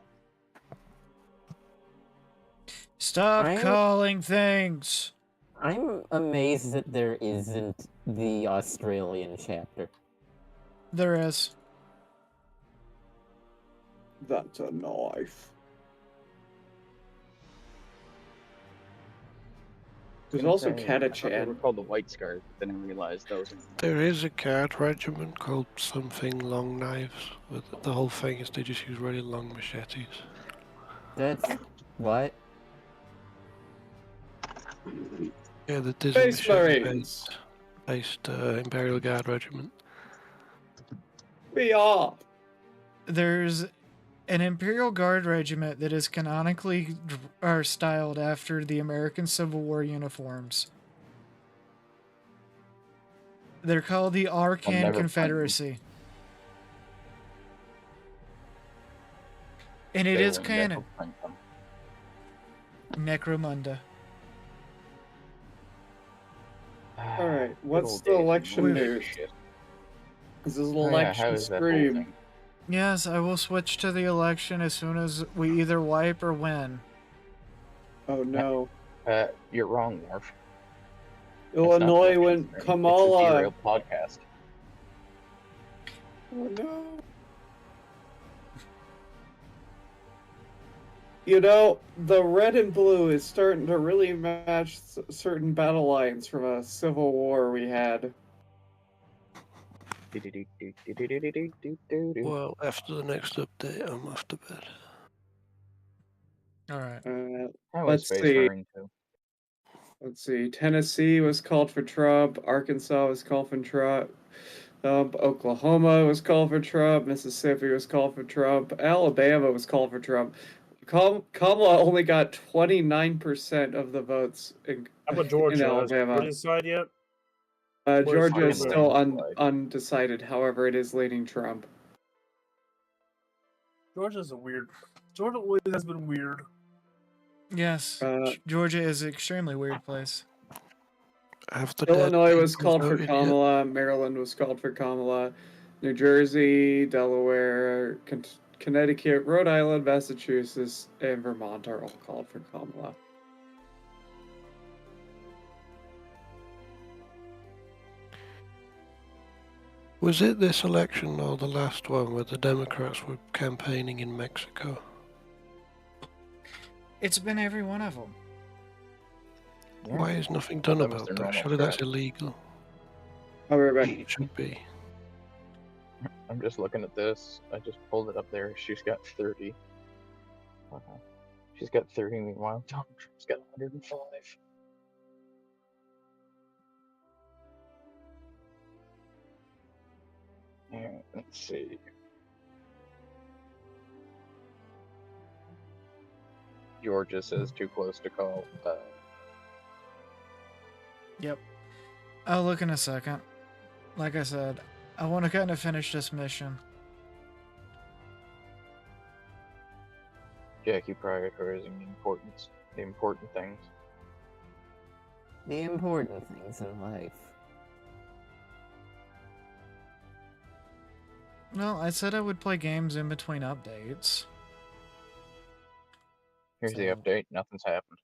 Stop I'm- calling things. I'm amazed that there isn't the Australian chapter. There is. That's a knife. There's also I thought they were Catachan. called the White Scars, but then I realized those. There is a guard regiment called something Long Knives. But the whole thing is they just use really long machetes. That's what? Yeah, there's Space a Marines. machete-based Imperial Guard regiment. We are. There's an Imperial Guard regiment that is canonically styled after the American Civil War uniforms. They're called the Arcan never find them. Confederacy. And it is canon. Necromunda. Alright, what's the election news? This is an election stream. Yes, I will switch to the election as soon as we either wipe or win. Oh no. You're wrong, Marv. Illinois went It's a Kamala. Derailed podcast. Oh no. You know, the red and blue is starting to really match certain battle lines from a civil war we had. Well, after the next update, I'm off to bed. Alright. Let's see. Let's see. Tennessee was called for Trump. Arkansas was called for Trump. Oklahoma was called for Trump. Mississippi was called for Trump. Alabama was called for Trump. Kamala only got 29% of the votes in Georgia? Alabama. Has decided yet? Georgia is Florida? still undecided. However, it is leading Trump. Georgia's a weird. Georgia always has been weird. Yes, Georgia is an extremely weird place. Illinois was called for Kamala. Maryland was called for Kamala. New Jersey, Delaware, Connecticut, Rhode Island, Massachusetts, and Vermont are all called for Kamala. Was it this election or the last one where the Democrats were campaigning in Mexico? It's been every one of them. Why is nothing done That was about their that? normal Surely that's strat. illegal. I'll be right back. It should be. I'm just looking at this. I just pulled it up there. She's got 30. She's got 30. Meanwhile, Donald Trump's got 105. Alright, let's see. Georgia says too close to call. Yep. I'll look in a second. Like I said, I want to kind of finish this mission. Jackie prioritizing the important things. The important things in life. Well, I said I would play games in between updates. Here's the So- update. Nothing's happened.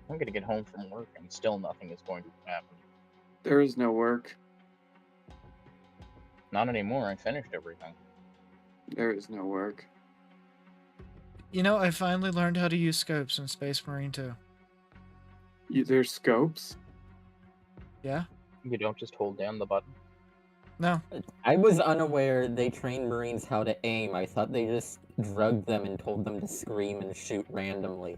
I'm gonna get home from work and still nothing is going to happen. There is no work. Not anymore. I finished everything. There is no work. You know, I finally learned how to use scopes in Space Marine 2. There's scopes? Yeah? You don't just hold down the button. No. I was unaware they trained Marines how to aim. I thought they just drugged them and told them to scream and shoot randomly.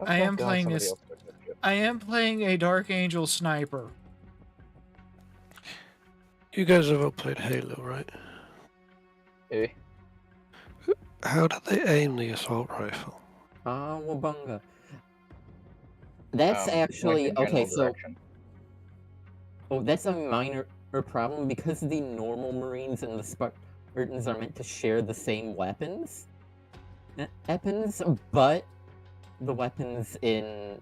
I am God, playing somebody this. else took that shit. I am playing a Dark Angel sniper. You guys have all played Halo, right? Eh? How do they aim the assault rifle? Wabunga. That's Like actually the general okay. So, direction. that's a minor problem because the normal Marines and the Spartans are meant to share the same weapons. But the weapons in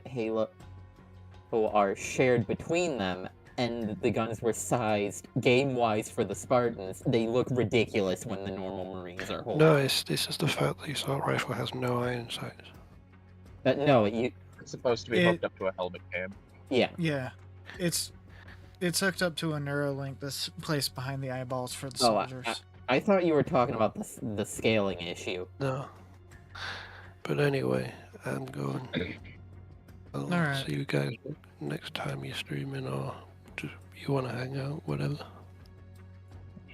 Halo are shared between them, and the guns were sized game-wise for the Spartans. They look ridiculous when the normal Marines are holding. No, this is the fact the assault rifle has no iron sights. No, It's supposed to be hooked up to a helmet cab. Yeah. Yeah. It's hooked up to a Neuralink that's placed behind the eyeballs for the Oh, soldiers. I thought you were talking about the scaling issue. No. But anyway, I'm going. I'll Alright. see you guys next time you're streaming, or just you want to hang out, whatever.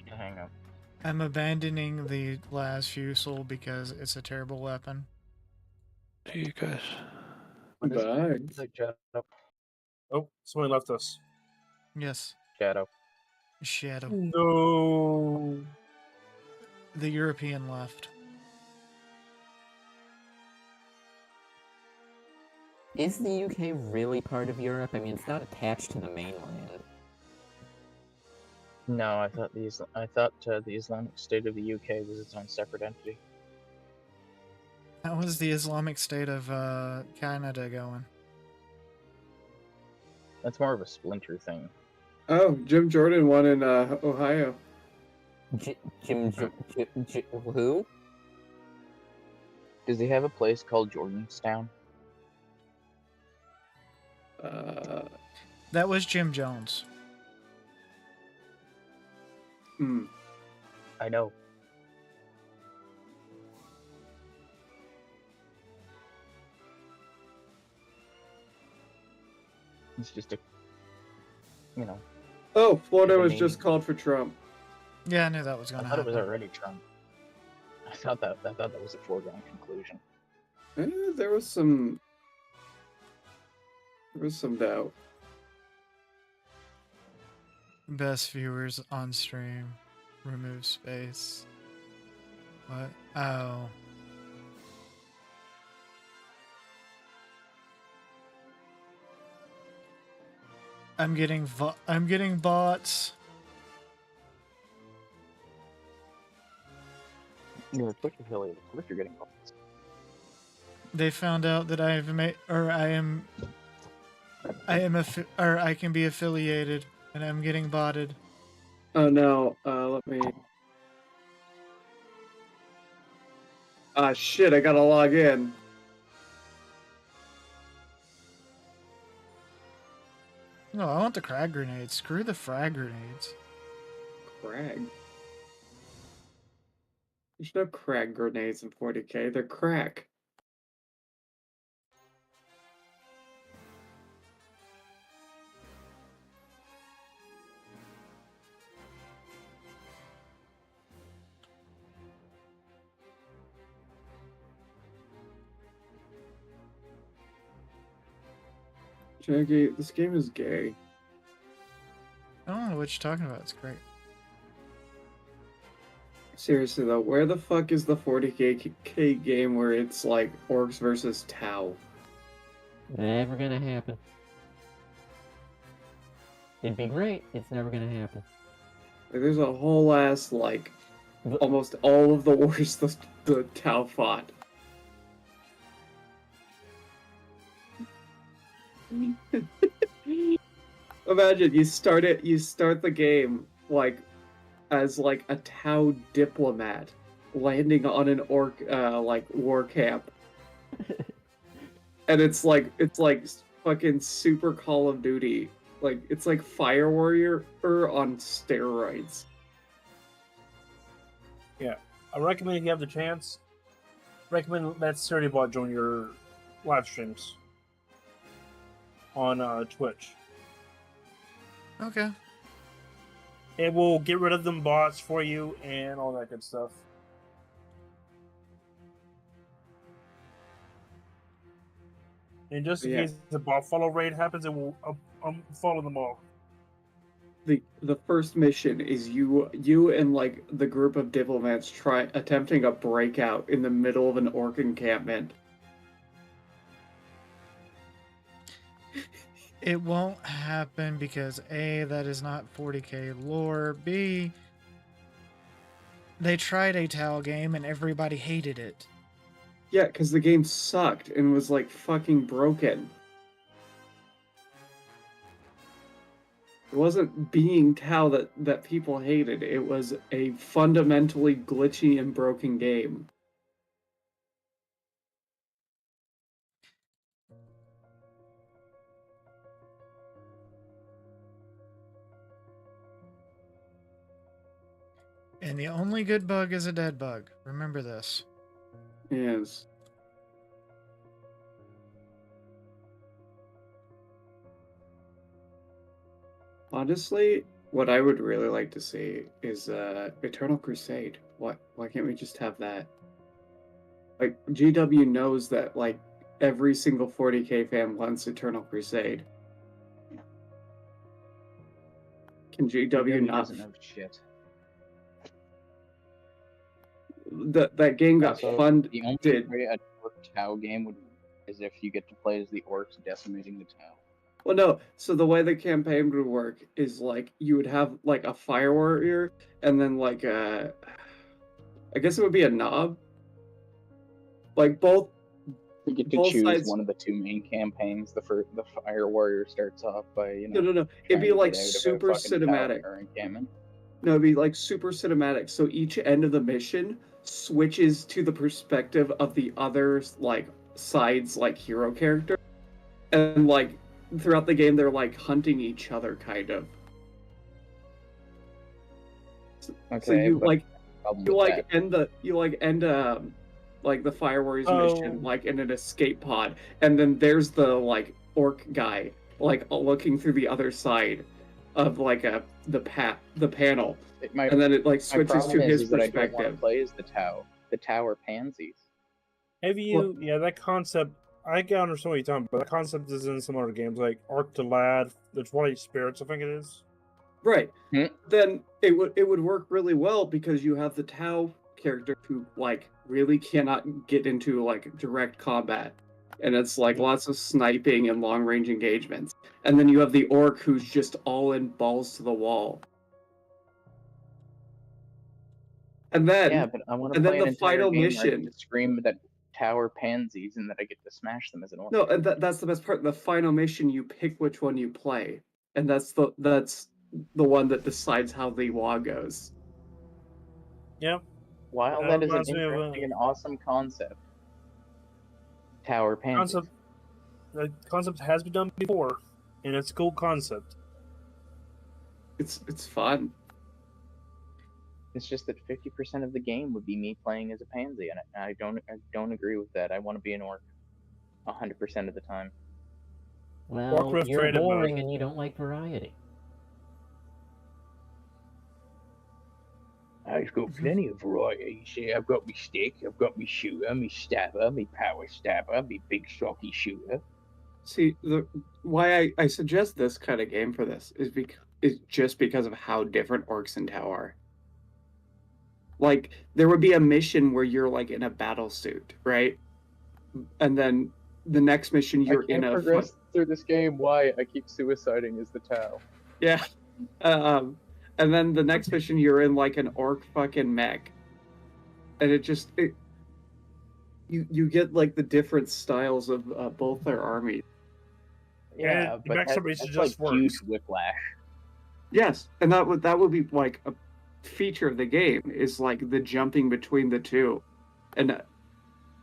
Hang on. I'm abandoning the Las Fusil because it's a terrible weapon. See you guys. Bye. Oh, somebody left us. Yes. Shadow. Shadow. No. The European left. Is the UK really part of Europe? I mean, it's not attached to the mainland. No, I thought the Islamic State of the UK was its own separate entity. How was the Islamic State of Canada going? That's more of a splinter thing. Oh, Jim Jordan won in Ohio. Who? Does he have a place called Jordanstown? That was Jim Jones. I know. It's just a, you know. Oh, Florida was name. just called for Trump. Yeah, I knew that was I going to thought it happen. was already Trump. I thought that was a foregone conclusion. There was some doubt. Best viewers on stream. Remove space. What? Oh. I'm getting bots. You're a Twitch affiliate. Of course you're getting bots. They found out that I have made, or I can be affiliated, and I'm getting botted. Oh no, let me... Ah shit, I gotta log in. No, I want the crag grenades. Screw the frag grenades. Crag? There's no crag grenades in 40k, they're crack. Jackie, this game is gay. I don't know what you're talking about. It's great. Seriously though, where the fuck is the 40k game where it's like orcs versus Tau? Never gonna happen. It'd be great. It's never gonna happen. Like, there's a whole ass, like, almost all of the wars the Tau fought. Imagine you start the game like as like a Tau diplomat landing on an orc like war camp. And it's like fucking super Call of Duty. Like it's like Fire Warrior on steroids. Yeah, I recommend if you have the chance. Recommend that Seriebot join your live streams on Twitch. Okay. It will get rid of them bots for you and all that good stuff. And just in Yeah. case the bot follow raid happens, it will follow them all. The first mission is you and like the group of diplomats attempting a breakout in the middle of an orc encampment. It won't happen because A, that is not 40k lore. B, they tried a Tau game and everybody hated it. Yeah, because the game sucked and was like fucking broken. It wasn't being Tau that people hated. It was a fundamentally glitchy and broken game. And the only good bug is a dead bug. Remember this. Yes. Honestly, what I would really like to see is Eternal Crusade. Why can't we just have that? Like GW knows that like every single 40k fan wants Eternal Crusade. Can GW not? Doesn't know shit. That game got Also, funded. The only way a orc Tau game would is if you get to play as the orcs decimating the Tau. Well, no. So the way the campaign would work is like you would have like a Fire Warrior, and then like I guess it would be a Knob. Like both. You get to both choose sides. one of the two main campaigns. The Fire Warrior starts off by No. It'd be like super cinematic. No, it'd be like super cinematic. So each end of the mission switches to the perspective of the other like side's like hero character, and like throughout the game they're like hunting each other kind of. Okay, So you but like problem you with like end like the Fire Warriors mission like in an escape pod, and then there's the like orc guy like looking through the other side of like the panel, and then it like switches to his that I don't want to perspective. play as the Tau. The Tau are pansies. Have you? Yeah, that concept. I can understand what you're talking about. That concept is in some other games, like Arc to Lad. The 20 Spirits, I think it is. Right. Then it would work really well because you have the Tau character who like really cannot get into like direct combat, and it's like lots of sniping and long range engagements. And then you have the orc who's just all in balls to the wall. And then Yeah, but I want to and play then an the final entire game where I mission. get to scream that Tau are pansies and that I get to smash them as an orc. No, and that's the best part. The final mission, you pick which one you play, and that's the one that decides how the war goes. Yeah. While That that is an reminds me of, interesting and awesome concept, Tau are pansies. The concept has been done before, and it's a cool concept. It's fun. It's just that 50% of the game would be me playing as a pansy, and I don't agree with that. I want to be an orc 100% of the time. Well, Warcraft you're created boring mode. and you don't like variety. I've got plenty of variety. You see, I've got me stick, I've got me shooter, me stabber, me power stabber, me big stocky shooter. See, why I suggest this kind of game for this is just because of how different orcs and Tau are. Like, there would be a mission where you're like in a battle suit, right? And then the next mission you're I can't in a progress through this game. Why I keep suiciding as the Tau? yeah. And then the next mission you're in like an orc fucking mech, and you get like the different styles of both their armies. Yeah, And but max that, summation that's just Huge works. whiplash. Yes, and that would be like a feature of the game is like the jumping between the two, and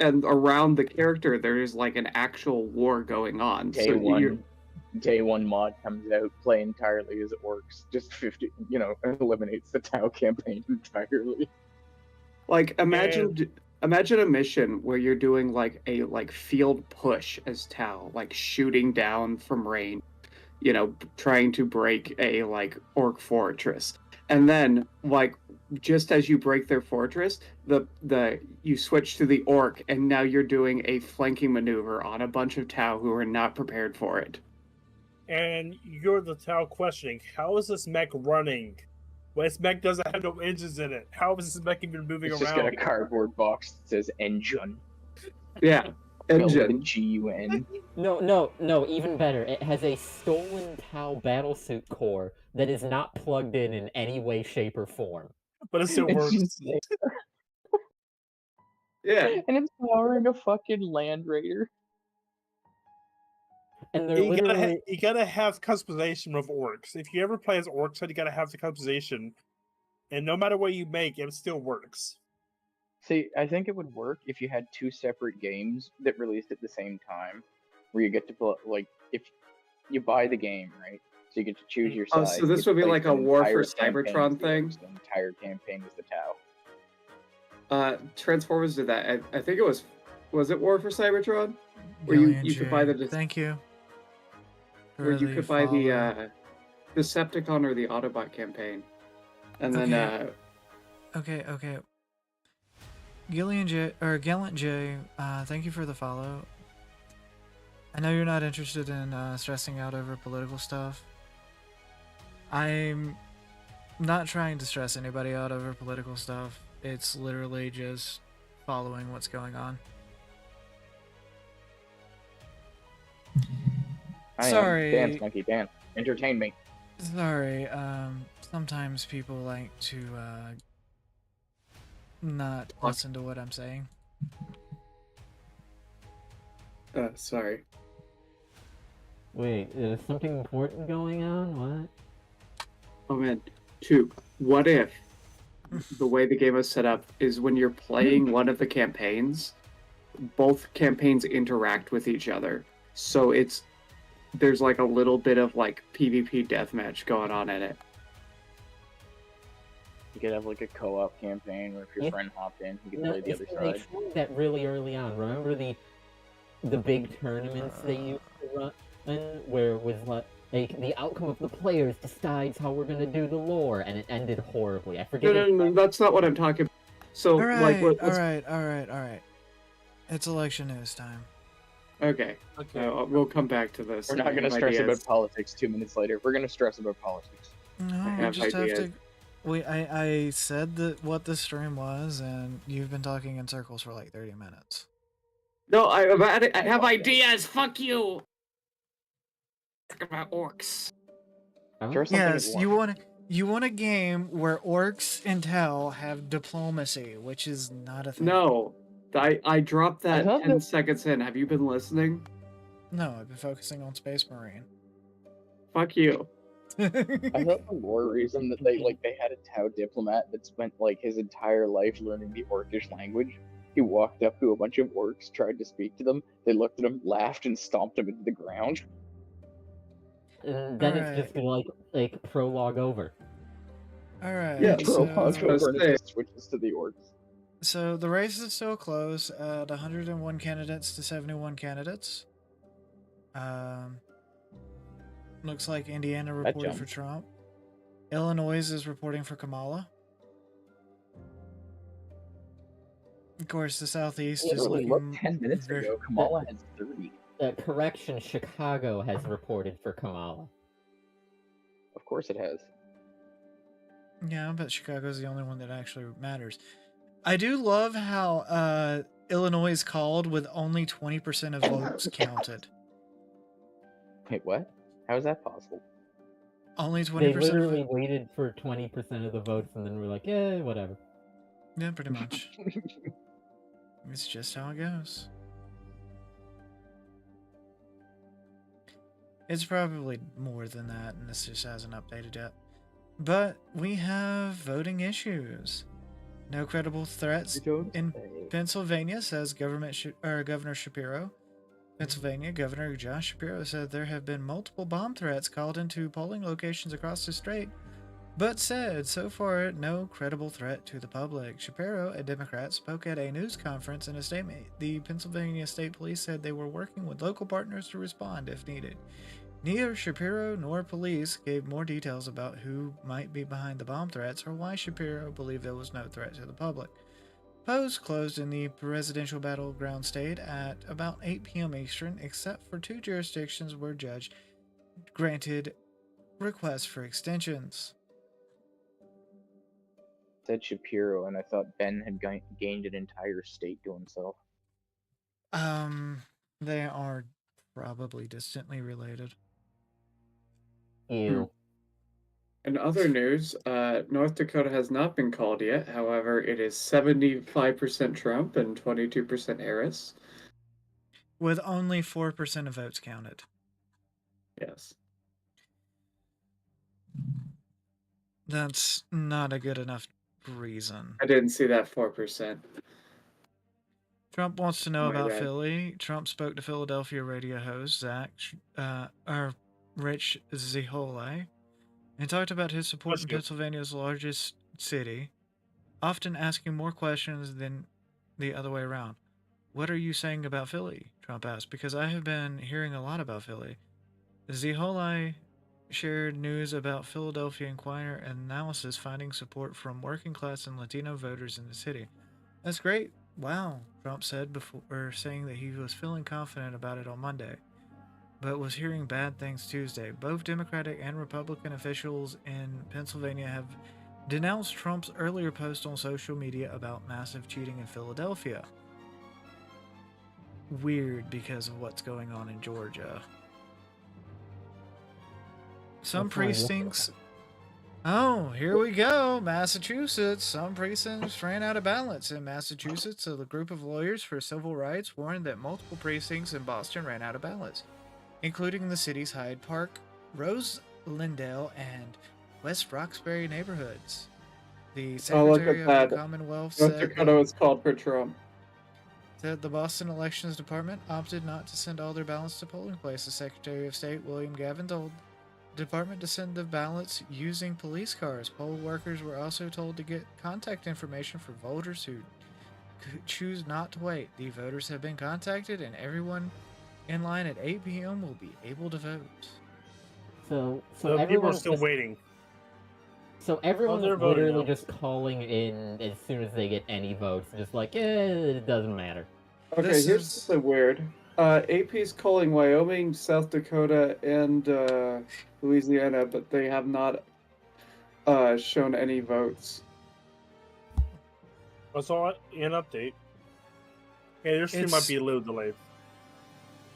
around the character there is like an actual war going on. Day So one, day one mod comes out, play entirely as orcs. Just 50, eliminates the Tau campaign entirely. like imagine a mission where you're doing like a field push as Tau, like shooting down from range, trying to break a orc fortress, and then just as you break their fortress, you switch to the orc, and now you're doing a flanking maneuver on a bunch of Tau who are not prepared for it. And you're the Tau questioning, how is this mech running? Well, this mech doesn't have no engines in it. How is this mech even moving It's around? just got a cardboard box that says engine. Yeah, engine. G-U-N. No, even better. It has a stolen Tau battlesuit core that is not plugged in any way, shape, or form. But it still works. Yeah. And it's powering a fucking Land Raider. And they're You literally... gotta have customization of orcs. If you ever play as orcs, you gotta have the customization. And no matter what you make, it still works. See, I think it would work if you had two separate games that released at the same time, where you get to play, if you buy the game, right? So you get to choose your Oh, side. so this would be like a War for Cybertron thing? The entire campaign is the Tau. Transformers did that. I think it was it War for Cybertron? Where you could buy the... Thank you. Where you could buy the Decepticon or the Autobot campaign. And then... Okay. Gallant J, thank you for the follow. I know you're not interested in stressing out over political stuff. I'm not trying to stress anybody out over political stuff. It's literally just following what's going on. Sorry. Dance, monkey, dance. Entertain me. Sorry, sometimes people like to not listen to what I'm saying. Sorry. Wait, is something important going on? What? Oh man, Took, what if the way the game is set up is when you're playing one of the campaigns, both campaigns interact with each other. So there's like a little bit of PvP deathmatch going on in it. You could have a co-op campaign where if your friend hopped in, he could play the other They side. tried that really early on. Remember the big tournaments they used to run, where it was like the outcome of the players decides how we're gonna do the lore, and it ended horribly. I forget. No, that's not what I'm talking about. So, all right, let's... all right. It's election news time. Okay. We'll come back to this. We're not going to stress about politics 2 minutes later. We're going to stress about politics. No, we just have to. I said that what the stream was, and you've been talking in circles for like 30 minutes. No, I have ideas. Fuck you. Talk about orcs. Yes, you want a game where orcs and Tau have diplomacy, which is not a thing. No, I dropped that 10 seconds in. Have you been listening? No, I've been focusing on Space Marine. Fuck you. I thought the lore reason that they had a Tau diplomat that spent his entire life learning the Orcish language. He walked up to a bunch of orcs, tried to speak to them. They looked at him, laughed, and stomped him into the ground. And then it's just like prologue over. All right. Yeah, prologue over, and it just switches to the orcs. So the race is still close at 101 candidates to 71 candidates. Looks like Indiana reported for Trump. Illinois is reporting for Kamala. Of course, the Southeast is looking... 10 minutes ago, Kamala has 30. Correction, Chicago has reported for Kamala. Of course it has. Yeah, but Chicago's the only one that actually matters. I do love how Illinois is called with only 20% of votes counted. Wait, what? How is that possible? Only 20%. They literally waited for 20% of the votes and then we're like, yeah, whatever. Yeah, pretty much. It's just how it goes. It's probably more than that, and this just hasn't updated yet. But we have voting issues. No credible threats in Pennsylvania, says Governor Shapiro. Pennsylvania Governor Josh Shapiro said there have been multiple bomb threats called into polling locations across the state, but said so far no credible threat to the public. Shapiro, a Democrat, spoke at a news conference. In a statement, the Pennsylvania State Police said they were working with local partners to respond if needed. Neither Shapiro nor police gave more details about who might be behind the bomb threats or why Shapiro believed there was no threat to the public. Polls closed in the presidential battleground state at about 8 p.m. Eastern, except for 2 jurisdictions where judge granted requests for extensions. Said Shapiro, and I thought Ben had gained an entire state to himself. They are probably distantly related. Ew. In other news, North Dakota has not been called yet. However, it is 75% Trump and 22% Harris. With only 4% of votes counted. Yes. That's not a good enough reason. I didn't see that 4%. Trump wants to know My about bad. Philly. Trump spoke to Philadelphia radio host Rich Zihole and talked about his support in Pennsylvania's largest city, often asking more questions than the other way around. What are you saying about Philly? Trump asked, because I have been hearing a lot about Philly. Zihole shared news about Philadelphia Inquirer analysis finding support from working class and Latino voters in the city. That's great. Wow, Trump said before saying that he was feeling confident about it on Monday, but was hearing bad things Tuesday. Both Democratic and Republican officials in Pennsylvania have denounced Trump's earlier post on social media about massive cheating in Philadelphia. Weird because of what's going on in Georgia. Some precincts... Oh, here we go. Massachusetts. Some precincts ran out of ballots. In Massachusetts, a group of lawyers for civil rights warned that multiple precincts in Boston ran out of ballots, including the city's Hyde Park, Rose Lindale, and West Roxbury neighborhoods. The Secretary of the Commonwealth North Dakota was called for Trump. Said the Boston Elections Department opted not to send all their ballots to polling places. Secretary of State William Gavin told the department to send the ballots using police cars. Poll workers were also told to get contact information for voters who choose not to wait. The voters have been contacted, and everyone in line at 8 p.m. will be able to vote. So people are everyone's still waiting. So everyone's they're voting literally now. just calling in as soon as they get any votes, just like, it doesn't matter. Okay, here's something weird. AP's calling Wyoming, South Dakota, and Louisiana, but they have not shown any votes. I saw an update. Yeah, your stream might be a little delayed.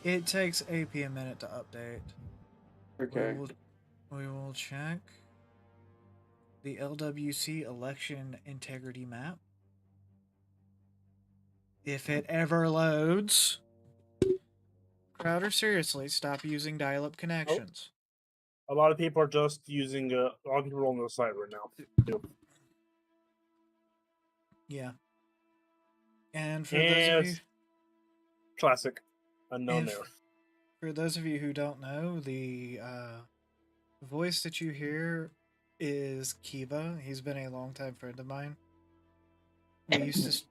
It takes AP a minute to update. Okay. We will check the LWC election integrity map. If it ever loads. Crowder, seriously, stop using dial-up connections. A lot of people are just using a lot of people are on the site right now. Yep. Yeah. And for those of you... Classic. Unknown And error. For those of you who don't know, the voice that you hear is Kiba. He's been a longtime friend of mine.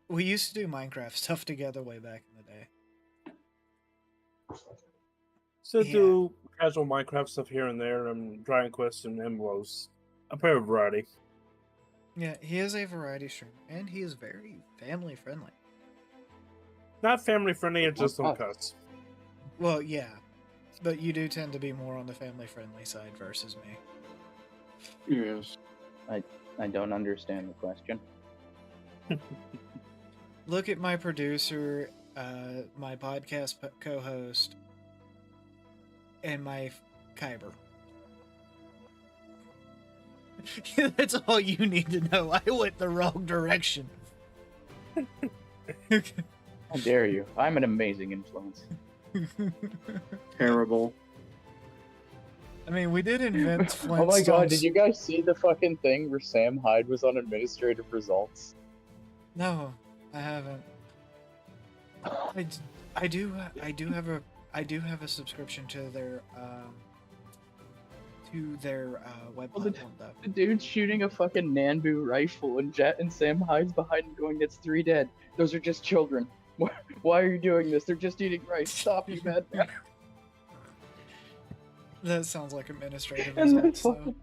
We used to do Minecraft stuff together way back in the day. So do casual Minecraft stuff here and there, and Dragon Quest and MMOs. I play a variety. Yeah, he is a variety streamer, and he is very family friendly. Not family friendly, it's just some cuts. Well, yeah, but you do tend to be more on the family friendly side versus me. Yes. I don't understand the question. Look at my producer, my podcast co-host, and my Kyber. That's all you need to know. I went the wrong direction. How dare you? I'm an amazing influence. Terrible. I mean, we did invent Flintstones. Oh my god, did you guys see the fucking thing where Sam Hyde was on administrative results? No, I haven't. I do have a subscription to their web Well, platform though. The dude's shooting a fucking Nanbu rifle and Sam Hyde's behind him going, "It's 3 dead. Those are just children. Why are you doing this? They're just eating rice. Stop, you madman." That sounds like administrative And the results. So. fucking,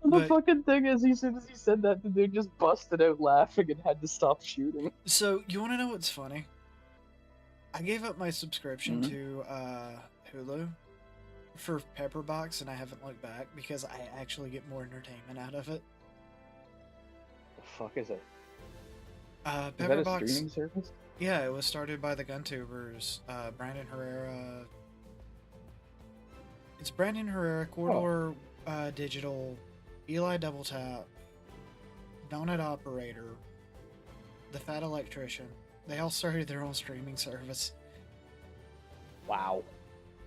and the fucking thing is, as soon as he said that, the dude just busted out laughing and had to stop shooting. So you want to know what's funny? I gave up my subscription to Hulu for Pepperbox, and I haven't looked back because I actually get more entertainment out of it. The fuck is it? Pepperbox. Is that a streaming service? Yeah, it was started by the GunTubers, Brandon Herrera. It's Brandon Herrera, Corridor Digital, Eli Double Tap, Donut Operator, The Fat Electrician. They all started their own streaming service. Wow.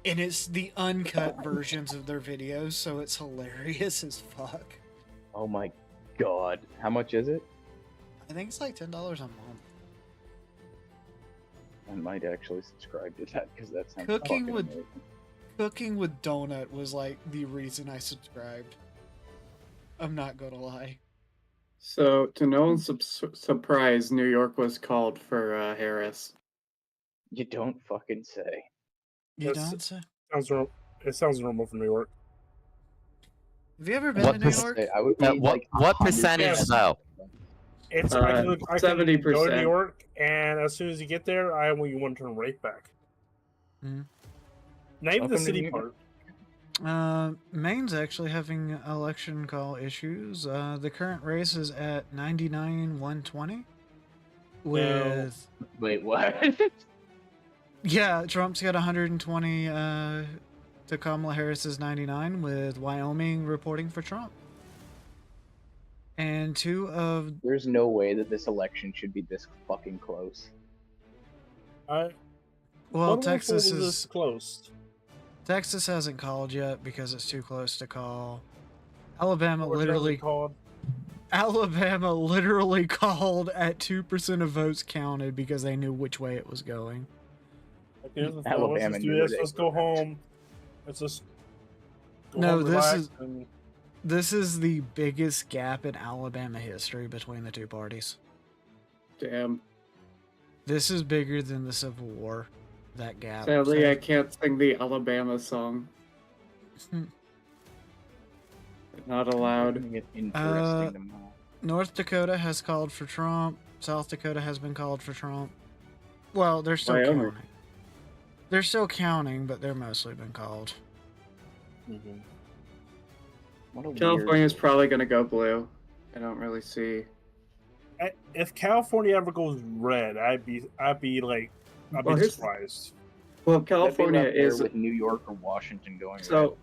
And it's the uncut versions of their videos, so it's hilarious as fuck. Oh my god. How much is it? I think it's like $10 a month. I might actually subscribe to that because that sounds Cooking fucking with amazing. Cooking with Donut was like the reason I subscribed. I'm not gonna lie. So, to no one's surprise, New York was called for Harris. You don't fucking say. You don't say? It sounds normal for New York. Have you ever been to New York? I would Now, need, what like, what 100 percentage Yes. though? It's I can go to 70%. New York, and as soon as you get there, I want you want to turn right back. Mhm. Not even the Welcome to city New York. part. Maine's actually having election call issues. The current race is at 99-120. With Wait, what? yeah, Trump's got 120 to Kamala Harris's 99, with Wyoming reporting for Trump. And two of There's no way that this election should be this fucking close. well, What Texas was is this close. Texas hasn't called yet because it's too close to call. Alabama Or literally called. Alabama literally called at 2% of votes counted because they knew which way it was going. Okay, let's Alabama just knew do where this. they Let's go home. Let's just go No, home, this relax, is- and This is the biggest gap in Alabama history between the two parties. Damn. This is bigger than the Civil War. That gap. Sadly, So- I can't sing the Alabama song. Not allowed. Interesting to know. North Dakota has called for Trump. South Dakota has been called for Trump. Well, they're still Wyoming. counting. They're still counting, but they're mostly been called. What a California's weird... probably gonna go blue. I don't really see. if California ever goes red, I'd be Well, here's- surprised. Well, That'd be California right there is with New York or Washington going so.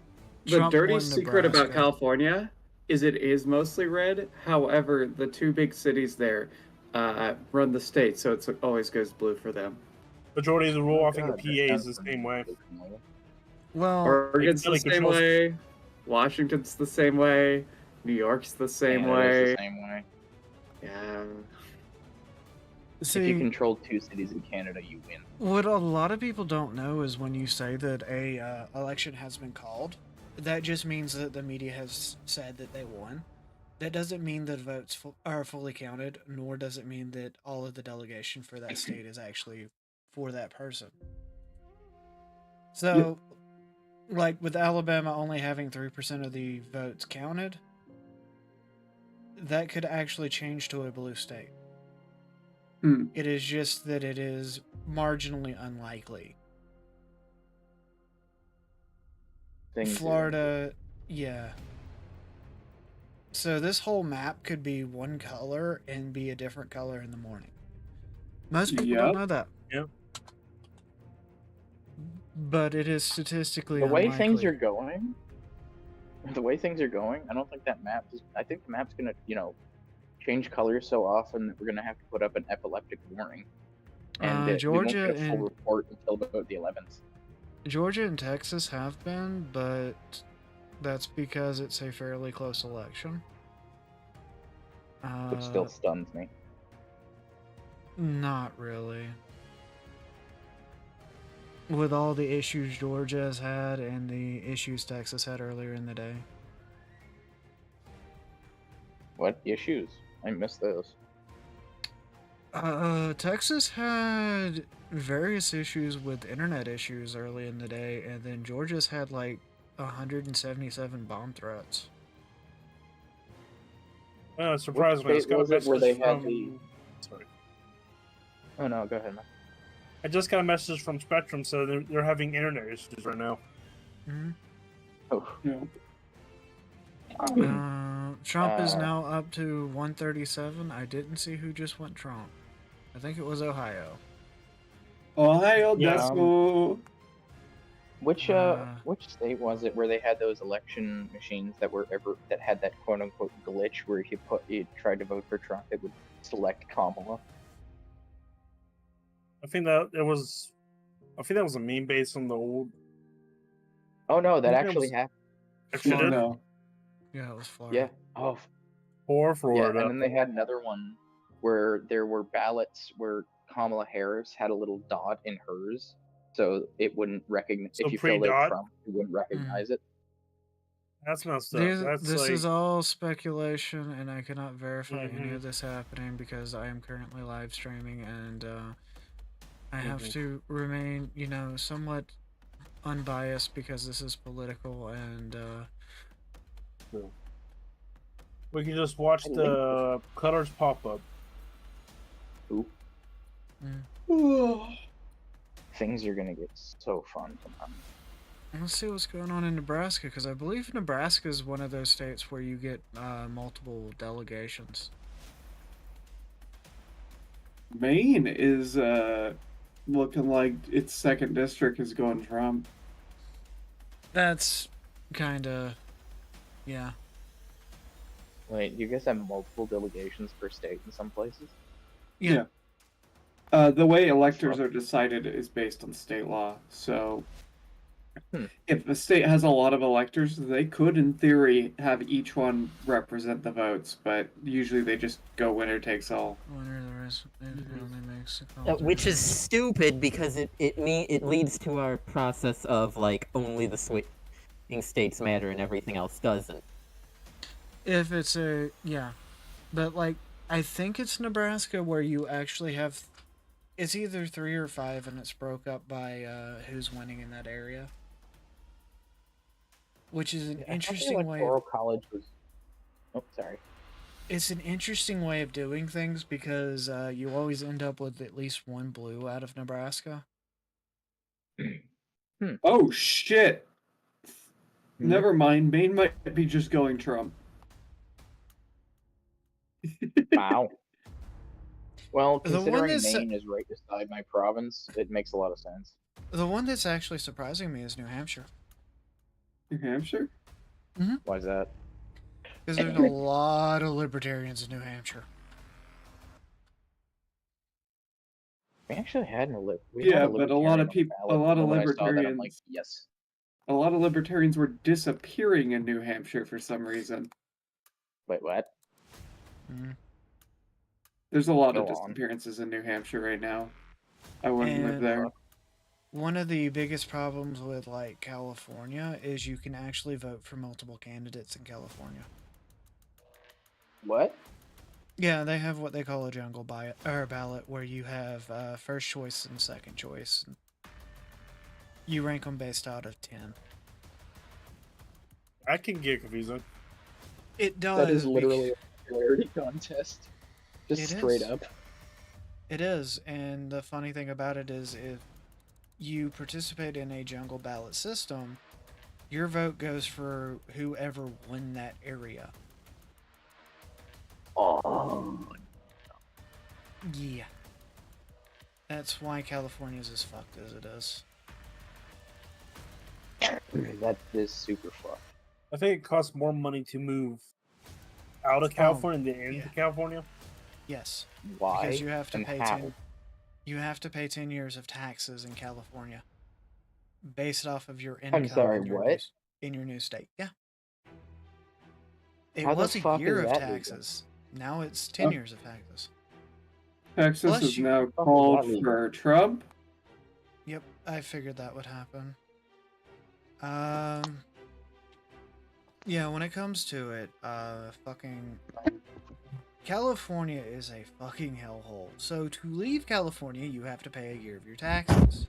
The Trump dirty won secret about Nebraska. California is it is mostly red. However, the two big cities there run the state, so it always goes blue for them. Majority of the rule, I think, God, the that PA is sounds the same way. familiar. Well, Oregon's the really same controls- way. Washington's the same way. New York's the same Canada's way. the same way. Yeah. If you see, control 2 cities in Canada, you win. what a lot of people don't know is when you say that a election has been called, that just means that the media has said that they won. That doesn't mean that votes are fully counted, nor does it mean that all of the delegation for that state is actually for that person. So, like with Alabama only having 3% of the votes counted, that could actually change to a blue state. Hmm. It is just that it is marginally unlikely. Things are- Florida, yeah. So this whole map could be one color and be a different color in the morning. Most people don't Yep. know that. Yep. But it is statistically The way unlikely. things are going, I don't think that map is. I think the map's gonna, change colors so often that we're gonna have to put up an epileptic warning. And we won't Georgia get a full and report until about the 11th. Georgia and Texas have been, but that's because it's a fairly close election. Which still stuns me. Not really. With all the issues Georgia has had and the issues Texas had earlier in the day. What issues? I missed those. Texas had various issues with internet issues early in the day, and then Georgia's had like 177 bomb threats. It's surprising. I just got a was it where message they had from. Sorry. Oh no, go ahead, man. I just got a message from Spectrum, so they're having internet issues right now. Mm-hmm. Oh. Yeah. Trump is now up to 137. I didn't see who just went Trump. I think it was Ohio. Ohio, Yeah, let's go. Which state was it where they had those election machines that had that quote unquote glitch where if you tried to vote for Trump, it would select Kamala? I think that was a meme based on the old. Oh no, that I think it actually was- happened. Actually, did? No. Yeah, it was Florida. Yeah. Oh. Or Yeah, Florida. and then they had another one where there were ballots where Kamala Harris had a little dot in hers, so it wouldn't recognize So if you filled out pre-dot? Trump, it wouldn't recognize it. That's messed up. This is all speculation, and I cannot verify any Mhm. of this happening because I am currently live streaming, and I have Mhm. to remain, somewhat unbiased because this is political, and We can just watch the colors pop up. Ooh. Mm. Things are gonna get so fun tomorrow. Let's see what's going on in Nebraska, because I believe Nebraska is one of those states where you get multiple delegations. Maine is looking like its second district is going Trump. That's kind of, yeah. Wait, you guys have multiple delegations per state in some places? Yeah. The way electors are decided is based on state law. So, if a state has a lot of electors, they could, in theory, have each one represent the votes. But usually, they just go winner takes all. Winner the rest, it only makes it Which is stupid because it leads to our process of like only the swing states matter and everything else doesn't. If it's yeah, but like I think it's Nebraska where you actually have, it's either 3 or 5, and it's broke up by who's winning in that area, which is an interesting way. Electoral college was. Oh, sorry. It's an interesting way of doing things because you always end up with at least one blue out of Nebraska. Oh shit! Never mind. Maine might be just going Trump. Wow. Well, The one considering that's- Maine is right beside my province, it makes a lot of sense. The one that's actually surprising me is New Hampshire. New Hampshire? Why is that? Because there's a lot of libertarians in New Hampshire. We actually had no lib. Yeah, but a lot of people, a lot of When I saw that, I'm libertarians, like, yes. a lot of libertarians were disappearing in New Hampshire for some reason. Wait, what? There's a lot of Go on. disappearances in New Hampshire right now. I wouldn't live And there. one of the biggest problems with like California is you can actually vote for multiple candidates in California. What? Yeah, they have what they call a jungle ballot where you have first choice and second choice. You rank them based out of 10. That can get confusing. It does. That is literally a popularity contest. Just It straight is. up. It is, and the funny thing about it is if you participate in a jungle ballot system, your vote goes for whoever won that area. Oh. Yeah. That's why California's as fucked as it is. That is super fucked. I think it costs more money to move out of California than into California. Yes. Why? Because you have to and pay how? 10. You have to pay 10 years of taxes in California. based off of your income. sorry, in your what? in your new state. Yeah. It How the was a fuck year is of that legal? taxes. Now it's 10 years of taxes. Texas Plus is you- now Fuck is called that legal? for Trump. Yep, I figured that would happen. Yeah, when it comes to it, fucking California is a fucking hellhole. So to leave California, you have to pay a year of your taxes.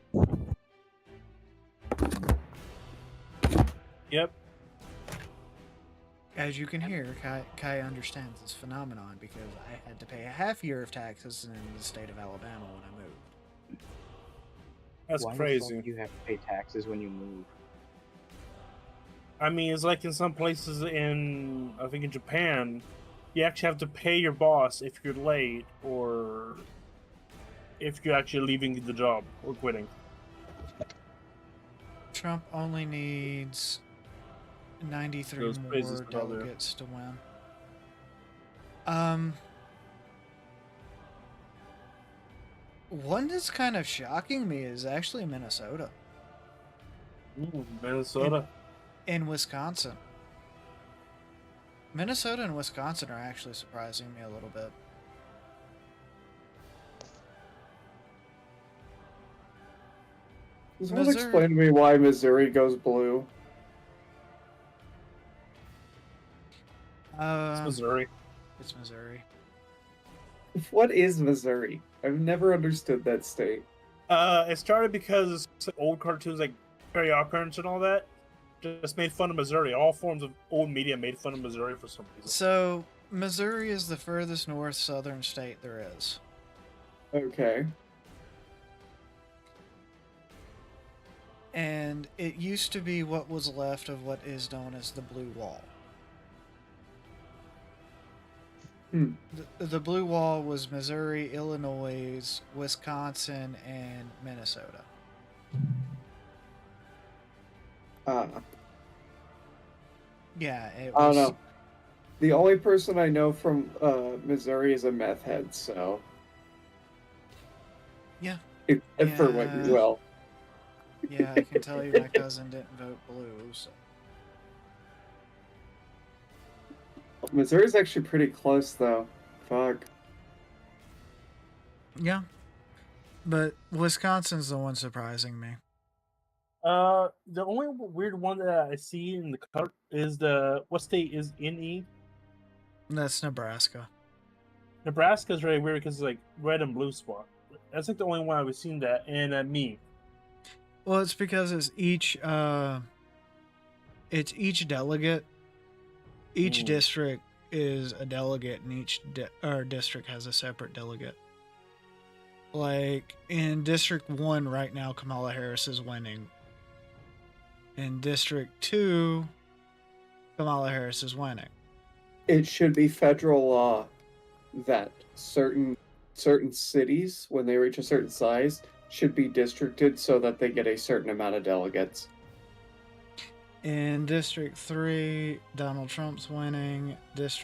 Yep. As you can hear, Kai understands this phenomenon because I had to pay a half year of taxes in the state of Alabama when I moved. That's Why the crazy. fuck do you have to pay taxes when you move? I mean, it's like in some places in, I think in Japan, you actually have to pay your boss if you're late or if you're actually leaving the job or quitting. Trump only needs 93 Those praises more to other- delegates to win. One that's kind of shocking me is actually Minnesota. Minnesota. In Wisconsin. Minnesota and Wisconsin are actually surprising me a little bit. Does someone Missouri- explain to me why Missouri goes blue? It's Missouri. It's Missouri. What is Missouri? I've never understood that state. It started because old cartoons like Perry Occurrence and all that just made fun of Missouri. All forms of old media made fun of Missouri for some reason. So, Missouri is the furthest north southern state there is. Okay. And it used to be what was left of what is known as the Blue Wall. Hmm. The Blue Wall was Missouri, Illinois, Wisconsin, and Minnesota. Yeah, it I was. don't know. The only person I know from Missouri is a meth head, so. Yeah. For what you will. Yeah, I can tell you my cousin didn't vote blue, so. Missouri's actually pretty close, though. Fuck. Yeah. But Wisconsin's the one surprising me. The only weird one that I see in the color is what state is in E? That's Nebraska. Nebraska's very weird because it's like red and blue spot. That's like the only one I've seen that, and me. Well, it's because it's each delegate. Each district is a delegate, and each district has a separate delegate. Like in District 1 right now, Kamala Harris is winning. In District 2, Kamala Harris is winning. It should be federal law that certain cities, when they reach a certain size, should be districted so that they get a certain amount of delegates. In District 3, Donald Trump's winning. This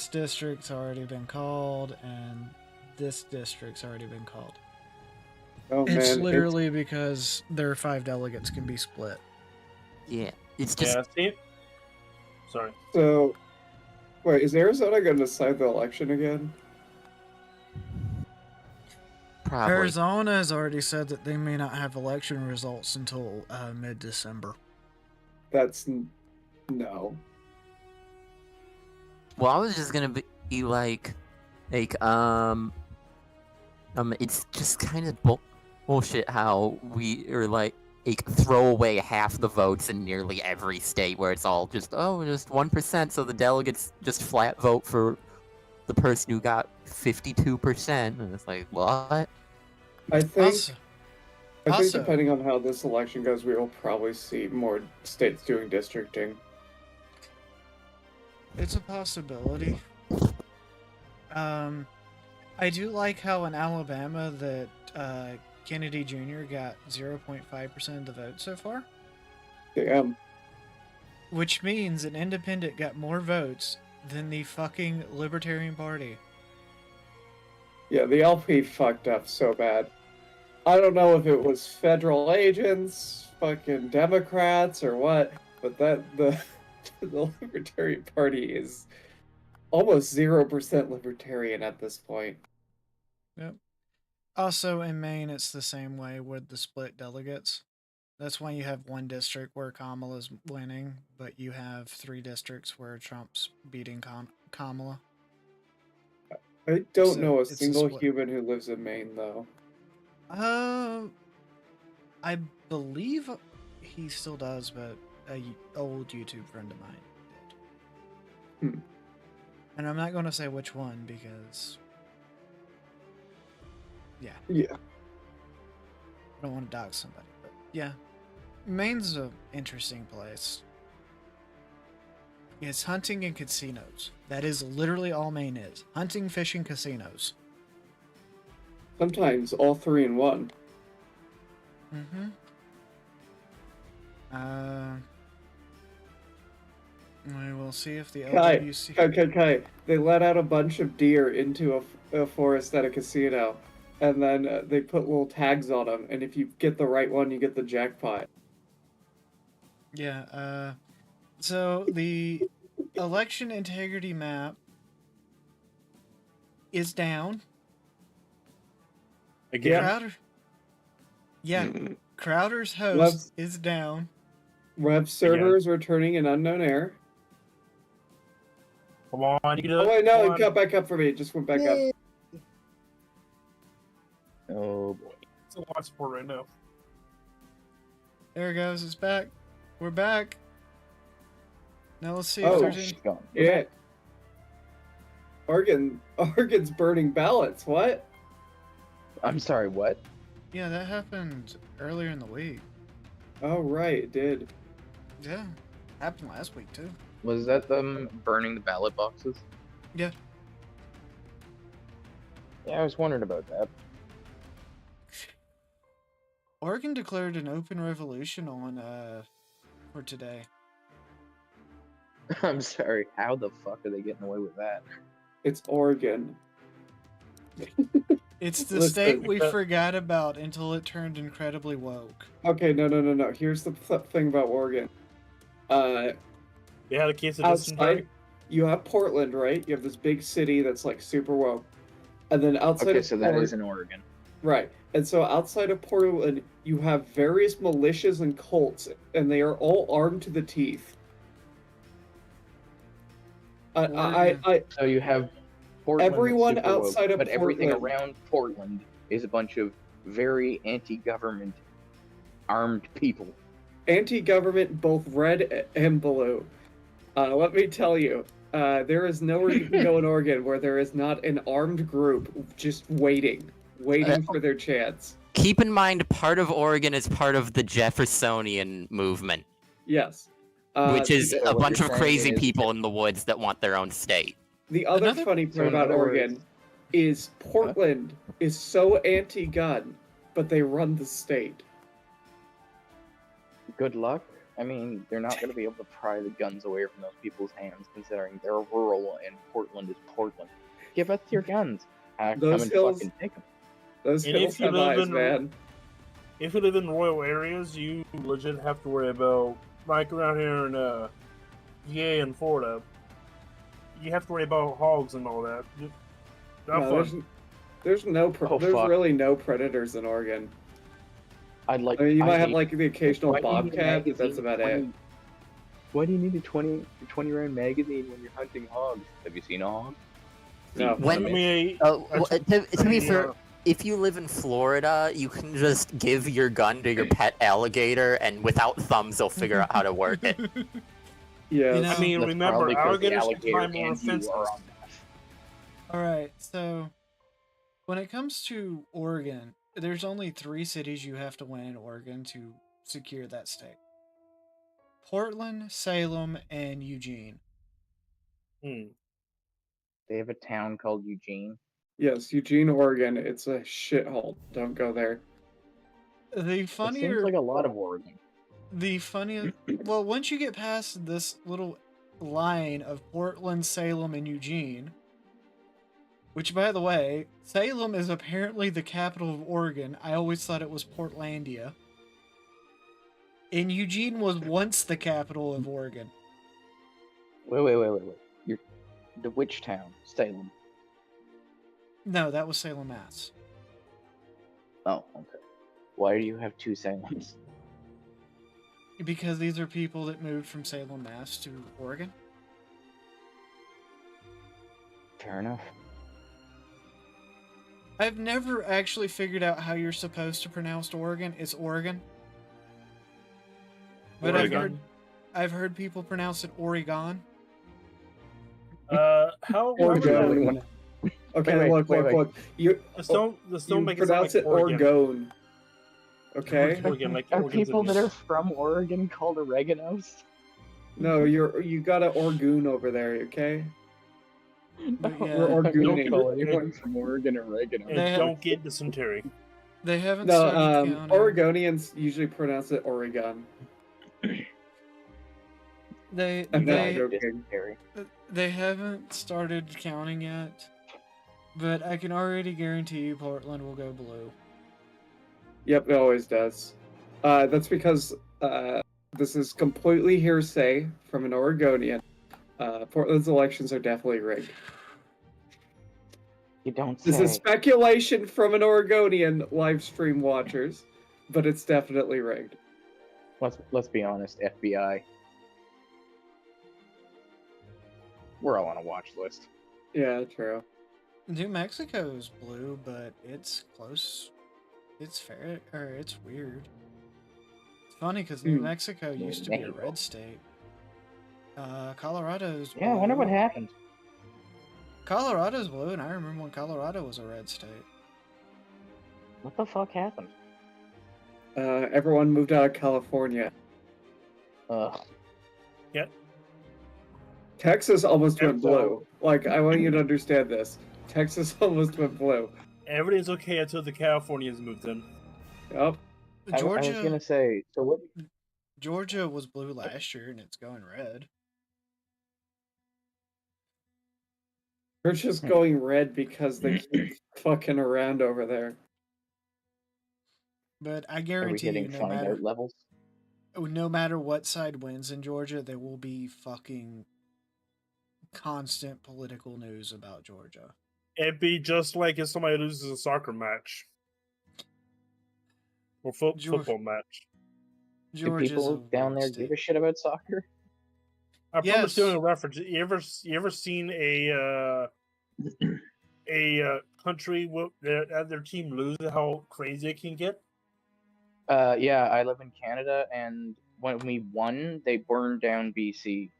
district's already been called, and this district's already been called. Oh, It's man, literally because their 5 delegates can be split. Yeah, it's just. Yeah, see? Sorry. So, wait, is Arizona going to decide the election again? Probably. Arizona has already said that they may not have election results until mid-December. That's no. Well, I was just gonna be like, it's just kind of bullshit how we are like throw away half the votes in nearly every state where it's all just 1%, so the delegates just flat vote for the person who got 52%, and it's like what? I think Also- depending on how this election goes, we will probably see more states doing districting. It's a possibility. I do like how in Alabama that Kennedy Jr. got 0.5% of the vote so far. Damn. Which means an independent got more votes than the fucking Libertarian Party. Yeah, the LP fucked up so bad. I don't know if it was federal agents, fucking Democrats, or what, but the Libertarian Party is almost 0% libertarian at this point. Yep. Also, in Maine, it's the same way with the split delegates. That's why you have one district where Kamala's winning, but you have 3 districts where Trump's beating Kamala. I don't So know a it's a single split. human who lives in Maine, though. I believe he still does, but a old YouTube friend of mine did. Hmm. And I'm not going to say which one because, yeah, Yeah. I don't want to dox somebody. But yeah, Maine's an interesting place. It's hunting and casinos. That is literally all Maine is: hunting, fishing, casinos. Sometimes all 3 in one. Mm-hmm. We will see if the LWC... Kai. They let out a bunch of deer into a forest at a casino, and then they put little tags on them, and if you get the right one, you get the jackpot. Yeah, so the election integrity map is down. Again? Crowder... Yeah, Crowder's host is down. Rev server is returning in unknown air. Come on, you Oh wait, no, it got back up for me. It just went back up. Oh boy. It's a lot of support right now. There it goes, it's back. We're back. Now let's see if Oh, there's any... yeah. Oregon's burning ballots. What? I'm sorry, what? Yeah, that happened earlier in the week. Oh, right, it did. Yeah, happened last week too. Was that them burning the ballot boxes? Yeah. Yeah, I was wondering about that. Oregon declared an open revolution on, for today. I'm sorry, how the fuck are they getting away with that? It's Oregon. It's the Listen, state we forgot about until it turned incredibly woke. Okay, no. Here's the thing about Oregon. You had a case of dysentery? Outside, you have Portland, right? You have this big city that's like super woke. And then outside Okay, of so that is in Oregon. Right. And so outside of Portland, you have various militias and cults, and they are all armed to the teeth. So you have Portland that's everyone super woke, outside of but everything Portland. around Portland is a bunch of very anti-government armed people. Anti-government, both red and blue. Let me tell you, there is nowhere you can go in Oregon where there is not an armed group just waiting for their chance. Keep in mind, part of Oregon is part of the Jeffersonian movement, Yes. which is a what bunch you're of saying crazy is- people in the woods that want their own state. The other funny So part in about other words- Oregon is Portland is so anti-gun, but they run the state. Good luck. I mean, they're not going to be able to pry the guns away from those people's hands, considering they're rural and Portland is Portland. Give us your guns. Come Those and hills- fucking take them. Those And hills if you have live eyes, in man. if you live in rural areas, you legit have to worry about, like around here in VA and Florida, you have to worry about hogs and all that. Not No, fun. there's Oh, there's fuck. really no predators in Oregon. I'd like. I mean, you I might have hate- like the occasional Why do you need a bobcat, but that's magazine about when it. you- Why do you need a 20 round magazine when you're hunting hogs? Have you seen a hog? No. When, to be fair, if you live in Florida, you can just give your gun to your pet alligator, and without thumbs, they'll figure out how to work it. Yeah. You know- I mean, That's remember, probably 'cause the alligators can alligator climb more and you fences. are on that. Alright, so when it comes to Oregon, there's only 3 cities you have to win in Oregon to secure that state. Portland, Salem, and Eugene. They have a town called Eugene. Yes, Eugene, Oregon. It's a shithole. Don't go there. The It funnier... seems like a lot of Oregon. The funniest... Well, once you get past this little line of Portland, Salem, and Eugene, Which, by the way, Salem is apparently the capital of Oregon. I always thought it was Portlandia. And Eugene was once the capital of Oregon. Wait. You're the which town? Salem. No, that was Salem, Mass. Oh, okay. Why do you have two Salems? Because these are people that moved from Salem, Mass to Oregon. Fair enough. I've never actually figured out how you're supposed to pronounce Oregon. It's Oregon. But Oregon. I've heard people pronounce it Oregon. How Oregon. Okay, look. You Let's don't make it sound pronounce like it Oregon. Oregon. Okay. Oregon, like Are Oregon's people in that this. are from Oregon called oreganos? No, you got an Orgoon over there. Okay. But yeah, We're Orgooning. Don't call anyone from Oregon oregano. And don't get dysentery. They haven't No, started counting. Oregonians usually pronounce it Oregon. They I'm not they joking. they haven't started counting yet, but I can already guarantee you Portland will go blue. Yep, it always does. That's because this is completely hearsay from an Oregonian. Portland's elections are definitely rigged. You don't This say. is speculation from an Oregonian live stream watchers, but it's definitely rigged. Let's be honest, FBI. We're all on a watch list. Yeah, true. New Mexico's blue, but it's close. It's fair, or it's weird. It's funny because New Mexico used to be a red state. Colorado's blue. Yeah, I wonder what happened. Colorado's blue, and I remember when Colorado was a red state. What the fuck happened? Everyone moved out of California. Yep. Texas almost went blue. Like, I want you to understand this. Texas almost went blue. Everything's okay until the Californians moved in. Yep. I was gonna say, so what? Georgia was blue last year, and it's going red. They're just going red because they keep fucking around over there. But I Are we guarantee you, hitting funny note levels? no matter what side wins in Georgia, there will be fucking constant political news about Georgia. It'd be just like if somebody loses a soccer match. Or football match. Do people down there give a shit about soccer? I promise doing a reference. You ever seen a country that their team loses, how crazy it can get? Yeah, I live in Canada, and when we won, they burned down BC.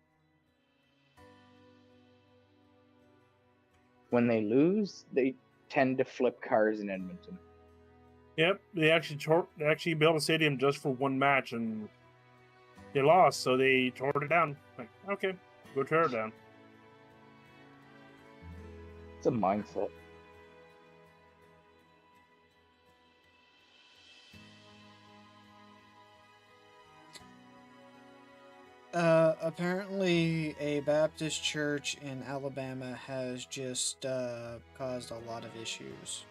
When they lose, they tend to flip cars in Edmonton. Yep, they actually built a stadium just for one match, and they lost, so they tore it down. Like, okay, go tear it down. It's a mindset. Apparently a Baptist church in Alabama has just caused a lot of issues.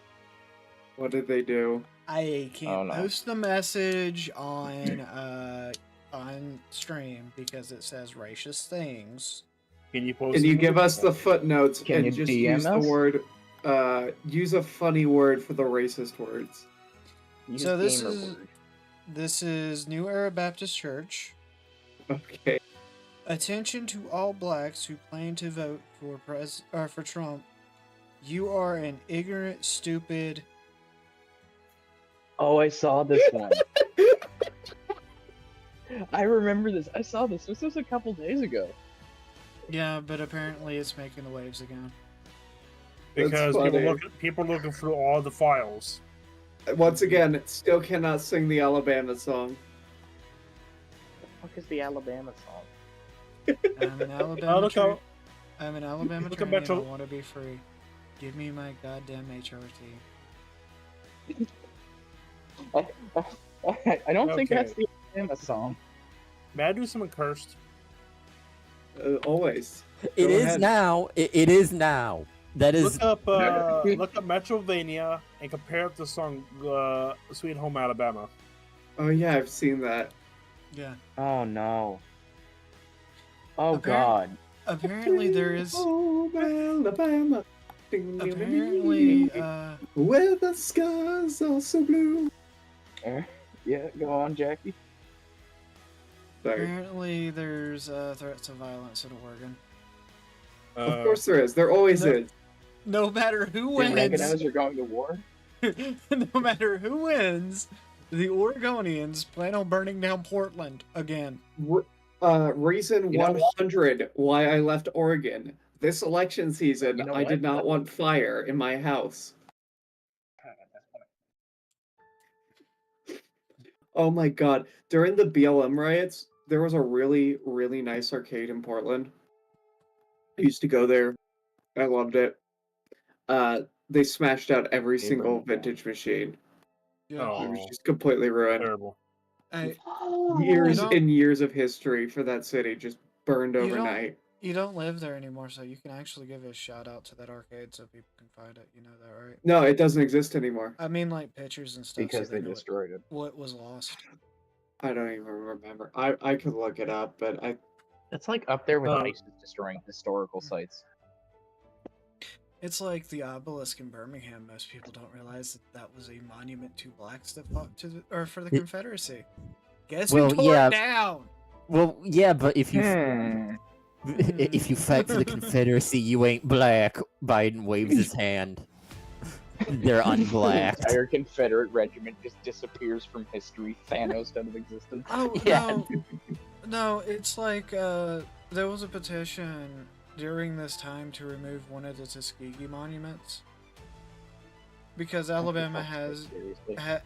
What did they do? I can't post the message on stream because it says racist things. Can you post? Can you give us the footnotes Can and you just DM use the us? word? Use a funny word for the racist words. So this is New Era Baptist Church. Okay. Attention to all blacks who plan to vote for Trump. You are an ignorant, stupid. Oh, I saw this one. I remember this. I saw this. This was a couple days ago. Yeah, but apparently it's making the waves again. Because funny. people looking through all the files. Once again, it still cannot sing the Alabama song. What is the Alabama song? I'm an Alabama look how- I'm an Alabama look train how and much- I want to be free. Give me my goddamn HRT. I don't think Okay. that's the Alabama song. May I do something cursed? Always. It Go is ahead. now. It is now. That is. Look up Metrovania and compare it to the song "Sweet Home Alabama." Oh yeah, I've seen that. Yeah. Oh no. Oh Appar- god. Apparently there is. Home Alabama. Apparently, where the skies are so blue. Yeah, go on, Jackie. Sorry. Apparently there's threats of violence in Oregon. Of course there is. There always is. No matter who The wins. Oregonians are going to war? No matter who wins, the Oregonians plan on burning down Portland again. Reason 100 why I left Oregon. This election season, I did not want fire in my house. Oh my god. During the BLM riots, there was a really, really nice arcade in Portland. I used to go there. I loved it. They smashed out every single vintage machine. Yeah. It was just completely ruined. Terrible. Years You don't- and years of history for that city just burned overnight. You don't live there anymore, so you can actually give a shout out to that arcade so people can find it. You know that, right? No, it doesn't exist anymore. I mean, like pictures and stuff. Because so they know destroyed it. What was lost? I don't even remember. I could look it up, but I. It's like up there with ISIS destroying historical sites. It's like the obelisk in Birmingham. Most people don't realize that was a monument to blacks that fought for the Confederacy. Guess who tore it down? Well, yeah, but if you if you fight for the Confederacy, you ain't black. Biden waves his hand. They're The unblacked. entire Confederate regiment just disappears from history. Thanos out of existence. Oh Yeah. no, it's like there was a petition during this time to remove one of the Tuskegee monuments because Alabama has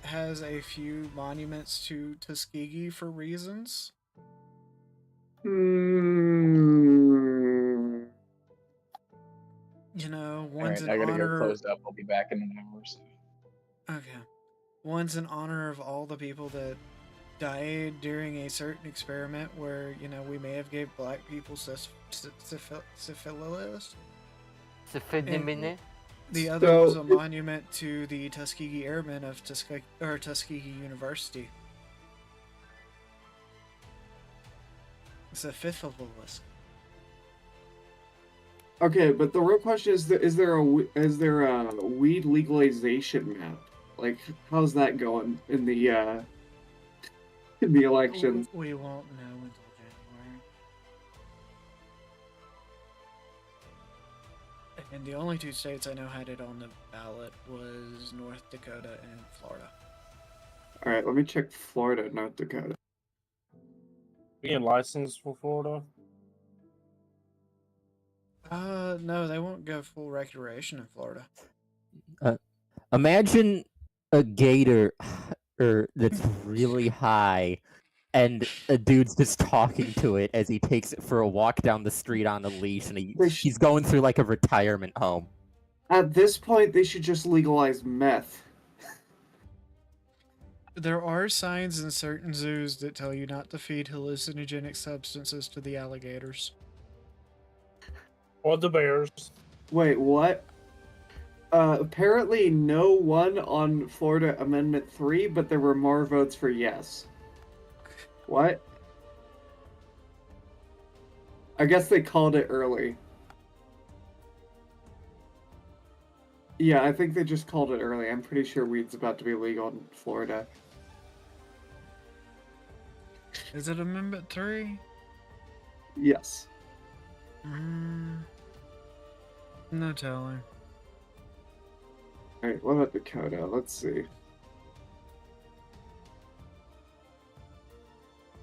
has a few monuments to Tuskegee for reasons. You know, one's Alright, I in gotta honor. go close up. I'll be back in an hour. So. Okay. One's in honor of all the people that died during a certain experiment where, you know, we may have gave black people syphilis. And the other was a monument to the Tuskegee Airmen of Tuskegee University. Syphilis. Okay, but the real question is: is there a weed legalization map? Like, how's that going in the elections? We won't know until January. And the only two states I know had it on the ballot was North Dakota and Florida. All right, let me check Florida, North Dakota. Being licensed for Florida? No, they won't go full recreation in Florida. Imagine a gator that's really high, and a dude's just talking to it as he takes it for a walk down the street on a leash, and he's going through like a retirement home. At this point, they should just legalize meth. There are signs in certain zoos that tell you not to feed hallucinogenic substances to the alligators. Or the bears. Wait, what? Apparently no one on Florida Amendment 3, but there were more votes for yes. What? I guess they called it early. Yeah, I think they just called it early. I'm pretty sure weed's about to be legal in Florida. Is it Amendment 3? Yes. No telling. Alright, what about Dakota? Let's see.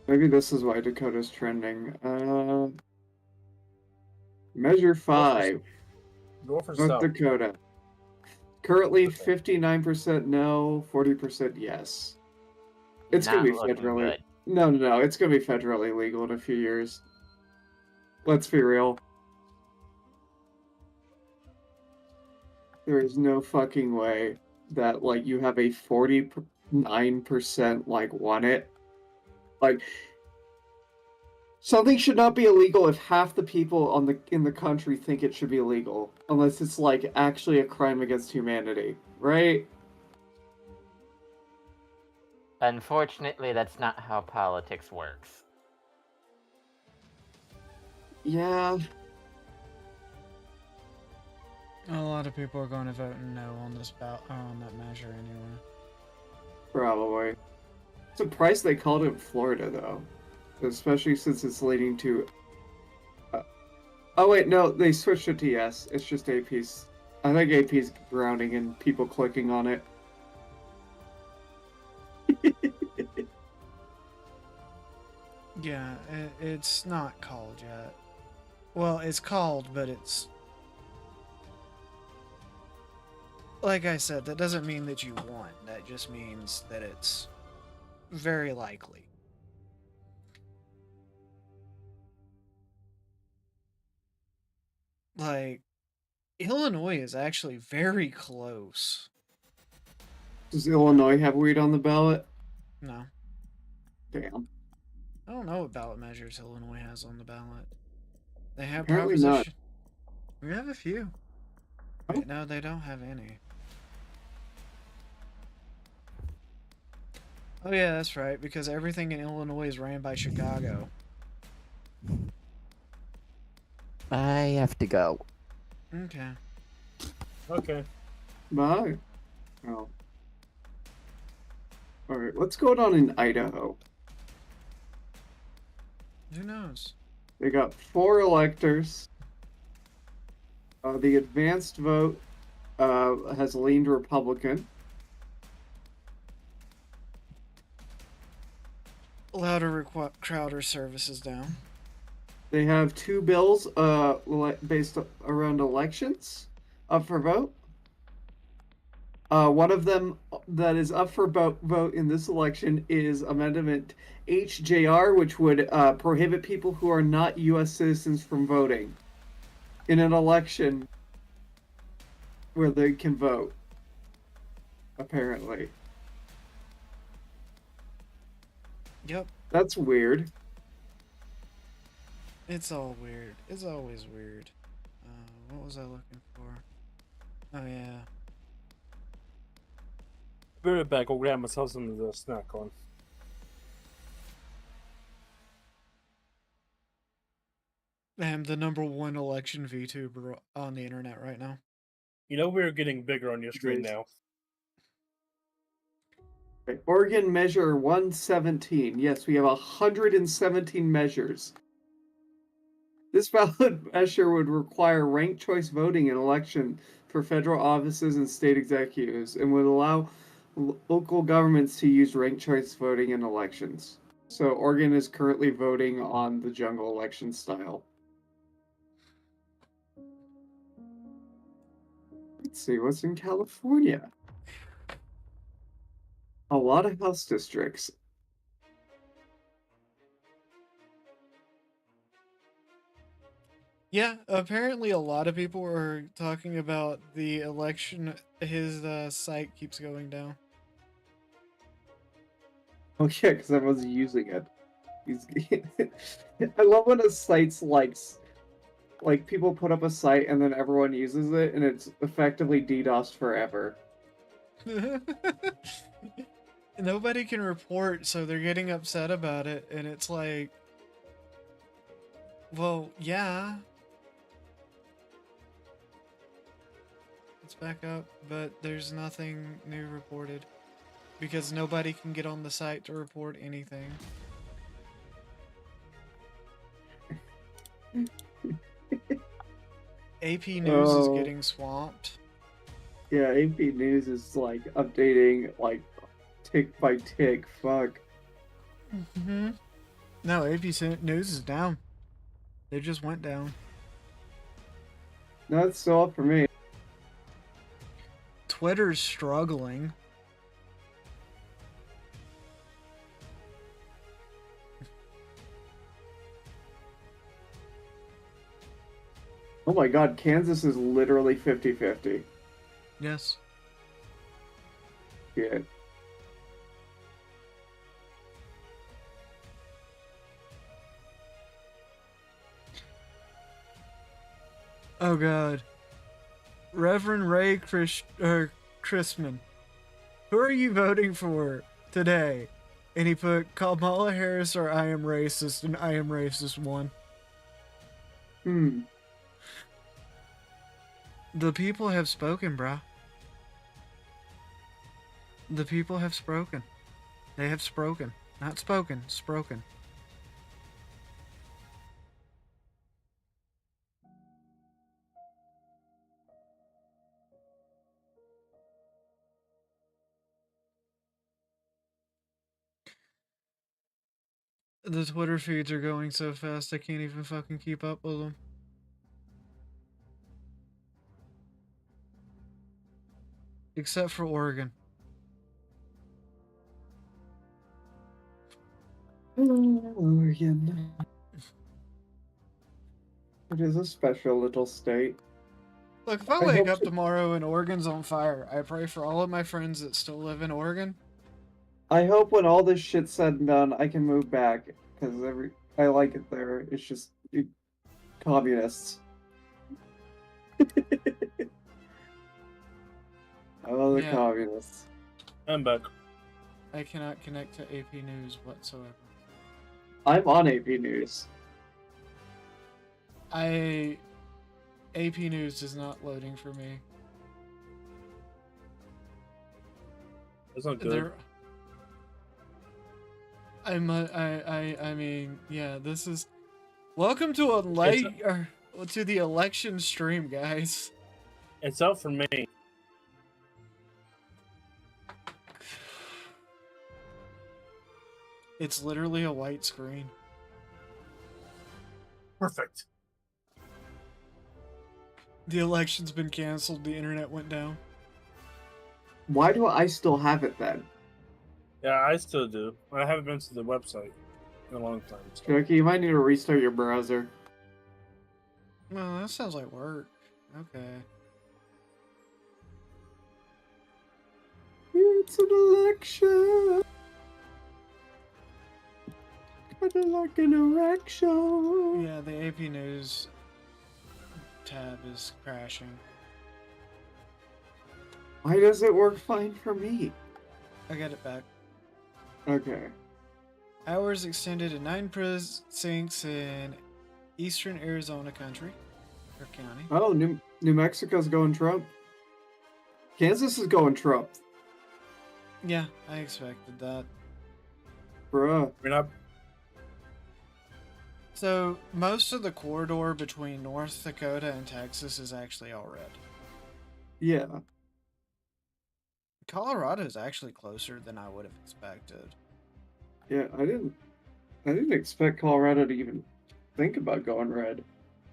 Maybe this is why Dakota's trending. Measure 5. North or North south? Dakota. Currently 59% no, 40% yes. It's gonna Not be looking federally. good. No. It's gonna be federally legal in a few years. Let's be real. There is no fucking way that like you have a 49% like want it. Like Something should not be illegal if half the people in the country think it should be illegal, unless it's like actually a crime against humanity, right? Unfortunately, that's not how politics works. Yeah. A lot of people are going to vote no on this on that measure anyway. Probably. Surprised they called it Florida, though. Especially since it's leading to... oh wait, no, they switched it to yes. It's just AP's... I think AP's drowning in people clicking on it. Yeah, it's not called yet. Well, it's called, but it's... Like I said, that doesn't mean that you won. That just means that it's very likely. Like, Illinois is actually very close. Does Illinois have weed on the ballot? No. Damn. I don't know what ballot measures Illinois has on the ballot. They have Apparently proposition. We have a few. Wait, no, they don't have any. Oh yeah, that's right, because everything in Illinois is ran by Chicago. I have to go. Okay. Okay. Bye. Oh. Alright, what's going on in Idaho? Who knows? They got 4 electors. The advanced vote has leaned Republican. Louder Crowder services down. They have 2 bills based around elections up for vote. One of them that is up for vote in this election is Amendment HJR, which would prohibit people who are not U.S. citizens from voting in an election where they can vote, apparently. Yep. That's weird. It's all weird. It's always weird. What was I looking for? Oh yeah. Be right back. I'll grab myself something to snack on. I'm the #1 election VTuber on the internet right now. You know we're getting bigger on your screen now. Okay, Oregon Measure 117. Yes, we have 117 measures. This ballot measure would require ranked choice voting in election for federal offices and state executives and would allow local governments to use ranked choice voting in elections. So Oregon is currently voting on the jungle election style. Let's see, what's in California? A lot of House districts. Yeah, apparently a lot of people are talking about the election. His site keeps going down. Oh yeah, because I was using it. I love when a site's like people put up a site and then everyone uses it and it's effectively DDoSed forever. Nobody can report, so they're getting upset about it, and it's like, well, yeah. It's back up, but there's nothing new reported. Because nobody can get on the site to report anything. AP News is getting swamped. Yeah, AP News is like updating like tick by tick. Fuck. Mm-hmm. No, AP News is down. They just went down. No, it's still up for me. Twitter's struggling. Oh my god, Kansas is literally 50-50. Yes. Yeah. Oh God. Reverend Ray Chrisman. Who are you voting for today? And he put Kamala Harris or I am racist, and I am racist one. The people have spoken, bruh. The people have spoken. They have spoken. Not spoken, spoken. The Twitter feeds are going so fast I can't even fucking keep up with them. Except for Oregon. Oregon. It is a special little state. Look, if I wake up tomorrow and Oregon's on fire, I pray for all of my friends that still live in Oregon. I hope when all this shit's said and done, I can move back because I like it there. It's just communists. I love the Yeah. communists. I'm back. I cannot connect to AP News whatsoever. I'm on AP News. AP News is not loading for me. That's not good. I mean, yeah, this is. Welcome to to the election stream, guys. It's out for me. It's literally a white screen. Perfect. The election's been canceled. The internet went down. Why do I still have it then? Yeah, I still do. I haven't been to the website in a long time. So. Jokey, you might need to restart your browser. Oh, that sounds like work. Okay. It's an election. Kinda like an erection. Yeah, the AP News tab is crashing. Why does it work fine for me? I got it back. Okay. Hours extended to 9 precincts in eastern Arizona country or county. Oh, New Mexico's going Trump. Kansas is going Trump. Yeah, I expected that. Bruh. We're not. So, most of the corridor between North Dakota and Texas is actually all red. Yeah. Colorado is actually closer than I would have expected. Yeah, I didn't expect Colorado to even think about going red.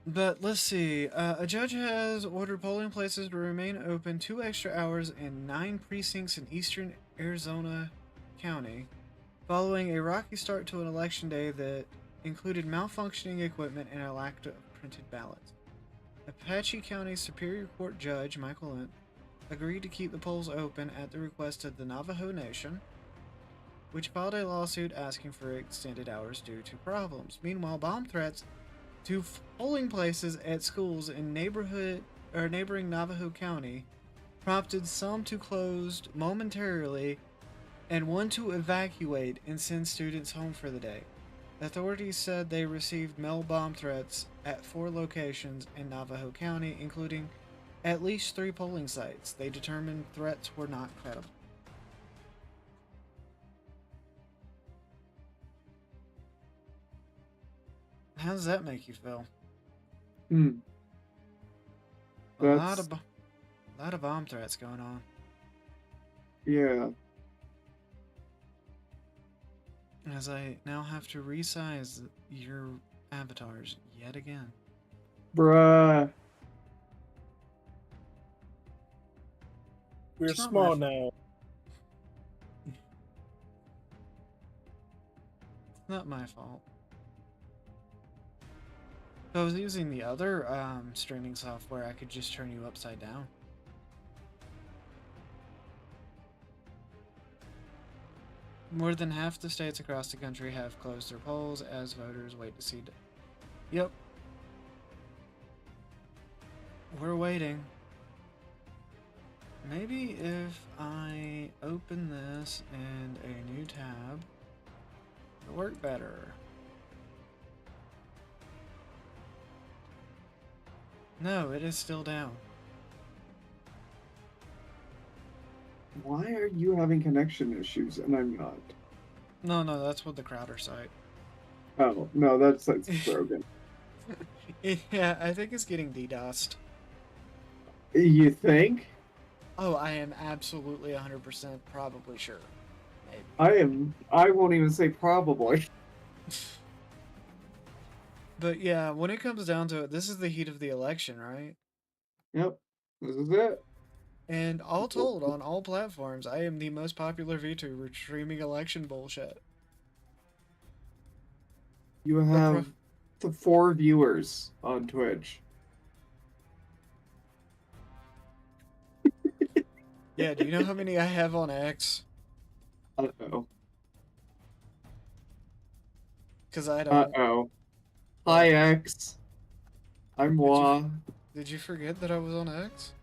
But let's see. A judge has ordered polling places to remain open 2 extra hours in 9 precincts in eastern Arizona County, following a rocky start to an election day that included malfunctioning equipment and a lack of printed ballots. Apache County Superior Court Judge Michael Lent agreed to keep the polls open at the request of the Navajo Nation, which filed a lawsuit asking for extended hours due to problems. Meanwhile, bomb threats to polling places at schools in neighboring Navajo County prompted some to close momentarily and one to evacuate and send students home for the day. Authorities said they received mail bomb threats at 4 locations in Navajo County, including at least 3 polling sites. They determined threats were not credible. How does that make you feel? A lot of bomb threats going on. Yeah. As I now have to resize your avatars yet again. Bruh. We're It's not small my now. It's not my fault. If I was using the other streaming software, I could just turn you upside down. More than half the states across the country have closed their polls as voters wait to see. Yep. we're waiting. Maybe if I open this in a new tab, it'll work better. No, it is still down. Why are you having connection issues and I'm not? No, that's with the Crowder site. Oh, no, that's broken. Yeah, I think it's getting DDoSed. You think? Oh, I am absolutely 100% probably sure. I won't even say probably. But yeah, when it comes down to it, this is the heat of the election, right? Yep, this is it. And all told, on all platforms, I am the most popular VTuber streaming election bullshit. You have the 4 viewers on Twitch. Yeah, do you know how many I have on X? Uh-oh. Because I don't. Uh-oh. Hi, X. I'm Wah. Did you forget that I was on X?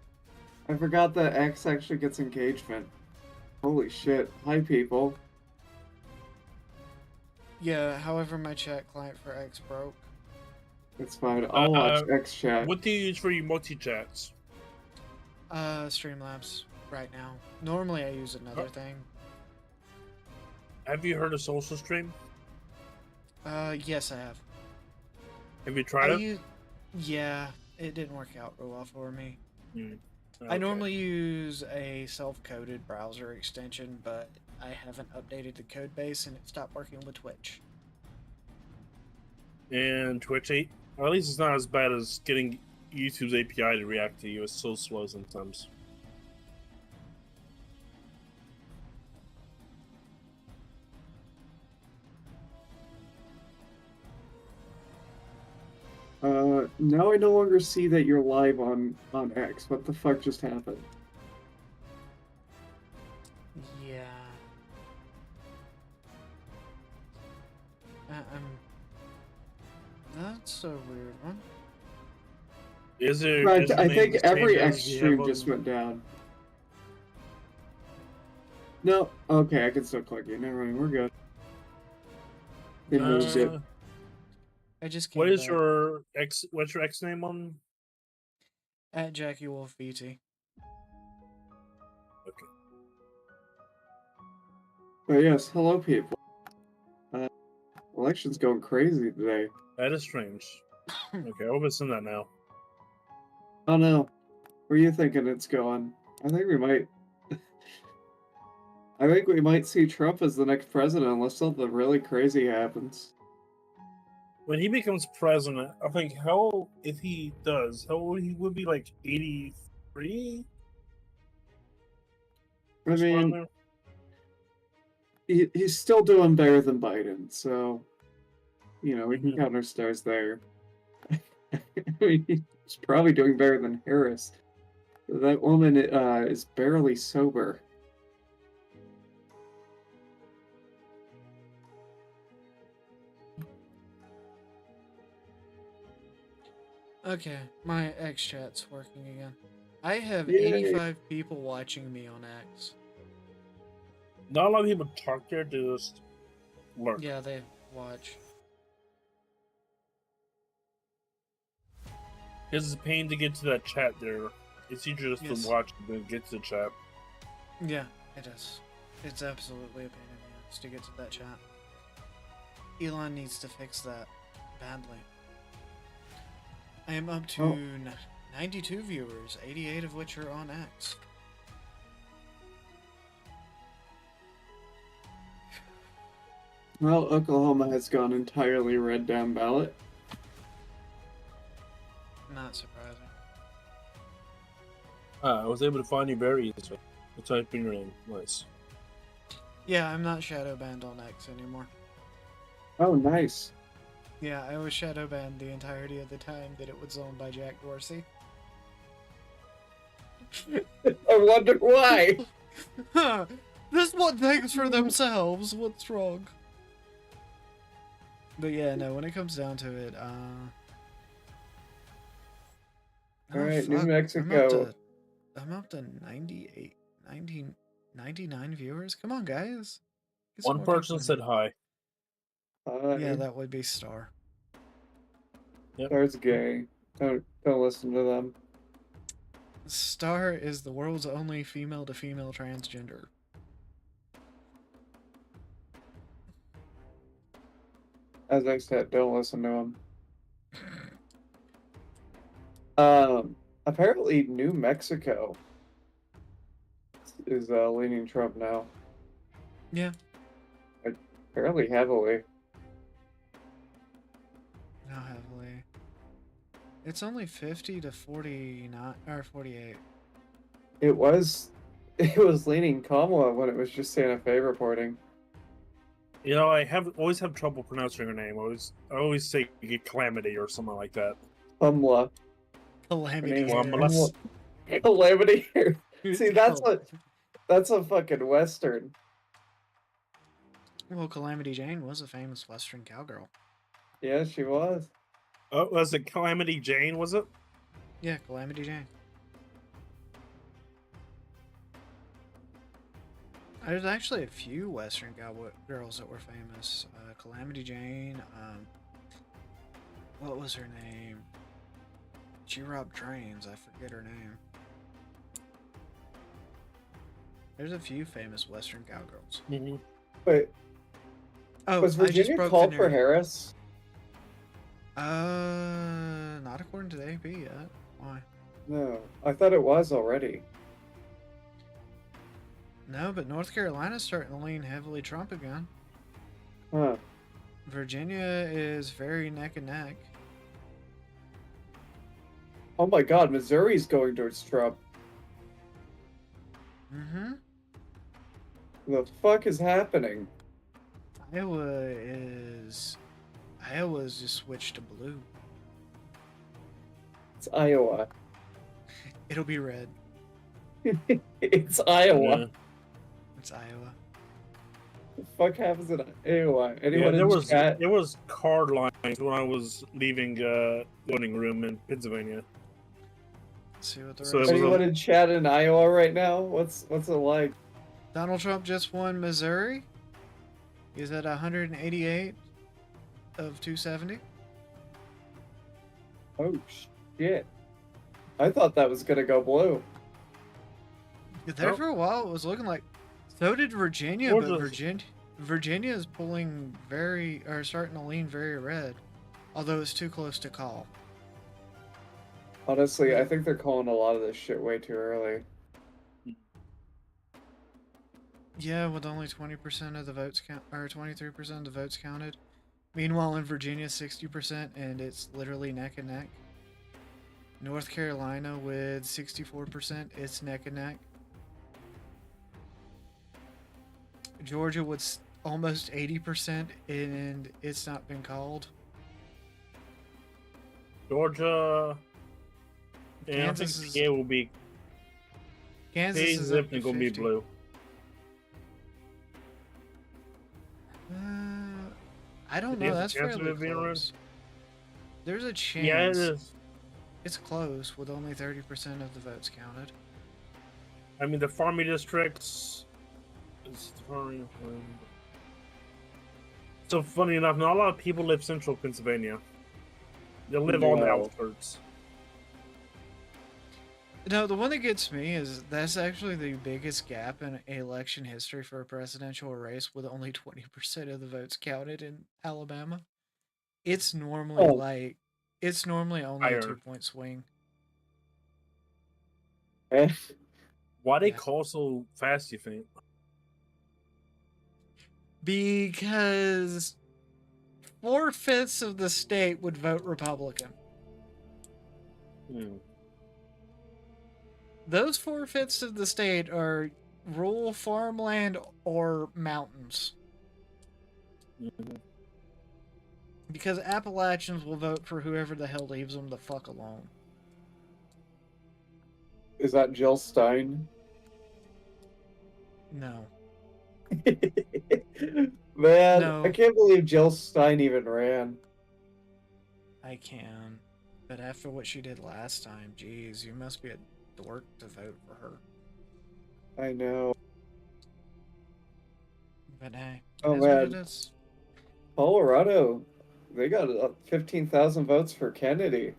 I forgot that X actually gets engagement. Holy shit. Hi, people. Yeah, however, my chat client for X broke. It's fine. I'll watch X chat. What do you use for your multi-chats? Streamlabs right now. Normally I use another thing. Have you heard of Social Stream? Yes, I have. Have you tried it? Yeah, it didn't work out real well for me. Okay. I normally use a self-coded browser extension, but I haven't updated the code base and it stopped working with Twitch. And Twitch 8? Or at least it's not as bad as getting YouTube's API to react to you. It's so slow sometimes. Now I no longer see that you're live on X. What the fuck just happened? Yeah. That's a weird one. Is there? Right, I think every X stream just went down. No, okay, I can still click you. Never mind, we're good. They moved it. I just What came is back. your X? What's your X name on? At Jackie Wolf BT. Okay. But yes, hello people. Election's going crazy today. That is strange. Okay, I'll listen to that now. Oh no, where are you thinking it's going? I think we might. I think we might see Trump as the next president unless something really crazy happens. When he becomes president, I think how if he does, how old he would be like 83? I mean, he's still doing better than Biden, so you know we can count our stars there. I mean, he's probably doing better than Harris. That woman is barely sober. Okay, my X chat's working again. I have Yay. 85 people watching me on X. Not a lot of people talk there, they just lurk. Yeah, they watch. It's a pain to get to that chat there. It's easier just Yes. to watch than get to the chat. Yeah, it is. It's absolutely a pain in the ass to get to that chat. Elon needs to fix that badly. I am up to 92 viewers, 88 of which are on X. Well, Oklahoma has gone entirely red down ballot. Not surprising. I was able to find you very easily. I typed in your name. Nice. Yeah, I'm not shadow banned on X anymore. Oh, nice. Yeah, I was shadow banned the entirety of the time that it was owned by Jack Dorsey. I wonder why. This one thinks for themselves. What's wrong? But yeah, no, when it comes down to it, All right, New fuck, Mexico. I'm up to 98, 90, 99 viewers. Come on, guys. Get some One more people person in said here. hi. Yeah, that would be Star. Star's gay. Don't listen to them. Star is the world's only female-to-female transgender. As I said, don't listen to them. Apparently New Mexico is leaning Trump now. Yeah. Fairly heavily. Not heavily. It's only 50 to 49 or 48. It was leaning Kamala when it was just Santa Fe reporting. You know, I always have trouble pronouncing her name. I always say Calamity or something like that. Kamala. Calamity. Kamala. Calamity. See, that's a fucking Western. Well, Calamity Jane was a famous Western cowgirl. Yeah, she was. Oh, was it Calamity Jane, was it? Yeah, Calamity Jane. There's actually a few Western cowboy girls that were famous. Calamity Jane. What was her name? She robbed trains. I forget her name. There's a few famous Western cowgirls. Mm-hmm. Wait. Oh, was I just Virginia broke called the for narrative. Harris? Not according to the AP yet. Why? No, I thought it was already. No, but North Carolina's starting to lean heavily Trump again. Huh. Virginia is very neck and neck. Oh my God, Missouri's going towards Trump. Mm-hmm. The fuck is happening? Iowa's just switched to blue. It's Iowa. It'll be red. It's Iowa. Yeah. It's Iowa. The fuck happens in Iowa? Anyone Yeah, in chat? there was card lines when I was leaving the voting room in Pennsylvania. Let's see what the So rest it was Anyone in chat in Iowa right now? What's it like? Donald Trump just won Missouri. He's at 188 of 270. Oh shit! I thought that was gonna go blue. There for a while, it was looking like. So did Virginia, Or but just- Virginia is pulling starting to lean very red, although it's too close to call. Honestly, I think they're calling a lot of this shit way too early. Yeah, with only 20% of the votes count, or 23% of the votes counted. Meanwhile, in Virginia, 60%, and it's literally neck and neck. North Carolina with 64%, it's neck and neck. Georgia with almost 80%, and it's not been called. Georgia. Yeah, Kansas I think is- PA will be. Kansas PA is is up definitely to going to be 50. blue. I don't It know. is a That's chance of fairly it being red? close. There's a chance. Yeah, it is. It's close with only 30% of the votes counted. I mean, the farming districts. So funny enough, not a lot of people live central Pennsylvania. They live on the No. outskirts. No, the one that gets me is that's actually the biggest gap in election history for a presidential race with only 20% of the votes counted in Alabama. It's normally Oh. it's normally only Higher. a 2-point swing. Why they call so fast, you think? Because 4/5 of the state would vote Republican. Those 4/5 of the state are rural farmland or mountains. Because Appalachians will vote for whoever the hell leaves them the fuck alone. Is that Jill Stein? No. Man, No. I can't believe Jill Stein even ran. I can. But after what she did last time, geez, you must be a dork to vote for her. I know. But hey, Oh it is what it man, is. Colorado, they got 15,000 votes for Kennedy.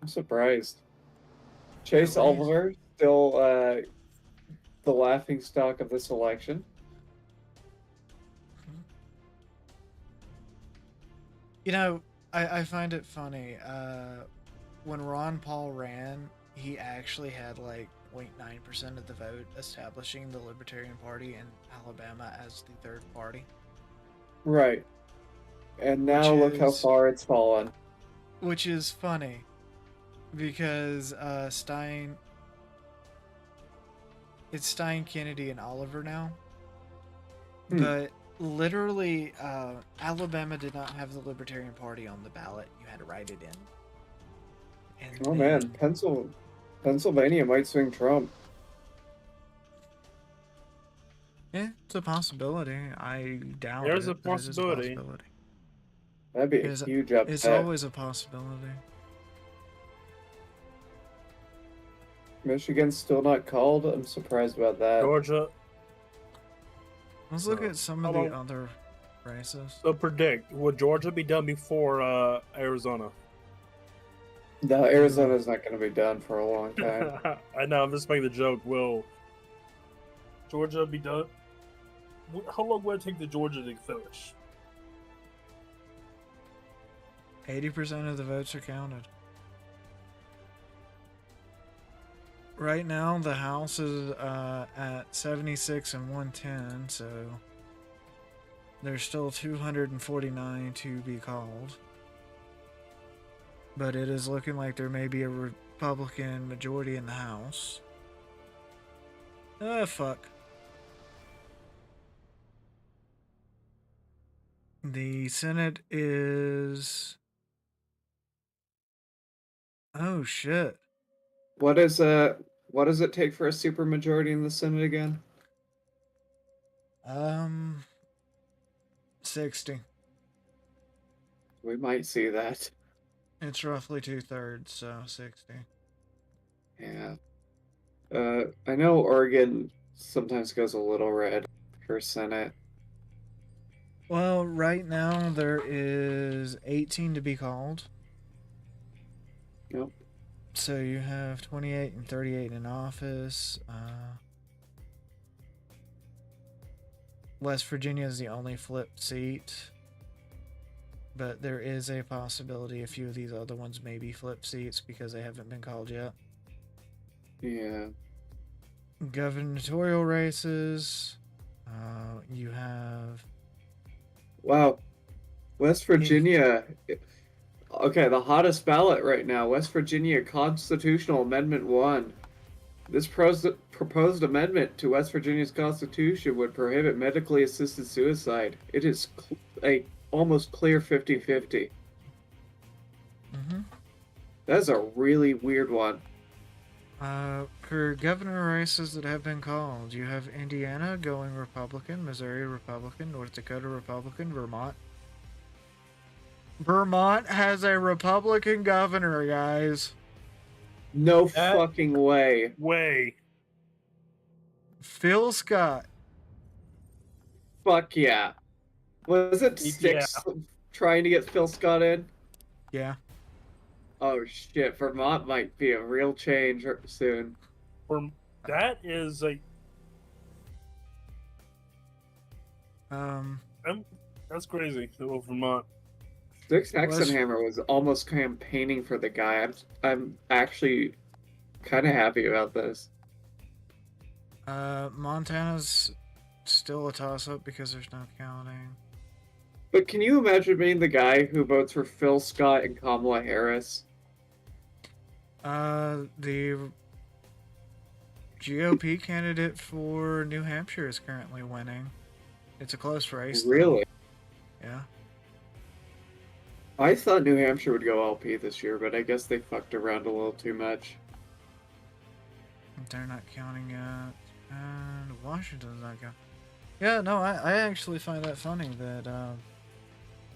I'm surprised. Chase Oliver still the laughing stock of this election. You know, I find it funny. When Ron Paul ran, he actually had like 0.9% of the vote, establishing the Libertarian Party in Alabama as the third party. Right. And now look how far it's fallen. Which is funny, because Stein... It's Stein, Kennedy, and Oliver now. But literally, Alabama did not have the Libertarian Party on the ballot. You had to write it in. And Oh then- man, Pennsylvania might swing Trump. Yeah, it's a possibility. I doubt There's it, a but it is possibility. That'd be a It's- huge upset. It's always a possibility. Michigan's still not called. I'm surprised about that. Georgia. Let's look at some of How the about- other races. So predict, would Georgia be done before Arizona? No, Arizona's not going to be done for a long time. I know, I'm just making the joke. Will Georgia be done? How long would it take the Georgia to finish? 80% of the votes are counted. Right now, the House is at 76 and 110, so there's still 249 to be called. But it is looking like there may be a Republican majority in the House. Ah, fuck. The Senate is... Oh, shit. What does it take for a supermajority in the Senate again? 60. We might see that. It's roughly 2/3, so 60. Yeah. I know Oregon sometimes goes a little red for Senate. Well, right now there is 18 to be called. Yep. So you have 28 and 38 in office. West Virginia is the only flip seat. But there is a possibility a few of these other ones may be flip seats because they haven't been called yet. Yeah. Gubernatorial races. You have... Wow. West Virginia. Okay, the hottest ballot right now. West Virginia Constitutional Amendment 1. This proposed amendment to West Virginia's Constitution would prohibit medically assisted suicide. It is a almost clear 50-50. That's a really weird one. For governor races that have been called, you have Indiana going Republican, Missouri Republican, North Dakota Republican, Vermont. Vermont has a Republican governor, guys. No fucking way. Way. Phil Scott. Fuck yeah. Was it Sticks trying to get Phil Scott in? Yeah. Oh shit, Vermont might be a real change soon. That is a... That's crazy. Vermont. Sticks Hexenhammer was almost campaigning for the guy. I'm actually kind of happy about this. Montana's still a toss-up because there's no counting. But can you imagine being the guy who votes for Phil Scott and Kamala Harris? The GOP candidate for New Hampshire is currently winning. It's a close race. Really? Yeah. I thought New Hampshire would go LP this year, but I guess they fucked around a little too much. They're not counting yet. And Washington's not counting. Yeah, no, I actually find that funny that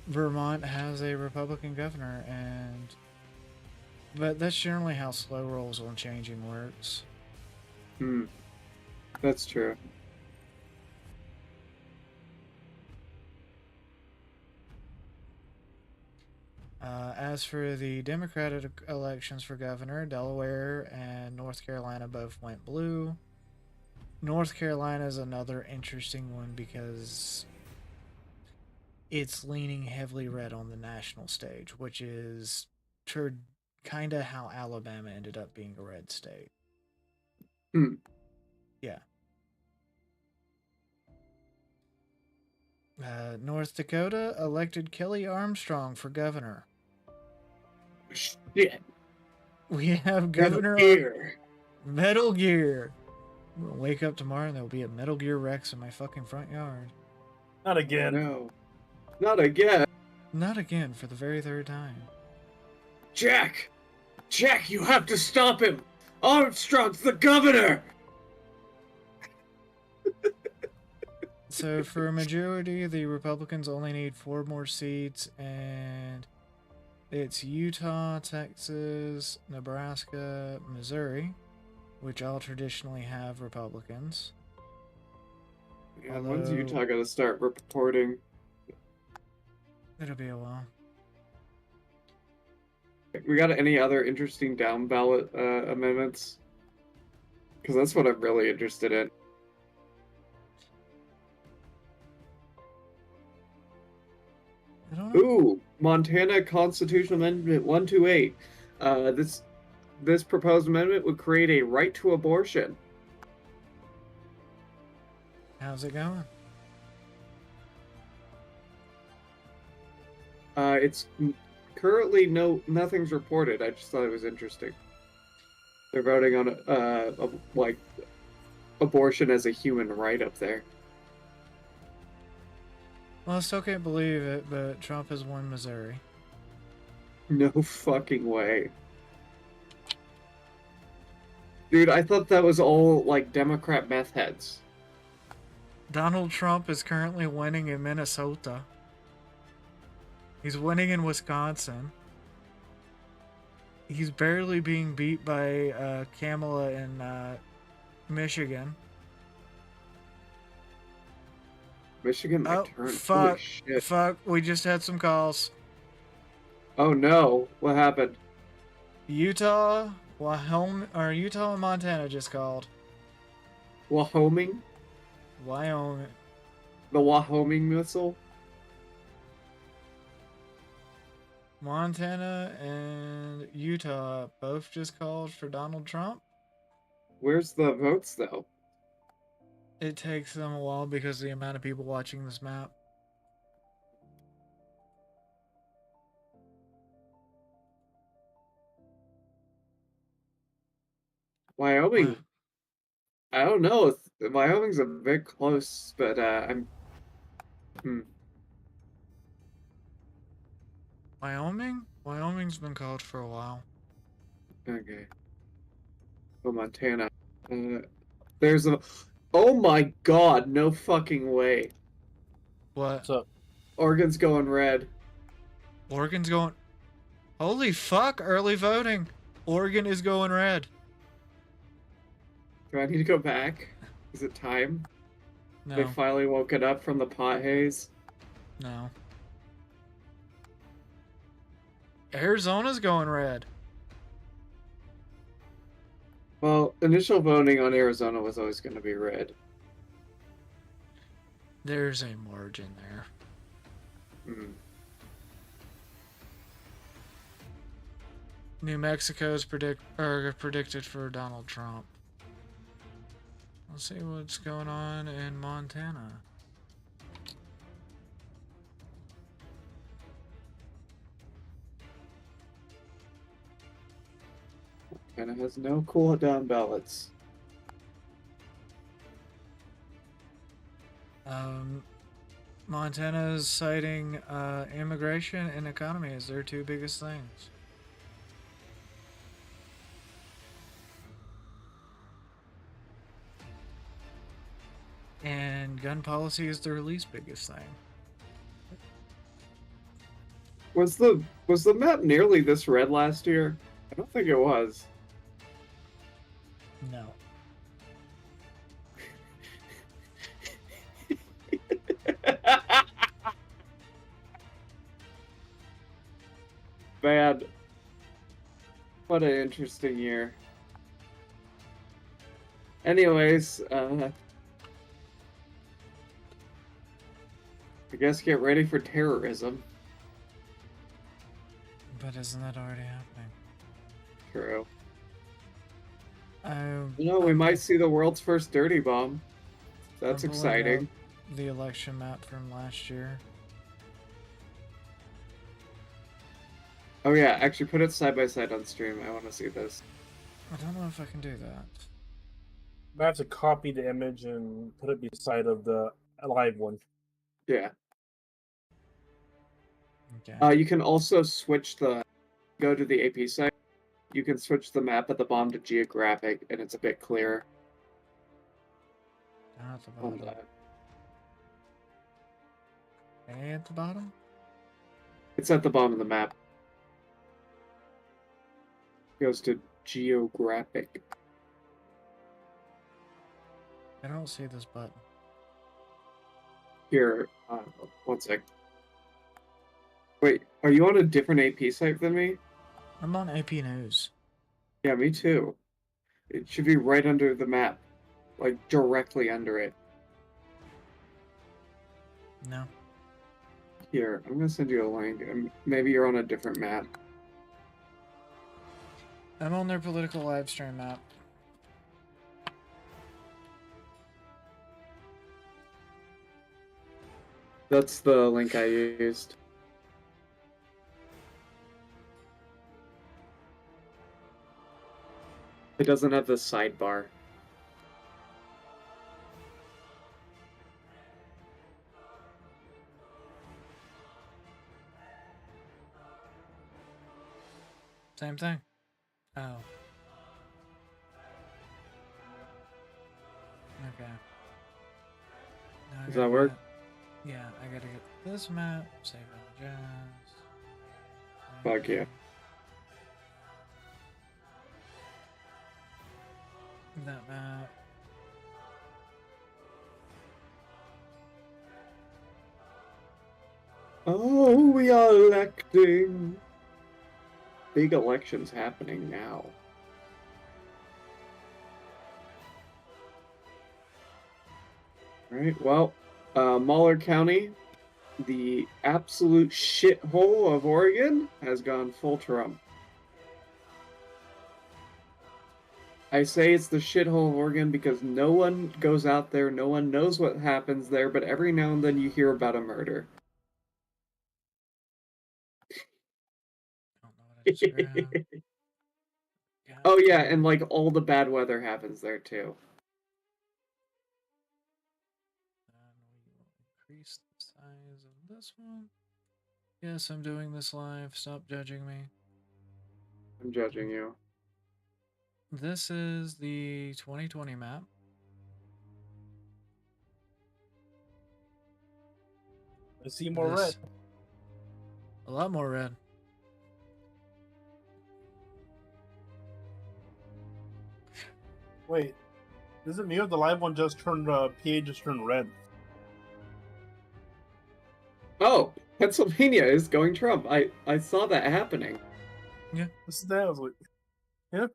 Vermont has a Republican governor, but that's generally how slow rolls on changing works. That's true. As for the Democratic elections for governor, Delaware and North Carolina both went blue. North Carolina is another interesting one because it's leaning heavily red on the national stage, which is kind of how Alabama ended up being a red state. Yeah. North Dakota elected Kelly Armstrong for governor. Shit. We have Governor Metal Gear. I'm gonna wake up tomorrow and there'll be a Metal Gear Rex in my fucking front yard. Not again. No. Not again. Not again for the very third time. Jack! Jack, you have to stop him! Armstrong's the governor! So for a majority, the Republicans only need 4 more seats, and it's Utah, Texas, Nebraska, Missouri, which all traditionally have Republicans. Yeah, when's Utah gonna start reporting? It'll be a while. We got any other interesting down ballot amendments? Because that's what I'm really interested in. I don't know. Ooh, Montana Constitutional Amendment 128. This proposed amendment would create a right to abortion. How's it going? It's currently nothing's reported. I just thought it was interesting. They're voting on like abortion as a human right up there. Well, I still can't believe it, but Trump has won Missouri. No fucking way. Dude, I thought that was all like Democrat meth heads. Donald Trump is currently winning in Minnesota. He's winning in Wisconsin. He's barely being beat by Kamala in Michigan. Michigan might Oh, turn. Holy fuck. shit. Fuck. We just had some calls. Oh no. What happened? Utah, Utah and Montana just called. Wyoming? Wyoming. The Wyoming missile? Montana and Utah both just called for Donald Trump. Where's the votes though? It takes them a while because of the amount of people watching this map. Wyoming. I don't know. Wyoming's a bit close, but I'm. Wyoming? Wyoming's been called for a while. Okay. Oh, Montana. There's a. Oh my god! No fucking way. What? Oregon's going red. Oregon's going. Holy fuck! Early voting. Oregon is going red. Do I need to go back? Is it time? No. They finally woken up from the pot haze. No. Arizona's going red. Well, initial voting on Arizona was always going to be red. There's a margin there. New Mexico's predicted for Donald Trump. Let's see what's going on in Montana. And it has no cool down ballots. Montana's citing immigration and economy as their 2 biggest things. And gun policy is their least biggest thing. Was the map nearly this red last year? I don't think it was. No. Man, what an interesting year. Anyways, I guess get ready for terrorism. But isn't that already happening? True. I We might see the world's first dirty bomb. That's I'm pulling exciting. up the election map from last year. Oh yeah, actually put it side by side on stream. I want to see this. I don't know if I can do that. I have to copy the image and put it beside of the live one. Yeah. Okay. You can also go to the AP site. You can switch the map of the bomb to geographic, and it's a bit clearer. Down at the on bottom. that. Way at the bottom? It's at the bottom of the map. Goes to geographic. I don't see this button. Here, one sec. Wait, are you on a different AP site than me? I'm on AP News. Yeah, me too. It should be right under the map. Like, directly under it. No. Here, I'm gonna send you a link. Maybe you're on a different map. I'm on their political live stream map. That's the link I used. It doesn't have the sidebar. Same thing. Oh. Okay. Now I Does gotta that work? Yeah, I gotta get this map, save images. Fuck yeah. That map. Oh, we are electing. Big elections happening now. Alright, well, Mahler County, the absolute shithole of Oregon, has gone full Trump. I say it's the shithole of Oregon because no one goes out there, no one knows what happens there, but every now and then you hear about a murder. Oh yeah, and like all the bad weather happens there too. Increase the size of this one. Yes, I'm doing this live. Stop judging me. I'm judging you. This is the 2020 map. I see more red. This- A lot more red. Wait, is it me or the live one just turned PA just turned red? Oh, Pennsylvania is going Trump. I saw that happening. Yeah. This is that. I was like, yeah.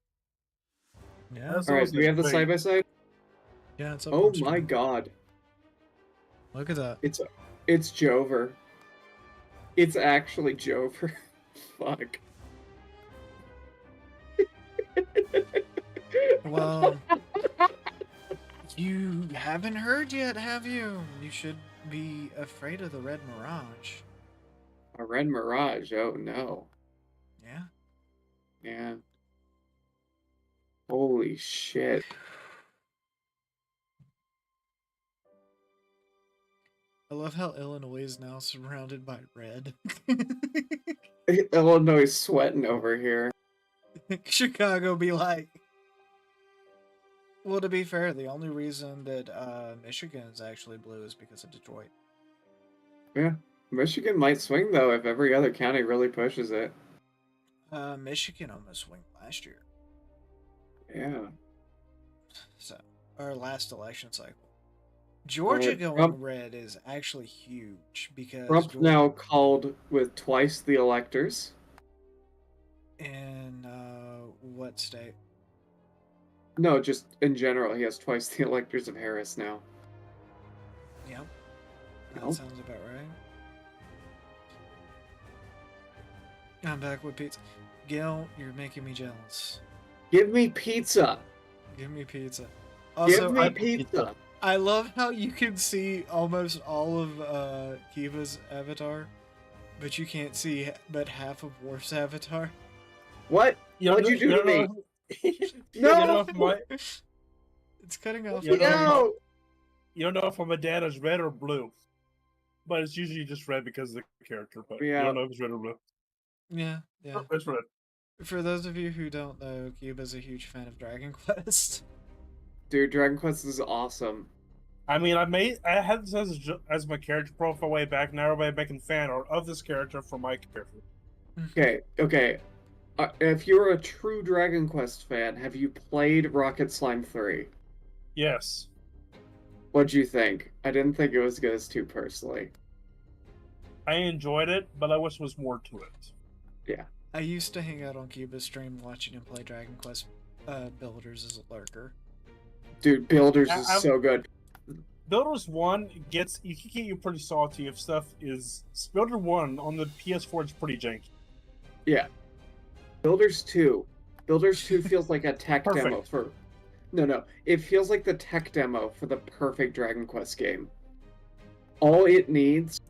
Yeah. That's All what I right, was do we have the like, side by side? Yeah, it's up Oh on my screen. god. Look at that. It's Jover. It's actually Jover. Fuck. Well, you haven't heard yet, have you? You should be afraid of the Red Mirage. A red mirage. Oh no. Yeah. Yeah. Holy shit. I love how Illinois is now surrounded by red. Illinois is sweating over here. Chicago be like. Well, to be fair, the only reason that Michigan is actually blue is because of Detroit. Yeah. Michigan might swing though if every other county really pushes it. Michigan almost swung last year. Yeah. So, our last election cycle. Georgia going Trump- red is actually huge because Trump Georgia, now called with twice the electors. in what state? No, just in general, he has twice the electors of Harris now. Yep. That Nope. sounds about right. I'm back with pizza. Gil, you're making me jealous. Give me pizza. Give me pizza. Give me I, pizza. I love how you can see almost all of Kiva's avatar, but you can't see but half of Worf's avatar. What? What'd you do to me? No! It's cutting off. You don't, know No! if, you don't know if my dad is red or blue, but it's usually just red because of the character. But you Yeah. don't know if it's red or blue. Yeah, yeah. It's red. For those of you who don't know, Cuba's a huge fan of Dragon Quest. Dude, Dragon Quest is awesome. I mean, I had this as my character profile way back. Now everybody making fan art of this character for my character. Okay. If you're a true Dragon Quest fan, have you played Rocket Slime 3? Yes. What'd you think? I didn't think it was good as 2 personally. I enjoyed it, but I wish there was more to it. Yeah. I used to hang out on Cuba's stream watching him play Dragon Quest Builders as a lurker. Dude, Builders is so good. Builders 1 can get you pretty salty if stuff is... Builder 1 on the PS4 is pretty janky. Yeah. Builders 2. Builders 2 feels like a tech Perfect. demo for... No. It feels like the tech demo for the perfect Dragon Quest game. All it needs...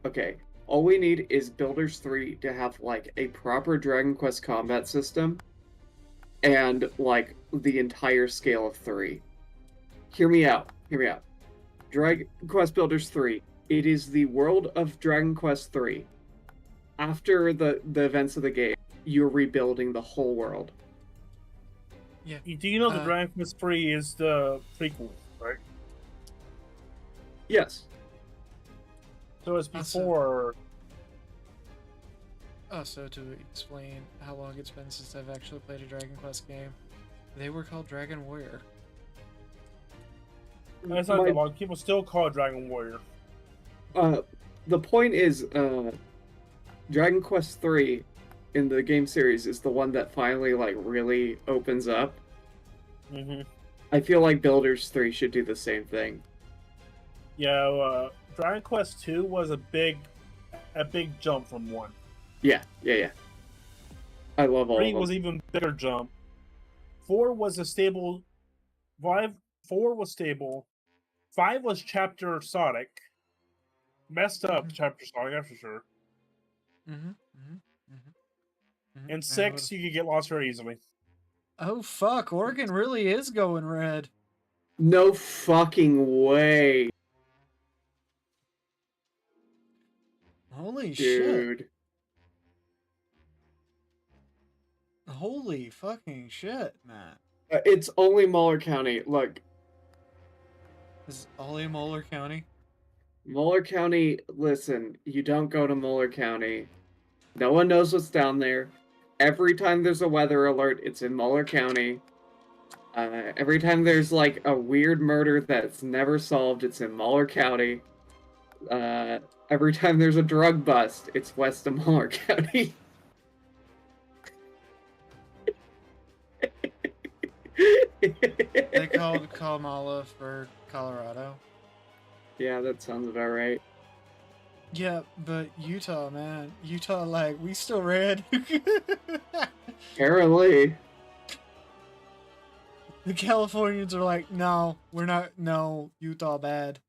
Okay. All we need is Builders 3 to have, like, a proper Dragon Quest combat system and, like, the entire scale of 3. Hear me out. Dragon Quest Builders 3. It is the world of Dragon Quest 3. After the events of the game, you're rebuilding the whole world. Yeah. Do you know the Dragon Quest 3 is the prequel, right? Yes. So it's before... Also, to explain how long it's been since I've actually played a Dragon Quest game, they were called Dragon Warrior. That's not that long. People still call it Dragon Warrior. The point is, Dragon Quest 3 in the game series is the one that finally, like, really opens up. Mm-hmm. I feel like Builders 3 should do the same thing. Yeah, Dragon Quest 2 was a big jump from 1. Yeah. I love all 3 of them. was even bigger jump. 4 was a stable... 4 was stable. 5 was Chapter Sonic. Messed up Chapter Sonic, that's for sure. And 6, you could get lost very easily. Oh fuck, Oregon really is going red. No fucking way. Holy Dude. shit. Holy fucking shit, man. It's only Muller County. Look, Is Ollie Moeller County? Muller County, listen, you don't go to Muller County. No one knows what's down there. Every time there's a weather alert, it's in Muller County. Every time there's, like, a weird murder that's never solved, it's in Muller County. Every time there's a drug bust, it's west of Muller County. They called Kamala for Colorado. Yeah, that sounds about right. Yeah, but Utah, man. Utah, like, we still red. Apparently. The Californians are like, no, we're not, no, Utah bad.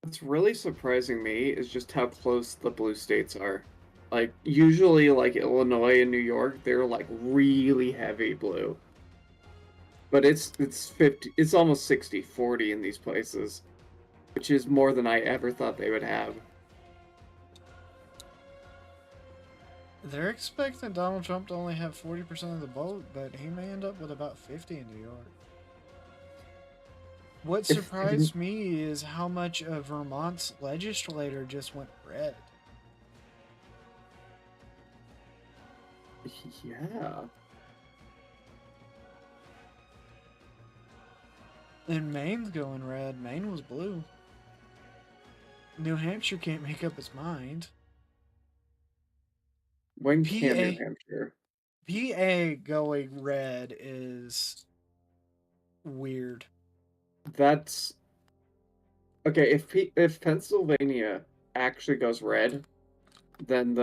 What's really surprising me is just how close the blue states are. Like, usually, like, Illinois and New York, they're, like, really heavy blue. But it's almost 60-40 in these places, which is more than I ever thought they would have. They're expecting Donald Trump to only have 40% of the vote, but he may end up with about 50 in New York. What surprised me is how much of Vermont's legislature just went red. Yeah. And Maine's going red. Maine was blue. New Hampshire can't make up its mind. When can New PA Hampshire? PA going red is weird. That's okay. If Pennsylvania actually goes red, then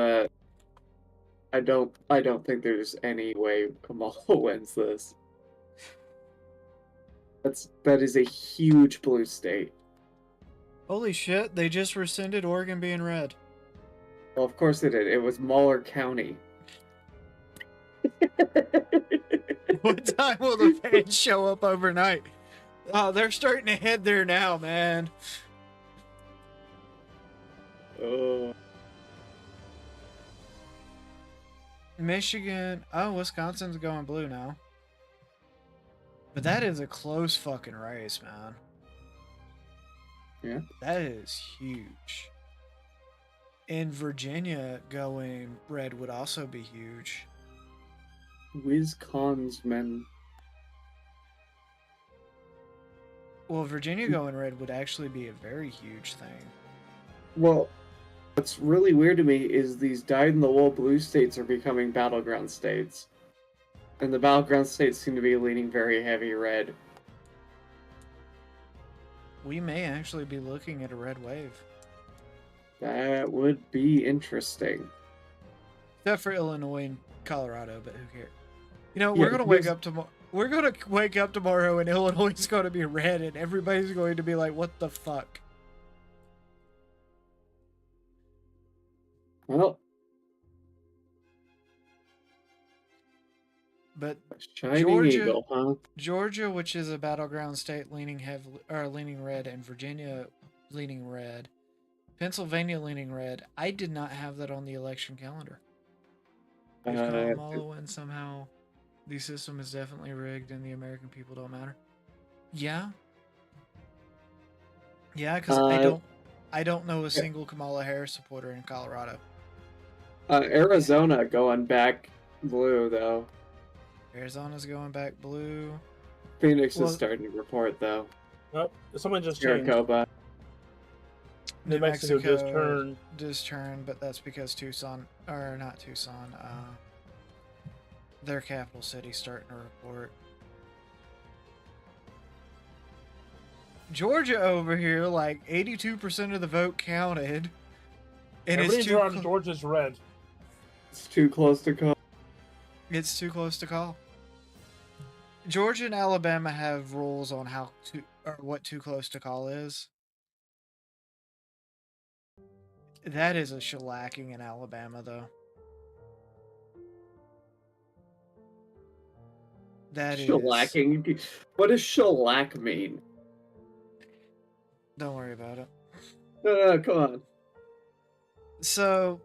I don't think there's any way Kamala wins this. That is a huge blue state. Holy shit, they just rescinded Oregon being red. Well, of course they did. It was Muller County. What time will the fans show up overnight? Oh, they're starting to head there now, man. Michigan. Oh, Wisconsin's going blue now. But that is a close fucking race, man. Yeah. That is huge. In Virginia, going red would also be huge. Wisconsin. Well, Virginia going red would actually be a very huge thing. Well, what's really weird to me is these dyed-in-the-wool blue states are becoming battleground states. And the battleground states seem to be leaning very heavy red. We may actually be looking at a red wave. That would be interesting. Except for Illinois and Colorado, but who cares? You know, Yeah, we're gonna wake because- up tomorrow. We're gonna wake up tomorrow, and Illinois is going to be red, and everybody's going to be like, "What the fuck?" Well, But shining Georgia, eagle, huh? Georgia, which is a battleground state, leaning heavily or leaning red, and Virginia leaning red, Pennsylvania leaning red. I did not have that on the election calendar. If Kamala wins somehow, the system is definitely rigged, and the American people don't matter. Yeah, yeah, because I don't know a single Kamala Harris supporter in Colorado. Arizona going back blue, though. Arizona's going back blue. Phoenix Well- is starting to report, though. Oh, someone just changed. Maricopa. New Mexico just turned, but that's because Tucson, or not Tucson, their capital city's starting to report. Georgia over here, like 82% of the vote counted, and Everybody's around Georgia's red. It's too close to call. It's too close to call. Georgia and Alabama have rules on how to or what too close to call is. That is a shellacking in Alabama, though. That is Shellacking? What does shellac mean? Don't worry about it. No, come on. So,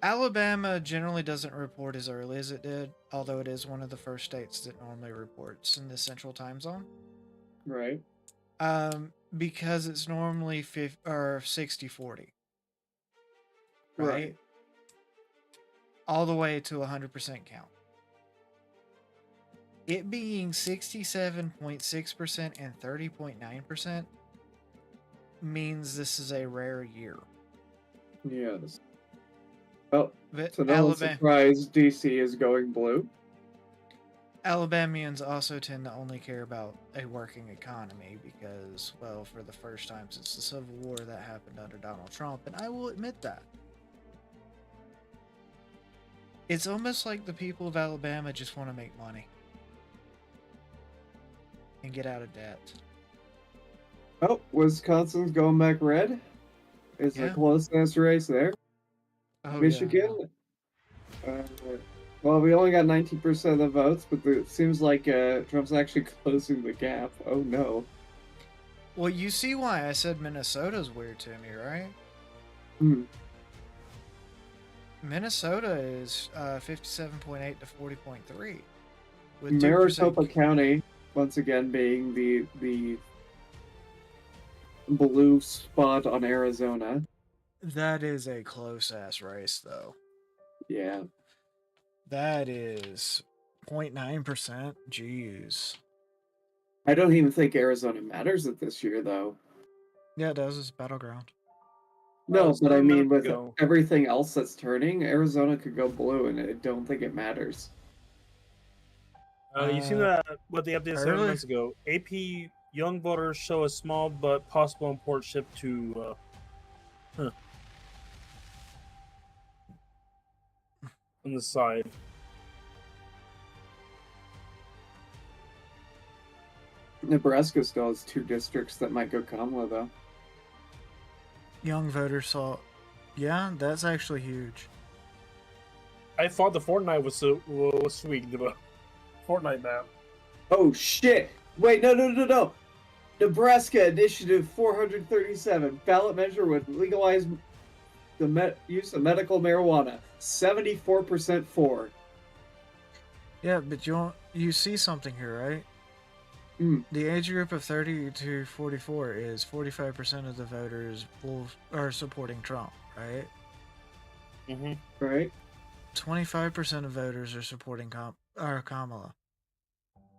Alabama generally doesn't report as early as it did, although it is one of the first states that normally reports in the central time zone. Right. Because it's normally 60-40. Right? All the way to 100% count. It being 67.6% and 30.9% means this is a rare year. Yes. Oh, But so no one's surprised DC is going blue. Alabamians also tend to only care about a working economy because, well, for the first time since the Civil War, that happened under Donald Trump, and I will admit that. It's almost like the people of Alabama just want to make money and get out of debt. Oh, Wisconsin's going back red. It's a close-ass race there. Oh, Michigan. Well, we only got 19% of the votes, but it seems like Trump's actually closing the gap. Oh no. Well, you see why I said Minnesota's weird to me, right? Hmm. Minnesota is 57.8 to 40.3. With 2%. Maricopa County, once again, being the blue spot on Arizona. That is a close ass race, though. Yeah. That is 0.9%. Jeez. I don't even think Arizona matters at this year, though. Yeah, it does. It's Battleground. No, but I some mean, minutes with ago. everything else that's turning, Arizona could go blue, and I don't think it matters. You seen what they updated 7 early- months ago? AP young voters show a small but possible import ship to. On the side. Nebraska still has 2 districts that might go Kamala, though. Young voters saw. Yeah, that's actually huge. I thought the Fortnite was sweet, the Fortnite map. Oh, shit! Wait, no! Nebraska Initiative 437. Ballot measure would legalize the use of medical marijuana. 74% for. Yeah, but you see something here, right? The age group of 30 to 44 is 45% of the voters are supporting Trump, right? Mm-hmm. Right. 25% of voters are supporting Kamala.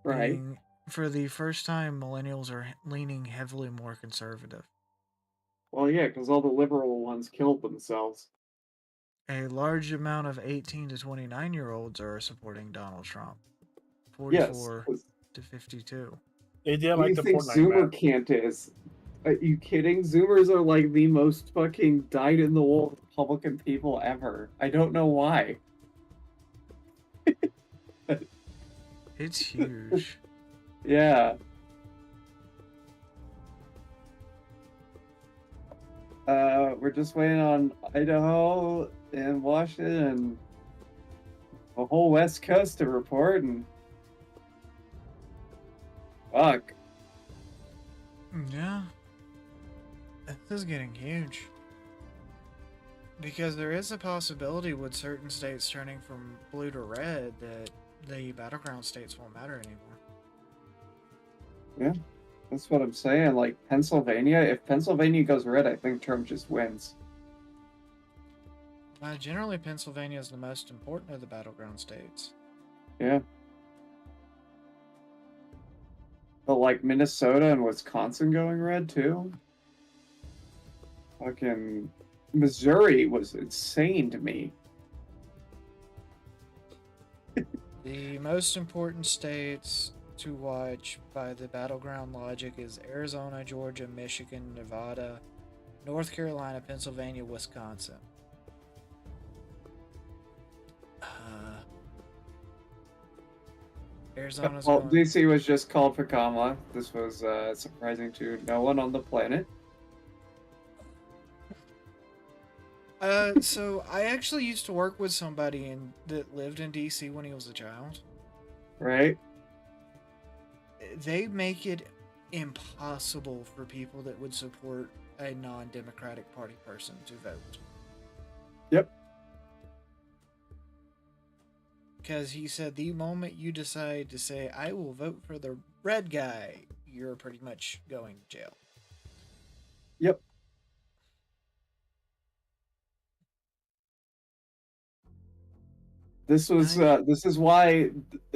Right. Meaning, for the first time, millennials are leaning heavily more conservative. Well, yeah, because all the liberal ones killed themselves. A large amount of 18 to 29-year-olds are supporting Donald Trump. Yes. 44 to 52. They did What like do the you think Fortnite Zoomer map. Cant is? Are you kidding? Zoomers are like the most fucking dyed-in-the-wool Republican people ever. I don't know why. It's huge. Yeah. We're just waiting on Idaho and Washington and the whole West Coast to report, and fuck. Yeah. This is getting huge. Because there is a possibility with certain states turning from blue to red that the battleground states won't matter anymore. Yeah, that's what I'm saying. Like Pennsylvania, if Pennsylvania goes red, I think Trump just wins. Generally, Pennsylvania is the most important of the battleground states. Yeah. But like Minnesota and Wisconsin going red too? Fucking Missouri was insane to me. The most important states to watch by the battleground logic is Arizona, Georgia, Michigan, Nevada, North Carolina, Pennsylvania, Wisconsin. Arizona's Well, going... DC was just called for Kamala. This was surprising to no one on the planet. So I actually used to work with somebody that lived in DC when he was a child. Right? They make it impossible for people that would support a non-Democratic Party person to vote. Yep. Because he said the moment you decide to say, I will vote for the red guy, you're pretty much going to jail. Yep. This is why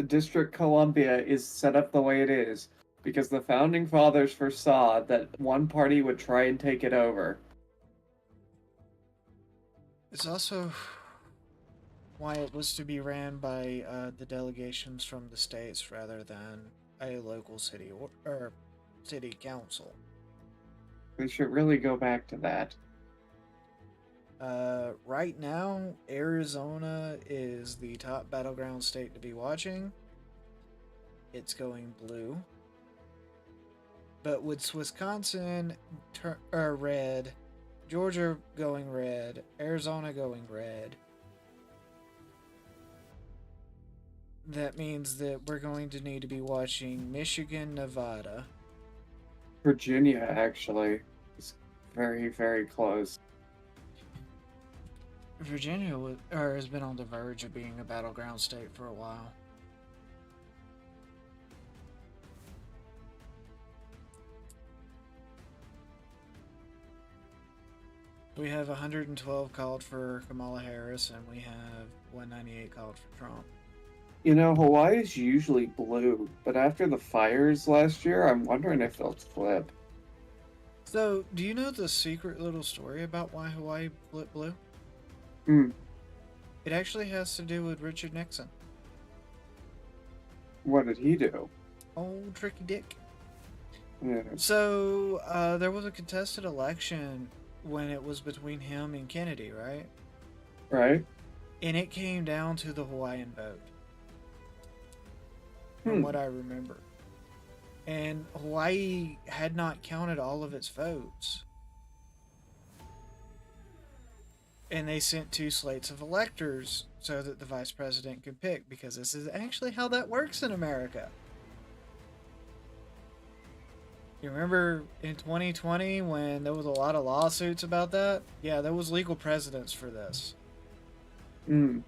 District Columbia is set up the way it is, because the founding fathers foresaw that one party would try and take it over. It's also why it was to be ran by the delegations from the states rather than a local city or city council. We should really go back to that. Right now, Arizona is the top battleground state to be watching. It's going blue. But with Wisconsin red, Georgia going red, Arizona going red, that means that we're going to need to be watching Michigan, Nevada. Virginia, actually, is very, very close. Virginia has been on the verge of being a battleground state for a while. We have 112 called for Kamala Harris, and we have 198 called for Trump. You know, Hawaii is usually blue, but after the fires last year, I'm wondering if they'll flip. So, do you know the secret little story about why Hawaii flipped blue? Hmm. It actually has to do with Richard Nixon. What did he do? Old Tricky Dick. Yeah. So, there was a contested election when it was between him and Kennedy, right? Right? And it came down to the Hawaiian vote. From what I remember. And Hawaii had not counted all of its votes. And they sent 2 slates of electors so that the vice president could pick, because this is actually how that works in America. You remember in 2020 when there was a lot of lawsuits about that? Yeah, there was legal precedents for this. Hmm.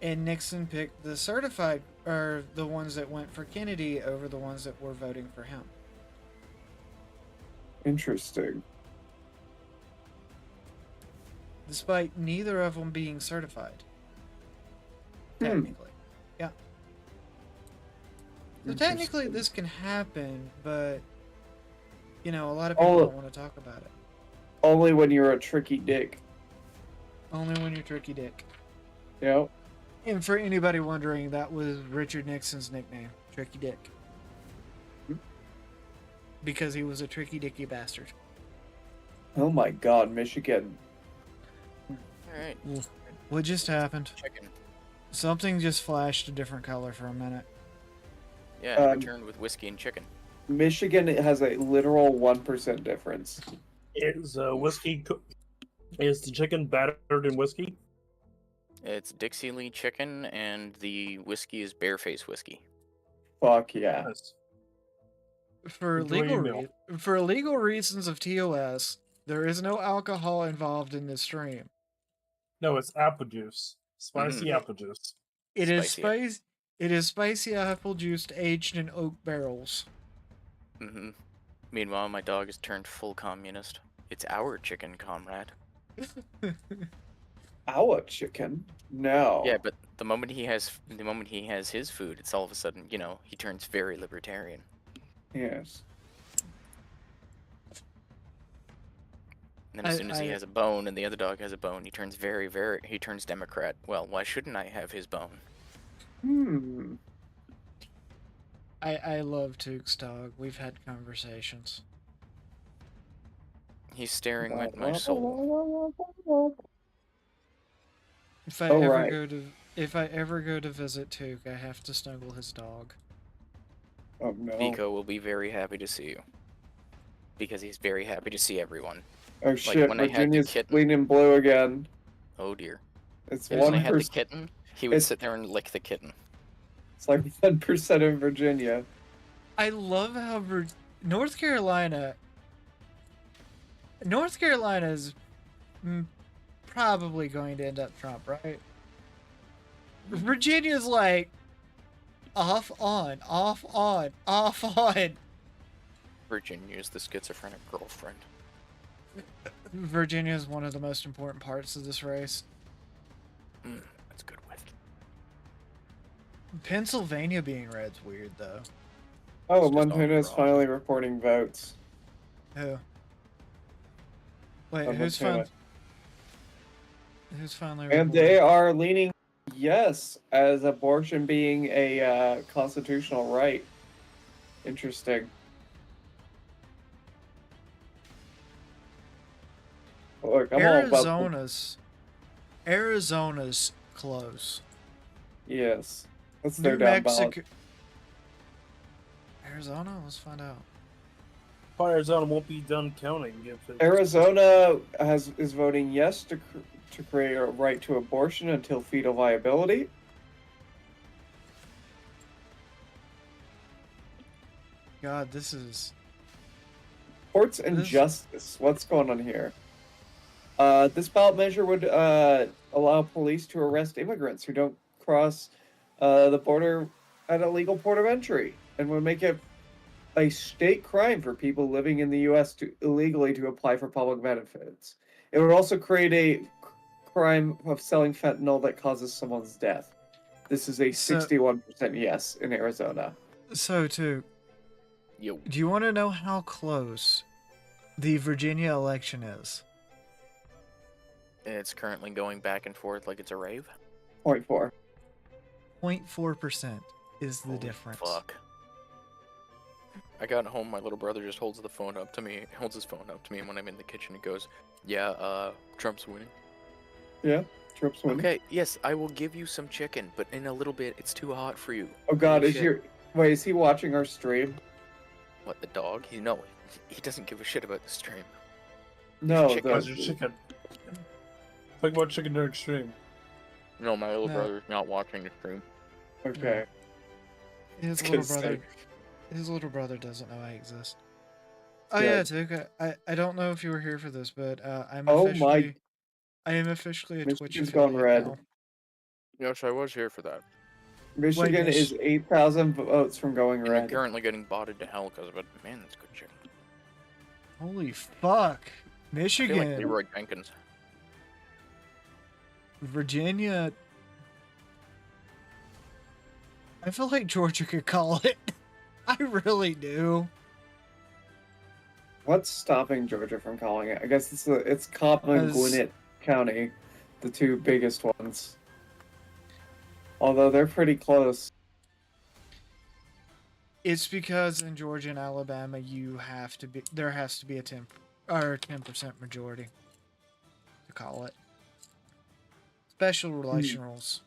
And Nixon picked the certified, or the ones that went for Kennedy over the ones that were voting for him. Interesting. Despite neither of them being certified. Technically. Yeah. So technically this can happen, but, you know, a lot of people don't want to talk about it. Only when you're a tricky dick. Only when you're Tricky Dick. Yep. And for anybody wondering, that was Richard Nixon's nickname, Tricky Dick. Because he was a tricky dicky bastard. Oh my god, Michigan. Alright. What just happened? Chicken. Something just flashed a different color for a minute. Yeah, it returned with whiskey and chicken. Michigan has a literal 1% difference. Is is the chicken battered in whiskey? It's Dixie Lee chicken, and the whiskey is Bareface whiskey. Fuck yeah. For legal reasons of TOS, there is no alcohol involved in this stream. No, it's apple juice. Spicy apple juice. It is spicy. It is spicy apple juice aged in oak barrels. Mm-hmm. Meanwhile, my dog has turned full communist. It's our chicken, comrade. Our chicken? No. Yeah, but the moment he has his food, it's all of a sudden, you know, he turns very libertarian. Yes. And then as soon as he has a bone and the other dog has a bone, he turns he turns Democrat. Well, why shouldn't I have his bone? Hmm. I love Took's dog. We've had conversations. He's staring at my soul. If I ever go to visit Took, I have to snuggle his dog. Oh no. Nico will be very happy to see you. Because he's very happy to see everyone. Oh like shit, when I had the Virginia's kitten. bleeding blue again. Oh dear. It's When I had the 1%. kitten, he would sit there and lick the kitten. It's like 1% in Virginia. I love how North Carolina is probably going to end up Trump, right? Virginia's like off on, off on, off on. Virginia's the schizophrenic girlfriend. Virginia is one of the most important parts of this race. That's good with. Pennsylvania being red's weird though. Oh, Montana is finally reporting votes. Who? Wait, Oh, who's Montana. Who's finally And reporting? they are leaning yes as abortion being a constitutional right. Interesting. Look, I'm all about Arizona's close. yes. That's their New down Mexico. ballot. Arizona? Let's find out. Arizona won't be done counting. If it- Arizona is voting yes to create a right to abortion until fetal viability. God, this is Courts and justice. What's going on here? This ballot measure would allow police to arrest immigrants who don't cross the border at a legal port of entry, and would make it a state crime for people living in the U.S. to illegally to apply for public benefits. It would also create a crime of selling fentanyl that causes someone's death. This is a 61% yes in Arizona. So, too, Yo. do you want to know how close the Virginia election is? It's currently going back and forth like it's a rave. 0.4. 0.4% is the difference. Fuck. I got home, my little brother just holds his phone up to me, and when I'm in the kitchen, he goes, yeah, Trump's winning. Yeah, Trump's winning. Okay, yes, I will give you some chicken, but in a little bit, it's too hot for you. Oh god, Holy is he watching our stream? What, the dog? He doesn't give a shit about the stream. No, Chicken. Where's your chicken? Talk about chicken during stream. No, my little No. brother's not watching the stream. Okay. His Gonna little say- brother. His little brother doesn't know I exist. Oh Yeah. yeah, Tuka. I don't know if you were here for this, but I am officially a Twitch Michigan's affiliate gone red. now. Yes, I was here for that. Michigan Wait, is 8,000 votes from going And I'm red. currently getting botted to hell because of it. Man, that's good chicken. Holy fuck, I feel Michigan, like Leroy Jenkins. Virginia. I feel like Georgia could call it. I really do. What's stopping Georgia from calling it? I guess it's Cobb and As- Gwinnett County, the two biggest ones. Although they're pretty close. It's because in Georgia and Alabama, there has to be a 10% majority to call it. Special relation rules.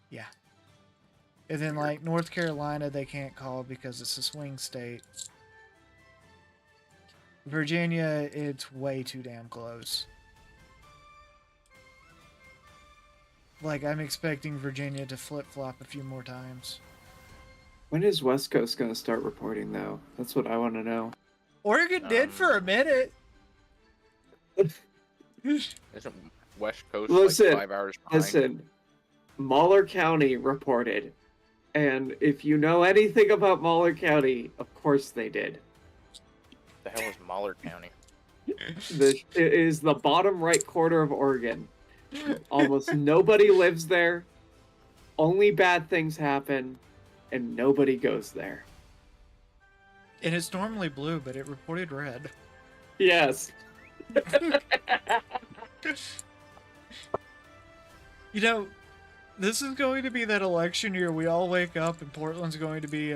Yeah. And then like North Carolina, they can't call because it's a swing state. Virginia, it's way too damn close. Like, I'm expecting Virginia to flip-flop a few more times. When is West Coast going to start reporting, though? That's what I want to know. Oregon did for a minute. Isn't West Coast Listen, like 5 hours behind? listen. Mahler County reported. And if you know anything about Mahler County, of course they did. The hell is Mahler County? It is the bottom right corner of Oregon. Almost nobody lives there. Only bad things happen, and nobody goes there. And it's normally blue, but it reported red. Yes. You know, this is going to be that election year. We all wake up and Portland's going to be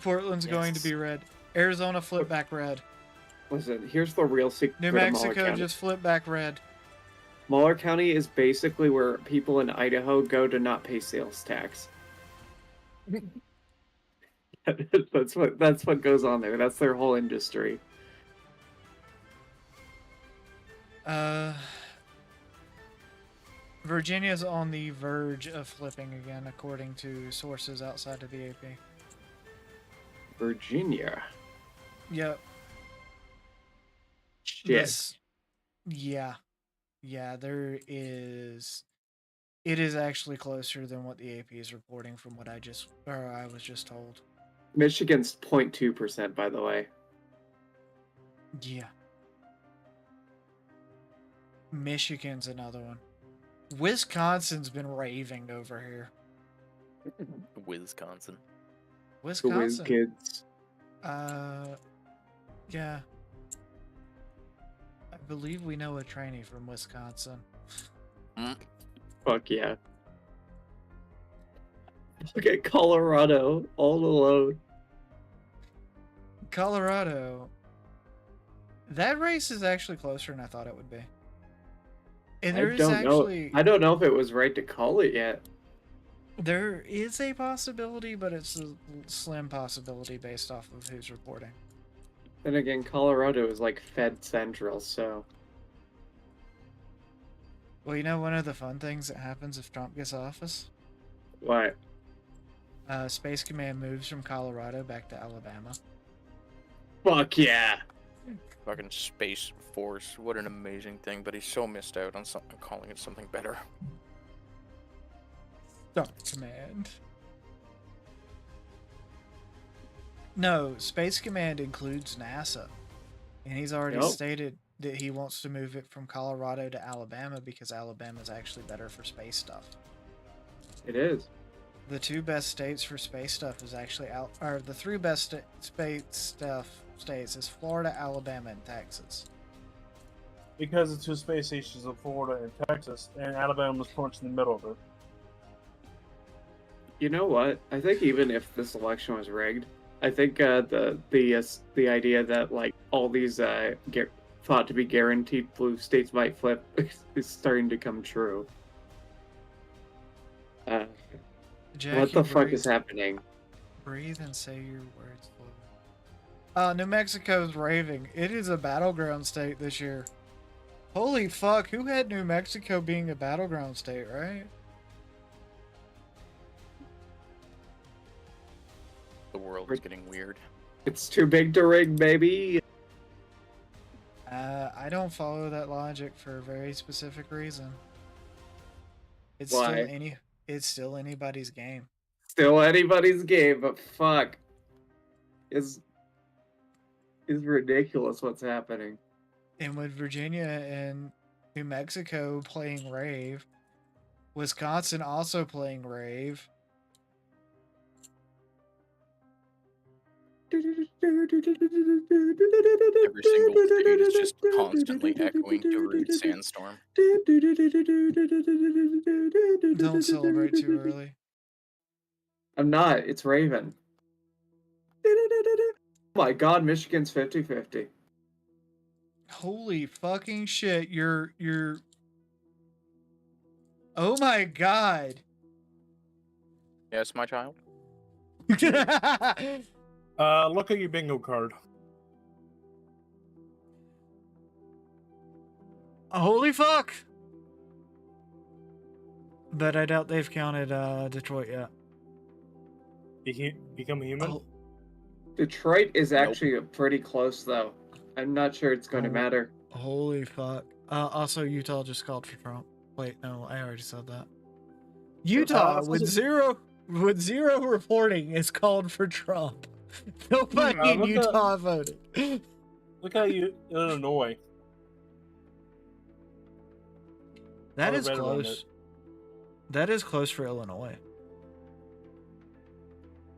going to be red. Arizona flip back red. Listen, here's the real secret. New of Mahler Mexico County. just flip back red. Mahler County is basically where people in Idaho go to not pay sales tax. that's what goes on there. That's their whole industry. Virginia's on the verge of flipping again, according to sources outside of the AP. Virginia. Yep. Shit. Yeah. Yeah, there is. It is actually closer than what the AP is reporting from what I was just told. Michigan's 0.2%, by the way. Yeah. Michigan's another one. Wisconsin's been raving over here. Wisconsin. The Whiz Wisconsin. Kids. Yeah. I believe we know a trainee from Wisconsin. Fuck yeah. Look at Colorado, all alone. Colorado. That race is actually closer than I thought it would be. And there is actually I don't know if it was right to call it yet. there is a possibility, but it's a slim possibility based off of who's reporting. Then again, Colorado is like Fed Central, so. Well, you know one of the fun things that happens if Trump gets office? What? Space Command moves from Colorado back to Alabama. Fuck yeah. Fucking Space Force. What an amazing thing, but he's so missed out on something, calling it something better. Star Command. No, Space Command includes NASA. And he's already Yep. stated that he wants to move it from Colorado to Alabama because Alabama is actually better for space stuff. It is. The two best states for space stuff is actually the three best space stuff states is Florida, Alabama, and Texas. Because the two space stations of Florida and Texas, and Alabama was punched in the middle of it. You know what? I think even if this election was rigged, I think the idea that like all these thought to be guaranteed blue states might flip is starting to come true. What Jackie, the fuck breathe. is happening? Breathe and say your words slowly. New Mexico's raving. It is a battleground state this year. Holy fuck, who had New Mexico being a battleground state, right? The world is getting weird. It's too big to rig, baby. I don't follow that logic for a very specific reason. It's Why? It's still anybody's game. Still anybody's game, but fuck. Is ridiculous what's happening. And with Virginia and New Mexico playing rave, Wisconsin also playing rave. Every single dude is just constantly echoing to Rude Sandstorm. Don't celebrate too early. I'm not. It's Raven. Oh my god, Michigan's 50-50. Holy fucking shit, you're... Oh my god. Yes, my child. Look at your bingo card. Holy fuck! But I doubt they've counted Detroit yet. Become human? Detroit is actually pretty close, though. I'm not sure it's going to matter. Holy fuck. Also, Utah just called for Trump. Wait, no, I already said that. Utah, with zero reporting, is called for Trump. Nobody in Utah voted. Look at you, Illinois. That I is read around close. it. That is close for Illinois.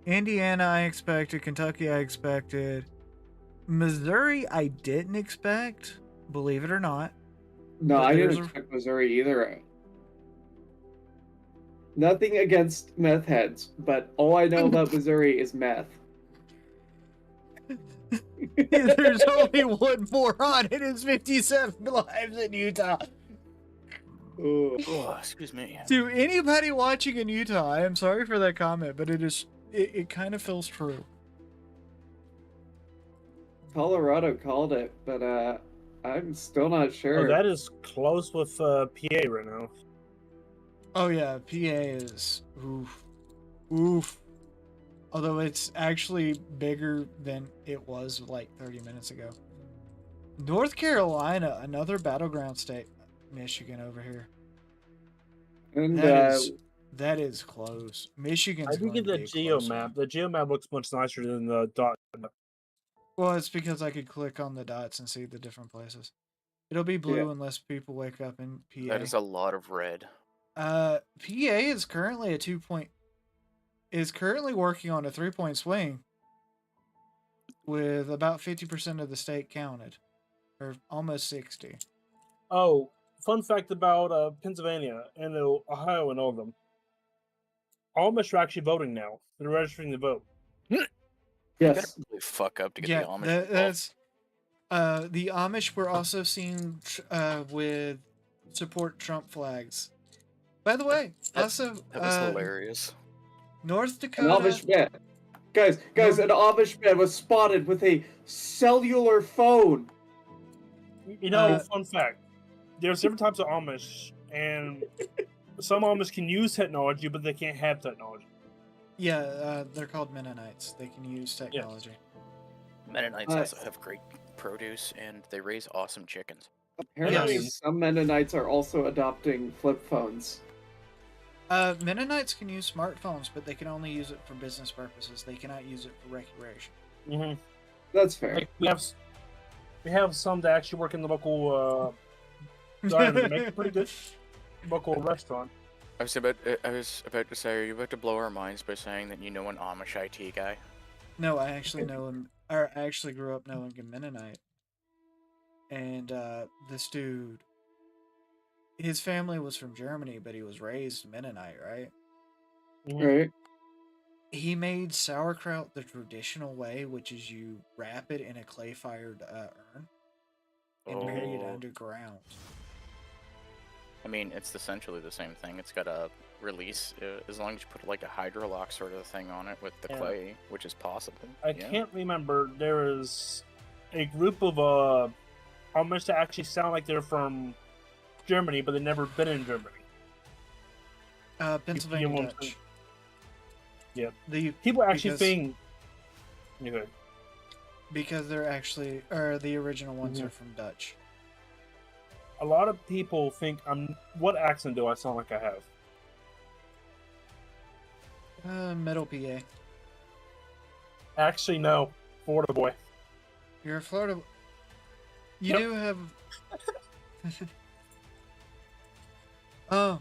Indiana, I expected. Kentucky, I expected. Missouri, I didn't expect. Believe it or not. No, But I there's didn't expect Missouri either. Nothing against meth heads, but all I know about Missouri is meth. There's only one moron. It is 57 lives in Utah. Oh, excuse me. To anybody watching in Utah, I am sorry for that comment, but it kind of feels true. Colorado called it, but I'm still not sure. Oh, that is close with PA right now. Oh yeah, PA is oof. Although it's actually bigger than it was like 30 minutes ago. North Carolina, another battleground state. Michigan over here. And that is close. Michigan's I think going the to be geo closer. map. The geo map looks much nicer than the dot. Well, it's because I could click on the dots and see the different places. It'll be blue Yeah. unless people wake up in PA. That is a lot of red. PA is currently currently working on a 3-point swing with about 50% of the state counted, or almost 60. Oh, fun fact about Pennsylvania and Ohio and all of them. Amish are actually voting now. They're registering to vote. Yes. You gotta really fuck up to get Yeah, the Amish. that's the Amish were also seen with support Trump flags. By the way, also That was hilarious. North An Dakota. Amish man. Guys, an Amish man was spotted with a cellular phone. You know, fun fact. There's different types of Amish, and some Amish can use technology, but they can't have technology. Yeah, they're called Mennonites. They can use technology. Mennonites also have great produce, and they raise awesome chickens. Apparently, some Mennonites are also adopting flip phones. Mennonites can use smartphones, but they can only use it for business purposes. They cannot use it for recreation. Mm-hmm. That's fair. Like we have we have some that actually work in the local diner. They make a pretty good local restaurant. I was about to say, are you about to blow our minds by saying that you know an Amish IT guy? No, I actually know him. Or I actually grew up knowing a Mennonite. And this dude, his family was from Germany, but he was raised Mennonite, right? Right. He made sauerkraut the traditional way, which is you wrap it in a clay-fired urn and bury it Oh. underground. I mean, it's essentially the same thing. It's got a release, as long as you put like a hydrolock sort of thing on it with the Yeah. clay, which is possible. I yeah. can't remember. There is a group of Amish that actually sound like they're from Germany, but they've never been in Germany. Pennsylvania You know what I'm Dutch. saying? Yeah. The People actually because- think. You're good. Because they're actually, or the original ones Mhm. are from Dutch. A lot of people think I'm. What accent do I sound like I have? Middle PA. Actually, no. Florida boy. You're a Florida. You Yep. do have. Oh,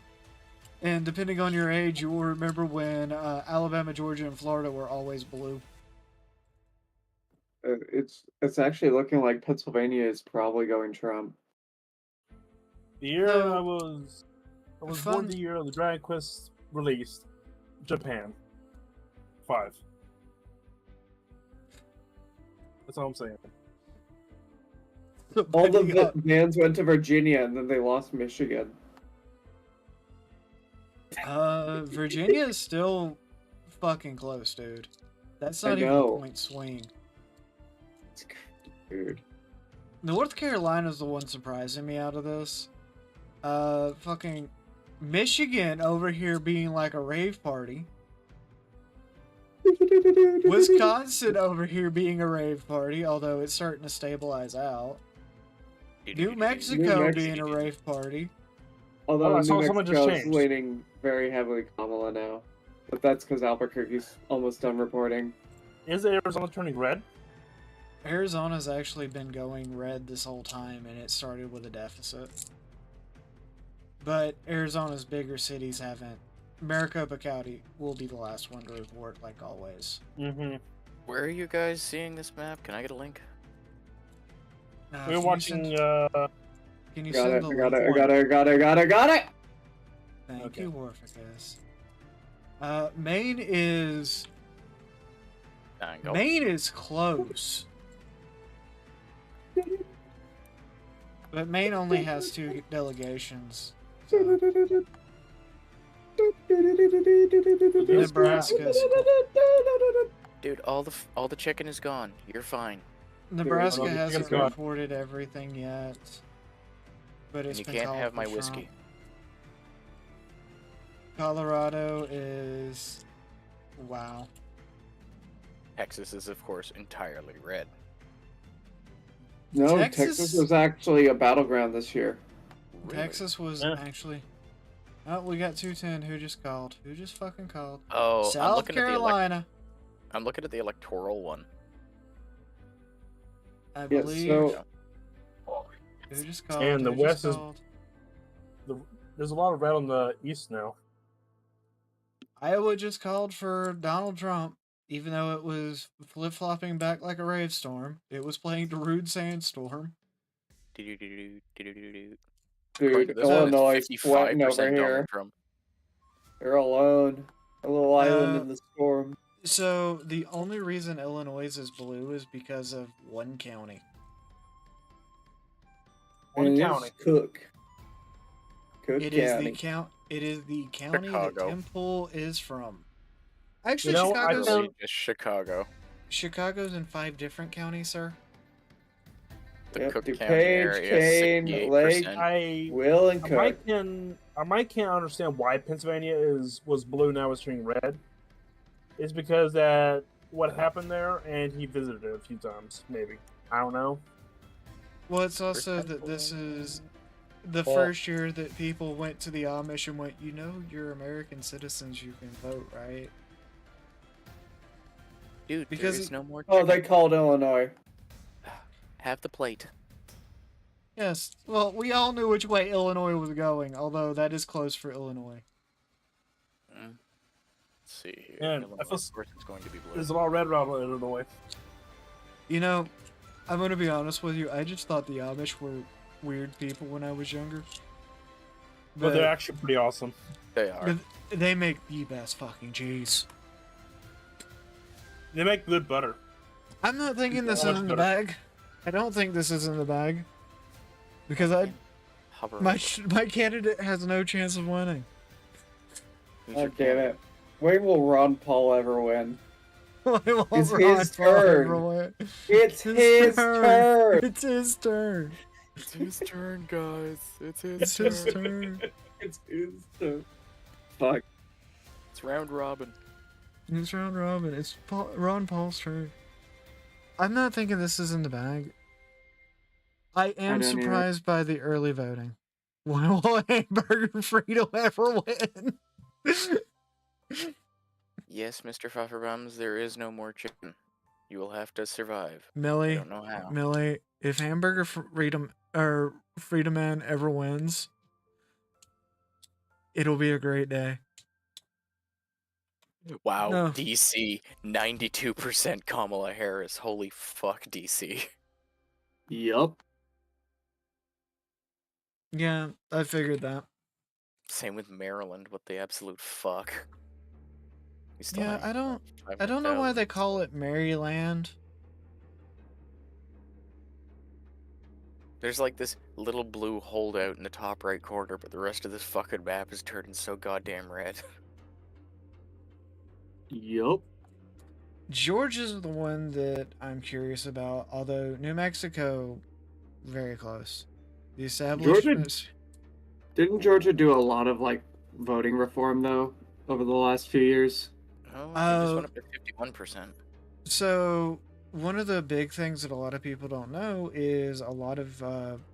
and depending on your age, you will remember when Alabama, Georgia, and Florida were always blue. It's actually looking like Pennsylvania is probably going Trump. The year No. I was born. Fun- The year of the Dragon Quest released, Japan. 5. That's all I'm saying. All the bands went to Virginia and then they lost Michigan. Virginia is still fucking close, dude. That's I not even a know. point swing. Dude. North Carolina's the one surprising me out of this. Fucking Michigan over here being like a rave party. Wisconsin over here being a rave party, although it's starting to stabilize out. New Mexico being a rave party. Although Oh, I New saw someone just Mexico is changed. leaning very heavily Kamala now. But that's because Albuquerque's almost done reporting. Is Arizona turning red? Arizona's actually been going red this whole time, and it started with a deficit. But Arizona's bigger cities haven't. Maricopa County will be the last one to report, like always. Mm-hmm. Where are you guys seeing this map? Can I get a link? If We're you watching. Can you Got send it, the I got link it, I one? got it, I got it, I got it, got it! Thank Okay. you, Warficus. Maine is Angle. Maine is close. But Maine only has 2 delegations. So. Nebraska's Dude, all the chicken is gone. You're fine. Nebraska Oh, the hasn't chicken's gone. reported everything yet. But And it's you been can't called have my for whiskey. Trump. Colorado is wow. Texas is, of course, entirely red. No, Texas- Texas was actually a battleground this year. Texas was Yeah. actually. Oh, we got 210. Who just called? Who just fucking called? Oh, I'm South looking Carolina. I'm looking at the electoral one. I Yeah, believe. so Who just called? And the Who just West is- called? There's a lot of red on the east now. Iowa just called for Donald Trump, even though it was flip flopping back like a rave storm. It was playing Darude Sandstorm. Do-do-do-do, do-do-do-do. dude, According to this one, it's Illinois sweating 55% over here. Donald Trump. They're alone. A little island Uh, in the storm. So the only reason Illinois is blue is because of one county. One And it is county. Cook. Cook It is County. the It is the county Chicago. that Temple is from. Actually, You know, Chicago's Literally just Chicago. Chicago's in 5 different counties, sir. The Yep, Cook DuPage, County area is Kane, 68%. Lake, Will, and Cook. I might can't understand why Pennsylvania was blue now it's turning red. It's because that what happened there, and he visited it a few times. Maybe I don't know. Well, it's also that this is the Well- first year that people went to the Amish and went, you know, you're American citizens, you can vote, right? Dude, Because there is no more Oh, chicken. they called Illinois. Have the plate. Yes. Well, we all knew which way Illinois was going, although that is close for Illinois. Let's see here. And Illinois, I feel of course it's going to be blue. there's a lot of red around Illinois. You know, I'm gonna be honest with you. I just thought the Amish were weird people when I was younger. But they're actually pretty awesome. They are. They make the best fucking cheese. They make good butter. I'm not thinking this So is much in the better. bag. I don't think this is in the bag. Because Hover my candidate has no chance of winning. Oh, damn it. When will Ron Paul ever win? It's his turn. It's his turn. It's his turn. It's his turn, guys. It's his It's his turn. It's his turn. Fuck. It's round robin. It's round robin. It's Ron Paul's turn. I'm not thinking this is in the bag. I am don't either. surprised by the early voting. Will Hamburger Frito ever win? Yes, Mr. Pufferbums, there is no more chicken. You will have to survive. I Millie, don't know how. Millie, if Hamburger Freedom or Freedom Man ever wins, it'll be a great day. Wow, No. DC, 92% Kamala Harris. Holy fuck, DC. Yup. Yeah, I figured that. Same with Maryland. What the absolute fuck? We still Yeah, have I don't know 500,000. why they call it Maryland. There's like this little blue holdout in the top right corner, but the rest of this fucking map is turning so goddamn red. Yup. Georgia's the one that I'm curious about, although New Mexico, very close. The establishments. Didn't Georgia do a lot of like voting reform though over the last few years? Oh, they just went up to 51%. So, one of the big things that a lot of people don't know is a lot of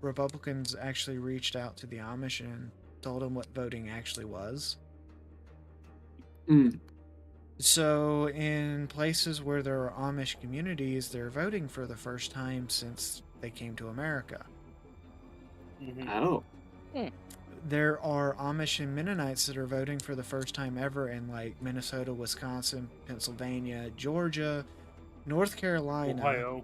Republicans actually reached out to the Amish and told them what voting actually was. Mm. So, in places where there are Amish communities, they're voting for the first time since they came to America. Oh. There are Amish and Mennonites that are voting for the first time ever in like Minnesota, Wisconsin, Pennsylvania, Georgia, North Carolina,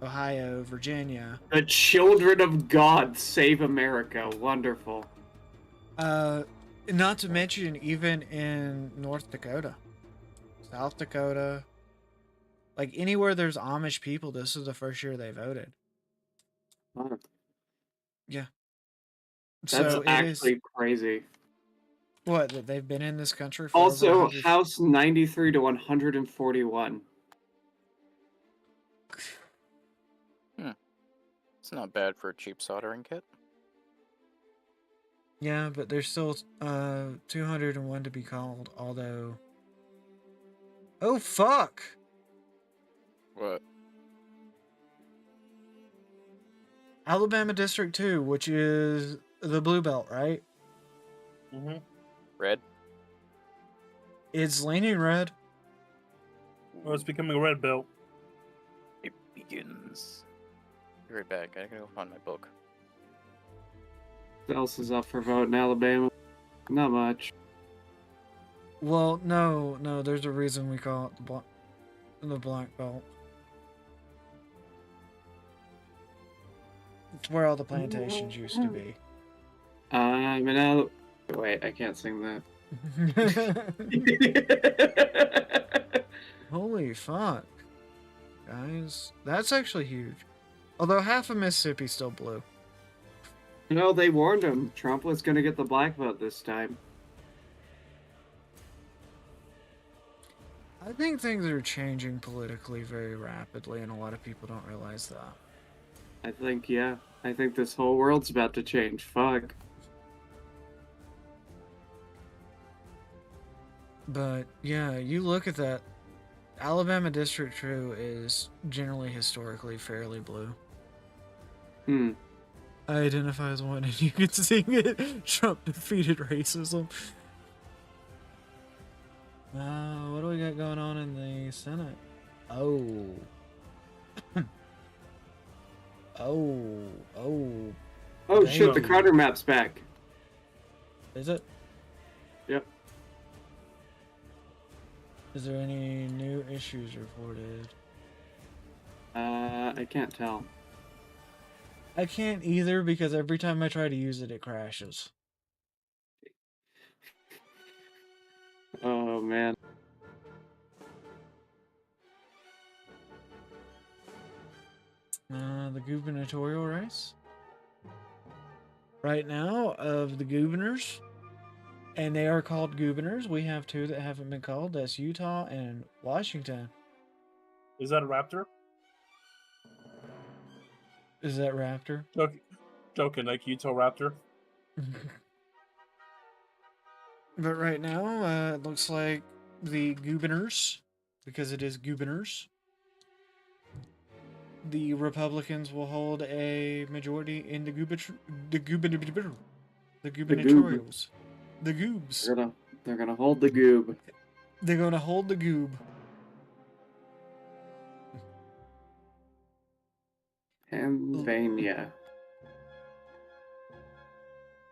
Ohio, Virginia. The children of God save America. Wonderful. Not to mention even in North Dakota, South Dakota, like anywhere there's Amish people, this is the first year they voted. Wow. Yeah. That's So it actually is crazy. what that they've been in this country for. over Also, 100 House 93 to 141. It's not bad for a cheap soldering kit. Yeah, but there's still 201 to be called, although. Oh fuck! What? Alabama District 2, which is the blue belt, right? Mm-hmm. Red? It's leaning red. Well, it's becoming a red belt. It begins. Be right back. I gotta go find my book. What else is up for vote in Alabama? Not much. Well, no, there's a reason we call it the black belt. It's where all the plantations used to be. I'm in Al. Wait, I can't sing that. Holy fuck. Guys, that's actually huge. Although half of Mississippi's still blue. No, they warned him. Trump was going to get the black vote this time. I think things are changing politically very rapidly, and a lot of people don't realize that. I think, yeah. I think this whole world's about to change. Fuck. But yeah, you look at that. Alabama District 2 is generally historically fairly blue. Hmm. I identify as one, and you can sing it. Trump defeated racism. What do we got going on in the Senate? Oh. Oh shit, the Damn. Crowder map's back. Is it? Yep. Is there any new issues reported? I can't tell. I can't either because every time I try to use it, it crashes. Oh man. The gubernatorial race. Right now, of the governors, and they are called governors, we have two that haven't been called. That's Utah and Washington. Is that a raptor? Is that Raptor? Joking, like Utah Raptor. But right now, it looks like the governors, because it is governors, the Republicans will hold a majority in the gubernatorials. The goobs. They're gonna hold the goob. They're gonna hold the goob. Pennsylvania.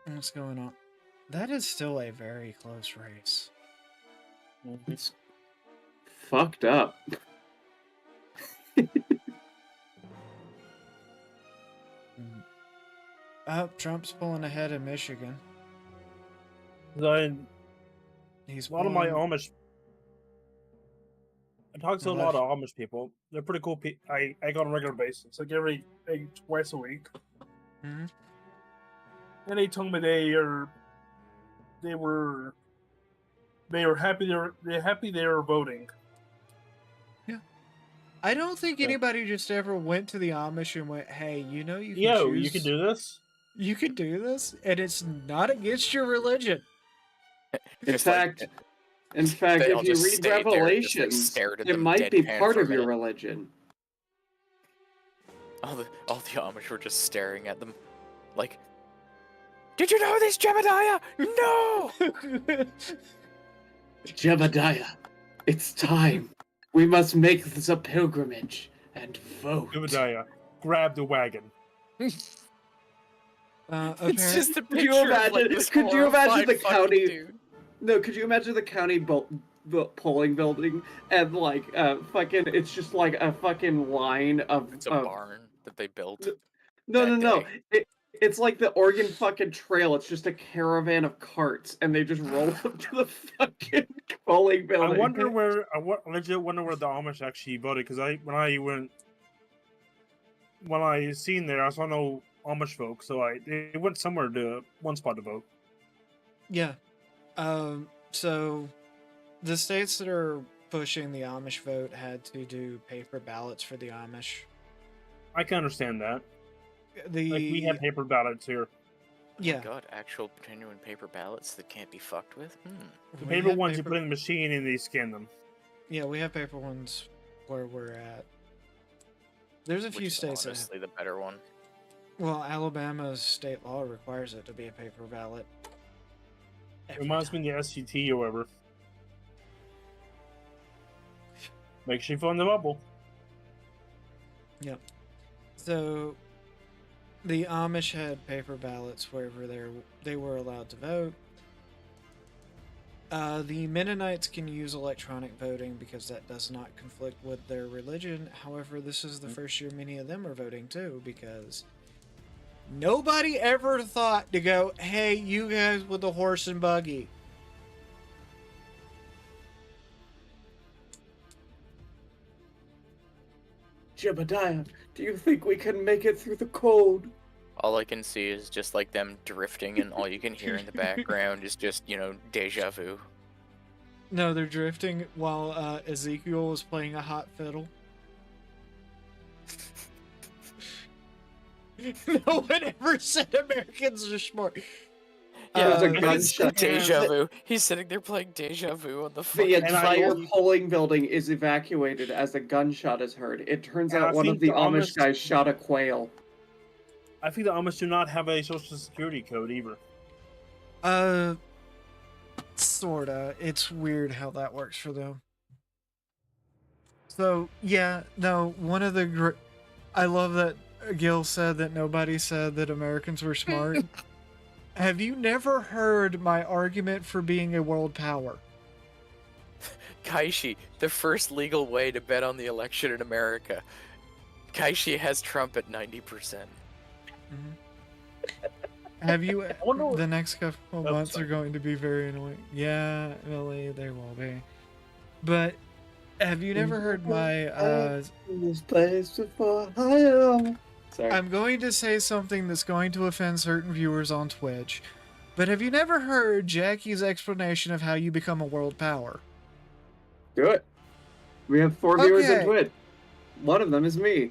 What's going on? That is still a very close race. It's fucked up. Trump's pulling ahead in Michigan. He's a lot of my pulling- Amish. I talk to a lot of Amish people. They're pretty cool. I go on a regular basis, like twice a week. Mhm. And they told me they were happy. They're happy they were voting. I don't think anybody just ever went to the Amish and went, "Hey, you know you can Yo, choose. you can do this. You can do this, and it's not against your religion." In fact, if you read Revelations, it might be part of your religion. All the Amish were just staring at them, like, "Did you know this, Jebediah? No!" Jebediah, it's time. We must make this a pilgrimage and vote. Jebediah, grab the wagon. It's just a Could you picture of, imagine? like, this Could you imagine horrified the fucking county? dude. No, could you imagine the county polling building and like fucking? It's just like a fucking line of. It's a barn that they built. No. It's like the Oregon fucking Trail. It's just a caravan of carts, and they just roll up to the fucking polling building. I legit wonder where the Amish actually voted, because when I seen there, I saw no Amish folks, so they went somewhere to one spot to vote. Yeah. So the states that are pushing the Amish vote had to do paper ballots for the Amish. I can understand that. We have paper ballots here. Yeah. Oh my God, actual genuine paper ballots that can't be fucked with? The paper ones you put in the machine and they scan them. Yeah, we have paper ones where we're at. There's a few states that honestly the better one. Well, Alabama's state law requires it to be a paper ballot. Reminds me of the SCT or whatever. Makes you feel in the bubble. Yep. So the Amish had paper ballots wherever they were allowed to vote. The Mennonites can use electronic voting because that does not conflict with their religion. However, this is the first year many of them are voting too, because nobody ever thought to go, "Hey, you guys with the horse and buggy." Jebediah, do you think we can make it through the cold? All I can see is just like them drifting, and all you can hear in the background is just, deja vu. No, they're drifting while Ezekiel is playing a hot fiddle. No one ever said Americans are smart. There's a gunshot. Deja vu. He's sitting there playing deja vu on the The fucking entire polling building is evacuated as a gunshot is heard. It turns And I out one think of the the Amish Amish- guys shot a quail. I think the Amish do not have a social security code either. Sorta. It's weird how that works for them. So, yeah, no, one of the I love that Gil said that nobody said that Americans were smart. Have you never heard my argument for being a world power? Kaishi, the first legal way to bet on the election in America. Kaishi has Trump at 90%. Have you? The next couple months are going to be very annoying. Yeah, Millie, they will be. But have you never heard my? This place before I am. Sorry. I'm going to say something that's going to offend certain viewers on Twitch. But have you never heard Jackie's explanation of how you become a world power? Do it. We have 4 viewers Okay. on Twitch. One of them is me.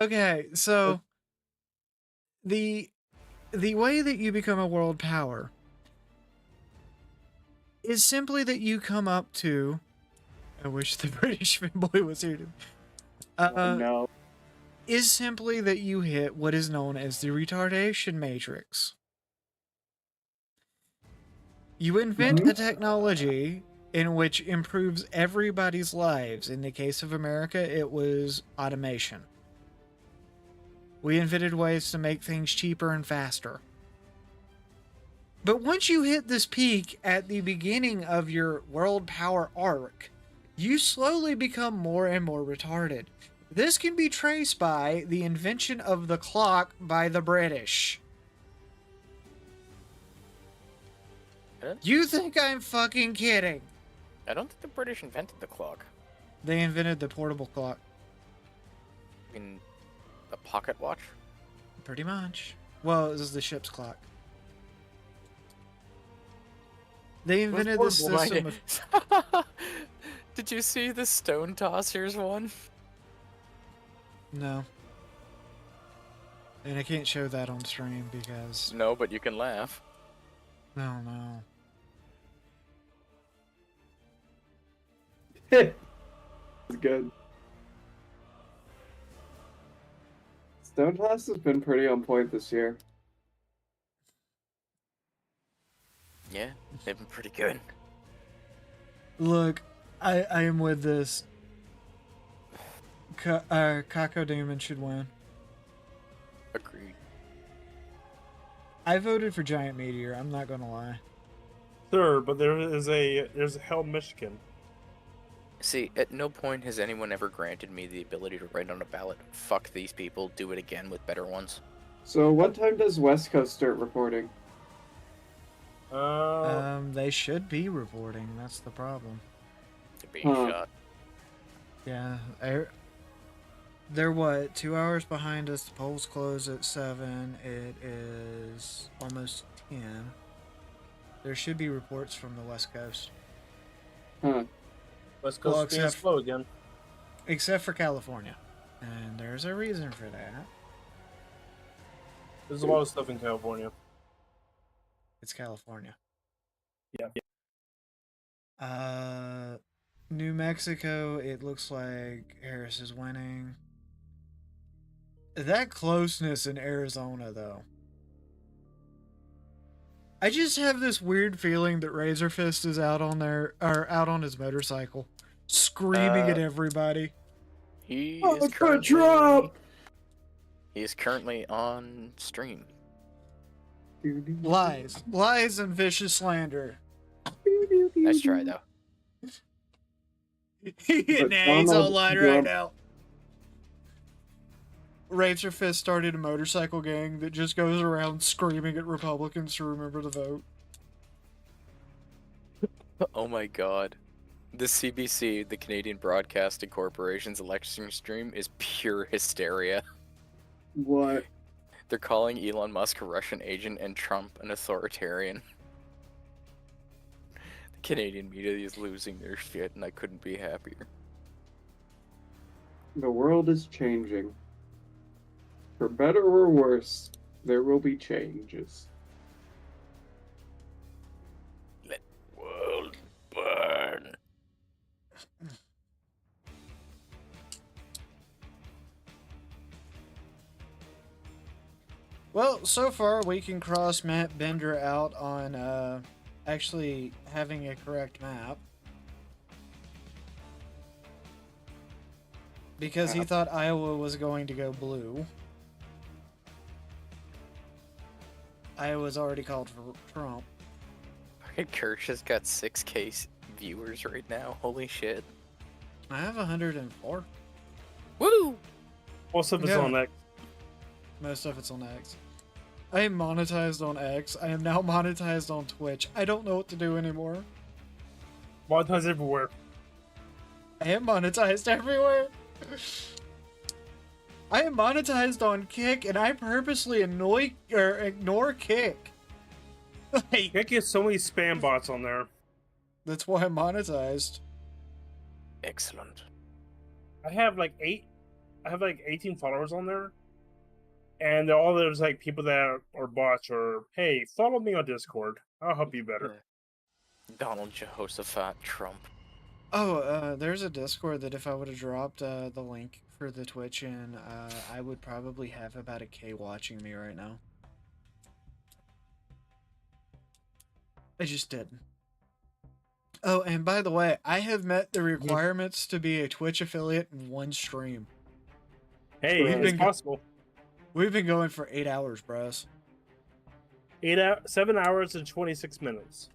Okay, so the way that you become a world power is simply that you come up to. I wish the British fanboy was here. No. Is simply that you hit what is known as the retardation matrix. You invent a technology in which improves everybody's lives. In the case of America, it was automation. We invented ways to make things cheaper and faster. But once you hit this peak at the beginning of your world power arc, you slowly become more and more retarded. This can be traced by the invention of the clock by the British. You think I'm fucking kidding? I don't think the British invented the clock. They invented the portable clock. I mean, a pocket watch? Pretty much. Well, this is the ship's clock. They invented this system of... Did you see the Stone Tossers one? No. And I can't show that on stream because... No, but you can laugh. No, no. It's good. Stone Toss has been pretty on point this year. Yeah, they've been pretty good. Look, I am with this. Kako Demon should win. Agreed. I voted for Giant Meteor, I'm not gonna lie. Sure, but there's a Hell Michigan. See, at no point has anyone ever granted me the ability to write on a ballot, fuck these people, do it again with better ones. So what time does West Coast start reporting? They should be reporting, that's the problem. They're being shot. Yeah, they're what, 2 hours behind us, the polls close at 7, it is almost 10. There should be reports from the West Coast. West Coast being slow again. Except for California. And there's a reason for that. There's a lot of stuff in California. It's California. Yeah. New Mexico, it looks like Harris is winning. That closeness in Arizona, though. I just have this weird feeling that Razorfist is out on his motorcycle, screaming at everybody. He Oh, is it's currently, Trump! he is currently on stream. Lies and vicious slander. Nice try, though. He's online right now. Razorfist started a motorcycle gang that just goes around screaming at Republicans to remember to vote. Oh my god. The CBC, the Canadian Broadcasting Corporation's election stream, is pure hysteria. What? They're calling Elon Musk a Russian agent and Trump an authoritarian. The Canadian media is losing their shit, and I couldn't be happier. The world is changing. For better or worse, there will be changes. Let world burn. Well, so far we can cross Matt Bender out on actually having a correct map. Because he thought Iowa was going to go blue. I was already called for Trump. Fucking Kirsch has got 6K viewers right now. Holy shit. I have 104. Woo! Most of it's Yeah. on X. Most of it's on X. I am monetized on X. I am now monetized on Twitch. I don't know what to do anymore. Monetized everywhere. I am monetized everywhere. I am monetized on Kick, and I purposely ignore Kick. Like, Kick gets so many spam bots on there. That's why I'm monetized. Excellent. I have like 18 followers on there. And all there's like people that are bots or, hey, follow me on Discord. I'll help you better. Donald Jehoshaphat Trump. Oh, there's a Discord that if I would have dropped the link for the Twitch in, I would probably have about a K watching me right now. I just didn't. Oh, and by the way, I have met the requirements to be a Twitch affiliate in one stream. Hey, it's possible. We've been going for 8 hours, bros. 7 hours and 26 minutes.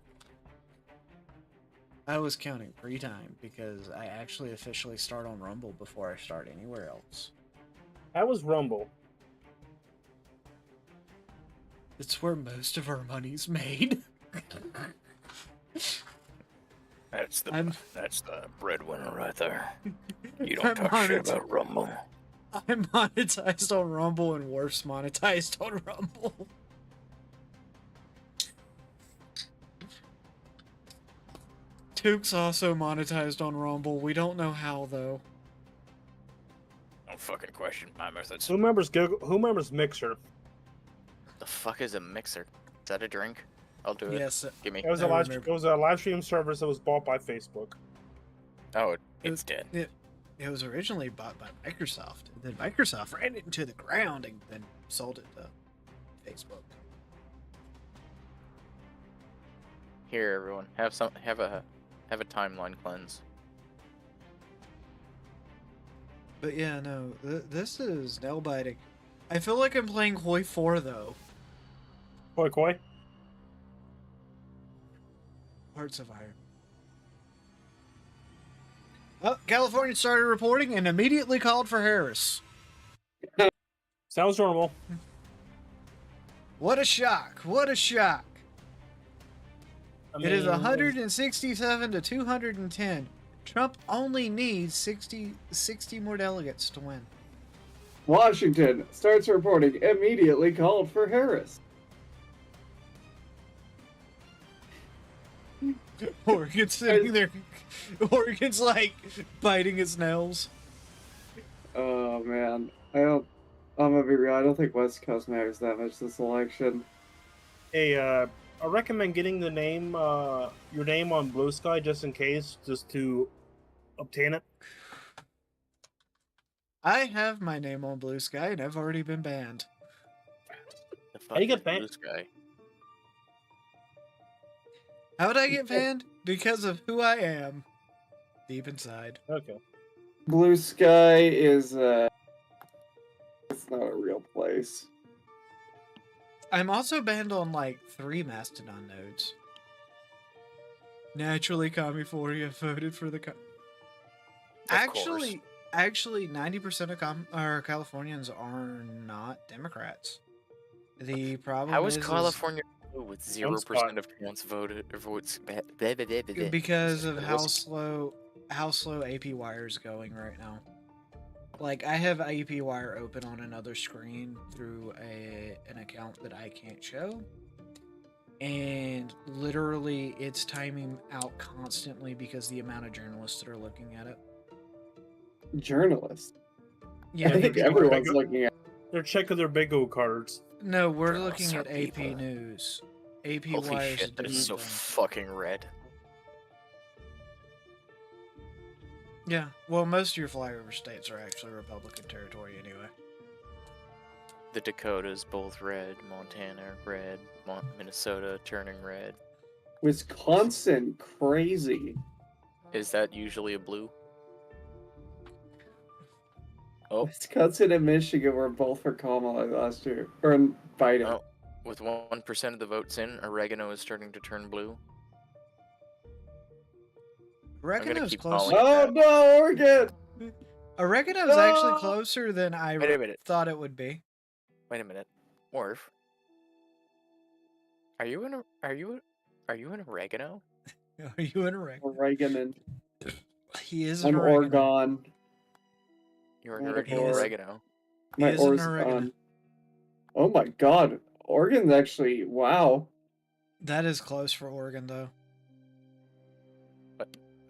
I was counting pre-time because I actually officially start on Rumble before I start anywhere else. That was Rumble. It's where most of our money's made. That's the breadwinner right there. You don't I'm talk shit monetized. about Rumble. I'm monetized on Rumble and Worf's monetized on Rumble. Took's also monetized on Rumble. We don't know how though. Don't fucking question my methods. Who remembers Google? Who remembers Mixer? The fuck is a mixer? Is that a drink? I'll do it. Yes, Give me. It was a live stream service that was bought by Facebook. Oh, it's dead. It was originally bought by Microsoft. And then Microsoft ran it into the ground and then sold it to Facebook. Here, everyone, have a timeline cleanse. But yeah, no, this is nail biting. I feel like I'm playing Hoi 4 though. Koi? Hearts of Iron. Oh, California started reporting and immediately called for Harris. Sounds normal. What a shock! What a shock! It is 167 to 210. Trump only needs 60 more delegates to win. Washington starts reporting immediately called for Harris. Oregon's sitting there. Oregon's like biting his nails. Oh man, I'm gonna be real. I don't think West Coast matters that much this election. Hey, I recommend getting the name, your name on Blue Sky just in case, just to obtain it. I have my name on Blue Sky and I've already been banned. How you get banned? Blue Sky. How would I get banned? Because of who I am. Deep inside. Okay. Blue Sky is it's not a real place. I'm also banned on like 3 Mastodon nodes. Naturally, California voted for the. Actually, 90% of Californians are not Democrats. The problem How is is California with 0% of parents voted or votes? because of how slow AP Wire is going right now. Like, I have AP Wire open on another screen through an account that I can't show. And literally, it's timing out constantly because the amount of journalists that are looking at it. Journalists? Yeah, I think everyone's looking at. They're checking their bingo cards. No, we're looking at AP News. AP Holy Wire is shit, that is so different. fucking red. Yeah, well, most of your flyover states are actually Republican territory anyway. The Dakotas both red, Montana red, Minnesota turning red. Wisconsin, crazy. Is that usually a blue? Oh. Wisconsin and Michigan were both for Kamala last year, or Biden. Oh. With 1% of the votes in, oregano is starting to turn blue. Oregano's keep closer. calling Oh no, Oregon! Oregano's actually closer than I Wait a minute. thought it would be. Wait a minute, Morph. Are you an oregano? Are you in oregano? Oregon. He is I'm an oregano. Oregon. You're Not an a horse. oregano. My He is an Oregon. oregano. Oh my god. Oregon's actually, wow. That is close for Oregon, though.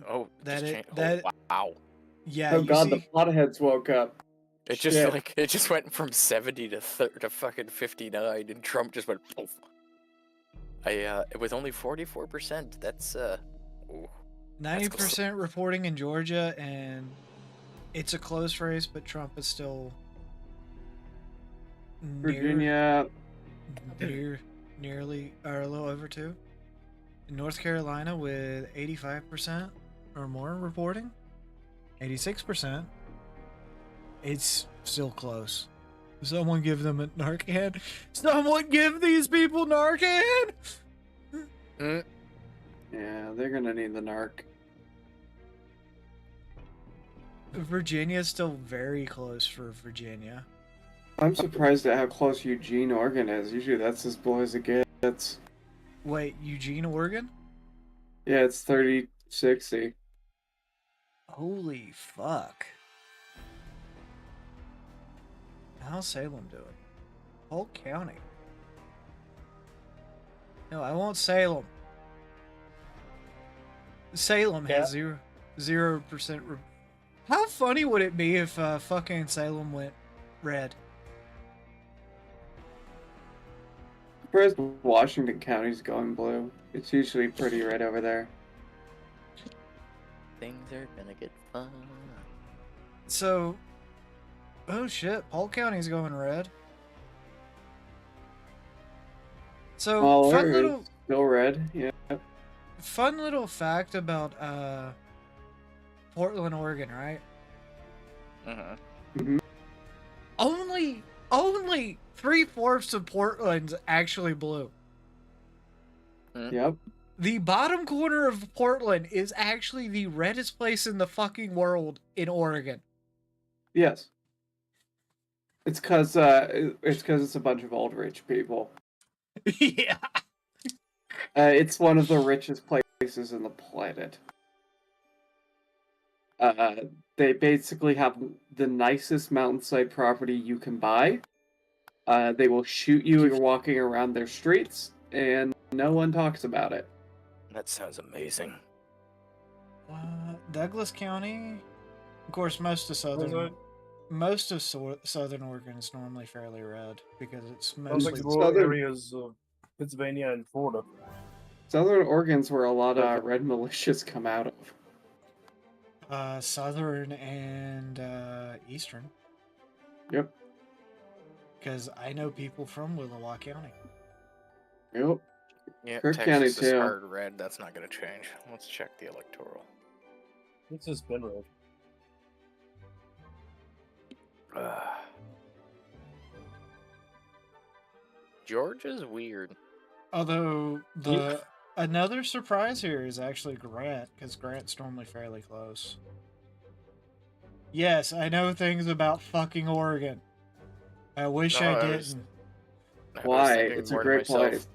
Oh, That just it- changed. that- Oh, wow. Yeah, Oh you god, see, the potheads woke up. It just Shit. it just went from 70 to fucking 59, and Trump just went poof. With only 44%, that's ooh, 90% reporting in Georgia, and it's a close race, but Trump is still Virginia. nearly or a little over 2. In North Carolina with 85% or more reporting, 86%. It's still close. Someone give them a Narcan. Someone give these people Narcan. Yeah, they're gonna need the narc. Virginia's still very close for Virginia. I'm surprised at how close Eugene, Oregon is. Usually that's as blue as it gets. Wait, Eugene, Oregon? Yeah, it's 30-60. Holy fuck. How's Salem doing? Polk County. No, I want Salem. Salem has 0%. How funny would it be if fucking Salem went red? Surprised Washington County's going blue. It's usually pretty red over there. things are gonna get fun. So, oh shit, Polk County's going red. So, Smaller, it's still red, yeah. fun little fact about Portland, Oregon, right? Mhm. Only 3/4 of Portland's actually blue. Yep. The bottom corner of Portland is actually the reddest place in the fucking world in Oregon. Yes. It's cause it's a bunch of old rich people. Yeah. It's one of the richest places in the planet. They basically have the nicest mountainside property you can buy. They will shoot you if you're walking around their streets, and no one talks about it. That sounds amazing. Douglas County, of course, most of southern Oregon is normally fairly red because it's Sounds mostly like rural areas of Pennsylvania and Florida. Southern Oregon's where a lot of red militias come out of. Southern and Eastern. Yep. Because I know people from Willowa County. Yep. Yeah, Kirk Texas County is too. hard red. That's not gonna change. Let's check the electoral. It's just been red. Georgia's weird. Although another surprise here is actually Grant, because Grant's normally fairly close. Yes, I know things about fucking Oregon. I wish I didn't. Why? It's a great place.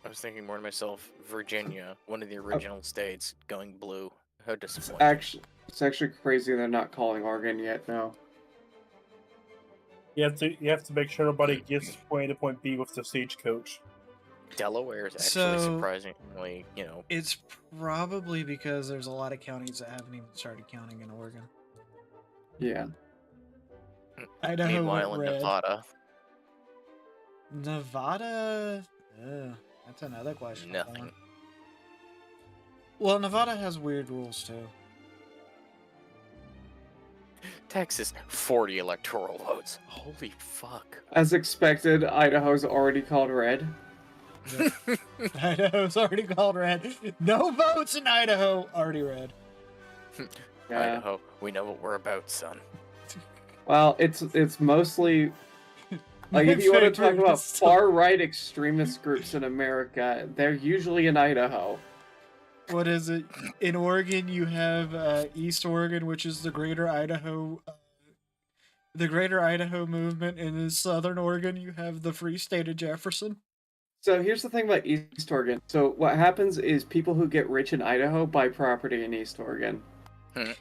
I was thinking more to myself, Virginia, one of the original states, going blue. How disappointing. It's actually crazy they're not calling Oregon yet now. You have to make sure nobody gets to point A to point B with the stagecoach. Delaware is actually So- surprisingly, It's probably because there's a lot of counties that haven't even started counting in Oregon. Yeah. Idaho meanwhile went in red. Nevada, Nevada? That's another question. nothing. Well, Nevada has weird rules too. Texas, 40 electoral votes. Holy fuck. As expected, Idaho's already called red. Idaho's already called red. No votes in Idaho. Already red. Idaho, we know what we're about, son. Well, it's mostly Like, if you want to talk favorite about is still- far-right extremist groups in America, they're usually in Idaho. What is it? In Oregon, you have East Oregon, which is the Greater Idaho movement, and in Southern Oregon, you have the Free State of Jefferson. So here's the thing about East Oregon. So what happens is people who get rich in Idaho buy property in East Oregon. And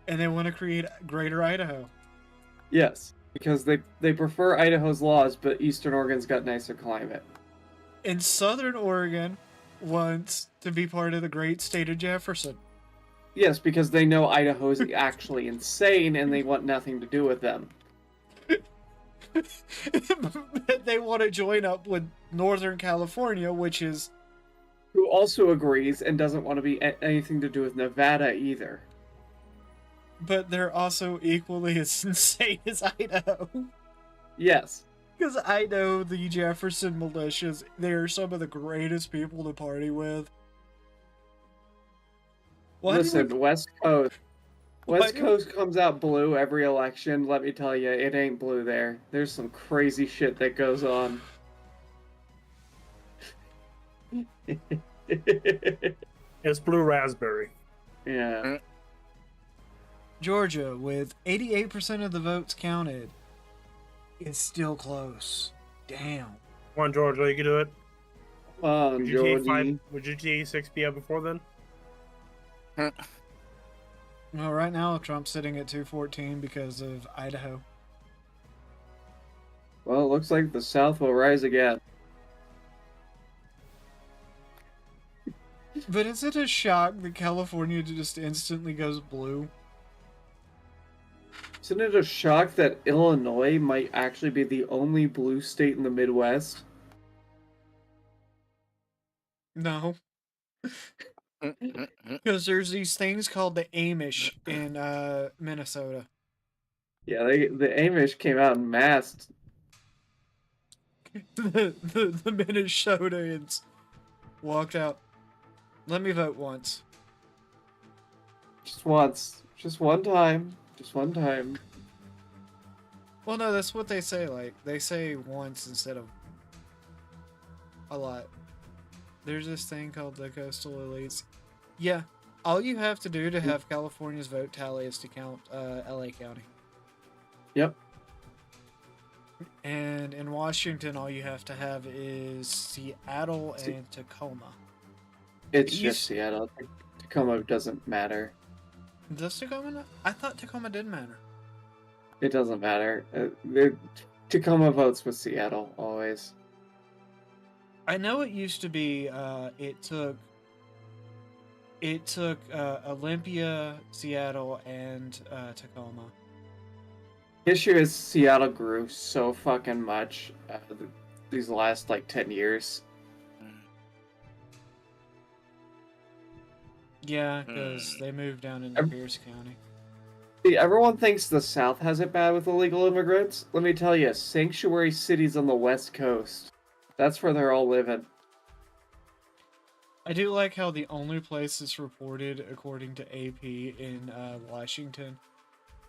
they want to create Greater Idaho. Yes, because they prefer Idaho's laws, but Eastern Oregon's got nicer climate. And Southern Oregon wants to be part of the great state of Jefferson. Yes, because they know Idaho's actually insane and they want nothing to do with them. They want to join up with Northern California, which is... Who also agrees and doesn't want to be anything to do with Nevada either. But they're also equally as insane as Idaho. Yes. Because I know the Jefferson militias, they are some of the greatest people to party with. Listen, West Coast. West Coast comes out blue every election. Let me tell you, it ain't blue there. There's some crazy shit that goes on. It's blue raspberry. Yeah. Georgia, with 88% of the votes counted, is still close. Damn. Come on, Georgia, you can do it. Would Would GTA 6 be out before then? Well, right now, Trump's sitting at 214 because of Idaho. Well, it looks like the South will rise again. But is it a shock that California just instantly goes blue? Isn't it a shock that Illinois might actually be the only blue state in the Midwest? No. Because there's these things called the Amish in Minnesota. Yeah, the Amish came out en masse. the Minnesotans walked out. Let me vote once. Just once. Just one time. Just one time. Well, no, that's what they say. Like, they say once instead of a lot. There's this thing called the coastal elites. Yeah, all you have to do to have California's vote tally is to count LA County. Yep. And in Washington, all you have to have is Seattle and Tacoma. It's just Seattle. Tacoma doesn't matter. Does Tacoma not? I thought Tacoma did matter. It doesn't matter. Tacoma votes with Seattle, always. I know it used to be, it took Olympia, Seattle, and Tacoma. The issue is Seattle grew so fucking much these last, 10 years. Yeah, because they moved down into Pierce County. See, everyone thinks the South has it bad with illegal immigrants. Let me tell you, sanctuary cities on the West Coast. That's where they're all living. I do like how the only place that's reported, according to AP, in Washington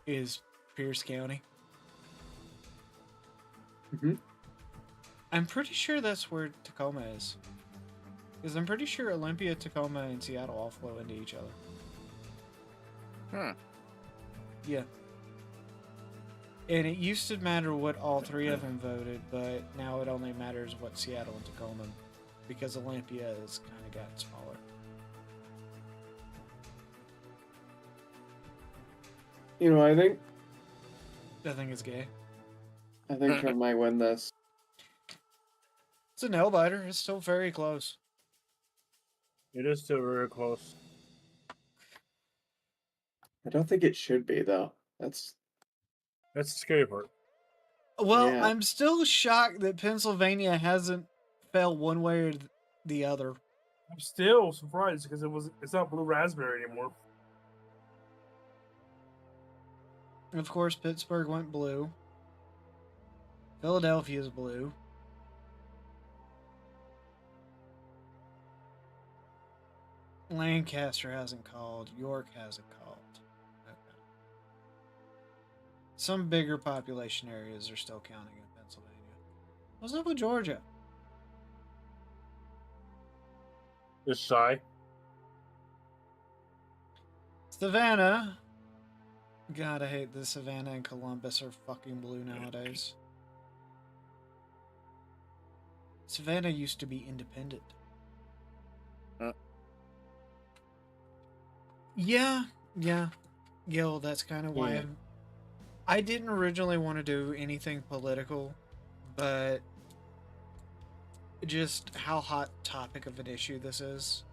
is Pierce County. Mm-hmm. I'm pretty sure that's where Tacoma is. Because I'm pretty sure Olympia, Tacoma, and Seattle all flow into each other. Yeah. And it used to matter what all three of them voted, but now it only matters what Seattle and Tacoma, because Olympia has kind of got smaller. You know, I think it's gay. I think Trump might win this. It's a nail biter. It's still very close. It is still very close. I don't think it should be, though. That's the scary part. Well, Yeah. I'm still shocked that Pennsylvania hasn't fell one way or the other. I'm still surprised because it's not blue raspberry anymore. Of course, Pittsburgh went blue. Philadelphia's blue. Lancaster hasn't called. York hasn't called. Okay. Some bigger population areas are still counting in Pennsylvania. What's up with Georgia? Just shy. Savannah. God, I hate this. Savannah and Columbus are fucking blue nowadays. Savannah used to be independent. Yeah. Gil, that's kind of why Yeah. I didn't originally want to do anything political, but just how hot topic of an issue this is.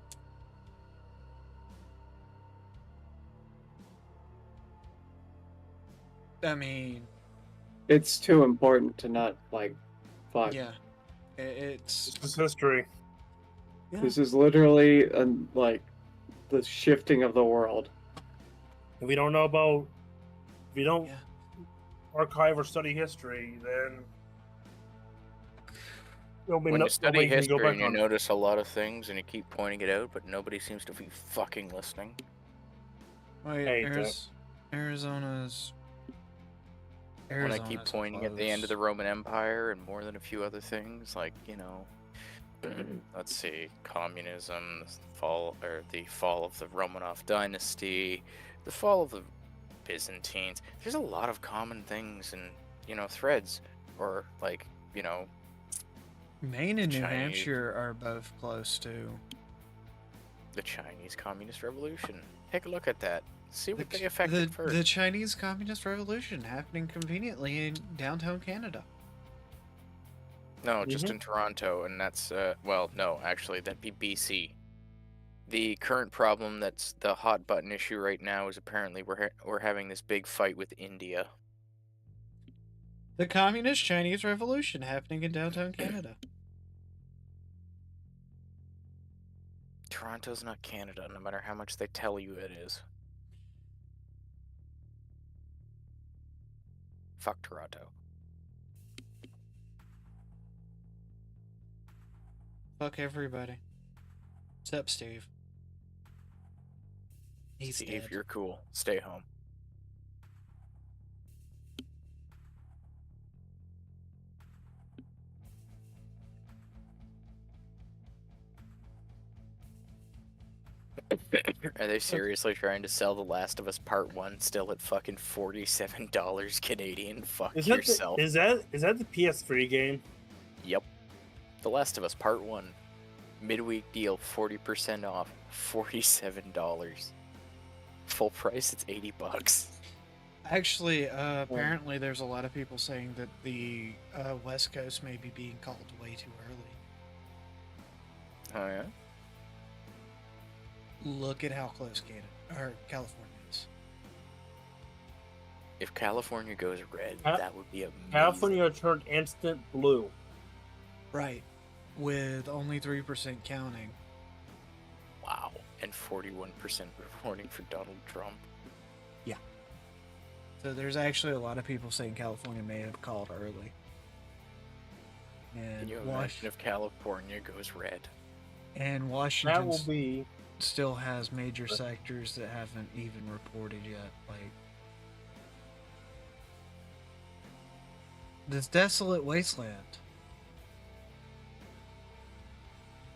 I mean, It's too important to not like fuck. yeah, it's This is history. This is literally like the shifting of the world. If we don't know about, if you don't archive or study history, then there'll be When no you study nobody can go history back and you on it. notice a lot of things and you keep pointing it out, but nobody seems to be fucking listening. Wait, Hey, Arizona's. When I keep Arizona's pointing at the end of the Roman Empire and more than a few other things, like, you know, let's see, communism, the fall of the Romanov dynasty, the fall of the Byzantines. There's a lot of common things and, you know, threads, or like, you know, Maine and New Chinese- Hampshire are both close to. the Chinese Communist Revolution. Take a look at that. See what they The, affected first. the Chinese Communist Revolution happening conveniently in downtown Canada. No, just in Toronto, and that's, well, no, actually, that'd be BC. The current problem that's the hot button issue right now is apparently we're having this big fight with India. The Communist Chinese Revolution happening in downtown Canada. Toronto's not Canada, no matter how much they tell you it is. Fuck Toronto. Fuck everybody. Except Steve. He's Steve, dead. you're cool. Stay home. Are they seriously trying to sell The Last of Us Part 1 still at fucking $47 Canadian? Fuck Is that yourself. is that the PS3 game? Yep. The Last of Us Part 1. Midweek deal, 40% off, $47. Full price, it's $80. Actually, apparently there's a lot of people saying that the West Coast may be being called way too early. Oh, yeah? Look at how close California is. If California goes red, Ca- that would be amazing. California turned instant blue. Right. With only 3% counting. Wow. And 41% reporting for Donald Trump. Yeah. So there's actually a lot of people saying California may have called early. And Can you imagine if California goes red? And Washington That will be still has major sectors that haven't even reported yet. Like this desolate wasteland.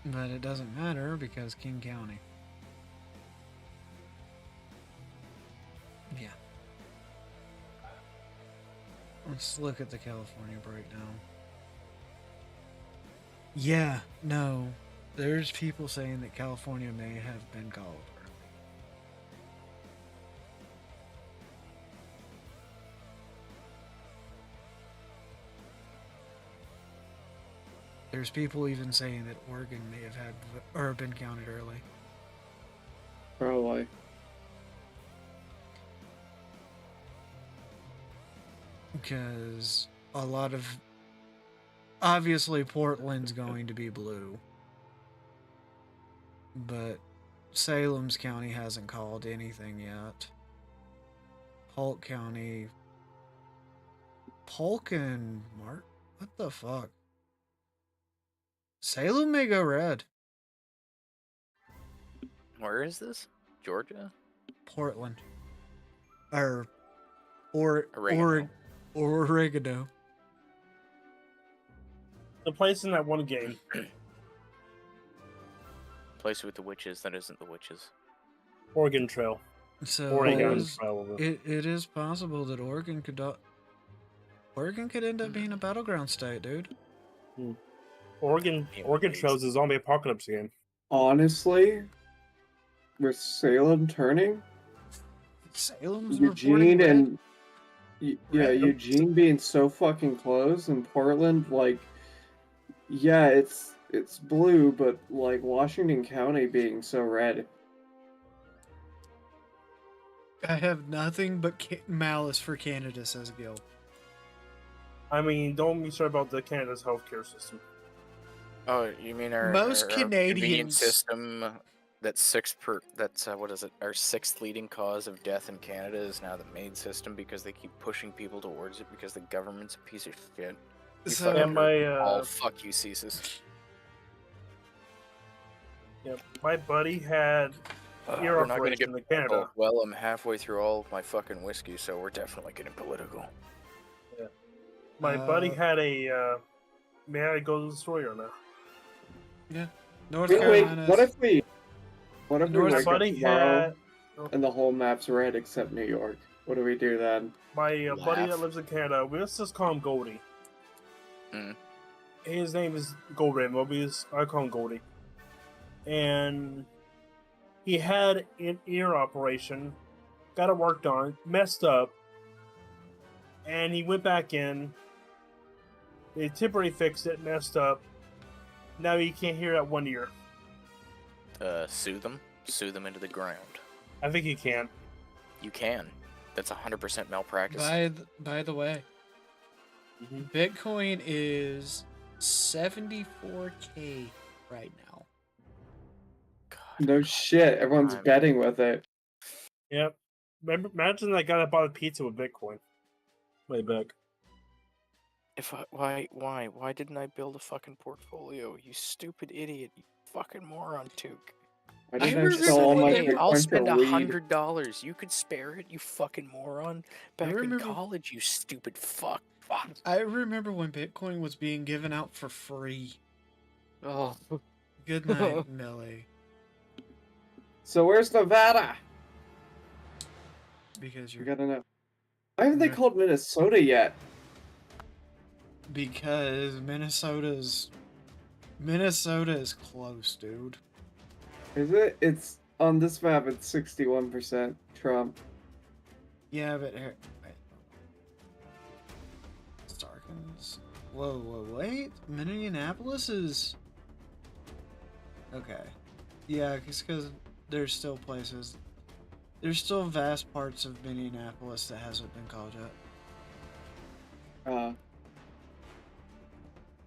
But it doesn't matter because King County. Yeah. Let's look at the California breakdown. Yeah, no. There's people saying that California may have been called early. There's people even saying that Oregon may have had or been counted early. Probably. Because a lot of obviously Portland's going to be blue. But Salem's County hasn't called anything yet. Polk County. Polk and Mart? What the fuck? Salem may go red. Where is this? Georgia? Portland. Or Oregano. Oregano. The place in that one game. Place with the witches that isn't the witches. Oregon Trail. So Oregon it Trail. is possible that Oregon could end up being a battleground state, dude. Oregon Trail is a zombie apocalypse game. Honestly, with Salem turning, Salem's Eugene and Eugene being so fucking close, and Portland, like, yeah, it's blue, but like Washington County being so red. I have nothing but malice for Canada, says Gil. I mean, don't be sure about the Canada's healthcare system. Oh, you mean our Most our convenient Canadians- system? That's what is it? Our sixth leading cause of death in Canada is now the MAID system because they keep pushing people towards it because the government's a piece of shit. You So- fucking Yeah, all fuck you, CSIS. Yeah, my buddy had ear We're not gonna operation get in Canada. political. Well, I'm halfway through all of my fucking whiskey, so we're definitely getting political. My buddy had a. May I go to the story or not? Yeah. North Wait, Carolina. what if we North wake up buddy tomorrow had. and the whole map's red except New York? What do we do then? My buddy Laugh. that lives in Canada, let's just call him Goldie. Mm. His name is Goldie, I call him Goldie. And he had an ear operation, got it worked on, messed up, and he went back in. They temporarily fixed it, messed up. Now he can't hear at one ear. Sue them into the ground. I think he can. You can. That's 100% malpractice. By the way, Bitcoin is 74K right now. No shit, everyone's betting with it. Yep. Imagine that guy that bought a pizza with Bitcoin. Way back. Why didn't I build a fucking portfolio? You stupid idiot! You fucking moron, Took. Why didn't I sell all my I'll Bitcoin spend for weed? $100. You could spare it, you fucking moron. Back in remember- college, you stupid fuck. Fuck. I remember when Bitcoin was being given out for free. Oh. Good night, Millie. So where's Nevada? Because You you're gotta know. Why haven't they called Minnesota yet? because Minnesota is close, dude. Is it? It's on this map. It's 61% Trump. Yeah, but here, wait. Starkins. Whoa, wait. Minneapolis is okay. Yeah, because there's still places. There's still vast parts of Minneapolis that hasn't been called yet. Oh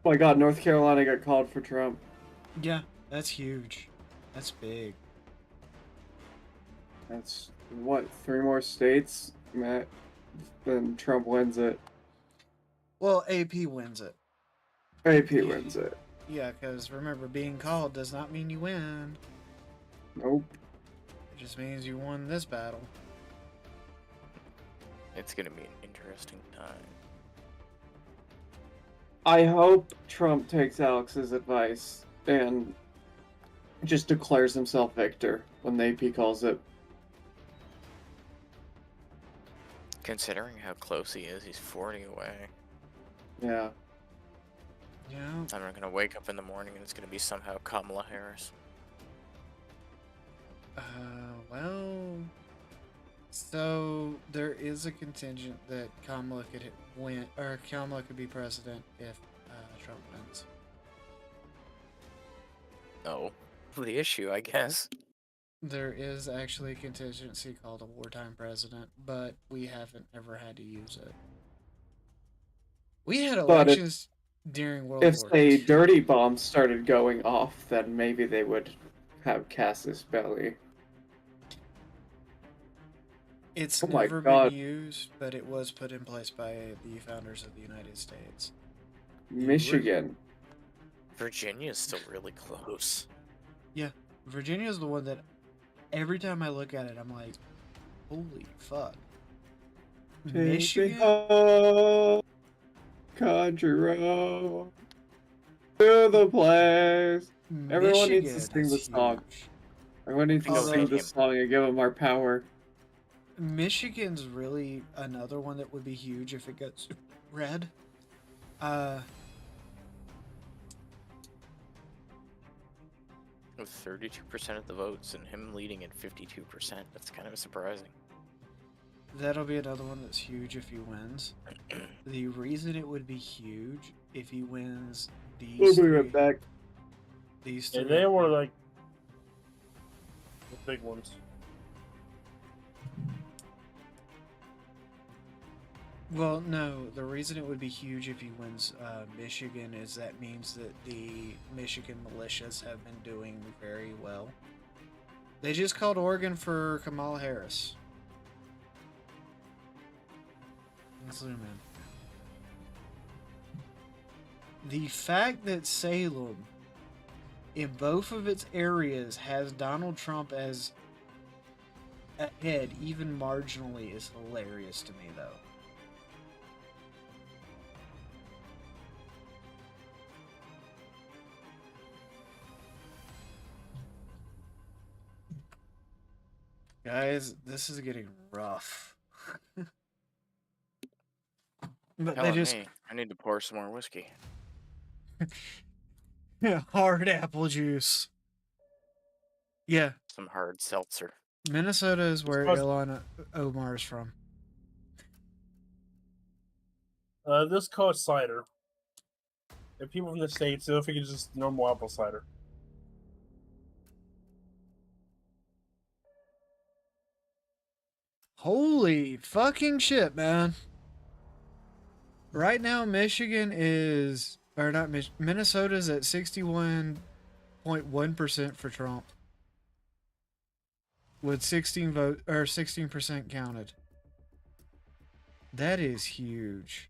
my god, North Carolina got called for Trump. Yeah, that's huge. That's big. That's what, 3 more states? Matt, then Trump wins it. Well, AP wins it. AP wins it. Yeah, because remember, being called does not mean you win. Nope. It just means you won this battle. It's gonna be an interesting time. I hope Trump takes Alex's advice and just declares himself victor when the AP calls it. Considering how close he is, he's 40 away. Yeah. Yeah. I'm not gonna wake up in the morning and it's gonna be somehow Kamala Harris. Well, so there is a contingent that Kamala could win, or Kamala could be president if Trump wins. Oh, the issue, I guess. There is actually a contingency called a wartime president, but we haven't ever had to use it. We had But elections during World If War a II. dirty bomb started going off, then maybe they would have Casus Belli. It's Oh my never God. been used, but it was put in place by the founders of the United States. Michigan. Virginia's still really close. Yeah, Virginia's the one that every time I look at it, I'm like, holy fuck. Take me Michigan? home, country road. To the place. Everyone needs to Michigan sing is the song. huge. Everyone needs to sing the song and give them our power. Michigan's really another one that would be huge if it gets red. With 32% of the votes and him leading at 52%, that's kind of surprising. That'll be another one that's huge if he wins. The reason it would be huge if he wins these We'll be three, right back. these Yeah, three. they were like the big ones. Well, no, the reason it would be huge if he wins Michigan is that means that the Michigan militias have been doing very well. They just called Oregon for Kamala Harris. Let's zoom in. The fact that Salem, in both of its areas, has Donald Trump as ahead, even marginally, is hilarious to me, though. Guys, this is getting rough. But Hell they of just me. I need to pour some more whiskey. hard apple juice. Yeah, Some hard seltzer. Minnesota is where Supposed- Ilhan Omar is from. This called cider. If people from the States, they'll think it's just normal apple cider. Holy fucking shit, man. Right now, Michigan is, or not, Minnesota's at 61.1% for Trump. With 16% counted. That is huge.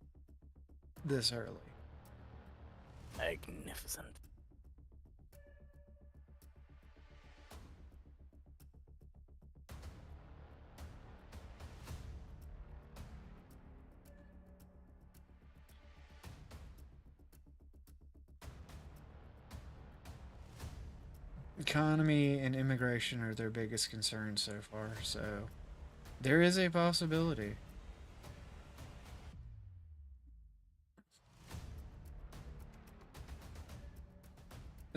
This early. Magnificent. Economy and immigration are their biggest concerns so far, so there is a possibility.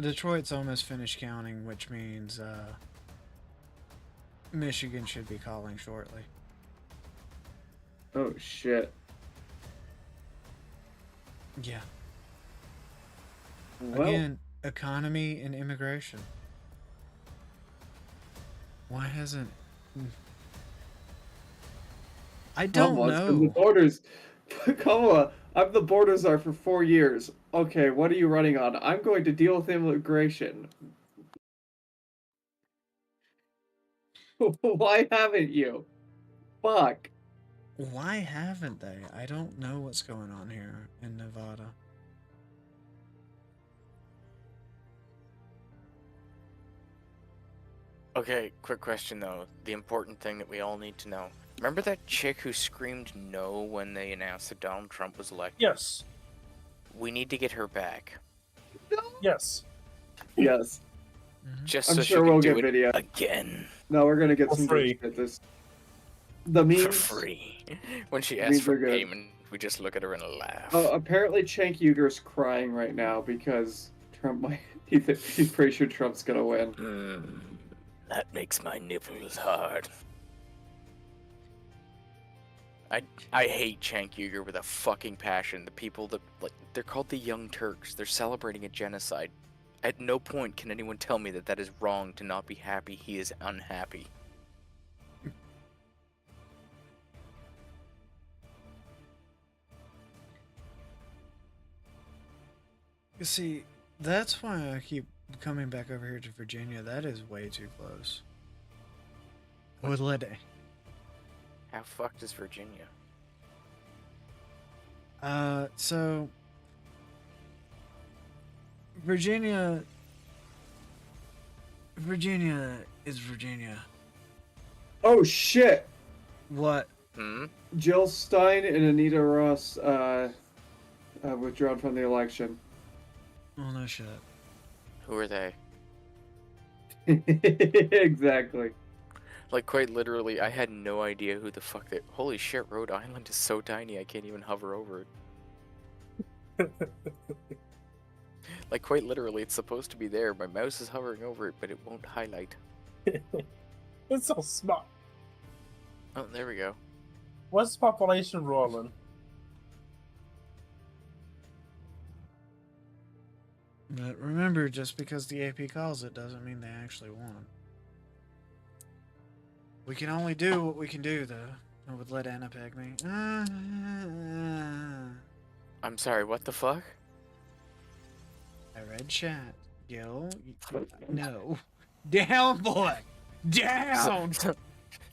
Detroit's almost finished counting, which means Michigan should be calling shortly. Oh shit. Yeah. Well, Again, economy and immigration. Why hasn't... I don't Kamala, it's 'cause know. The borders, Kamala, I'm the border czar for 4 years. Okay, what are you running on? I'm going to deal with immigration. Why haven't you? Fuck. Why haven't they? I don't know what's going on here in Nevada. Okay, quick question though. The important thing that we all need to know. Remember that chick who screamed no when they announced that Donald Trump was elected? Yes. We need to get her back. Yes. Yes. Just I'm so sure she we'll can get do it video. again. No, we're gonna get For some free. good shit. The For memes. free. When she Memes asks are for good. payment, we just look at her and laugh. Apparently, Cenk Uyghur's crying right now because Trump might. He's pretty sure Trump's gonna win. That makes my nipples hard. I hate Cenk Uyghur with a fucking passion. The people that, like, they're called the Young Turks. They're celebrating a genocide. At no point can anyone tell me that that is wrong to not be happy he is unhappy. You see, that's why I keep coming back over here to Virginia. That is way too close. With Liddy. How fucked is Virginia? So Virginia is Virginia. Oh shit! What? Jill Stein and Anita Ross withdrawn from the election. Oh no shit. Who are they? Exactly. Like, quite literally, I had no idea who the fuck they... Holy shit, Rhode Island is so tiny, I can't even hover over it. Like, quite literally, it's supposed to be there. My mouse is hovering over it, but it won't highlight. It's so smart. Oh, there we go. What's the population rolling? But remember, just because the AP calls it doesn't mean they actually won. We can only do what we can do, though. I would let Anna peg me. I'm sorry, what the fuck? I read chat. Yo, no. Down, boy! Down!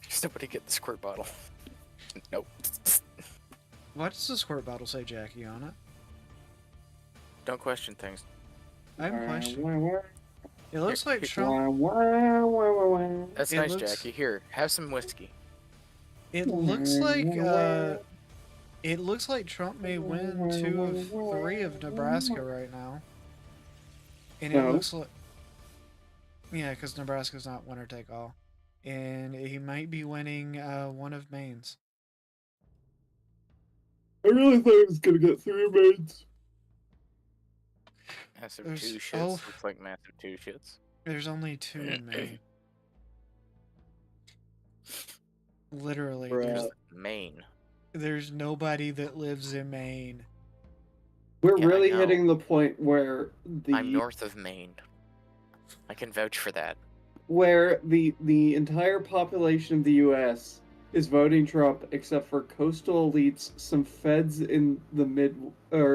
Somebody get the squirt bottle. Nope. What does the squirt bottle say, Jackie, on it? Don't question things. I have a question. It looks like Trump. That's It nice, looks- Jackie. Here, have some whiskey. It looks like Trump may win 2 of 3 of Nebraska right now. And it No. looks like, yeah, because Nebraska's not winner take all, and he might be winning 1 of Maine's. I really thought he was gonna get 3 mates. Massive There's- 2 shits. oh. Looks like massive 2 shits. There's only 2 in Maine. Literally, There's Maine. there's nobody that lives in Maine. We're Yeah, I really know. hitting the point where I'm north of Maine. I can vouch for that. the entire population of the U.S. is voting Trump, except for coastal elites, some feds in the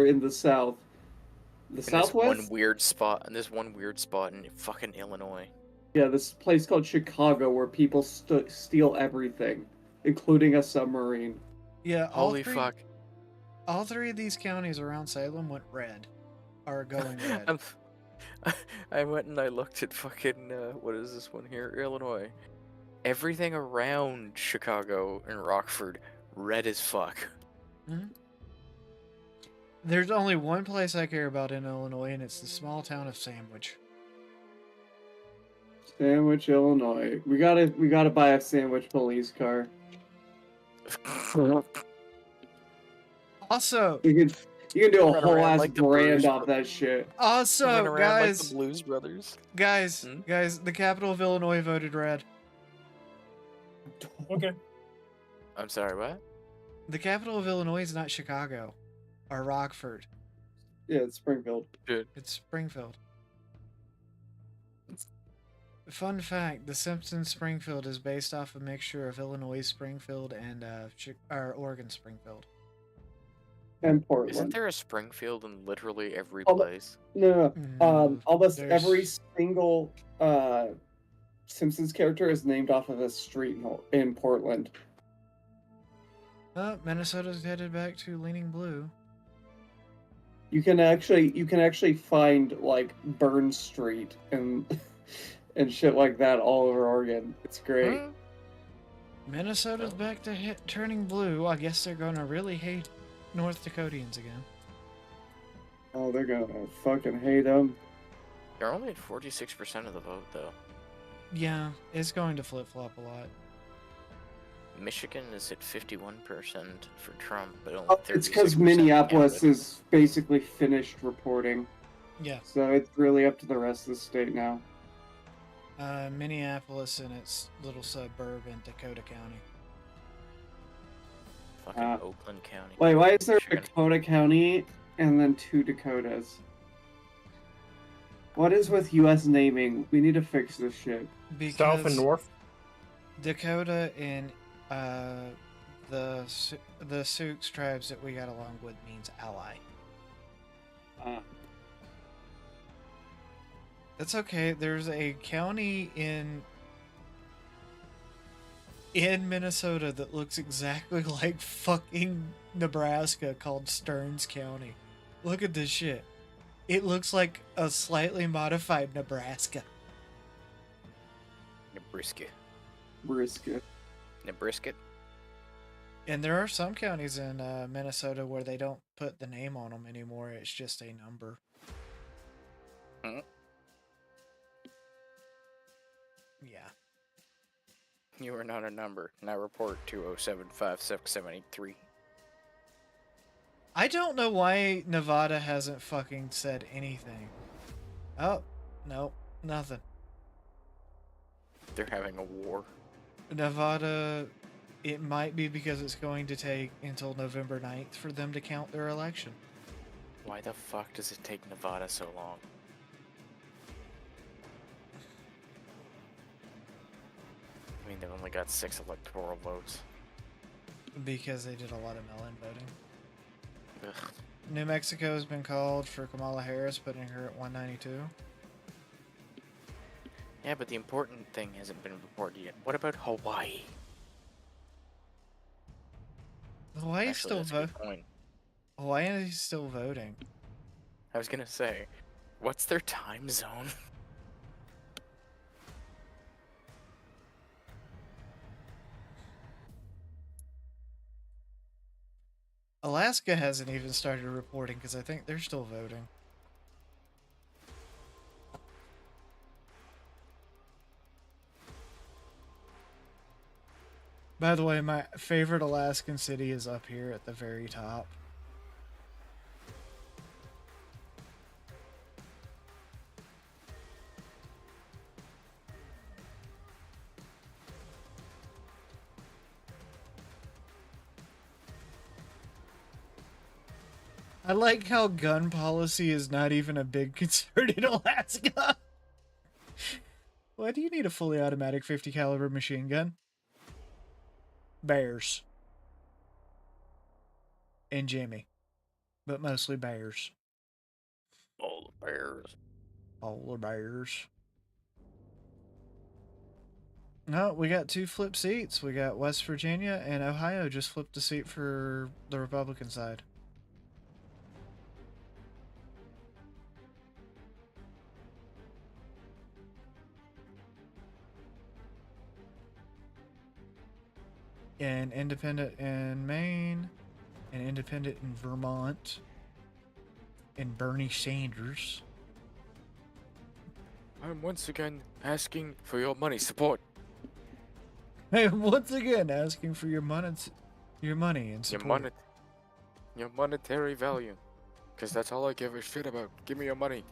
in the South, the And Southwest. There's one weird spot, and there's one weird spot in fucking Illinois. Yeah, this place called Chicago where people steal everything, including a submarine. Yeah, Holy fuck. All 3 of these counties around Salem went red. Are going red. I went and I looked at fucking, what is this one here? Illinois. Everything around Chicago and Rockford, red as fuck. There's only one place I care about in Illinois, and it's the small town of Sandwich. Sandwich, Illinois. We gotta buy a sandwich police car. Also, you can do a Run whole around ass like the brand Blues off that shit. Run Also, around like guys, the Blues Brothers. guys, the capital of Illinois voted red. Okay. I'm sorry, what? The capital of Illinois is not Chicago or Rockford. Yeah, it's Springfield. Good. It's Springfield. Fun fact, The Simpsons Springfield is based off a mixture of Illinois Springfield and Oregon Springfield. And Isn't Portland. there a Springfield in literally every Almo- place? No, almost there's- every single Simpsons character is named off of a street in Portland. Minnesota's headed back to leaning blue. You can actually find like Burn Street and and shit like that all over Oregon. It's great. Minnesota's back to turning blue. I guess they're gonna really hate North Dakotians again. Oh, they're gonna fucking hate them. You're only at 46% of the vote, though. Yeah, it's going to flip-flop a lot. Michigan is at 51% for Trump, but only 36% It's because for Minneapolis Canada. is basically finished reporting. Yeah. So it's really up to the rest of the state now. Minneapolis and its little suburb in Dakota County. Fucking Oakland County. Wait, why is there Michigan. Dakota County and then 2 Dakotas? What is with U.S. naming? We need to fix this shit. South and North. Dakota and the Sioux tribes that we got along with means ally. That's okay. There's a county in Minnesota that looks exactly like fucking Nebraska called Stearns County. Look at this shit. It looks like a slightly modified Nebraska. Nebraska. Brisket. Nebraska. And there are some counties in Minnesota where they don't put the name on them anymore. It's just a number. Yeah. You are not a number. Now report 207-56783. I don't know why Nevada hasn't fucking said anything. Oh, no, nothing. They're having a war. Nevada, it might be because it's going to take until November 9th for them to count their election. Why the fuck does it take Nevada so long? I mean, they've only got 6 electoral votes. Because they did a lot of mail-in voting. Ugh. New Mexico has been called for Kamala Harris, putting her at 192. Yeah, but the important thing hasn't been reported yet. What about Hawaii? Hawaii's Actually, still that's a good voting. point. Hawaii is still voting. I was gonna say, what's their time zone? Alaska hasn't even started reporting because I think they're still voting. By the way, my favorite Alaskan city is up here at the very top. I like how gun policy is not even a big concern in Alaska. Why do you need a fully automatic 50 caliber machine gun? Bears. And Jimmy. But mostly bears. All the bears. All the bears. No, we got 2 flip seats. We got West Virginia and Ohio just flipped a seat for the Republican side. An independent in Maine, an independent in Vermont, and Bernie Sanders. I'm once again asking for your money support. Hey, once again asking for your money and support. Your monetary value. Because that's all I give a shit about. Give me your money.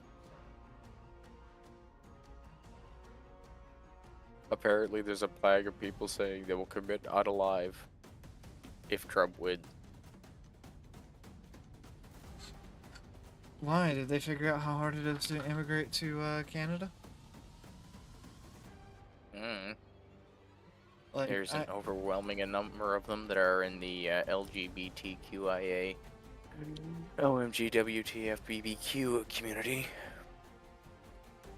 Apparently there's a plague of people saying they will commit unalive if Trump wins. Why? Did they figure out how hard it is to immigrate to Canada? Like, There's an overwhelming number of them that are in the LGBTQIA, OMG, WTF, BBQ community.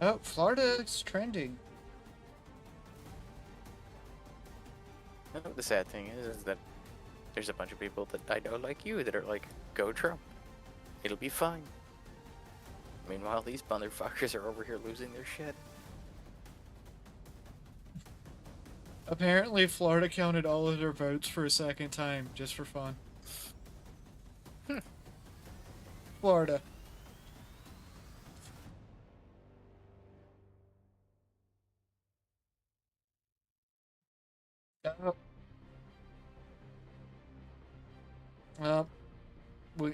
Oh, Florida is trending. The sad thing is that there's a bunch of people that I know like you that are like, go Trump. It'll be fine. Meanwhile, these motherfuckers are over here losing their shit. Apparently, Florida counted all of their votes for a second time, just for fun. Florida.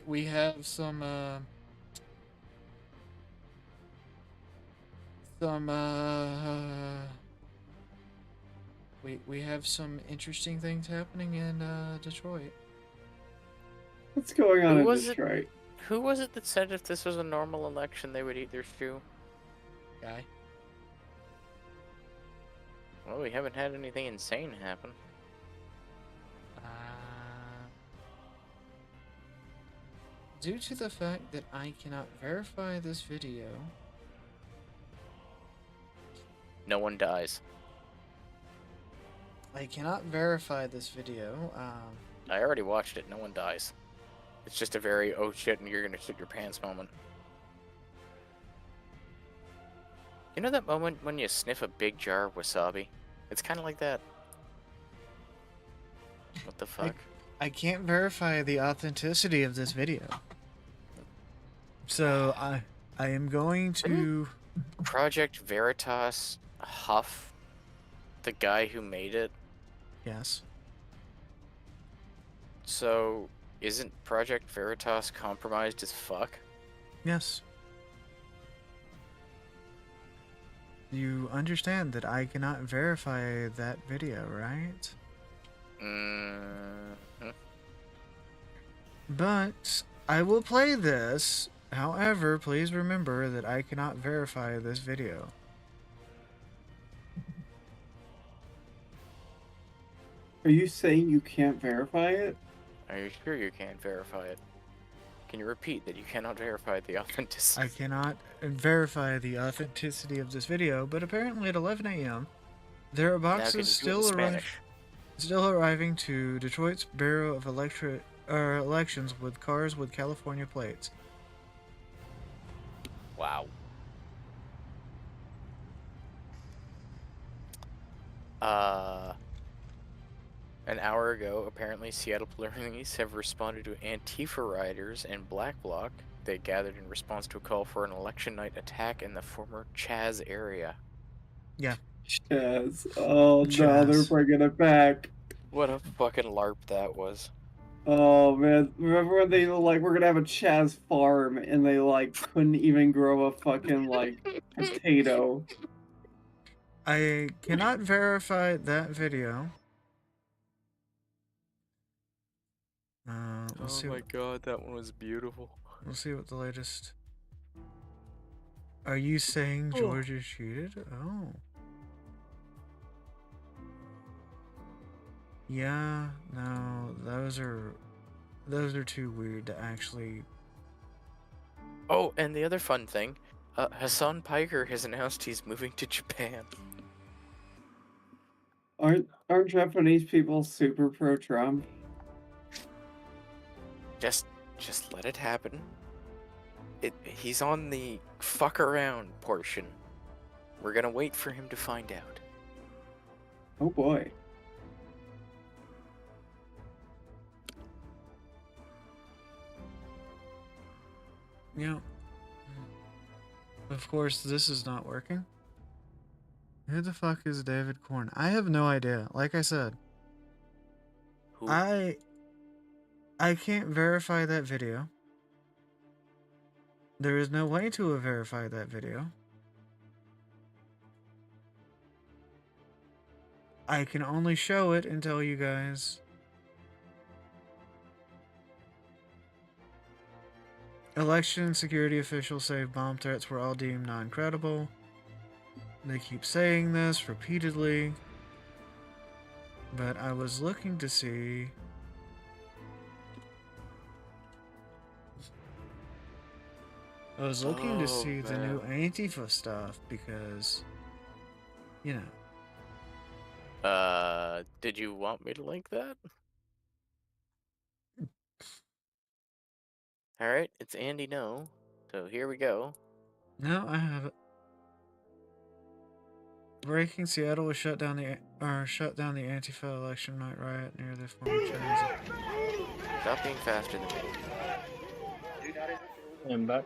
We have some we have some interesting things happening in Detroit. What's going on in Detroit? Who was it that said if this was a normal election they would eat their stew? Guy. Well, we haven't had anything insane happen. Due to the fact that I cannot verify this video, No one dies. I cannot verify this video. I already watched it. No one dies. It's just a very oh shit and you're gonna shit your pants moment. You know that moment when you sniff a big jar of wasabi? It's kind of like that. What the fuck? I can't verify the authenticity of this video. So I am going to. Project Veritas Huff, the guy who made it. Yes. So, isn't Project Veritas compromised as fuck? Yes. You understand that I cannot verify that video, right? Mm-hmm. But I will play this. However, please remember that I cannot verify this video. Are you saying you can't verify it? Are you sure you can't verify it? Can you repeat that you cannot verify the authenticity? I cannot verify the authenticity of this video, but apparently at 11 a.m. there are Now can boxes you do it in still arriving to Detroit's Bureau of Elections with cars with California plates. Wow. An hour ago, apparently Seattle Police have responded to Antifa rioters and Black Bloc. They gathered in response to a call for an election night attack in the former Chaz area. Yeah. Chaz. Oh no, they're bringing it back. What a fucking LARP that was. Oh man, remember when they like we're gonna have a Chaz farm and they like couldn't even grow a fucking like potato. I cannot verify that video. Let's see. Oh my god, that one was beautiful. We'll see what the latest. Are you saying Georgia cheated? Oh. Yeah, no, those are too weird to actually. Oh, and the other fun thing, Hassan Piker has announced he's moving to Japan. Aren't Japanese people super pro-Trump? Just let it happen. He's on the fuck around portion. We're gonna wait for him to find out. Oh boy. Yeah. Of course, this is not working. Who the fuck is David Korn? I have no idea. Like I said, Who? I can't verify that video. There is no way to verify that video. I can only show it and tell you guys. Election security officials say bomb threats were all deemed non-credible. They keep saying this repeatedly. But I was looking to see. I was looking to see the new Antifa stuff because, you know. Did you want me to link that? Alright, it's Andy No. So here we go. No, I have it. Breaking: Seattle was shut down the Antifa election night riot near the former Chaz. Stop being faster than me. I'm back.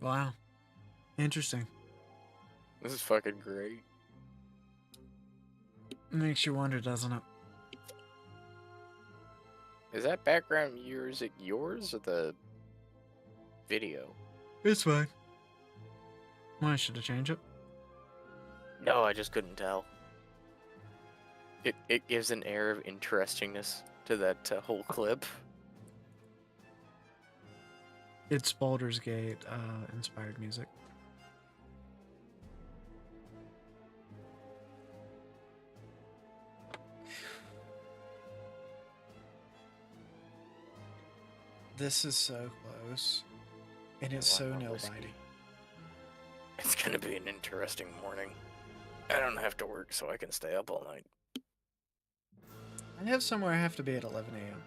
Wow. Interesting. This is fucking great. Makes you wonder, doesn't it? Is that background music yours or the video? It's fine. Why should I change it? No, I just couldn't tell. It gives an air of interestingness to that whole clip. It's Baldur's Gate inspired music. This is so close. And it's so nail-biting. It's gonna be an interesting morning. I don't have to work, so I can stay up all night. I have somewhere I have to be at 11 a.m.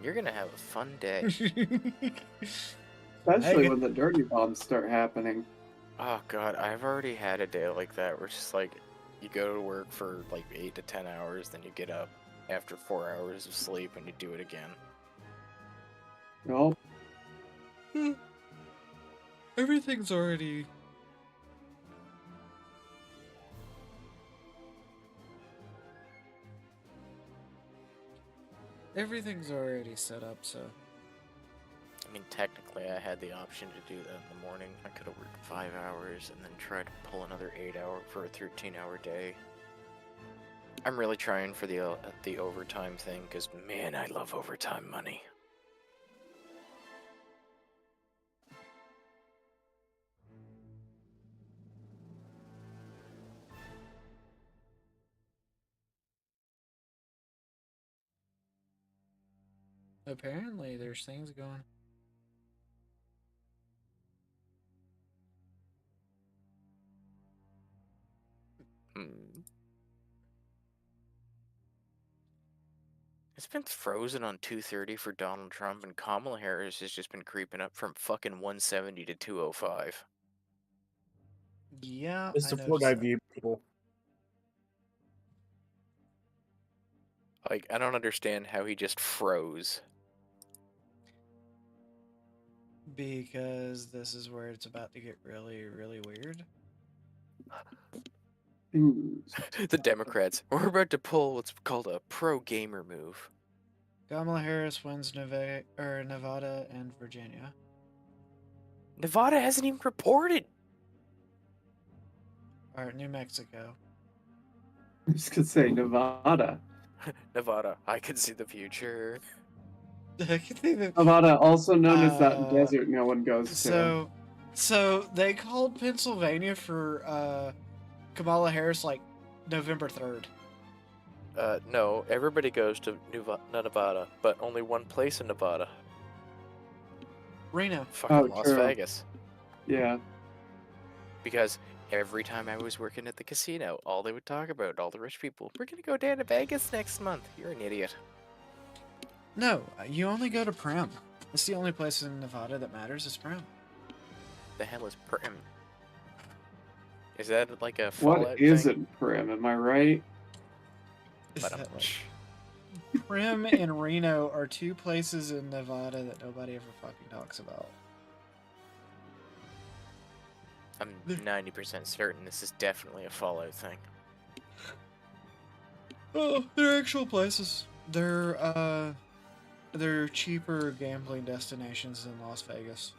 You're gonna have a fun day. Especially when the dirty bombs start happening. Oh god, I've already had a day like that where it's just like you go to work for like 8 to 10 hours, then you get up after 4 hours of sleep and you do it again. Nope. Everything's already... Everything's already set up, so... I mean, technically I had the option to do that in the morning. I could have worked 5 hours and then tried to pull another 8 hour for a 13-hour day. I'm really trying for the overtime thing, because man, I love overtime money. Apparently, there's things going. It's been frozen on 230 for Donald Trump, and Kamala Harris has just been creeping up from fucking 170 to 205. Yeah, It's I the noticed Fortnite that. view people. Like, I don't understand how he just froze. Because this is where it's about to get really, really weird. The Democrats, we're about to pull what's called a pro-gamer move. Kamala Harris wins Nevada and Virginia. Nevada hasn't even reported. Alright, New Mexico. I was gonna say Nevada. Nevada, I can see the future. I can see that. Nevada, also known as that desert no one goes to. So they called Pennsylvania for Kamala Harris like November 3rd. No, everybody goes to Nevada, but only one place in Nevada. Reno. Fucking Las Vegas. Yeah. Because every time I was working at the casino, all they would talk about, all the rich people, we're gonna go down to Vegas next month. You're an idiot. No, you only go to Primm. It's the only place in Nevada that matters is Primm. The hell is Primm? Is that like a What Fallout isn't Primm? Am I right? Is that like... Primm and Reno are two places in Nevada that nobody ever fucking talks about. I'm 90% certain this is definitely a Fallout thing. Oh, they're actual places. They're cheaper gambling destinations than Las Vegas.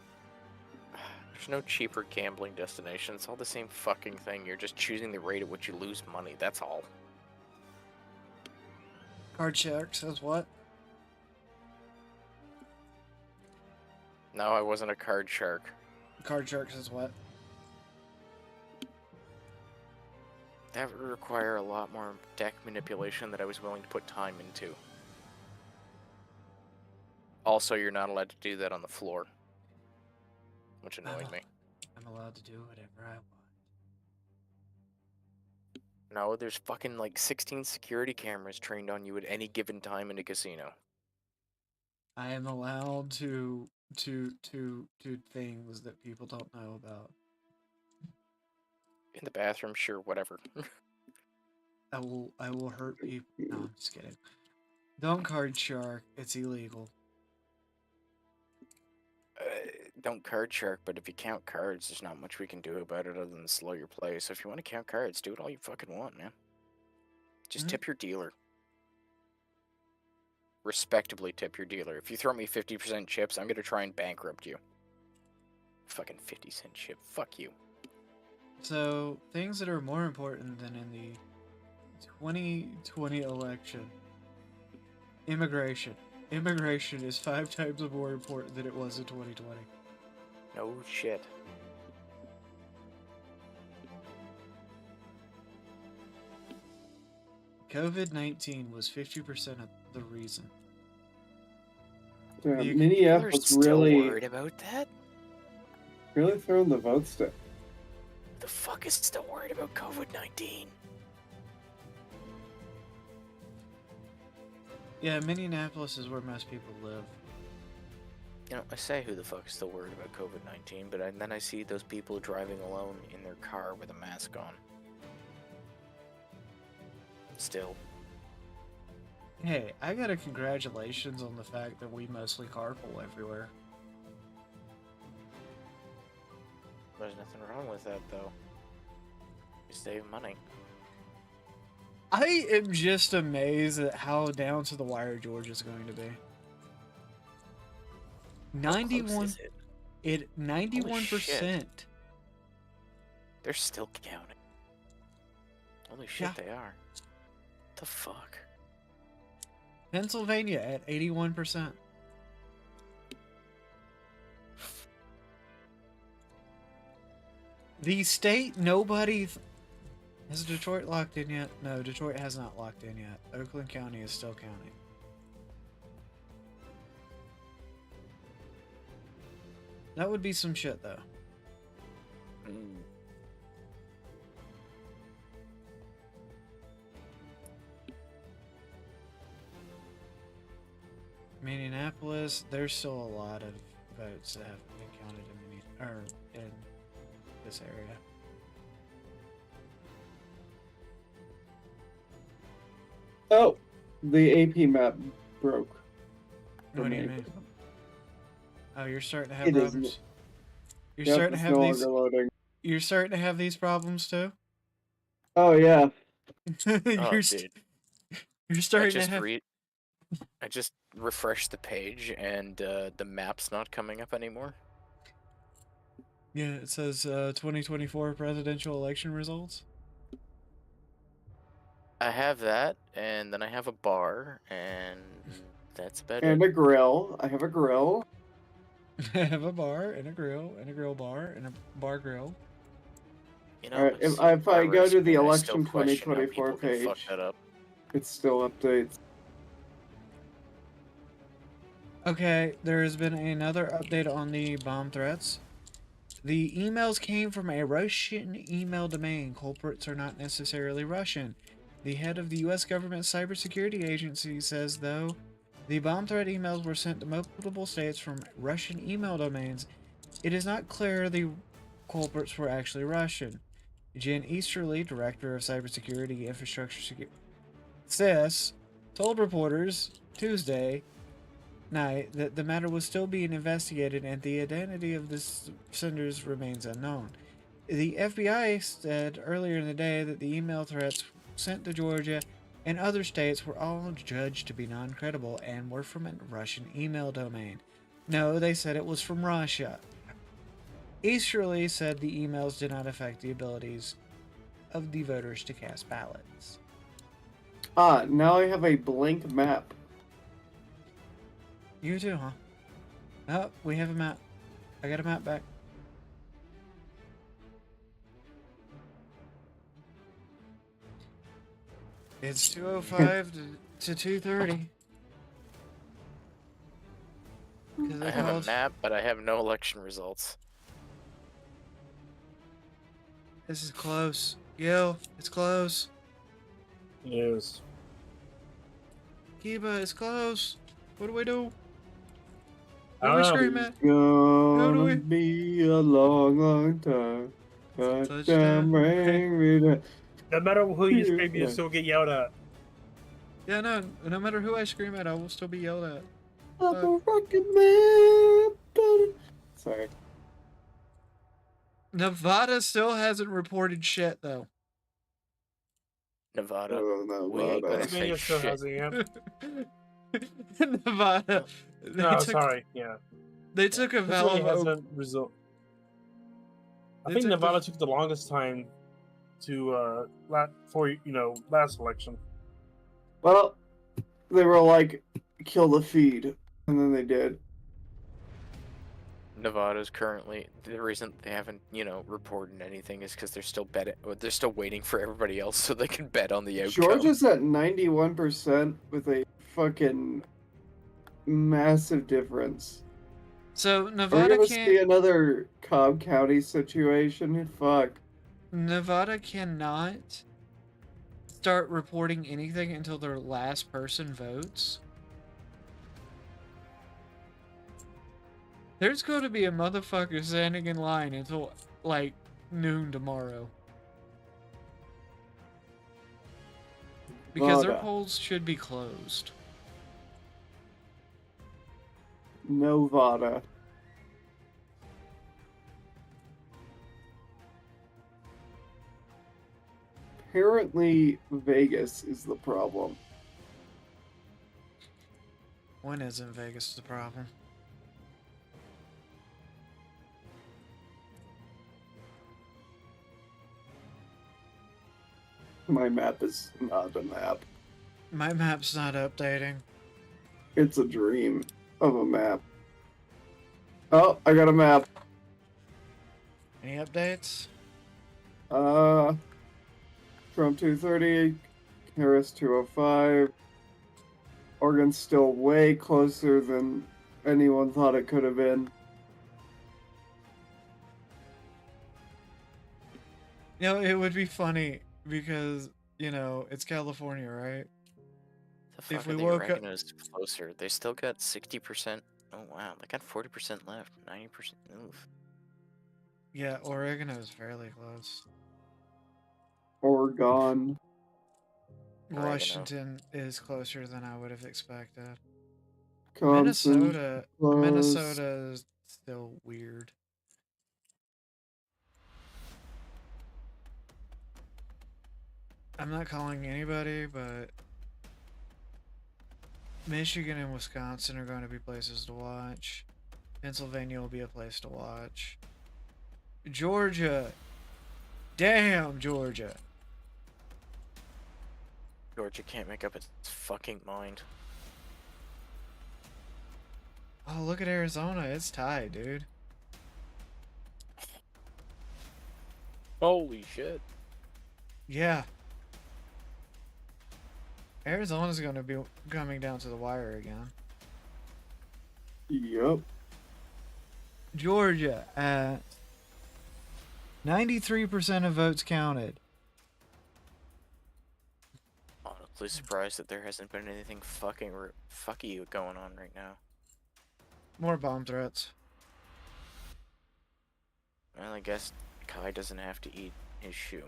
There's no cheaper gambling destination. It's all the same fucking thing. You're just choosing the rate at which you lose money. That's all. Card Shark says what? No, I wasn't a card shark. Card Shark says what? That would require a lot more deck manipulation that I was willing to put time into. Also, you're not allowed to do that on the floor, which annoyed me. I'm allowed to do whatever I want. No, there's fucking like 16 security cameras trained on you at any given time in a casino. I am allowed to do things that people don't know about. In the bathroom, sure, whatever. I will hurt people. No, I'm just kidding. Don't card shark. It's illegal. Don't card shark, but if you count cards, there's not much we can do about it other than slow your play. So if you want to count cards, do it all you fucking want, man. Just tip your dealer. Respectably tip your dealer. If you throw me 50% chips, I'm gonna try and bankrupt you. Fucking 50-cent chip. Fuck you. So, things that are more important than in the 2020 election. Immigration. Immigration is 5 times more important than it was in 2020. No shit. COVID-19 was 50% of the reason. Yeah, The- Minneapolis Still really, worried about that? really throwing the votes down. The fuck is still worried about COVID-19? Yeah, Minneapolis is where most people live. You know, I say who the fuck is still worried about COVID-19, but then I see those people driving alone in their car with a mask on. Still. Hey, I got a congratulations on the fact that we mostly carpool everywhere. There's nothing wrong with that, though. You save money. I am just amazed at how down to the wire Georgia's going to be. 91. It 91%. They're still counting. Holy shit, they are. What the fuck? Pennsylvania at 81%. The state nobody has Detroit locked in yet? No, Detroit has not locked in yet. Oakland County is still counting. That would be some shit though. Minneapolis, there's still a lot of votes that have been counted in this area. Oh, the AP map broke. for What do you me. mean? Oh, you're starting to have It is problems. You're Yep, starting to it's have no these. longer loading. You're starting to have these problems too. Oh yeah. you're, Dude. you're starting I just to have. I just refreshed the page and the map's not coming up anymore. Yeah, it says 2024 presidential election results. I have that, and then I have a bar, and that's about And it. a grill. I have a grill. I have a bar and a grill bar and a bar grill. You know, Alright, it's if I go to the I election still question how 2024 people can fuck page, that up. it still updates. Okay, there has been another update on the bomb threats. The emails came from a Russian email domain. Culprits are not necessarily Russian. The head of the U.S. government cybersecurity agency says, though, the bomb threat emails were sent to multiple states from Russian email domains, it is not clear the culprits were actually Russian. Jen Easterly, director of cybersecurity infrastructure security, CIS, told reporters Tuesday night that the matter was still being investigated and the identity of the senders remains unknown. The FBI said earlier in the day that the email threats sent to Georgia and other states were all judged to be non-credible and were from a Russian email domain. No, they said it was from Russia. Easterly said the emails did not affect the abilities of the voters to cast ballots. Ah, now I have a blank map. You too, huh? Oh, we have a map. I got a map back. It's 2:05 to 2:30. I have a map, but I have no election results. This is close. Yo, it's close. It is. Kiba, it's close. What do we do? I What do we don't know. scream at? How do Gonna we? be a long, long time. Touchdown, bring me the... No matter who you scream, you Yeah. still get yelled at. Yeah, no matter who I scream at, I will still be yelled at. I'm a rocket man. Sorry. Nevada still hasn't reported shit, though. Nevada. Oh, We ain't gonna Pennsylvania say still shit. hasn't yet. Nevada. No, sorry. Yeah. They took a Pennsylvania valve. hasn't result. I They think took the- Nevada took the longest time to last election. Well, they were like, kill the feed. And then they did. Nevada's currently the reason they haven't, reported anything is because they're still they're still waiting for everybody else so they can bet on the outcome. Georgia's at 91% with a fucking massive difference. So Are we Nevada gonna see can't. another Cobb County situation? Fuck. Nevada cannot start reporting anything until their last person votes. There's going to be a motherfucker standing in line until, like, noon tomorrow. Because their Vada. polls should be closed. Novada. Apparently, Vegas is the problem. When isn't Vegas the problem? My map is not a map. My map's not updating. It's a dream of a map. Oh, I got a map. Any updates? Trump 230, Harris 205. Oregon's still way closer than anyone thought it could have been. You know, it would be funny because, you know, it's California, right? The fuck If we are the woke up, oregano's closer? They still got 60%. Oh wow, they got 40% left. 90%. Oof. yeah, Oregon is fairly close. Oregon. Oregano. Washington is closer than I would have expected. Wisconsin, close. Minnesota is still weird. I'm not calling anybody, but Michigan and Wisconsin are going to be places to watch. Pennsylvania will be a place to watch. Georgia. Damn, Georgia. Georgia can't make up its fucking mind. Oh, look at Arizona. It's tied, dude. Holy shit. Yeah. Arizona's going to be coming down to the wire again. Yep. Georgia at 93% of votes counted. Honestly surprised that there hasn't been anything fucking fucky going on right now. More bomb threats. Well, I guess Kai doesn't have to eat his shoe.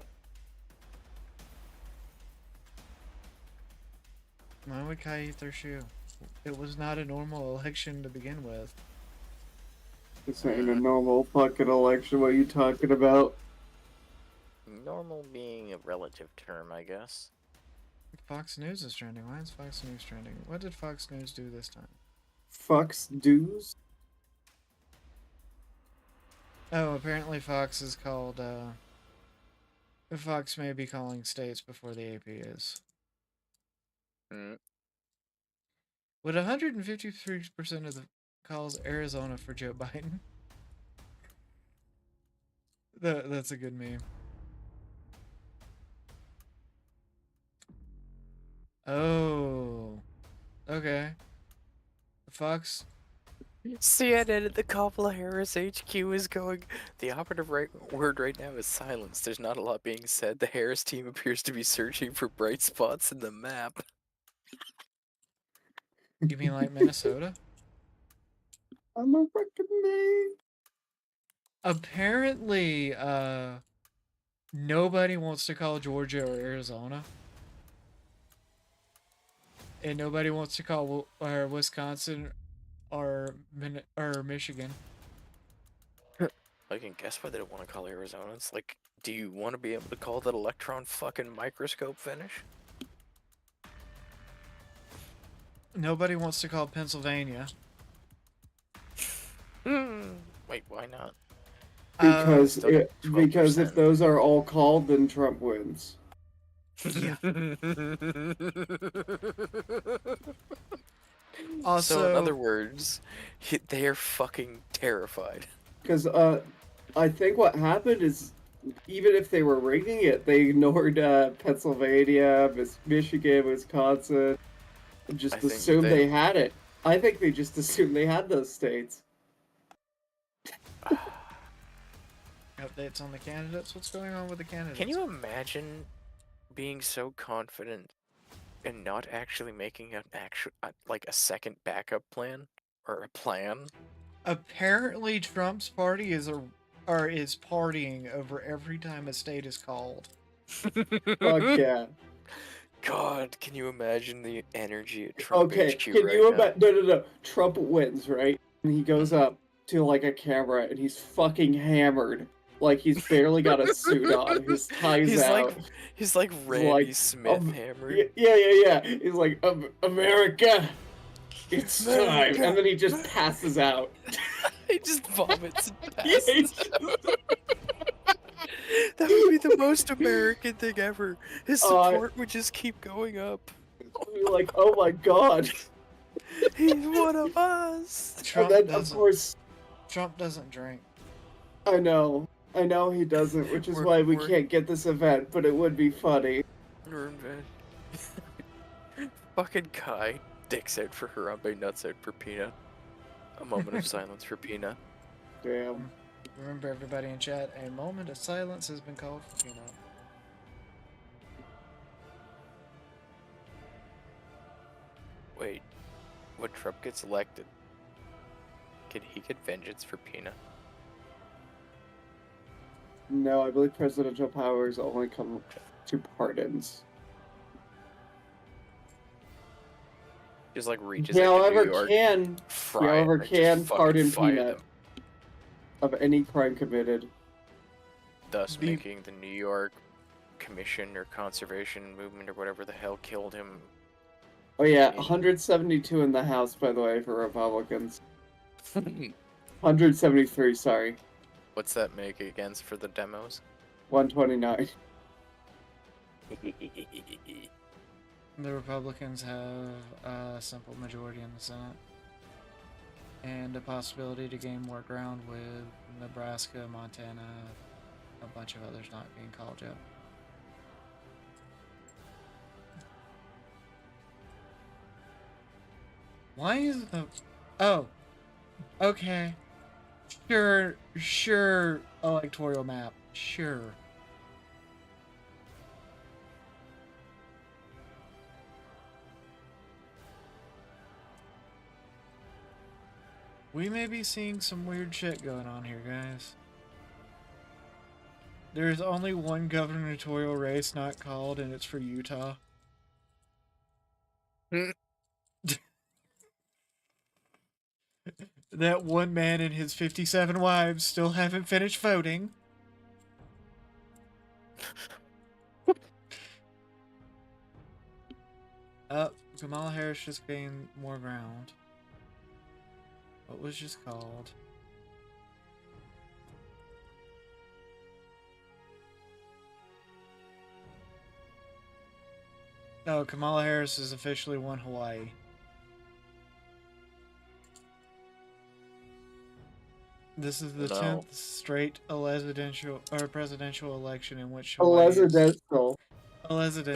Why would Kai eat their shoe? It was not a normal election to begin with. This ain't a normal fucking election. What are you talking about? Normal being a relative term, I guess. Fox News is trending. Why is Fox News trending? What did Fox News do this time? Fox dues? Oh, apparently Fox is called, Fox may be calling states before the AP is. Would 153% of the calls Arizona for Joe Biden? That's a good meme. Oh. Okay. Fox. CNN at the Kamala Harris HQ is going. The operative word right now is silence. There's not a lot being said. The Harris team appears to be searching for bright spots in the map. You mean like Minnesota? I'm a recommend. Apparently, nobody wants to call Georgia or Arizona. And nobody wants to call Wisconsin or Michigan. I can guess why they don't want to call Arizona. It's like, do you want to be able to call that electron fucking microscope finish? Nobody wants to call Pennsylvania. Wait, why not? Because because if those are all called, then Trump wins. Yeah. So in other words, they're fucking terrified. Because I think what happened is, even if they were rigging it, they ignored Pennsylvania, Michigan, Wisconsin, and just assumed they had it. I think they just assumed they had those states. Updates on the candidates? What's going on with the candidates? Can you imagine being so confident and not actually making an like a second backup plan or a plan? Apparently, Trump's party is partying over every time a state is called. Fuck yeah. God, can you imagine the energy at Trump Okay, HQ can right you now? imagine? No. Trump wins, right? And he goes up to like a camera and he's fucking hammered. Like he's barely got a suit on. His tie's out. He's like Randy Smith hammered. Yeah. He's like, America, it's time. America. And then he just passes out. He just vomits and Yeah, passes out. That would be the most American thing ever. His support would just keep going up. You're like, oh my god. He's one of us. Trump And then, doesn't, of course, Trump doesn't drink. I know he doesn't, which is why we can't get this event, but it would be funny. We're in bed. Fucking Kai. Dicks out for Harambe, nuts out for Peanut. A moment of silence for Peanut. Damn. Remember, everybody in chat, a moment of silence has been called for Peanut. Wait, when Trump gets elected, can he get vengeance for Peanut? No, I believe presidential powers only come to pardons. Just like reaches He, into however, New York, can just fucking pardon fire Peanut them, of any crime committed. thus making the New York Commission or Conservation Movement or whatever the hell killed him. Oh yeah, 172 in the House, by the way, for Republicans. 173, sorry. What's that make against for the demos? 129. The Republicans have a simple majority in the Senate and a possibility to gain more ground with Nebraska, Montana, a bunch of others not being called yet. Why is the... Oh. Okay. Sure, electoral map. Sure. We may be seeing some weird shit going on here, guys. There's only one gubernatorial race not called, and it's for Utah. That one man and his 57 wives still haven't finished voting. Kamala Harris just gained more ground. What was just called? Oh, Kamala Harris has officially won Hawaii. This is the 10th straight presidential election in which Hawaii Presidential.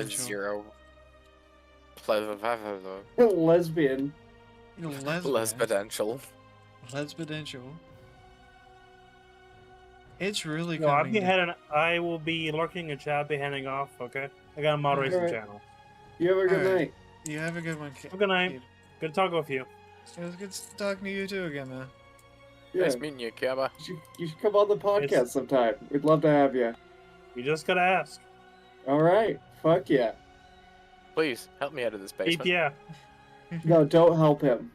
Zero. Lesbian. Lesbidential. Lesbidential. It's really No, coming. I will be lurking in chat, be handing off, okay? I got a moderation Alright. channel. You have a good Alright. night. You have a good one. Good night. Good talking with you. It was good talking to you too again, man. Yeah. Nice meeting you, Kaba. You should come on the podcast sometime. We'd love to have you. You just gotta ask. Alright. Fuck yeah. Please, help me out of this basement. Yeah. No, don't help him.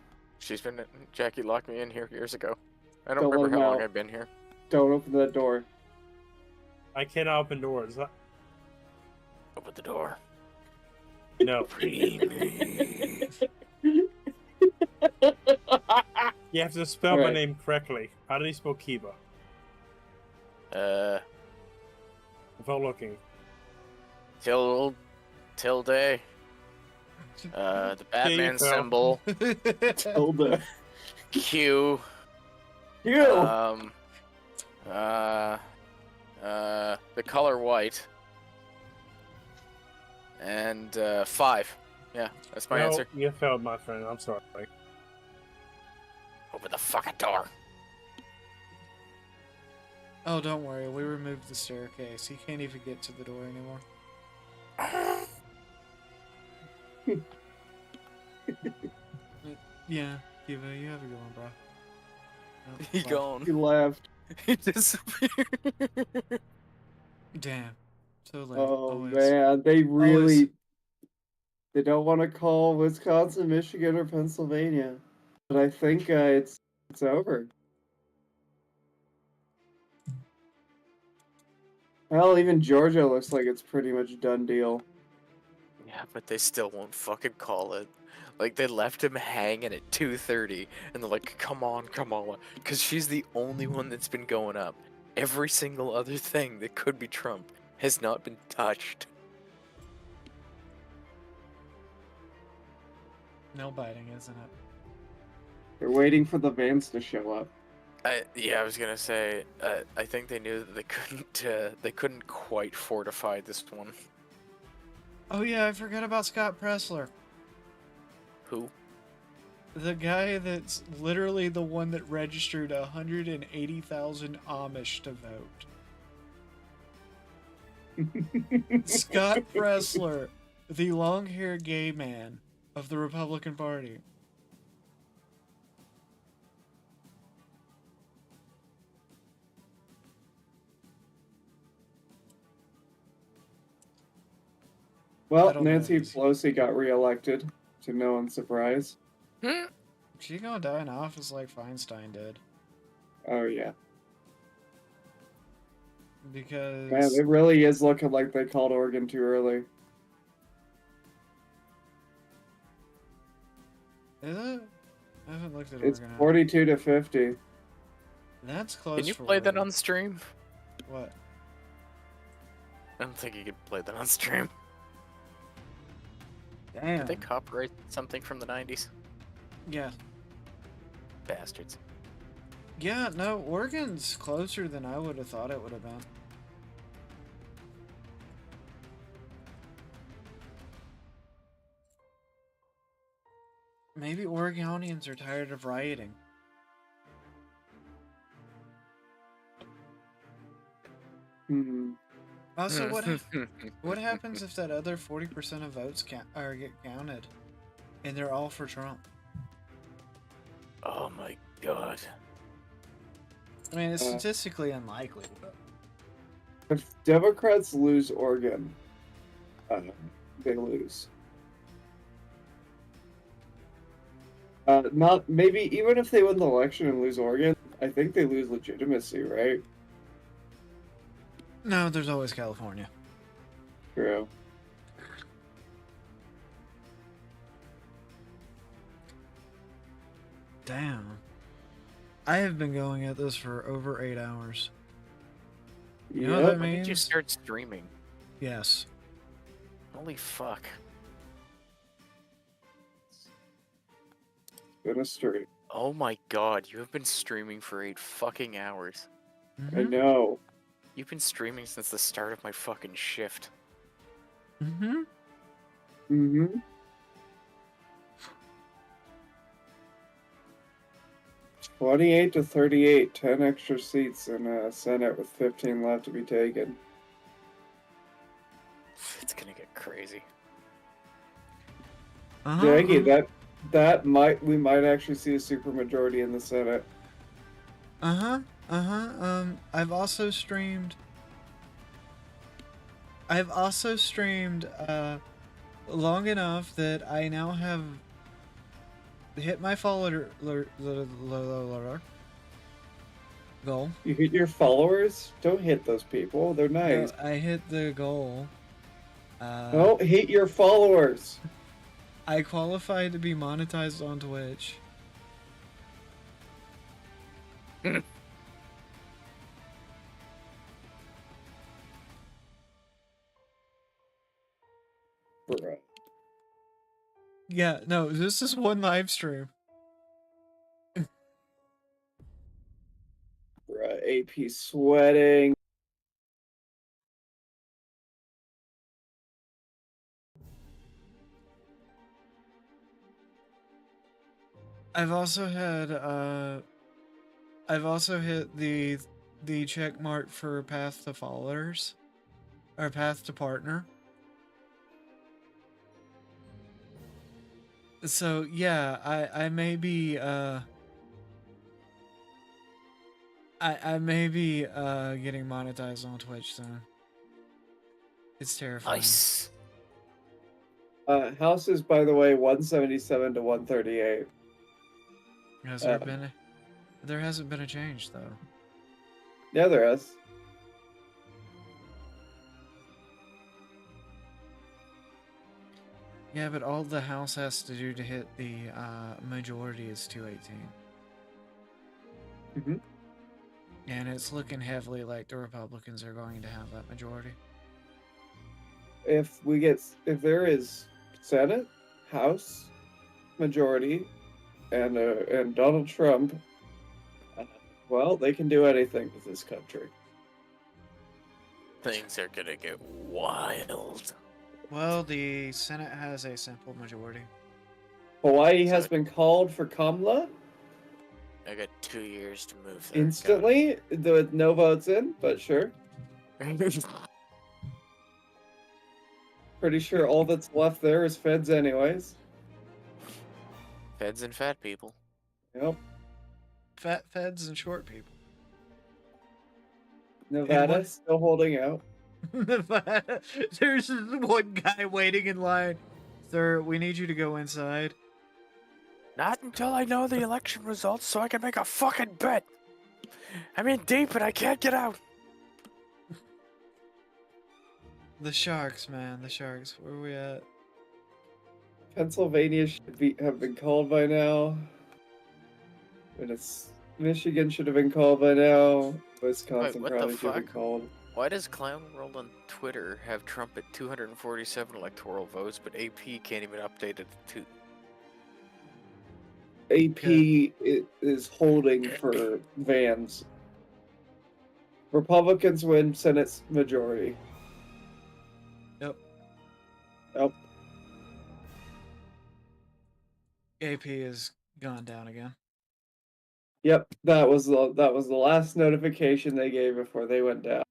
Jackie locked me in here years ago. I don't Don't let remember him how long out. I've been here. Don't open that door. I cannot open doors. Open the door. No. You have to spell my Alright. name correctly. How do you spell Kiba? Without looking. Tilde. The Batman fell. symbol. Tilda. Q. Q. The color white. And 5. Yeah, that's my No, answer. You failed, my friend. I'm sorry. Open the fucking door. Oh, don't worry. We removed the staircase. He can't even get to the door anymore. Yeah, Kiva, you have a good one, bro. He gone. He left. He disappeared. Damn. So late. Oh Always. man, they Always. really they don't want to call Wisconsin, Michigan, or Pennsylvania, but I think it's over. Hell, even Georgia looks like it's pretty much done deal. Yeah, but they still won't fucking call it. Like, they left him hanging at 2:30, and they're like, come on, because she's the only one that's been going up. Every single other thing that could be Trump has not been touched. Nail biting, isn't it? They're waiting for the vans to show up. Yeah, I was gonna say, I think they knew that they couldn't quite fortify this one. Oh yeah, I forgot about Scott Pressler. Who? The guy that's literally the one that registered 180,000 Amish to vote. Scott Pressler, the long-haired gay man of the Republican Party. Well, don't know Nancy if Pelosi got reelected, to no one's surprise. She gonna die in office like Feinstein did. Oh yeah. Because... Man, it really is looking like they called Oregon too early. Is it? I haven't looked at It's Oregon. 42-50. That's close. Can you for play that Oregon. on stream? What? I don't think you could play that on stream. Damn. Did they copyright something from the 90s? Yeah. Bastards. Yeah, no, Oregon's closer than I would have thought it would have been. Maybe Oregonians are tired of rioting. Hmm. Also, what happens if that other 40% of votes get counted, and they're all for Trump? Oh my god. I mean, it's statistically unlikely, but If Democrats lose Oregon, they lose. Not maybe even if they win the election and lose Oregon, I think they lose legitimacy, right? no, there's always California. True. Damn. I have been going at this for over 8 hours. You know what that When means? did you start streaming? Yes. Holy fuck. Been a streak. Oh my god, you have been streaming for 8 fucking hours. I know. You've been streaming since the start of my fucking shift. Mm-hmm. Mm-hmm. $28 to 38, 10 extra seats in Senate with 15 left to be taken. It's gonna get crazy. Jackie, we might actually see a supermajority in the Senate. I've also streamed long enough that I now have hit my follower goal. You hit your followers? Don't hit those people. They're No, nice. I hit the goal. Don't hit your followers. I qualified to be monetized on Twitch. Bruh. Yeah, no, this is one live stream. Bruh, AP sweating. I've also hit the check mark for path to followers or path to partner. So yeah, I may be I may be getting monetized on Twitch soon. It's terrifying. Nice. Houses, by the way, 177 to 138. Has there been a... There hasn't been a change though. Yeah, there is. Yeah, but all the House has to do to hit the majority is 218. Mm-hmm. And it's looking heavily like the Republicans are going to have that majority. If there is Senate, House, majority, and Donald Trump, well, they can do anything with this country. Things are gonna get wild. Well, the Senate has a simple majority. Hawaii has been called for Kamala I got 2 years to move there. instantly, with no votes in, but sure. Pretty sure all that's left there is feds anyways. Feds and fat people. Yep. Fat feds and short people. Nevada still holding out. There's this one guy waiting in line. Sir, we need you to go inside. Not until I know the election results so I can make a fucking bet. I'm in deep and I can't get out. The Sharks, man. The Sharks. Where are we at? Pennsylvania should have been called by now. Michigan should have been called by now. Wisconsin what probably the should have been fuck? called. Why does Clown World on Twitter have Trump at 247 electoral votes, but AP can't even update it to... AP is holding for Vans. Republicans win Senate majority. Yep. Yep. AP has gone down again. Yep, that was the last notification they gave before they went down.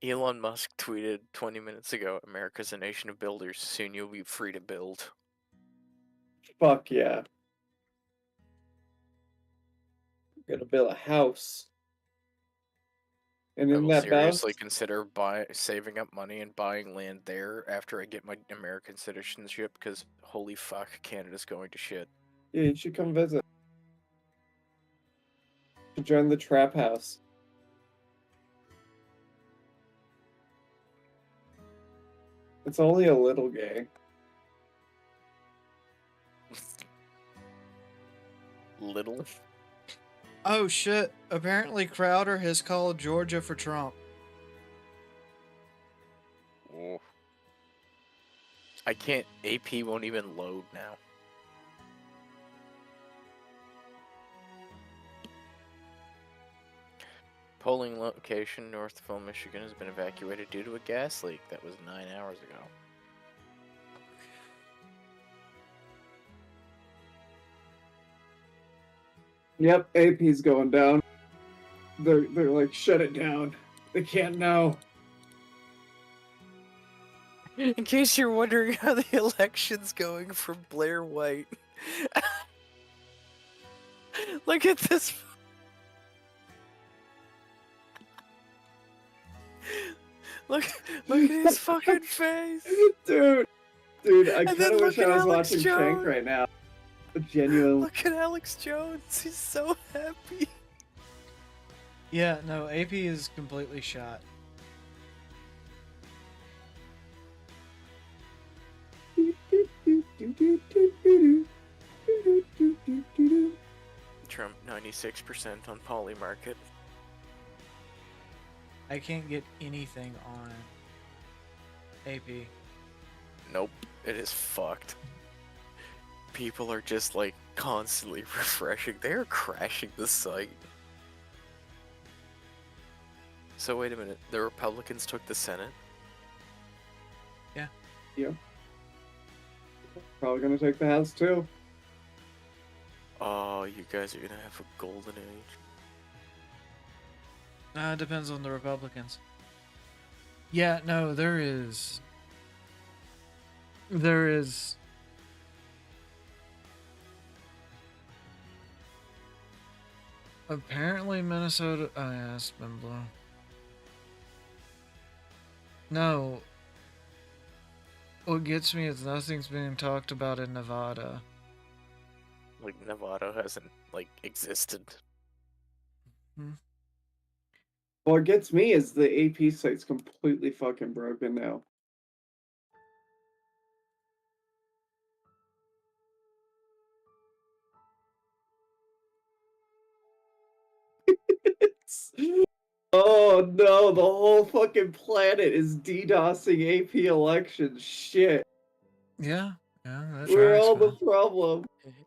Elon Musk tweeted 20 minutes ago, America's a nation of builders. Soon you'll be free to build. Fuck yeah. I'm gonna build a house. And I in will that seriously house, consider saving up money and buying land there after I get my American citizenship, because holy fuck, Canada's going to shit. yeah, you should come visit. You should join the trap house. It's only a little gay. Little? Oh shit. Apparently Crowder has called Georgia for Trump. Oh. I can't. AP won't even load now. Polling location, Northville, Michigan, has been evacuated due to a gas leak. That was 9 hours ago. Yep, AP's going down. They're like, shut it down. They can't know. In case you're wondering how the election's going for Blair White. Look at this. Look at his fucking face. Dude, I kind of wish I was watching Shank right now. A genuine. Look at Alex Jones. He's so happy. Yeah, no, AP is completely shot. Trump 96% on Polymarket. I can't get anything on AP. Nope, it is fucked. People are just like constantly refreshing. They're crashing the site. So wait a minute, the Republicans took the Senate? Yeah. Yeah. Probably gonna take the House too. Oh, you guys are gonna have a golden age. Depends on the Republicans. Yeah, no, there is. There is. Apparently, Minnesota. Oh, yeah, it's been blown. No. What gets me is nothing's being talked about in Nevada. Like, Nevada hasn't, like, existed. What gets me is the AP site's completely fucking broken now. Oh no, the whole fucking planet is DDoSing AP elections. Shit. Yeah, that We're tracks, all the man. problem.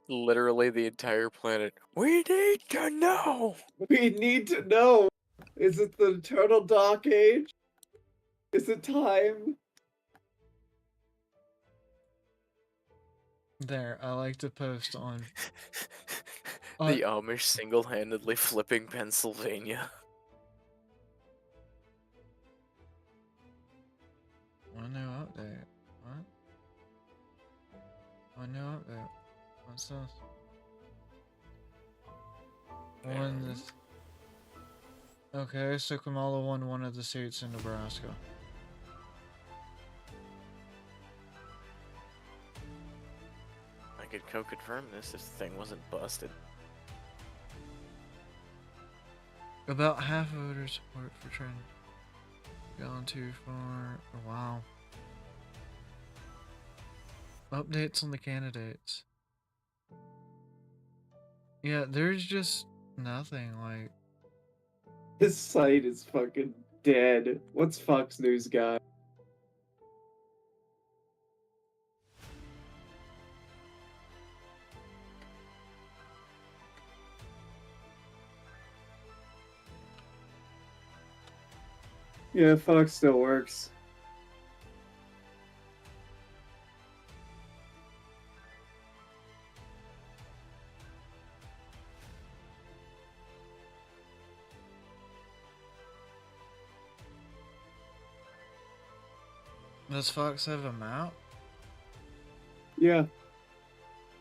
Literally the entire planet. We need to know! We need to know. Is it the eternal dark age? Is it time? There, I like to post on. The Amish single-handedly flipping Pennsylvania. One new update. What? One new update. What's this? Won this. Okay, so Kamala won one of the seats in Nebraska. I could co-confirm this if the thing wasn't busted. About half of voters support for Trent. Gone too far. Oh, wow. Updates on the candidates. Yeah, there's just nothing like. This site is fucking dead. What's Fox News got? Yeah, Fox still works. Does Fox have a map? Yeah.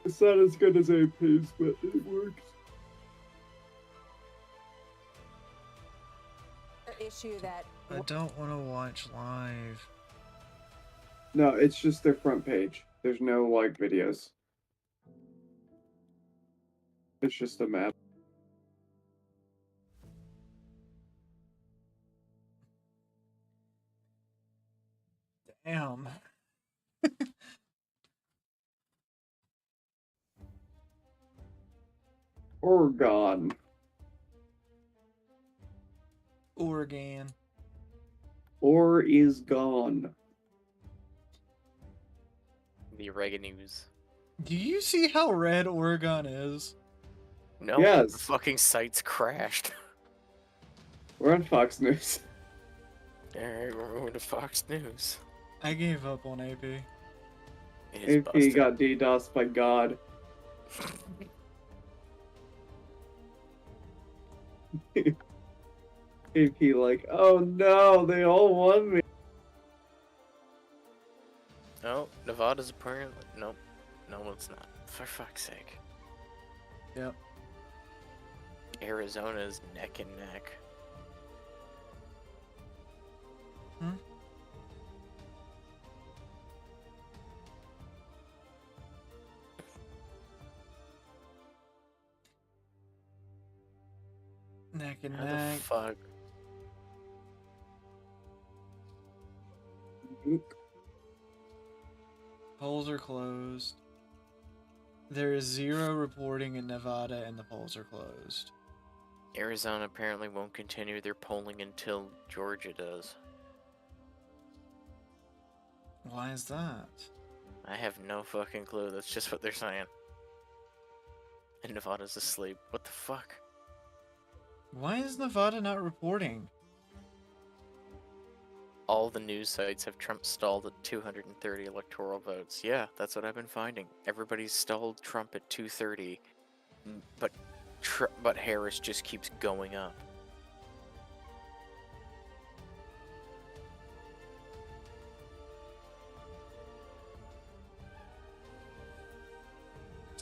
It's not as good as AP's, but it works. Issue that I don't want to watch live. No, it's just their front page. There's no like videos. It's just a map. Damn. Oregon. Oregon. Or is gone. The Reagan News. Do you see how red Oregon is? No, Yes. the fucking site's crashed. We're on Fox News. Alright, we're moving to Fox News. I gave up on AP. It is AP busted. got DDoSed by God. AP like, oh no, they all won me. No, Nevada's apparently... Nope. No, it's not. For fuck's sake. Yep. Arizona's neck and neck. Neck and How neck. the fuck? Polls are closed. There is 0 reporting in Nevada and the polls are closed. Arizona apparently won't continue their polling until Georgia does. Why is that? I have no fucking clue. That's just what they're saying. And Nevada's asleep. What the fuck? Why is Nevada not reporting? All the news sites have Trump stalled at 230 electoral votes. Yeah, that's what I've been finding. Everybody's stalled Trump at 230, but Harris just keeps going up.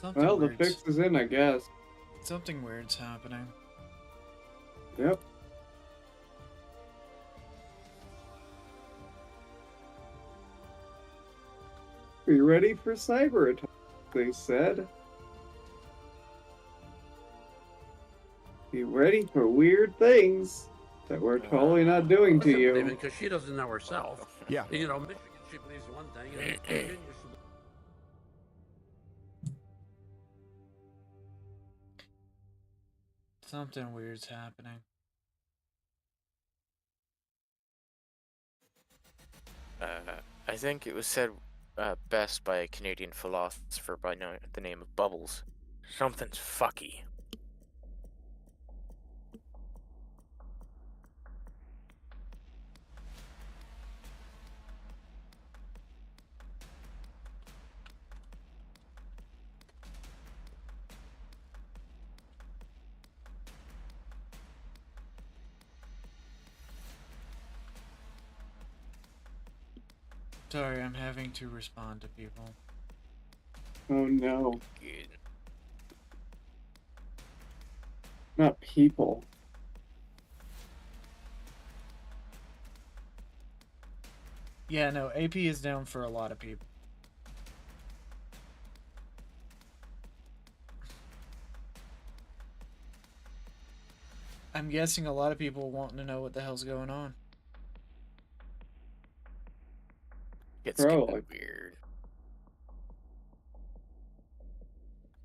Something Well, the weird's- fix is in, I guess. Something weird's happening. Yep. Be ready for cyber attack, they said. Be ready for weird things that we're totally not doing to you. Because she doesn't know herself. Yeah. You know, Michigan, she believes one thing, and Virginia, she Something weird's happening. I think it was said best by a Canadian philosopher by the name of Bubbles. Something's fucky. Sorry, I'm having to respond to people. Oh no. Good. Not people. Yeah, no, AP is down for a lot of people. I'm guessing a lot of people wanting to know what the hell's going on. It's Bro, kind of weird.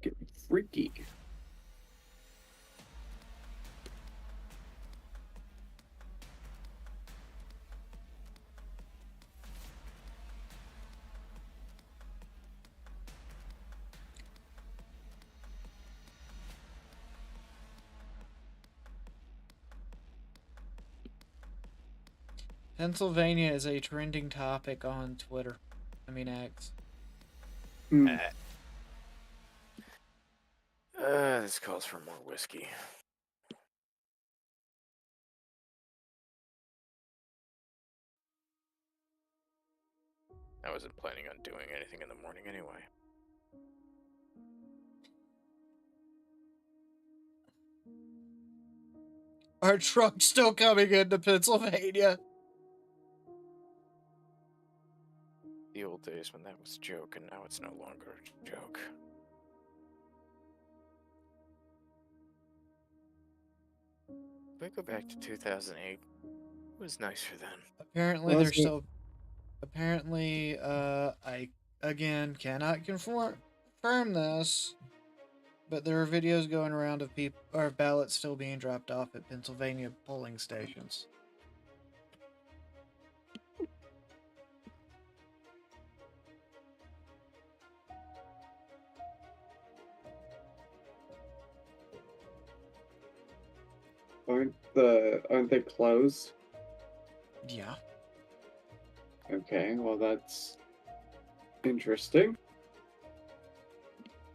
Getting freaky. Pennsylvania is a trending topic on Twitter. I mean, X. This calls for more whiskey. I wasn't planning on doing anything in the morning anyway. Our truck's still coming into Pennsylvania. The old days when that was a joke, and now it's no longer a joke. If I go back to 2008, it was nicer then. Apparently, they're still. Apparently, I again cannot confirm this, but there are videos going around of people or ballots still being dropped off at Pennsylvania polling stations. Aren't they closed? Yeah. Okay, well that's interesting.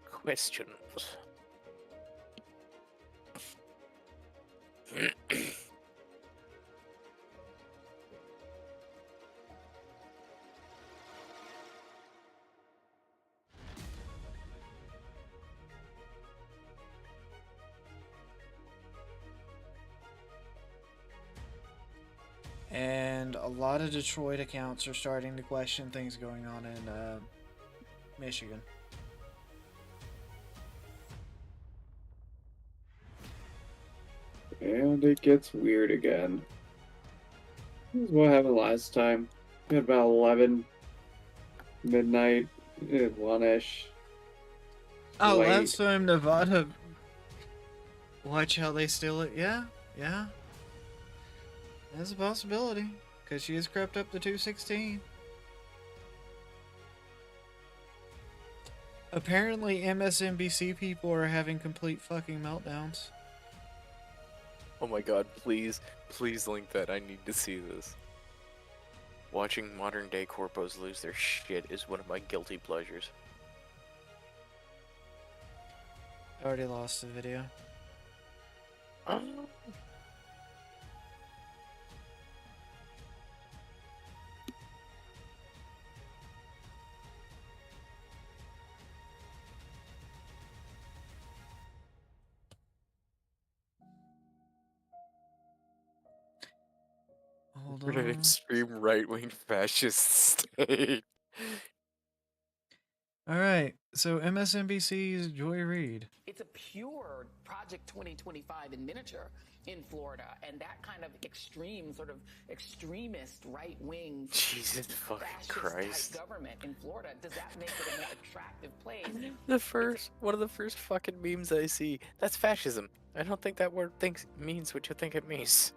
Questions. And a lot of Detroit accounts are starting to question things going on in Michigan. And it gets weird again. This is what happened last time. We had about 11 midnight, 1-ish. Oh, Late. last time Nevada. Watch how they steal it. Yeah, yeah. That's a possibility. Because she has crept up to 216. Apparently, MSNBC people are having complete fucking meltdowns. Oh my god, please link that. I need to see this. Watching modern day corpos lose their shit is one of my guilty pleasures. I already lost the video. Hold We're an on. extreme right-wing fascist state. All right, so MSNBC's Joy Reid. It's a pure Project 2025 in miniature in Florida, and that kind of extreme, sort of extremist right-wing, Jesus fucking Christ. type government in Florida. Does that make it a more attractive place? One of the first fucking memes I see. That's fascism. I don't think that word means what you think it means.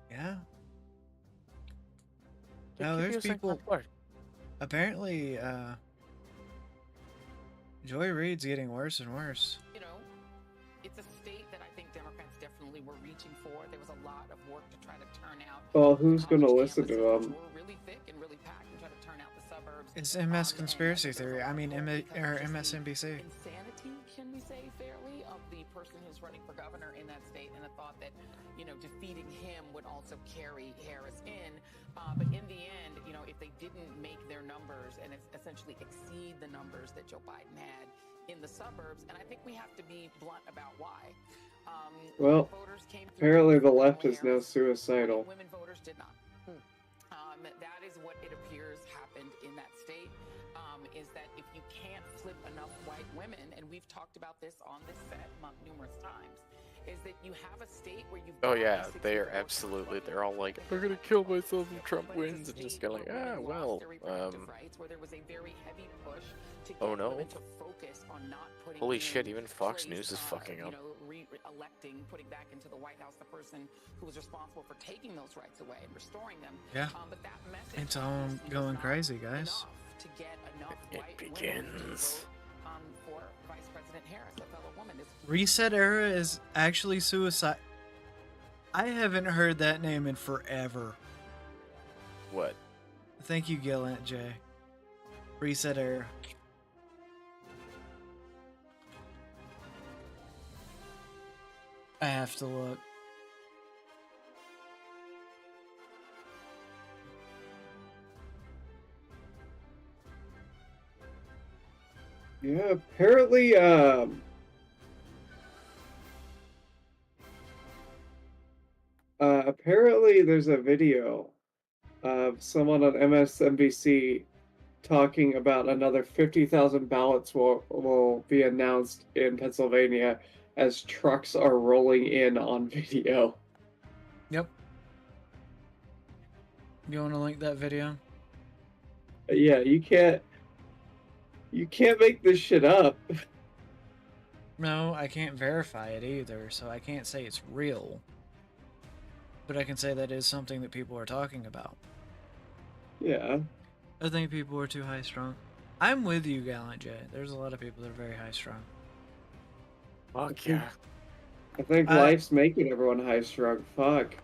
Yeah. They Now keep there's using people. that word. Apparently, Joy Reid's getting worse and worse. You know, it's a state that I think Democrats definitely were reaching for. There was a lot of work to try to turn out. Well, who's gonna listen to them? Were really thick and really packed and try to turn out the suburbs. It's MS conspiracy theory. I mean, MSNBC. Insanity, can we say fairly, of the person who's running for governor in that state, and the thought that, you know, defeating him would also carry Harris in. But in the end, you know, if they didn't make their numbers and essentially exceed the numbers that Joe Biden had in the suburbs, and I think we have to be blunt about why. Well, voters came through apparently the left is now suicidal. women voters did not. That is what it appears happened in that state, is that if you can't flip enough white women, and we've talked about this on this set numerous times, is that you have a state where you've Oh yeah, they are absolutely. They're all like, "I'm gonna kill myself if Trump wins," and just go like, "Ah, well, rights, where there was a very heavy push to get oh no, women to focus on not putting holy in shit, even Fox place, News is fucking up." You know, re-electing, putting back into the White House the person who was responsible for taking those rights away and restoring them. Yeah. But that message It's all going crazy, guys. to get enough It white begins. women for Vice President Harris, a fellow woman. Reset Era is actually suicide. I haven't heard that name in forever. What? Thank you, Gillant J. Reset Era. I have to look. Yeah, apparently, apparently there's a video of someone on MSNBC talking about another 50,000 ballots will be announced in Pennsylvania as trucks are rolling in on video. Yep. You want to link that video? Yeah, you can't make this shit up. No, I can't verify it either, so I can't say it's real. But I can say that is something that people are talking about. Yeah. I think people are too high strung. I'm with you, Gallant J. There's a lot of people that are very high strung. Fuck yeah. I think life's making everyone high strung. Fuck.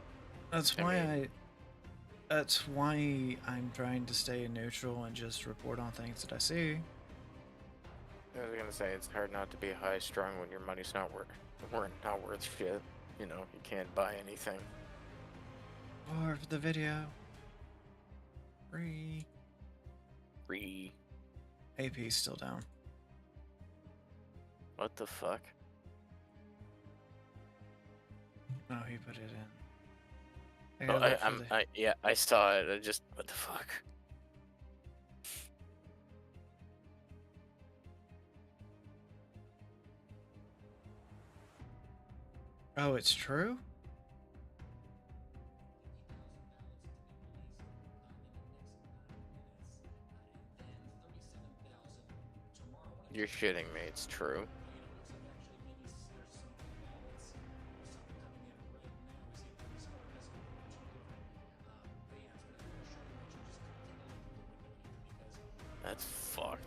That's why that's why I'm trying to stay neutral and just report on things that I see. I was gonna say it's hard not to be high strung when your money's not worth shit. You know, you can't buy anything. Or for the video. Free. AP's still down. What the fuck? Oh, he put it in. Yeah, I saw it. I just, what the fuck? Oh, it's true? You're shitting me, it's true. That's fucked.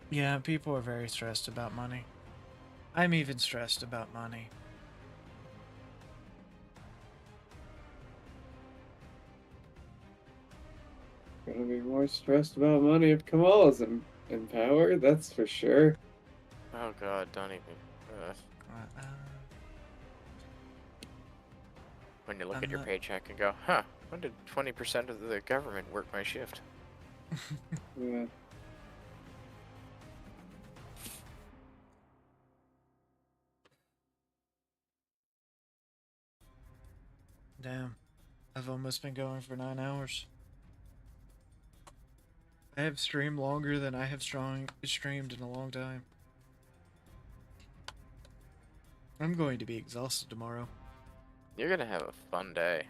Yeah, people are very stressed about money. I'm even stressed about money. Gonna be more stressed about money if Kamala's in power, that's for sure. Oh god, don't even. When you look I'm at your not- paycheck and go, huh, when did 20% of the government work my shift? Yeah. Damn. I've almost been going for 9 hours. I have streamed longer than I have streamed in a long time. I'm going to be exhausted tomorrow. You're gonna have a fun day.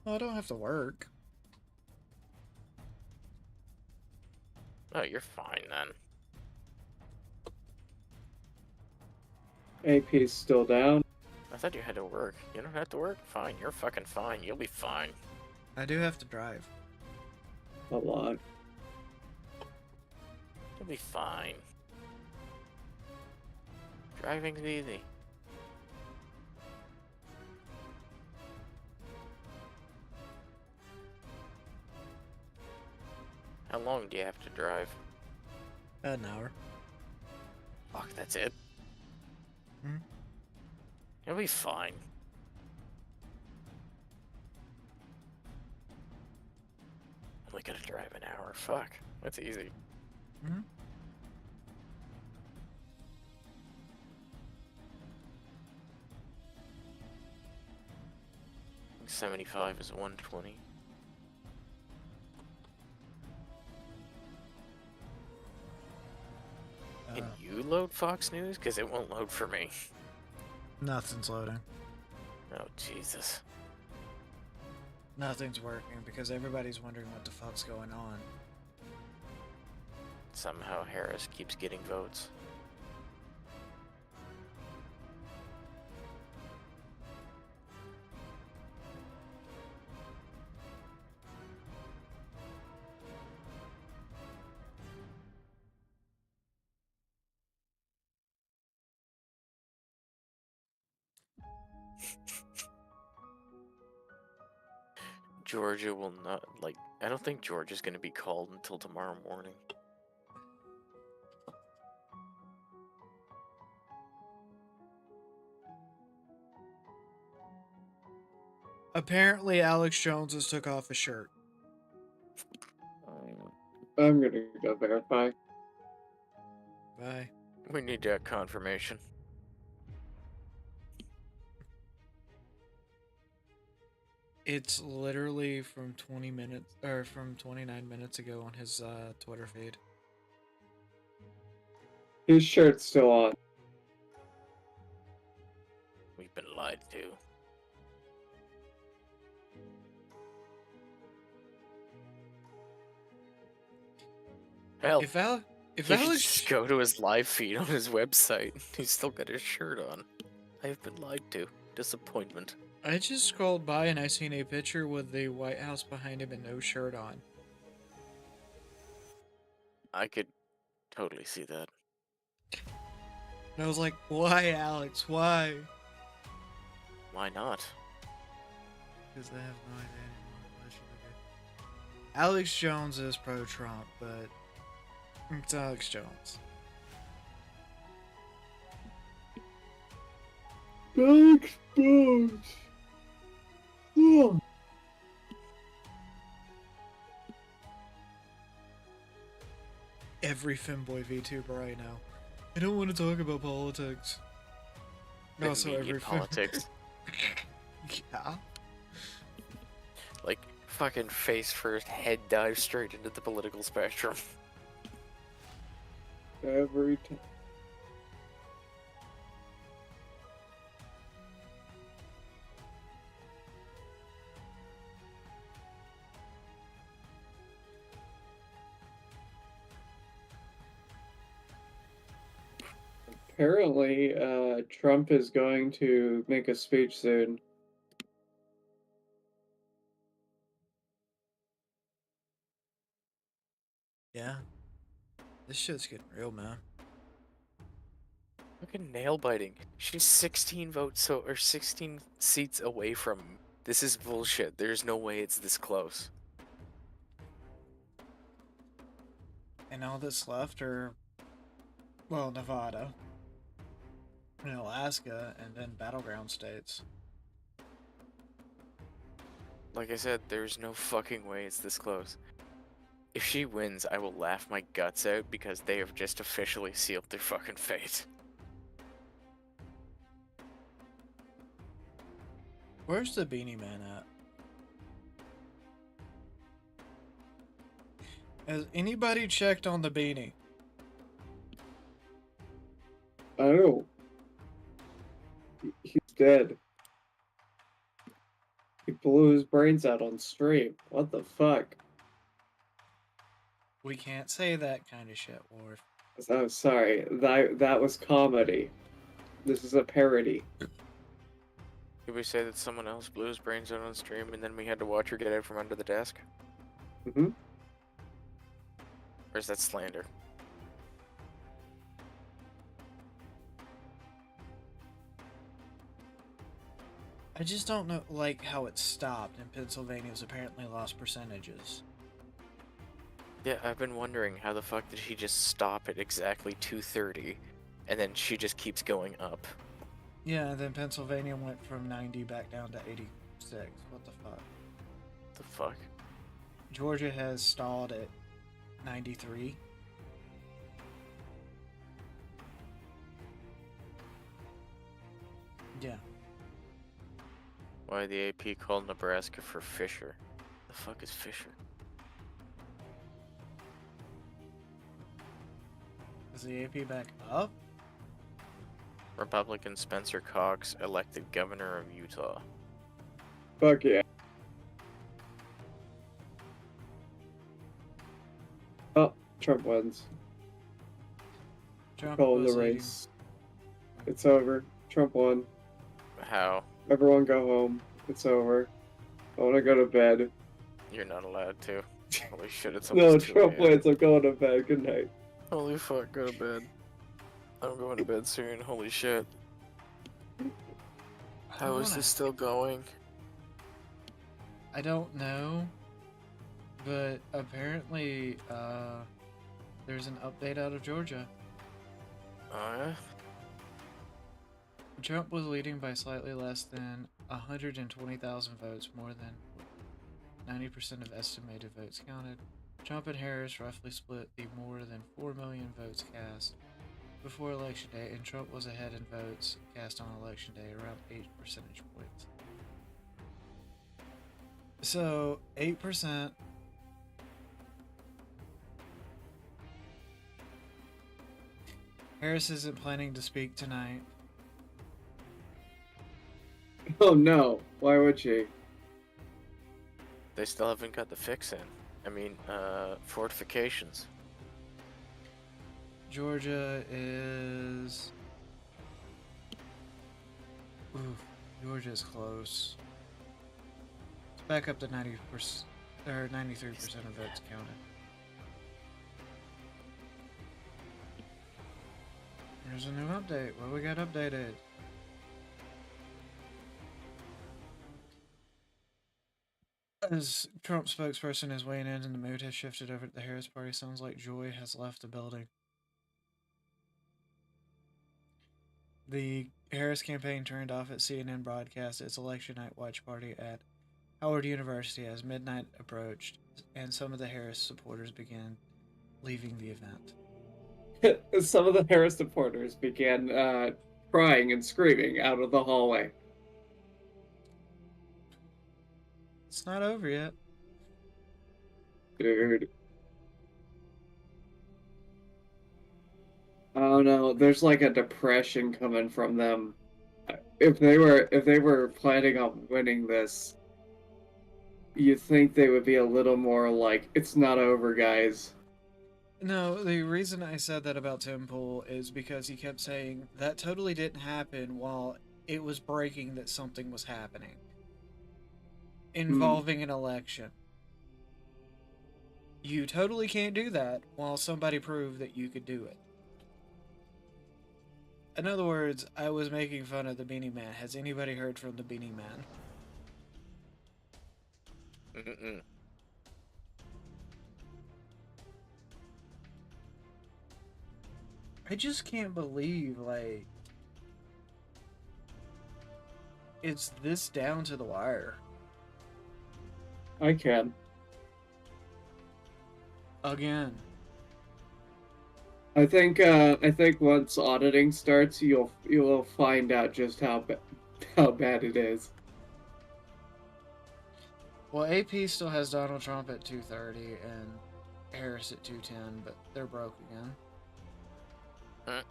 Well, I don't have to work. Oh, you're fine then. AP's still down. I thought you had to work. You don't have to work? Fine, you're fucking fine. You'll be fine. I do have to drive. A lot. You'll be fine. Driving's easy. How long do you have to drive? An hour. Fuck, that's it? Hmm? You'll be fine. Only gotta drive an hour. Fuck, that's easy. Hmm? 75 is 120. Can you load Fox News? Because it won't load for me. Nothing's loading. Oh, Jesus. Nothing's working because everybody's wondering what the fuck's going on. Somehow Harris keeps getting votes. Georgia will not, like, I don't think Georgia's going to be called until tomorrow morning. Apparently, Alex Jones has took off his shirt. I'm gonna go verify. Bye. We need that confirmation. It's literally from 20 minutes, or from 29 minutes ago on his Twitter feed. His shirt's still on. We've been lied to. Hell, If you can Alex just go to his live feed on his website. He's still got his shirt on. I have been lied to. Disappointment. I just scrolled by and I seen a picture with the White House behind him and no shirt on. I could totally see that. And I was like, why, Alex? Why? Why not? Because they have no idea anymore. Why should they do? Alex Jones is pro-Trump, but it's Alex Jones. Alex Jones. Yeah. Every femboy VTuber I know. I don't want to talk about politics. And Also, media every politics. Yeah. Like, fucking face first, head dive straight into the political spectrum. Every time. Apparently, Trump is going to make a speech soon. Yeah. This shit's getting real, man. Fucking nail biting. She's 16 votes or 16 seats away from him. This is bullshit. There's no way it's this close. And all that's left are, well, Nevada, and Alaska, and then battleground states. Like I said, there's no fucking way it's this close. If she wins, I will laugh my guts out because they have just officially sealed their fucking fate. Where's the Beanie Man at? Has anybody checked on the beanie? Oh. He's dead. He blew his brains out on stream. What the fuck? We can't say that kind of shit, Worf. I'm sorry. That was comedy. This is a parody. Did we say that someone else blew his brains out on stream and then we had to watch her get out from under the desk? Mm-hmm. Or is that slander? I just don't know, like, how it stopped and Pennsylvania's apparently lost percentages. Yeah, I've been wondering how the fuck did she just stop at exactly 230 and then she just keeps going up. Yeah, and then Pennsylvania went from 90 back down to 86. What the fuck? The fuck? Georgia has stalled at 93. Yeah. Why the AP called Nebraska for Fisher? The fuck is Fisher? Is the AP back up? Republican Spencer Cox elected governor of Utah. Fuck yeah. Oh, Trump wins. Trump Call the was race. It's over. Trump won. How? Everyone go home. It's over. I want to go to bed. You're not allowed to. Holy shit, it's No, almost 2 Trump a.m. wins. I'm going to bed. Good night. Holy fuck, go to bed. I'm going to bed soon, holy shit. How is this still going? I don't know, but apparently, there's an update out of Georgia. Trump was leading by slightly less than 120,000 votes, more than 90% of estimated votes counted. Trump and Harris roughly split the more than 4 million votes cast before Election Day, and Trump was ahead in votes cast on Election Day, around 8 percentage points. So, 8%. Harris isn't planning to speak tonight. Oh no. Why would she? They still haven't got the fix in. I mean, fortifications. Georgia is... Ooh, Georgia's close. It's back up to 90%, or 93% of votes counted. There's a new update. What we got updated? As Trump spokesperson is weighing in and the mood has shifted over to the Harris party, sounds like Joy has left the building. The Harris campaign turned off at CNN broadcast its election night watch party at Howard University as midnight approached, and some of the Harris supporters began leaving the event. Some of the Harris supporters began crying and screaming out of the hallway. It's not over yet. Dude. Oh no, there's like a depression coming from them. If they were planning on winning this, you'd think they would be a little more like, it's not over, guys. No, the reason I said that about Tim Pool is because he kept saying that totally didn't happen while it was breaking that something was happening involving an election. You totally can't do that while somebody proved that you could do it. In other words, I was making fun of the Beanie Man. Has anybody heard from the Beanie Man? Mm-mm. I just can't believe, like, it's this down to the wire. I can. Again. I think once auditing starts, you'll find out just how bad it is. Well, AP still has Donald Trump at 230 and Harris at 210, but they're broke again.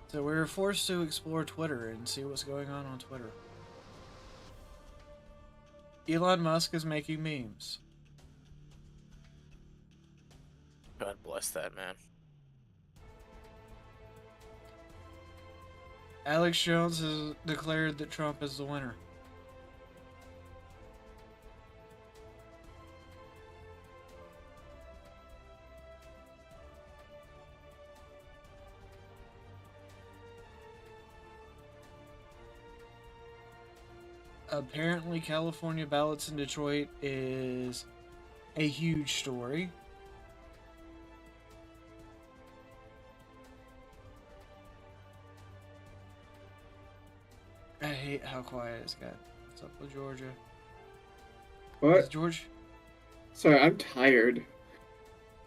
So we were forced to explore Twitter and see what's going on Twitter. Elon Musk is making memes. God bless that man. Alex Jones has declared that Trump is the winner. Apparently, California ballots in Detroit is a huge story. I hate how quiet it's got. What's up with Georgia? What? Is George? Sorry, I'm tired.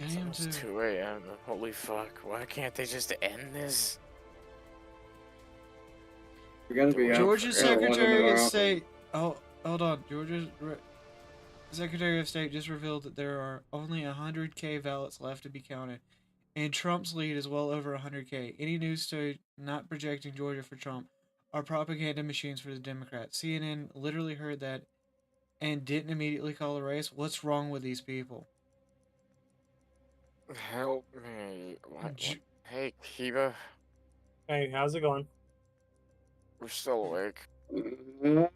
I It's am almost too. 2 a.m. Holy fuck. Why can't they just end this? We gotta be Georgia's up for Secretary of tomorrow. State. Oh, hold on. Georgia's Secretary of State just revealed that there are only 100K ballots left to be counted, and Trump's lead is well over 100K. Any news story not projecting Georgia for Trump are propaganda machines for the Democrats. CNN literally heard that and didn't immediately call a race. What's wrong with these people? Help me. Hey, Kiba. Hey, how's it going? We're still awake.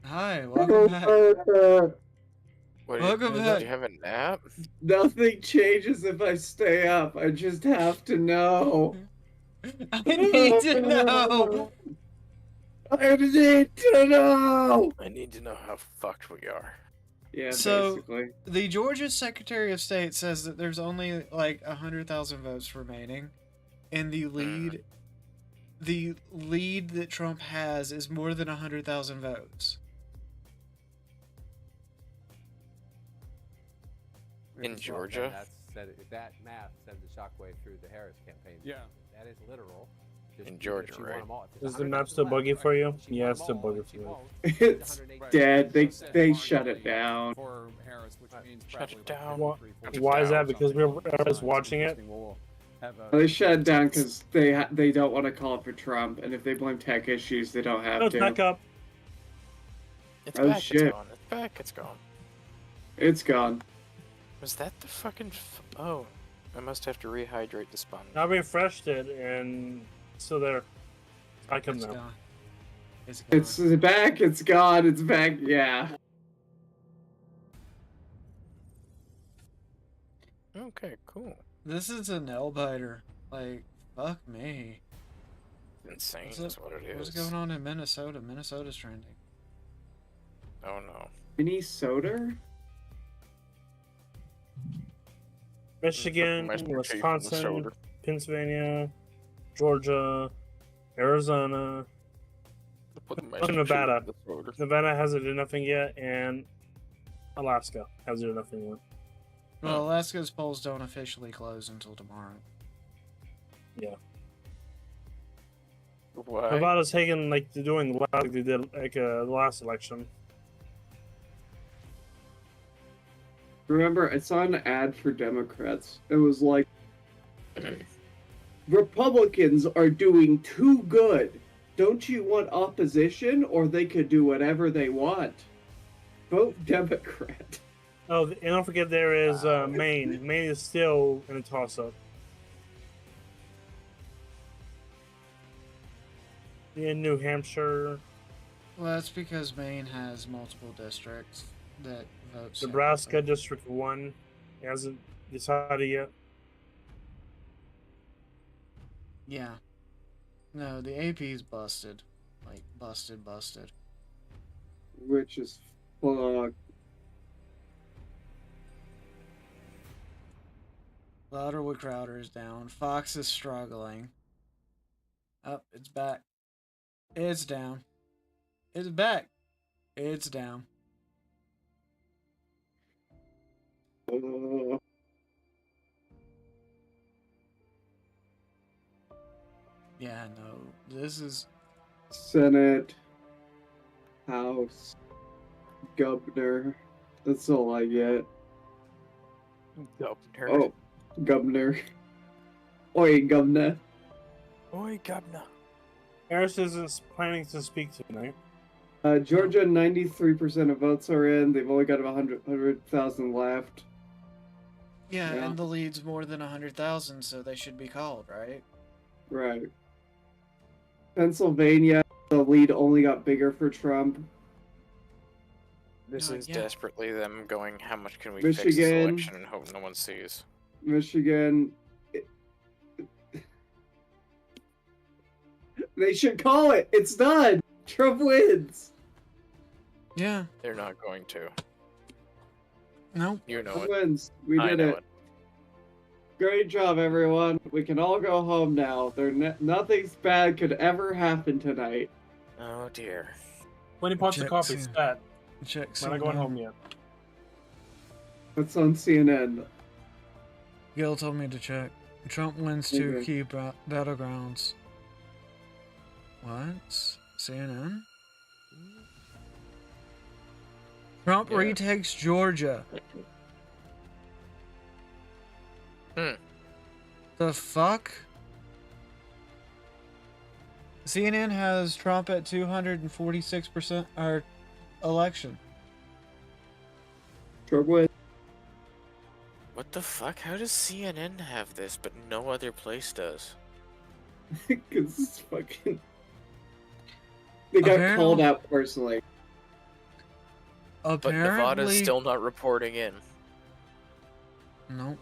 Hi, welcome back. What, Welcome do back. you have a nap? Nothing changes if I stay up. I just have to know. I need to know. I need to know. I need to know how fucked we are. Yeah, So, basically. the Georgia Secretary of State says that there's only like 100,000 votes remaining, and the lead that Trump has is more than 100,000 votes. In Georgia? That math sends a shockwave through the Harris campaign. Yeah. That is literal. Just In Georgia, if you want right? them all- if it's Is the 100 map still buggy for you? Yeah, it's still buggy for you. It's dead. They shut it down. Shut it down. Why is that? Because we were just watching it? They shut it down because they don't want to call it for Trump, and if they blame tech issues, they don't have No, it's to. back up. It's Oh, back, shit. it's gone. It's back, it's gone. It's gone. Was that the fucking... Oh. I must have to rehydrate the sponge. I refreshed it and still there. I can now. Gone. It's gone. It's back. It's gone. It's back. Yeah. Okay, cool. This is a nail biter. Like, fuck me. Insane What's is up- what it is. What's going on in Minnesota? Minnesota's trending. Oh no. Minnesota? Michigan, My chief in the Wisconsin, shoulder. Pennsylvania, Georgia, Arizona, and Nevada. Nevada hasn't done nothing yet, and Alaska hasn't done nothing yet. Well, Alaska's polls don't officially close until tomorrow. Yeah. Why? Nevada's taking like they're doing the last like they did like the last election. Remember, I saw an ad for Democrats. It was like, Republicans are doing too good. Don't you want opposition, or they could do whatever they want? Vote Democrat. Oh, and don't forget there is Maine. Maine is still in a toss-up. In New Hampshire, Well, that's because Maine has multiple districts that vote. Nebraska District 1 hasn't decided yet. Yeah. No, the AP's busted. Like, busted. Which is fuck. Louder with Crowder is down. Fox is struggling. Up, it's back. It's down. It's back. It's down. Yeah, no. This is Senate, House, Governor. That's all I get. Governor. Oh, Governor. Oi, Governor. Oi, Governor. Harris isn't planning to speak tonight. Georgia, 93% of votes are in. They've only got about 100,000 left. yeah, Yeah. and the lead's more than 100,000, so they should be called, right? Right. Pennsylvania, the lead only got bigger for Trump. This No, is yeah. desperately them going, how much can we fix this Michigan. election and hope no one sees? Michigan. They should call it. It's done. Trump wins. Yeah. They're not going to. Nope. You know Trump it. wins. We I did know it. Great job, everyone. We can all go home now. Nothing bad could ever happen tonight. Oh dear. 20 pots of Check coffee, soon. stat. Check We're not going CNN. home yet. That's on CNN. Gil told me to check. Trump wins 2 Okay. key battlegrounds. What? CNN? Trump Yeah. retakes Georgia. The fuck? CNN has Trump at 246% our election. Trump wins. What the fuck? How does CNN have this, but no other place does? Because it's fucking. They got Apparently- called out personally. But Nevada's Apparently, still not reporting in. nope.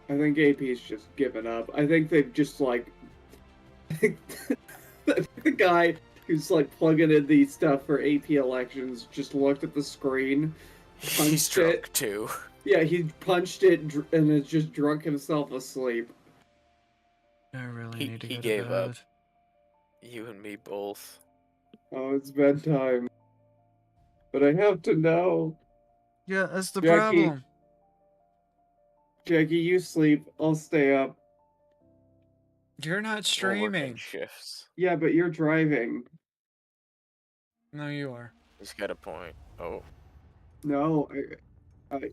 I think AP's just given up. I think they've just like. I think the guy who's like plugging in the stuff for AP elections just looked at the screen, He's punched drunk it. too. Yeah, he punched it and has just drunk himself asleep. I really need to He go gave to bed. up. You and me both. Oh, it's bedtime. But I have to know. Yeah, that's the Jackie. problem. Jackie, you sleep. I'll stay up. You're not We're working streaming. shifts. Yeah, but you're driving. No, you are. He's got a point. Oh. No, I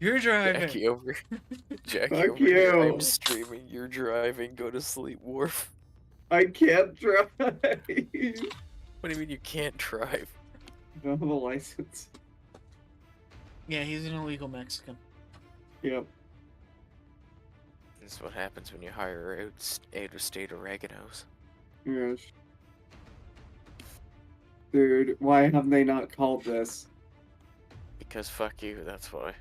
You're driving. Jackie over. Jackie Fuck over here. you. I'm streaming. You're driving. Go to sleep, Worf. I can't drive. What do you mean you can't drive? I don't have a license. Yeah, he's an illegal Mexican. Yep. This is what happens when you hire out-of-state oreganos. Yes. Dude, why have they not called this? Because fuck you, that's why.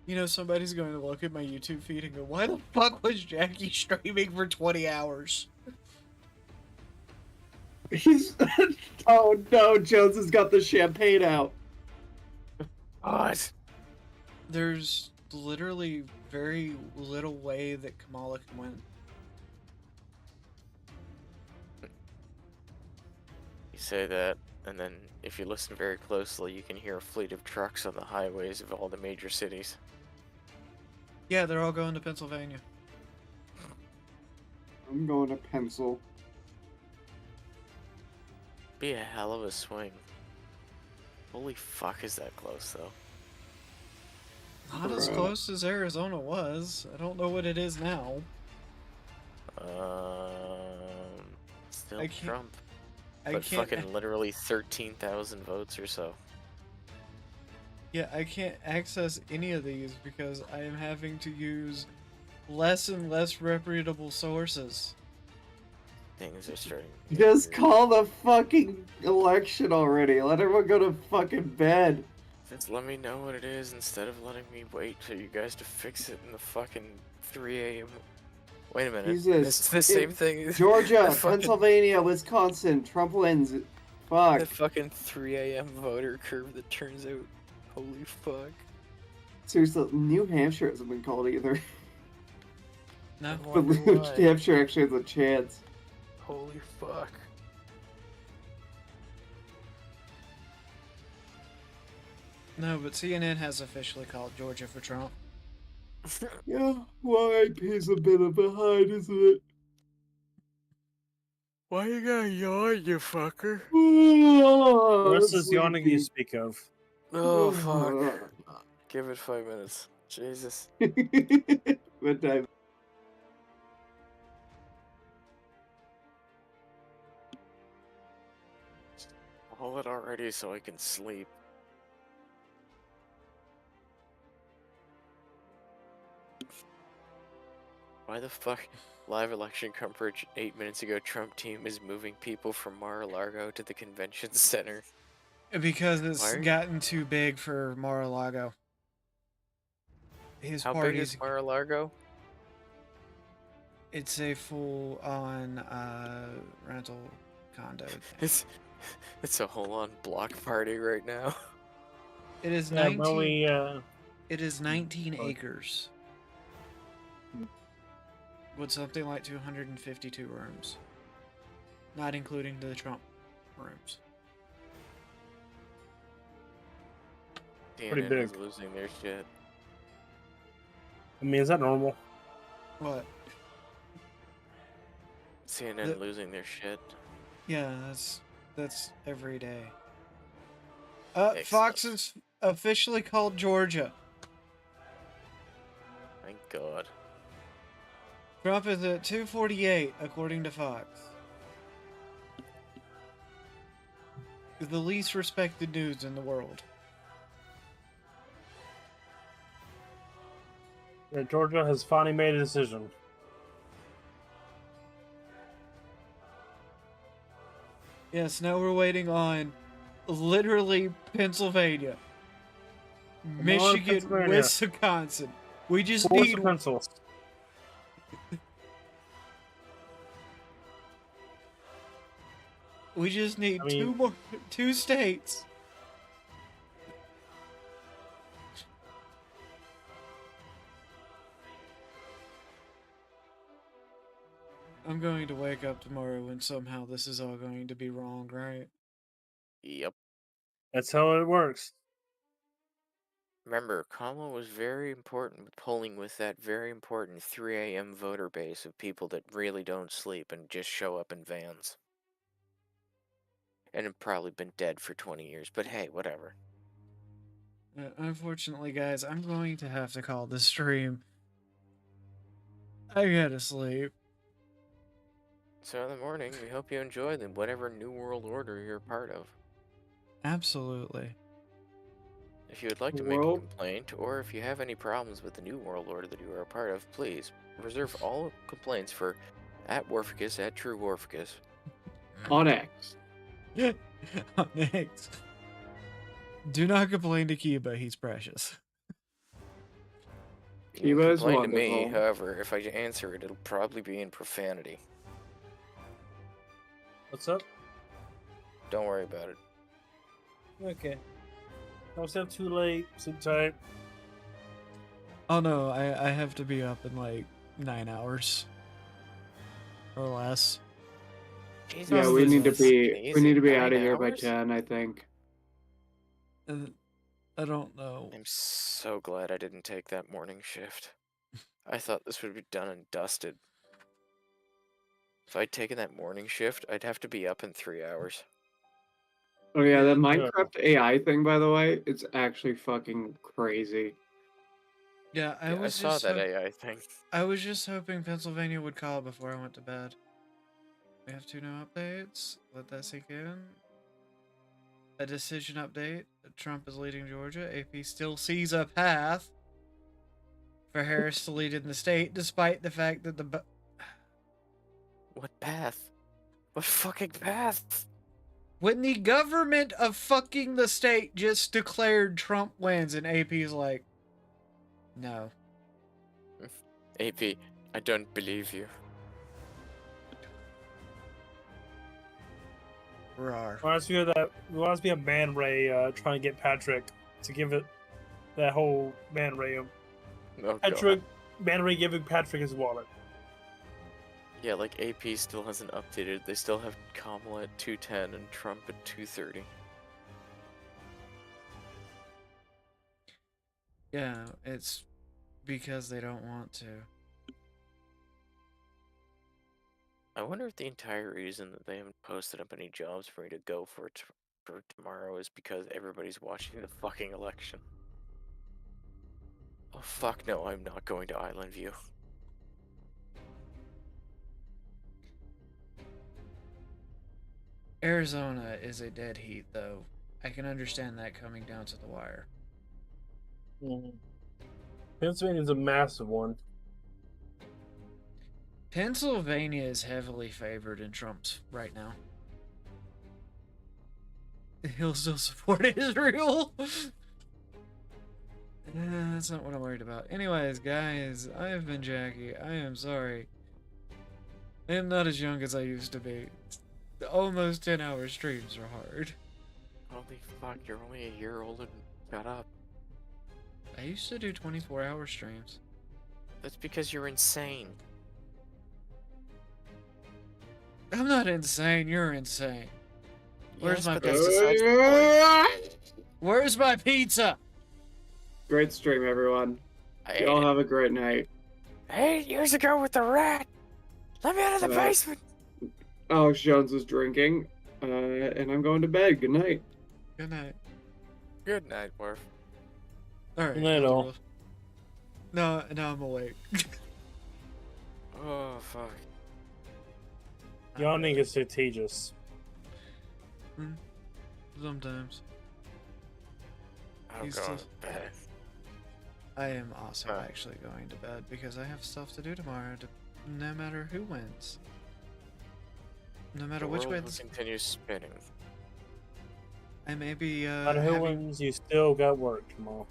You know, somebody's going to look at my YouTube feed and go, why the fuck was Jackie streaming for 20 hours? He's. Oh no, Jones has got the champagne out. What? There's literally very little way that Kamala can win. You say that, and then if you listen very closely, you can hear a fleet of trucks on the highways of all the major cities. Yeah, they're all going to Pennsylvania. I'm going to pencil. Be a hell of a swing. Holy fuck, is that close though? Not as close as Arizona was. I don't know what it is now. Still I can't- Trump. I But can't- fucking literally 13,000 votes or so. Yeah, I can't access any of these because I am having to use less and less reputable sources. Things are starting. Just call the fucking election already. Let everyone go to fucking bed. Just let me know what it is instead of letting me wait for you guys to fix it in the fucking 3 a.m. Wait a minute. Jesus. It's the same thing. Georgia, The fucking- Pennsylvania, Wisconsin, Trump wins. Fuck. The fucking 3 a.m. voter curve that turns out. Holy fuck. Seriously, New Hampshire hasn't been called either. No. But New Hampshire actually has a chance. Holy fuck. No, but CNN has officially called Georgia for Trump. Yeah, YIP's a bit of behind, isn't it? Why you gotta yawn, you fucker? What's this yawning you speak of? Oh, fuck. Give it 5 minutes. Jesus. Good time. Hold it already so I can sleep. Why the fuck? Live election coverage 8 minutes ago, Trump team is moving people from Mar-a-Lago to the convention center. Because it's Why are you- gotten too big for Mar-a-Lago. His How big party's is Mar-a-Lago? it's a full-on rental condo. It's a whole-on block party right now. It is Yeah, 19. but we, It is 19 acres. With something like 252 rooms. Not including the Trump rooms. Pretty CNN big. is losing their shit. I mean, is that normal? What? CNN losing their shit. Yeah, that's every day. Excellent. Fox is officially called Georgia. Thank God. Trump is at 248, according to Fox. The least respected news in the world. Yeah, Georgia has finally made a decision. Yes, now we're waiting on literally Pennsylvania, Michigan, Pennsylvania. Wisconsin. We just Force need the pencils. we just need two states. I'm going to wake up tomorrow and somehow this is all going to be wrong, right? Yep. That's how it works. Remember, Kamala was very important with polling with that very important 3 a.m. voter base of people that really don't sleep and just show up in vans. And have probably been dead for 20 years, but hey, whatever. Unfortunately, guys, I'm going to have to call this stream. I gotta sleep. So in the morning, we hope you enjoy whatever New World Order you're a part of. Absolutely. If you would like to make a complaint, or if you have any problems with the New World Order that you are a part of, please reserve all complaints for @Warficus, @TrueWarficus. On X. On X. Do not complain to Kiba, he's precious. You Kiba can is complain to me, wonderful. however, if I answer it, it'll probably be in profanity. What's up? Don't worry about it. Okay. Don't stay up too late. Sit tight. Oh no, I have to be up in like 9 hours. Or less. Jesus, Yeah, we need to be easy. out of 9 here by hours? 10, I think. I don't know. I'm so glad I didn't take that morning shift. I thought this would be done and dusted. If I'd taken that morning shift, I'd have to be up in 3 hours. Oh yeah, that Minecraft AI thing, by the way, it's actually fucking crazy. Yeah, I Yeah, I was saw just that AI thing. I was just hoping Pennsylvania would call before I went to bed. We have 2 new updates. Let that sink in. A decision update. Trump is leading Georgia. AP still sees a path for Harris to lead in the state, despite the fact that the... What path? What fucking path? When the government of fucking the state just declared Trump wins, and AP's like, no. AP, I don't believe you. Rawr. Reminds me of Man Ray trying to get Patrick to give it that whole Man Ray. Oh, Patrick, Man Ray giving Patrick his wallet. Yeah, like AP still hasn't updated. They still have Kamala at 210 and Trump at 230. Yeah, it's because they don't want to. I wonder if the entire reason that they haven't posted up any jobs for me to go for tomorrow is because everybody's watching the fucking election. Oh fuck no, I'm not going to Island View. Arizona is a dead heat, though. I can understand that coming down to the wire. Pennsylvania's a massive one. Pennsylvania is heavily favored in Trump's right now. He'll still support Israel. That's not what I'm worried about. Anyways, guys, I have been Jackie. I am sorry. I am not as young as I used to be. The almost 10-hour streams are hard. Holy fuck, you're only a year old and got up. I used to do 24-hour streams. That's because you're insane. I'm not insane, you're insane. Where's Yes, my but that's pizza? besides the point. Where's my pizza? Great stream, everyone. Y'all have a great night. 8 years ago with the rat! Let me out of the basement! Alex Jones is drinking, and I'm going to bed. Good night. Good night. Good night, Worf. Alright. Good night, all. No, I'm awake. Oh, fuck. Yawning is contagious. Sometimes. I'm He's going just- to bed. I am also actually going to bed because I have stuff to do tomorrow, no matter who wins. No matter The which world way will continue spinning. I may be, No matter who having... wins, you still got work tomorrow.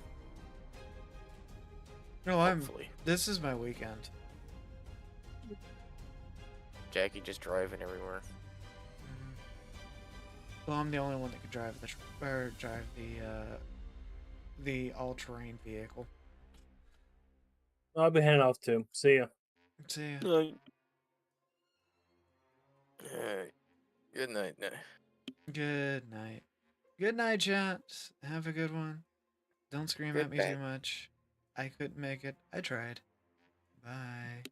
No, Hopefully. This is my weekend. Jackie just driving everywhere. Well, I'm the only one that can drive the all-terrain vehicle. I'll be heading off too. See ya. See ya. Good night. Good night. Good night, chat. Have a good one. Don't scream at me too Goodbye. much. I couldn't make it. I tried. Bye.